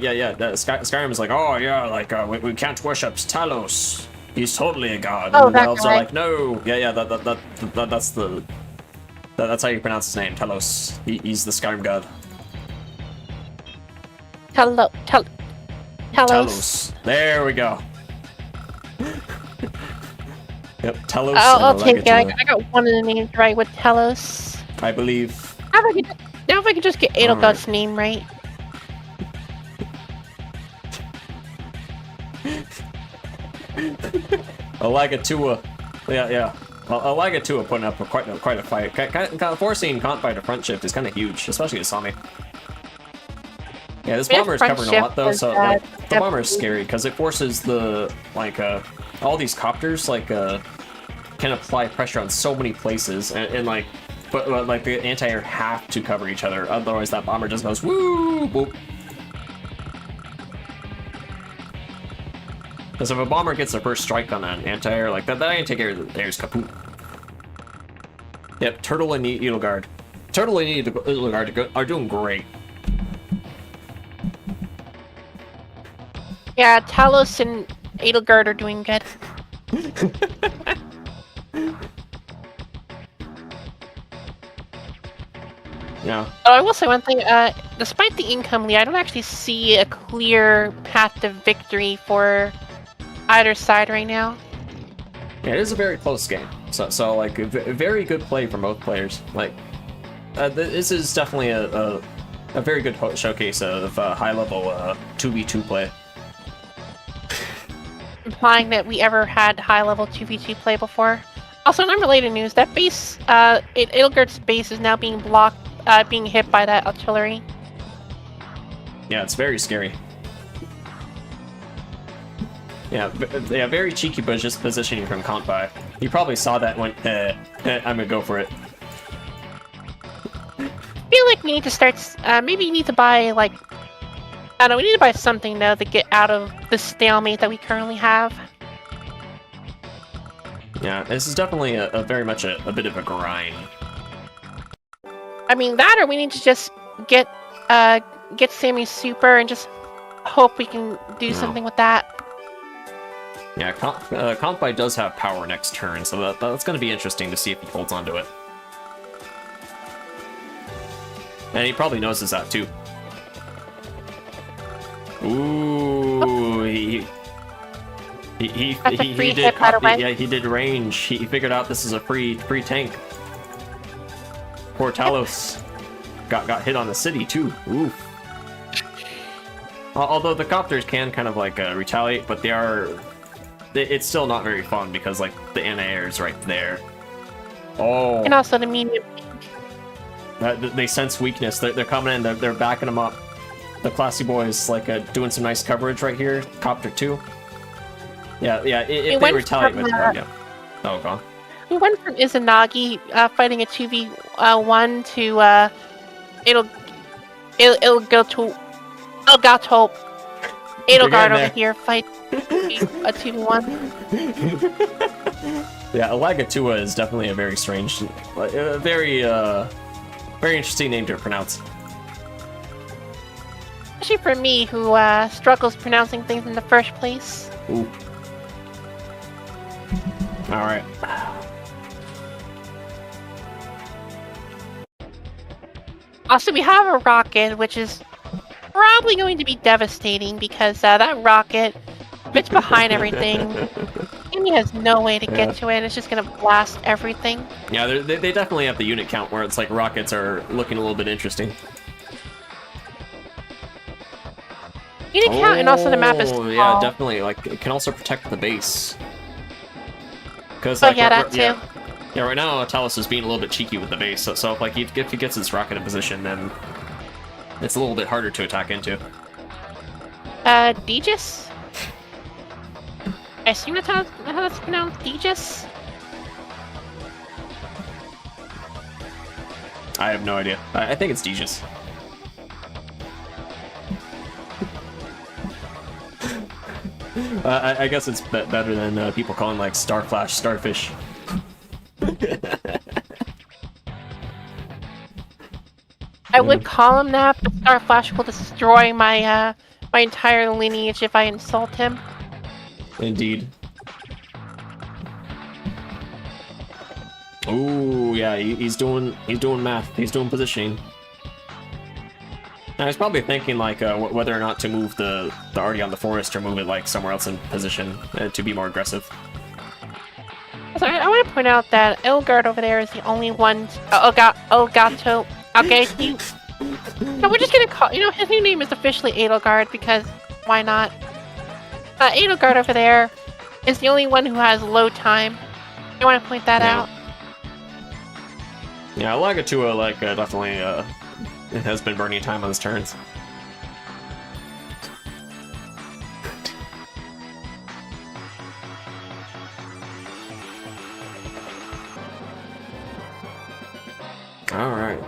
Skyrim is like, oh yeah, like we can't worship Talos. He's totally a god. Oh, and the that elves guy. are like, no, yeah, that's how you pronounce his name, Talos. He's the Skyrim god. Telos. Talos. There we go. Yep, Talos. I'll and take it. I Legatua, got one of the names right with Telos. I believe. Now if I could just get Edelgard's name right. Legatua. Yeah. Well, Legatua putting up quite a fight. Kind of forcing Kanbai to front shift is kind of huge, especially with Sami. Yeah, this bomber is front covering a lot shift though, was, so like, the definitely- bomber is scary because it forces the all these copters can apply pressure on so many places and like, but like the anti-air have to cover each other, otherwise that bomber just goes woo boop. Because if a bomber gets their first strike on an anti-air, like that anti-air is kaput. Yep, Turtle and Edelgard. Turtle and Edelgard are doing great. Yeah, Talos and Edelgard are doing good. Yeah. Oh, I will say one thing. Despite the income lead, I don't actually see a clear path to victory for either side right now. Yeah, it is a very close game. So like a very good play from both players. Like this is definitely a very good showcase of high level 2v2 play. Implying that we ever had high-level 2v2 play before. Also, in unrelated news, that base, Edelgard's base is now being blocked, being hit by that artillery. Yeah, it's very scary. Yeah, very cheeky positioning from Kanbai. You probably saw that when I'm gonna go for it. I feel like we need to start, maybe you need to buy, like, I don't know, we need to buy something, though, to get out of the stalemate that we currently have. Yeah, this is definitely a very much a bit of a grind. I mean, that or we need to just get Sammy Super and just hope we can do something with that. Yeah, Kanbai does have power next turn, so that's going to be interesting to see if he holds on to it. And he probably notices that too. Ooh, he did copy, yeah, he did range. He figured out this is a free tank. Poor Talos got hit on the city too. Ooh. Although the copters can kind of like retaliate, but it's still not very fun because like the anti-air is right there. Oh. And also the medium. They sense weakness. They're coming in. They're backing them up. The classy boys like doing some nice coverage right here. Copter 2. Yeah. If they retaliate with yeah. Oh, gone. We went from Izanagi fighting a 2v1 to it'll go to Elgato Edelgard over here fight a 2v1. Yeah, Alagatua is definitely a very strange, very interesting name to pronounce. Especially for me, who struggles pronouncing things in the first place. Ooh. All right. Also, we have a rocket, which is probably going to be devastating because that rocket fits behind everything. Enemy has no way to get to it. It's just gonna blast everything. Yeah, they definitely have the unit count where it's like rockets are looking a little bit interesting. Unit count and also the map is small. Yeah, definitely. Like it can also protect the base. Because yeah, that too. Yeah, right now Talos is being a little bit cheeky with the base. So if like if he gets his rocket in position, then it's a little bit harder to attack into. Aegis? I assume that's how that's pronounced, Aegis? I have no idea. I think it's Aegis. I guess it's better than people calling like Starflash Starfish. I would call him that, but Starflash will destroy my my entire lineage if I insult him. Indeed. Ooh, yeah, he's doing math. He's doing positioning. Now he's probably thinking like whether or not to move the arty on the forest or move it like somewhere else in position to be more aggressive. Sorry, I want to point out that Elgard over there is the only one. Elgato. Okay, no, we're just gonna call. His new name is officially Edelgard because why not? Edelgard over there is the only one who has low time. I want to point that out. Yeah, Lagatua definitely has been burning time on his turns. All right.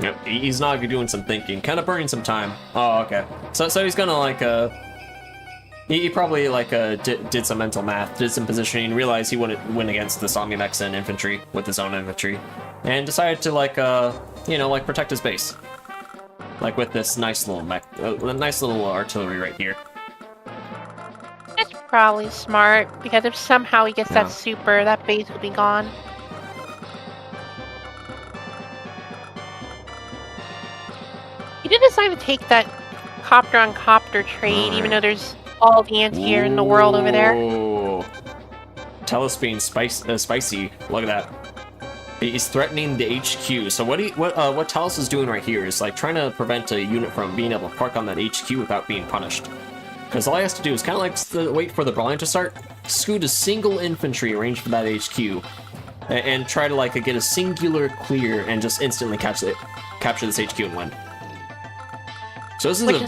Yep, he's not doing some thinking, kind of burning some time. Oh, okay. So he's gonna he probably did some mental math, did some positioning, realized he wouldn't win against the zombie mechs and infantry with his own infantry, and decided to protect his base, with this nice little mech, nice little artillery right here. That's probably smart because if somehow he gets that super, that base will be gone. He did decide to take that copter on copter trade, even though there's all the anti-air in the world over there. Talos being spicy. Look at that. He's threatening the HQ. So what Talos is doing right here is trying to prevent a unit from being able to park on that HQ without being punished. Because all he has to do is kind of wait for the brawling to start, scoot a single infantry range for that HQ, and try to get a singular clear and just instantly capture this HQ and win. So this is a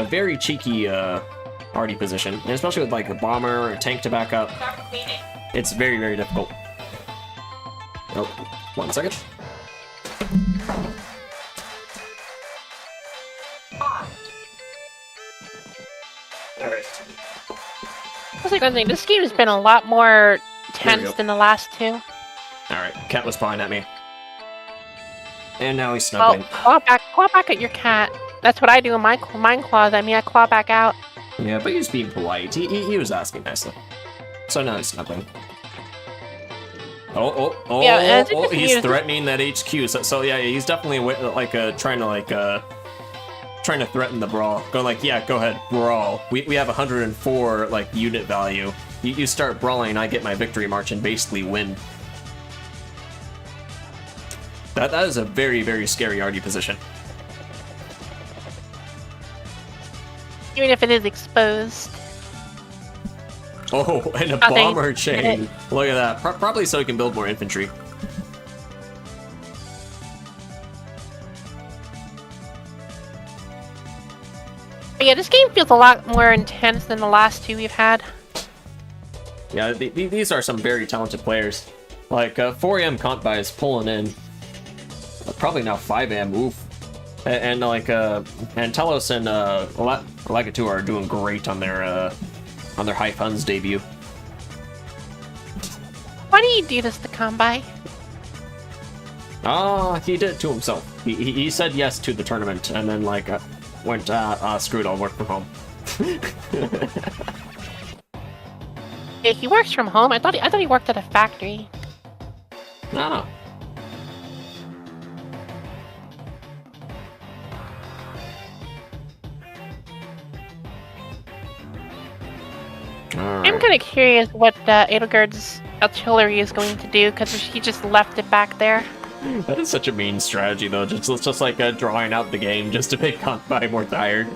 very cheeky arty position, and especially with a bomber or a tank to back up, it's very, very difficult. Oh, 1 second. Alright. I was thinking, this game has been a lot more tense than the last two. Alright, Cat was pawing at me. And now he's snuggling. Oh, claw back at your cat. That's what I do in my mine claws. I claw back out. Yeah, but he was being polite. He was asking nicely. So now he's snuggling. Yeah, as it he's continues- threatening that HQ. So yeah, he's definitely trying to threaten the brawl. Going like, yeah, go ahead, brawl. We have 104 like unit value. You start brawling, I get my victory march and basically win. That is a very, very scary RD position. Even if it is exposed. Oh, and a Nothing. bomber chain. Look at that. Probably so he can build more infantry. But yeah, this game feels a lot more intense than the last two we've had. Yeah, these are some very talented players. Like 4am Kontbai is pulling in. Probably now 5am. Oof. And Telos and Alagatu are doing great on their high funds debut. Why do you do this to Kombai? He did it to himself. He said yes to the tournament and then went screw it, I'll work from home. Hey, he works from home. I thought he worked at a factory. No. I'm kind of curious what Edelgard's artillery is going to do, because he just left it back there. That is such a mean strategy, though. Just like drawing out the game just to make Kontbai more tired.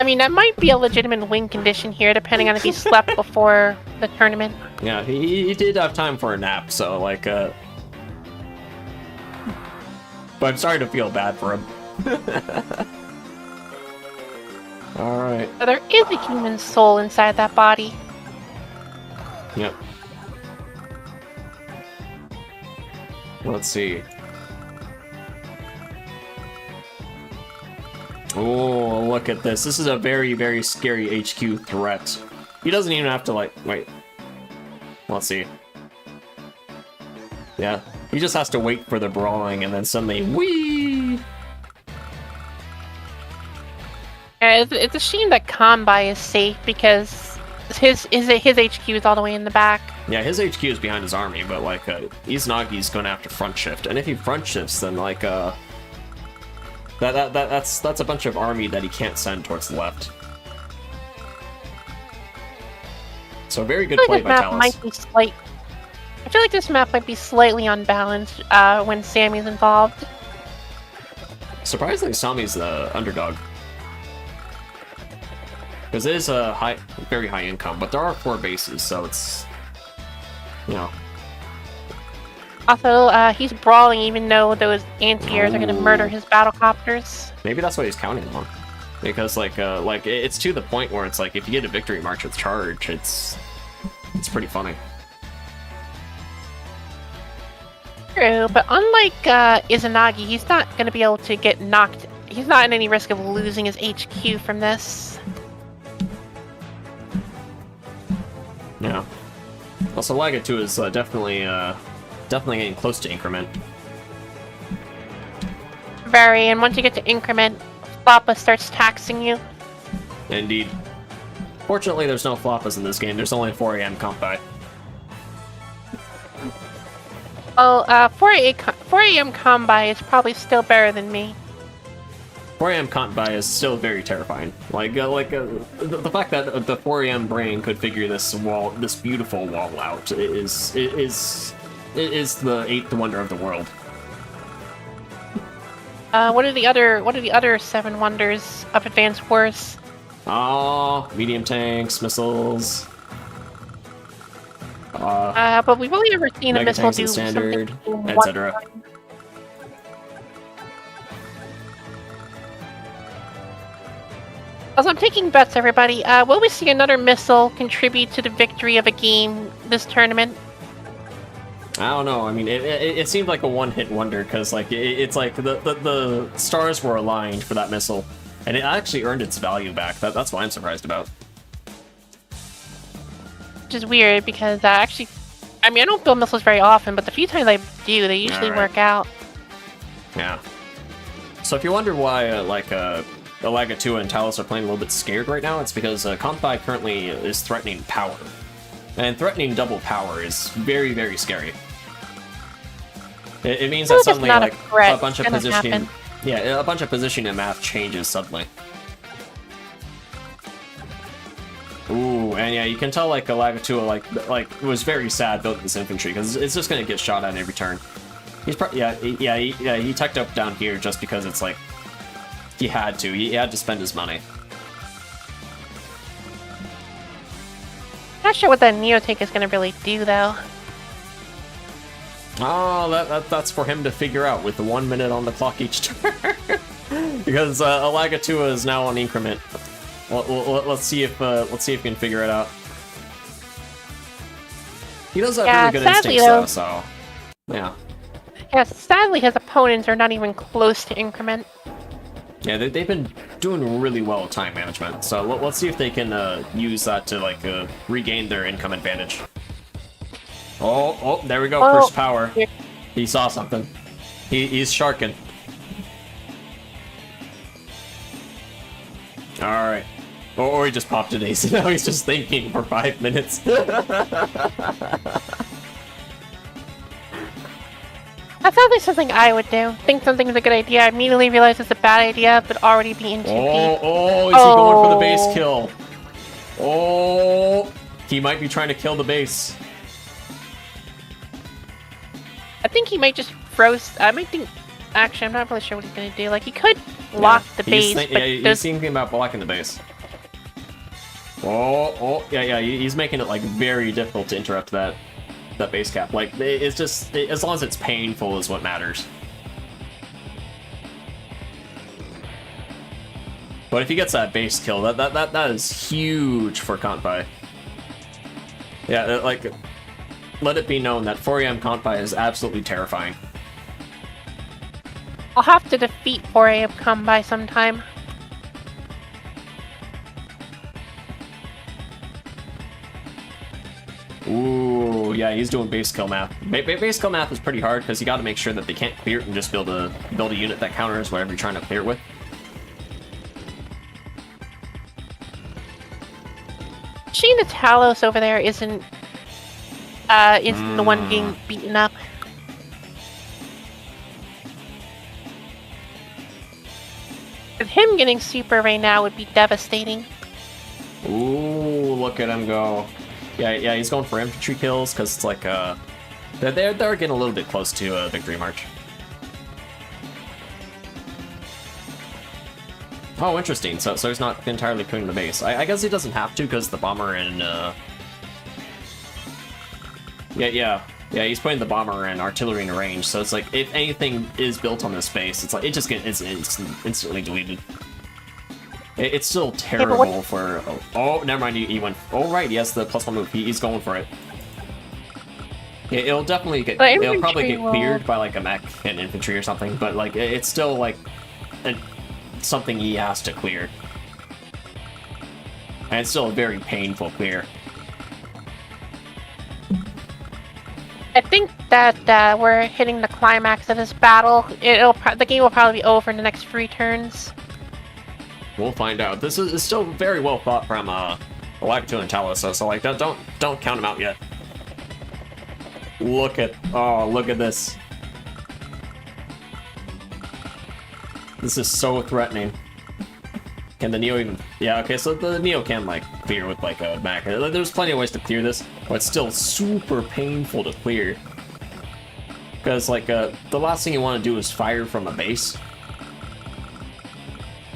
I mean, that might be a legitimate win condition here, depending on if he slept before the tournament. Yeah, he did have time for a nap, so but I'm sorry to feel bad for him. Alright. So there is a human soul inside that body. Yep. Let's see. Oh, look at this. This is a very, very scary HQ threat. He doesn't even have to, wait. Let's see. Yeah, he just has to wait for the brawling and then suddenly, whee! It's a shame that Kombai is safe, because his HQ is all the way in the back. Yeah, his HQ is behind his army, but Izanagi's going after front shift, and if he front shifts, then that's a bunch of army that he can't send towards the left. So very good play by Talos. I feel like this map might be slightly unbalanced when Sammy's involved. Surprisingly, Sami's the underdog. Because it is a very high income, but there are 4 bases, so it's, Also, he's brawling even though those anti-airs are going to murder his battlecopters. Maybe that's what he's counting on. Because, it's to the point where it's if you get a victory march with charge, it's pretty funny. True, but unlike Izanagi, he's not going to be able to get knocked. He's not in any risk of losing his HQ from this. Yeah. Also, Laga 2 is definitely getting close to increment. Very, and once you get to increment, Floppa starts taxing you. Indeed. Fortunately, there's no Floppas in this game. There's only 4am Kontbai. Well, 4am Kombai is probably still better than me. 4am Kontbai is still very terrifying. The fact that the 4am brain could figure this beautiful wall out is the 8th wonder of the world. What are the other 7 wonders of advanced wars? Medium tanks, missiles. But we've only ever seen a mega missile tanks do and standard, something etc. one. Also, I'm taking bets, everybody. Will we see another missile contribute to the victory of a game this tournament? I don't know. I mean, it seemed like a one-hit wonder because it's like the stars were aligned for that missile, and it actually earned its value back. That's what I'm surprised about. Which is weird because I don't build missiles very often, but the few times I do, they usually work out. Yeah. So if you wonder why Alaga 2 and Talos are playing a little bit scared right now, it's because Kontbai currently is threatening power. And threatening double power is very, very scary. It means I feel that like it's suddenly, not a like, threat. a bunch of It's gonna positioning... happen. Yeah, a bunch of positioning and math changes suddenly. Ooh, and yeah, you can tell, like, Alagatua, like, was very sad building this infantry, because it's just gonna get shot at every turn. He's probably... he teched up down here just because it's, like... He had to. He had to spend his money. Not sure what that Neotake is going to really do, though. Oh, that's for him to figure out with the 1 minute on the clock each turn. Because Alagatua is now on increment. Let's see if we can figure it out. He does have really good sadly, instincts, though, so yeah. Yeah, sadly, his opponents are not even close to increment. Yeah, they've been doing really well with time management, so let's see if they can use that to, like, regain their income advantage. Oh, there we go, first power. He saw something. He's sharking. Alright. Or he just popped an ace, and now he's just thinking for 5 minutes. That sounds like something I would do. Think something's a good idea, immediately realize it's a bad idea, but already be in too deep. Oh, is he going for the base kill? Oh, he might be trying to kill the base. I think he might just I might think... Actually, I'm not really sure what he's going to do. Like, he could block the base, but he's thinking about blocking the base. Yeah, he's making it, like, very difficult to interrupt that base cap. Like, it's just... as long as it's painful is what matters. But if he gets that base kill, that is huge for Kanpai. Yeah, like... let it be known that 4am Kanpai is absolutely terrifying. I'll have to defeat 4AM Kanpai sometime. Ooh, yeah, he's doing base kill math. Base kill math is pretty hard because you got to make sure that they can't clear it and just build a unit that counters whatever you're trying to clear it with. Seeing the Talos over there isn't the one being beaten up. With him getting super right now would be devastating. Ooh, look at him go. Yeah, he's going for infantry kills because it's like they're getting a little bit close to a victory march. Oh, interesting. So he's not entirely clearing the base. I guess he doesn't have to because the bomber and yeah, he's putting the bomber and artillery in range. So it's like if anything is built on this base, it's like it's instantly deleted. It's still terrible for... Oh, never mind, he went... Oh, right, he has the +1 move. He's going for it. Yeah, it'll definitely get... It'll probably get cleared by, like, a mech and infantry or something, but, like, it's still, like, something he has to clear. And it's still a very painful clear. I think that we're hitting the climax of this battle. The game will probably be over in the next 3 turns. We'll find out. This is still very well thought from Alagatua and Talos, so like don't count him out yet. Look at this. This is so threatening. Can the Neo even... Yeah, okay, so the Neo can, like, clear with, like, a Mac. There's plenty of ways to clear this, but it's still super painful to clear. Because, like, the last thing you want to do is fire from a base.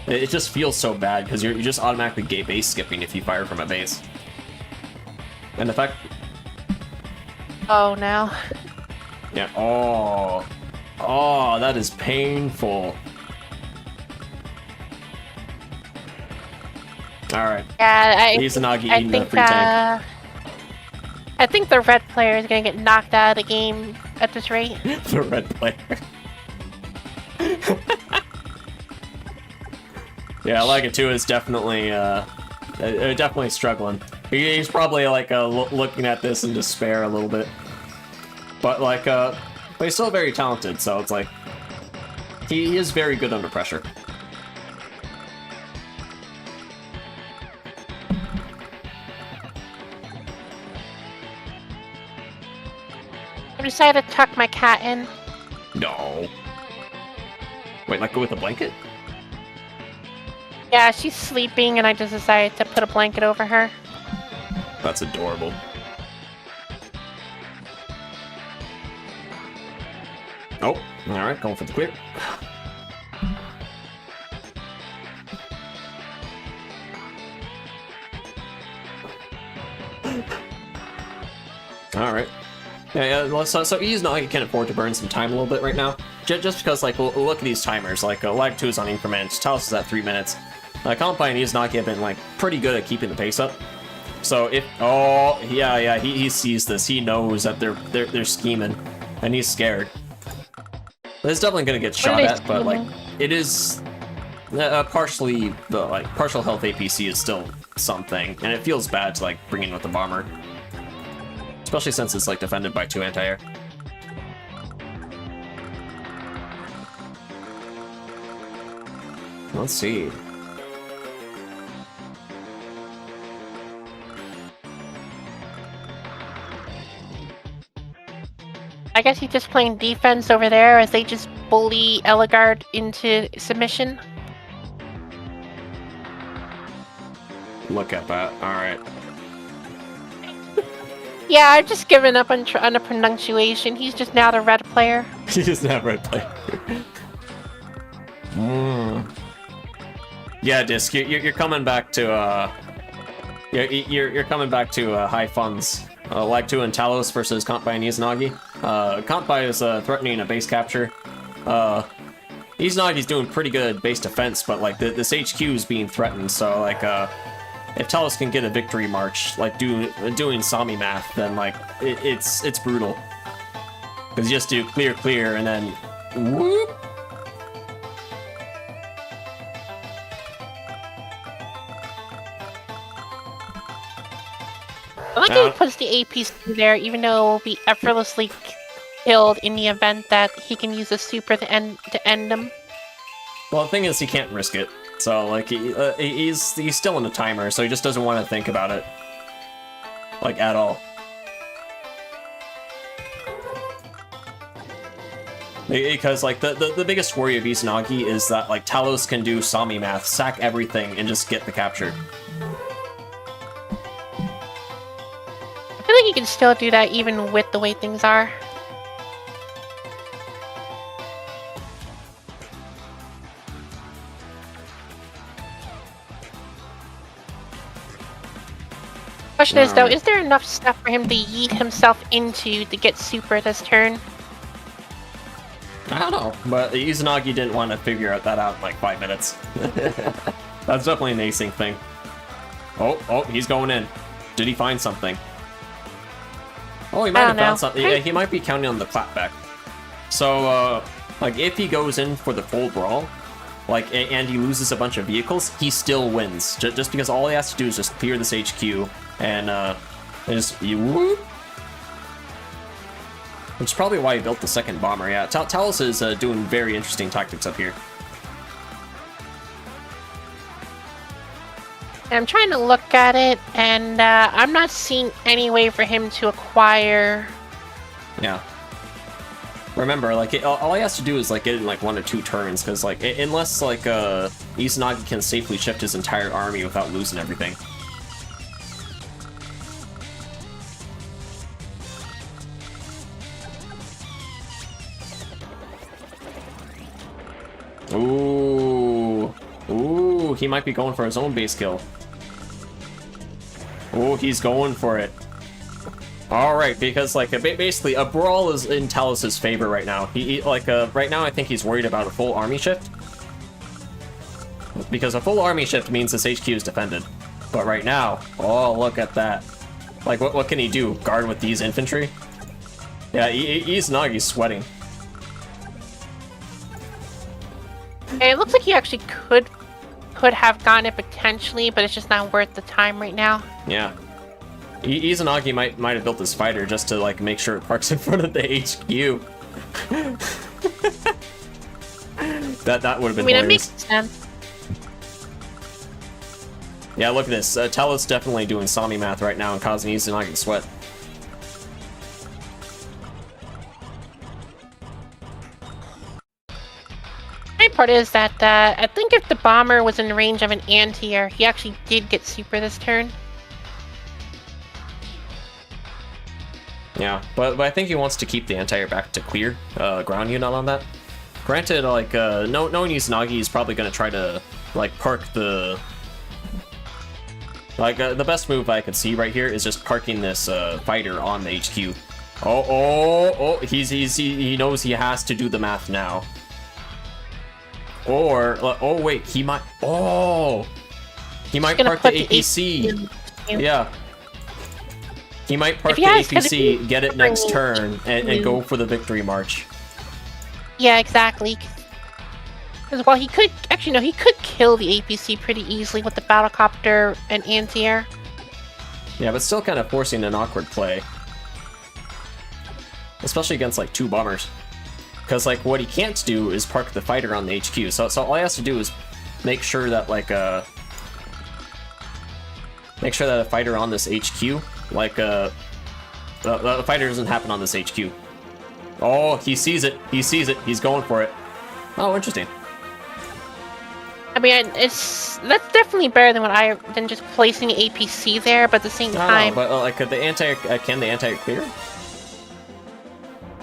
It just feels so bad, because you're just automatically base skipping if you fire from a base. And the fact... Oh, no. Yeah, oh, that is painful. Alright. Yeah, Izanagi eating the free tank. I think the red player is gonna get knocked out of the game at this rate. The red player. Yeah, Alagatua is definitely struggling. He's probably like looking at this in despair a little bit. But like, but he's still very talented, so it's like he is very good under pressure. I decided to tuck my cat in. No. Wait, like go with a blanket? Yeah, she's sleeping, and I just decided to put a blanket over her. That's adorable. Oh, alright, going for the clear. Alright. Yeah, so he's not, he can afford to burn some time a little bit right now. Just because, like, look at these timers. Like, Lag 2 is on increments, Talos is at 3 minutes. Combine and Izanagi have been, like, pretty good at keeping the pace up. So if, oh, yeah, he sees this. He knows that they're scheming, and he's scared. But it's definitely gonna get shot at, but, like, it is partially, like, partial health APC is still something, and it feels bad to, like, bring in with the bomber. Especially since it's, like, defended by 2 anti-air. Let's see. I guess he's just playing defense over there as they just bully Eligard into submission. Look at that. Alright. Yeah, I've just given up on the pronunciation. He's just now the red player. He's not red player. Yeah, Disc, you're coming back to you're coming back to high funds. Lag 2 and Talos versus Kontbai and Izanagi. Kontbai is threatening a base capture. Izanagi's doing pretty good base defense, but like this HQ is being threatened, so like if Talos can get a victory march, like doing Sami math, then like it's brutal. Because you just do clear, and then whoop. I like how he puts the APC there, even though it will be effortlessly killed in the event that he can use a super to end them. Well, the thing is, he can't risk it. So, like, he's still in a timer, so he just doesn't want to think about it. Like, at all. Because, like, the biggest worry of Izanagi is that, like, Talos can do Sami math, sack everything, and just get the capture. I feel like you can still do that even with the way things are. Question is, though, is there enough stuff for him to yeet himself into to get super this turn? I don't know, but Izanagi didn't want to figure that out in like 5 minutes. That's definitely an acing thing. Oh, he's going in. Did he find something? Oh, he might have found something. Yeah, he might be counting on the clapback. So, like, if he goes in for the full brawl, like, and he loses a bunch of vehicles, he still wins. Just because all he has to do is just clear this HQ, and just you whoop. Which is probably why he built the second bomber. Yeah, Talos is doing very interesting tactics up here. I'm trying to look at it, and I'm not seeing any way for him to acquire. Yeah. Remember, like, all he has to do is, like, get in, like, 1 or 2 turns, because, like, unless, like, Izanagi can safely shift his entire army without losing everything. Ooh, he might be going for his own base kill. Oh, he's going for it. Alright, because, like, basically, a brawl is in Talos' favor right now. He right now I think he's worried about a full army shift. Because a full army shift means this HQ is defended. But right now, oh, look at that. Like, what can he do? Guard with these infantry? Yeah, Izanagi's sweating. It looks like he actually could have gotten it potentially, but it's just not worth the time right now. Yeah. Izanagi might have built this fighter just to, like, make sure it parks in front of the HQ. that would have been hilarious. That makes sense. Yeah, look at this. Talos definitely doing Sami math right now and causing Izanagi to sweat. part is that I think if the bomber was in range of an anti-air, he actually did get super this turn. Yeah, but I think he wants to keep the anti-air back to clear ground unit on that. Granted, like, knowing Izanagi, he's probably going to try to, like, park the... Like, the best move I could see right here is just parking this fighter on the HQ. He knows he has to do the math now. Or, oh wait, he might park the APC. Yeah. He might park the APC, get it next turn, and go for the victory march. Yeah, exactly. Because while he could, actually no, he could kill the APC pretty easily with the battlecopter and anti-air. Yeah, but still kind of forcing an awkward play. Especially against, like, 2 bombers. Because, like, what he can't do is park the fighter on the HQ. So all he has to do is make sure that, like, make sure that a fighter on this HQ, like, the fighter doesn't happen on this HQ. Oh, he sees it. He sees it. He's going for it. Oh, interesting. I mean, that's definitely better than just placing the APC there, but at the same time... No, but, like, can the anti-air clear?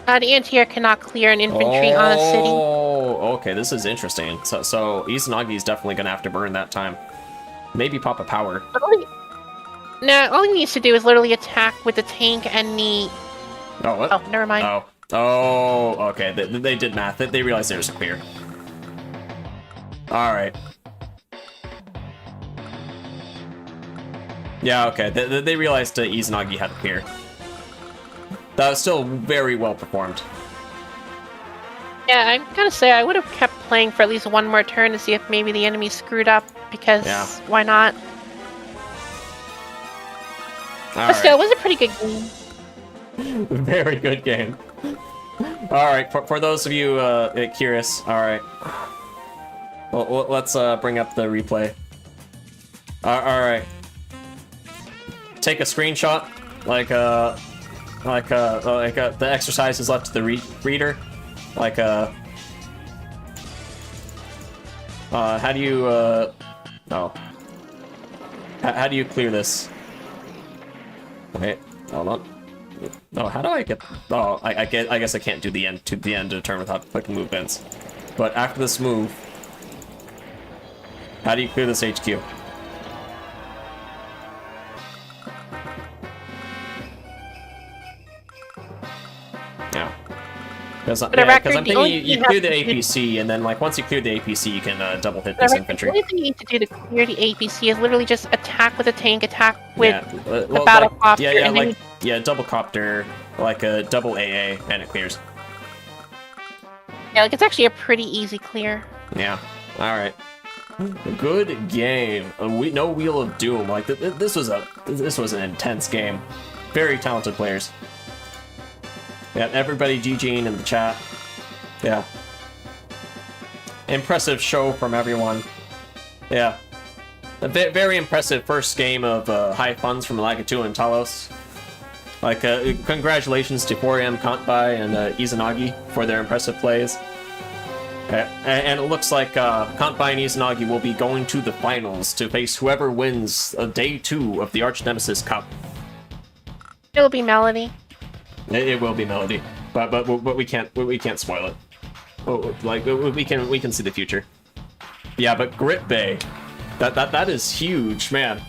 The anti-air cannot clear an infantry on a city. Oh, okay, this is interesting. So Izanagi's definitely gonna have to burn that time. Maybe pop a power. All he needs to do is literally attack with the tank and the... Oh, what? Oh, never mind. Oh, okay, they did math. They realized there was a clear. Alright. Yeah, okay, they realized Izanagi had a clear. That was still very well performed. Yeah, I'm gonna say I would have kept playing for at least one more turn to see if maybe the enemy screwed up, because why not? But still, it was a pretty good game. Very good game. Alright, for those of you curious, alright. Well, let's bring up the replay. Alright. Take a screenshot, the exercise is left to the reader. How do you, how do you clear this? Wait, hold on. Oh, how do I get, I guess I can't do the end of the turn without clicking movements. But after this move, how do you clear this HQ? Yeah. Because I'm thinking you clear the APC, and then, like, once you clear the APC, you can double hit this infantry. The only thing you need to do to clear the APC is literally just attack with a tank, attack with the battlecopter, double copter, like a double AA, and it clears. Yeah, like, it's actually a pretty easy clear. Yeah. All right. Good game. No Wheel of Doom. Like, this was an intense game. Very talented players. Yeah, everybody GGing in the chat. Yeah. Impressive show from everyone. Yeah. A very impressive first game of high funds from Lagatu and Talos. Like, congratulations to 4M, Kantbai, and Izanagi for their impressive plays. And it looks like Kantbai and Izanagi will be going to the finals to face whoever wins day 2 of the Arch Nemesis Cup. It'll be Melody. It will be Melody, but we can't spoil it. Oh, like, we can see the future. Yeah, but Grit Bay, that is huge, man.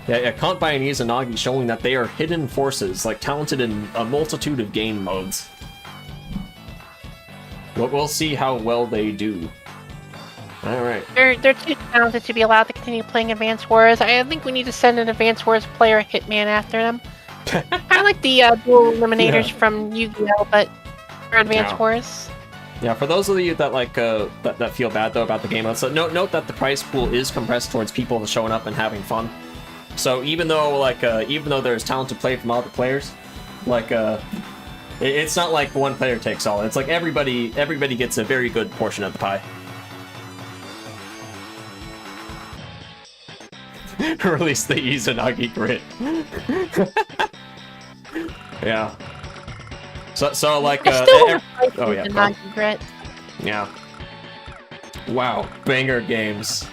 Yeah, Kantbai and Izanagi showing that they are hidden forces, like, talented in a multitude of game modes. We'll see how well they do. Alright. They're too talented to be allowed to continue playing Advance Wars. I think we need to send an Advance Wars player Hitman after them. Kind of like the dual eliminators from Yu-Gi-Oh, but for Advance Wars. Yeah, for those of you that like that feel bad though about the game, so note that the prize pool is compressed towards people showing up and having fun. So even though there's talented play from all the players, like it's not like one player takes all. It's like everybody gets a very good portion of the pie. Release the Izanagi grid. Yeah. So like oh yeah. Yeah, Yeah. Wow, banger games.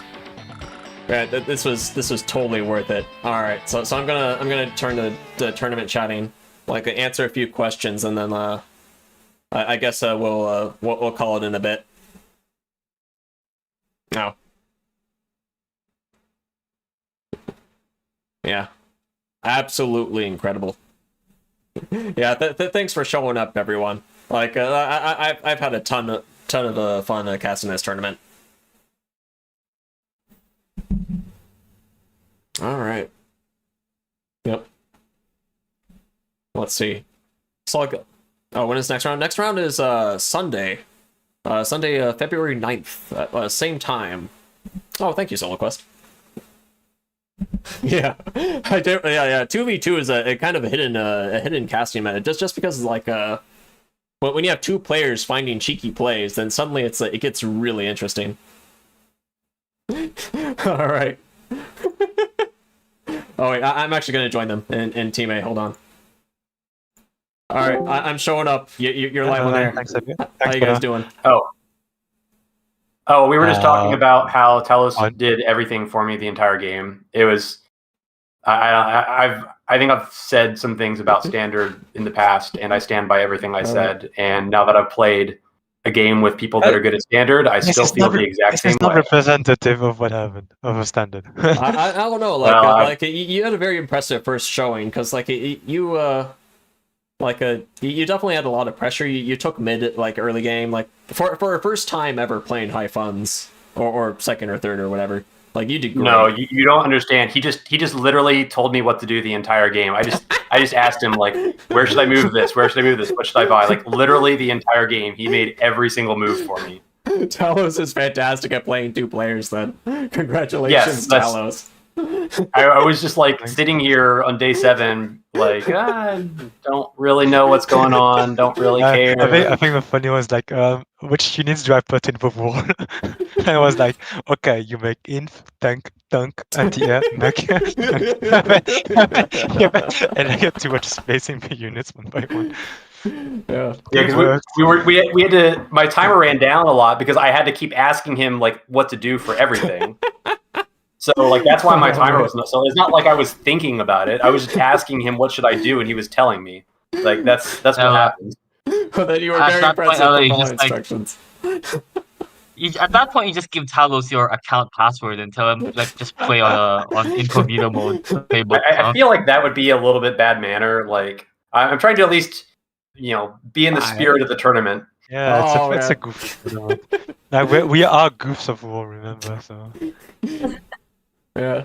Yeah, this was totally worth it. All right, so I'm gonna turn to the tournament chatting, like answer a few questions, and then I guess we'll call it in a bit. No. Yeah, absolutely incredible. Yeah, thanks for showing up, everyone. Like I've had a ton of fun casting this tournament. All right. Yep. Let's see. So I'll go. Oh, when is next round? Next round is Sunday. Sunday, February 9th, same time. Oh, thank you, SoloQuest. Yeah, I do. Yeah. 2v2 is a kind of a hidden casting meta, just because like when you have two players finding cheeky plays, then suddenly it gets really interesting. All right. Oh wait, I'm actually gonna join them in Team A. Hold on. All right, I'm showing up. You're live on there. Thanks, How you guys doing? Oh, we were just talking about how Telos did everything for me the entire game. It was, I think I've said some things about Standard in the past, and I stand by everything I said. And now that I've played a game with people that are good at Standard, I still feel the exact same way. It's not representative of what happened of a Standard. I don't know. Like, well, you had a very impressive first showing, because like you definitely had a lot of pressure. You took mid like early game, like for a first time ever playing high funds or second or third or whatever. Like you did great. No, you don't understand. He just literally told me what to do the entire game. I just asked him like, where should I move this? Where should I move this? What should I buy? Like literally the entire game, he made every single move for me. Talos is fantastic at playing two players. Then congratulations, Talos. I was just like sitting here on day 7, like don't really know what's going on, don't really care. I think the funny was like, which units do I put in the war? And I was like, okay, you make inf, tank, anti-air, mech, and I get too much space in the units one by one. Yeah, because we had to. My timer ran down a lot because I had to keep asking him like what to do for everything. So like that's why my timer was not. So it's not like I was thinking about it. I was just asking him what should I do, and he was telling me. Like that's what happened. But then you were very impressive with all instructions. At that point, you just give Talos your account password and tell him like just play on incognito mode. I feel like that would be a little bit bad manner. Like I'm trying to at least be in the spirit of the tournament. Yeah, it's a goofy tournament. Like we are goofs of war, remember? So. Yeah.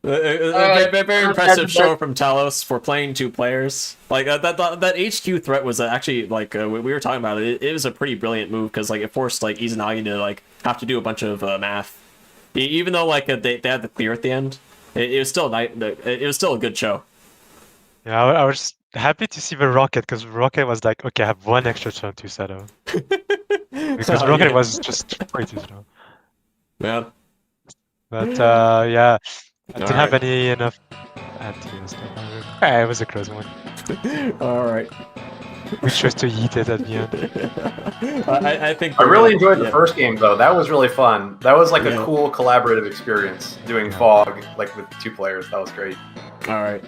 Very impressive show from Talos for playing two players. Like that HQ threat was actually like we were talking about it. It was a pretty brilliant move because like it forced like Izanagi to like have to do a bunch of math, even though like they had the clear at the end. It was still it was still a good show. Yeah, I was happy to see the Rocket because Rocket was like, okay, I have one extra turn to settle because Rocket was just pretty slow. Yeah. But yeah, I didn't have enough anti-air. Yeah, it was a close one. All right. We chose to eat it at the end. I think I really enjoyed the first game though. That was really fun. That was like a cool collaborative experience doing Fog like with 2 players. That was great. All right.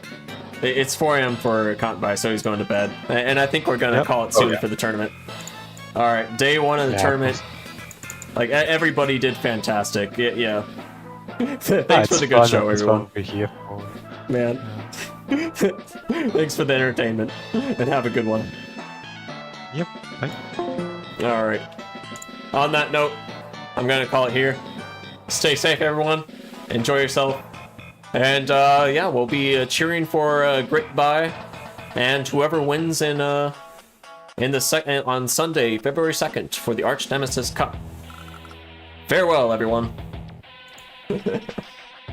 It's 4 a.m. for Contby, so he's going to bed. And I think we're going to call it soon for the tournament. All right, day 1 of the tournament. Like everybody did fantastic. Yeah. Thanks for the good show, everyone. Here. Man. Thanks for the entertainment, and have a good one. Yep. Bye. All right. On that note, I'm gonna call it here. Stay safe, everyone. Enjoy yourself, and yeah, we'll be cheering for Grit Bye, and whoever wins in the on Sunday, February 2nd, for the Arch Nemesis Cup. Farewell, everyone.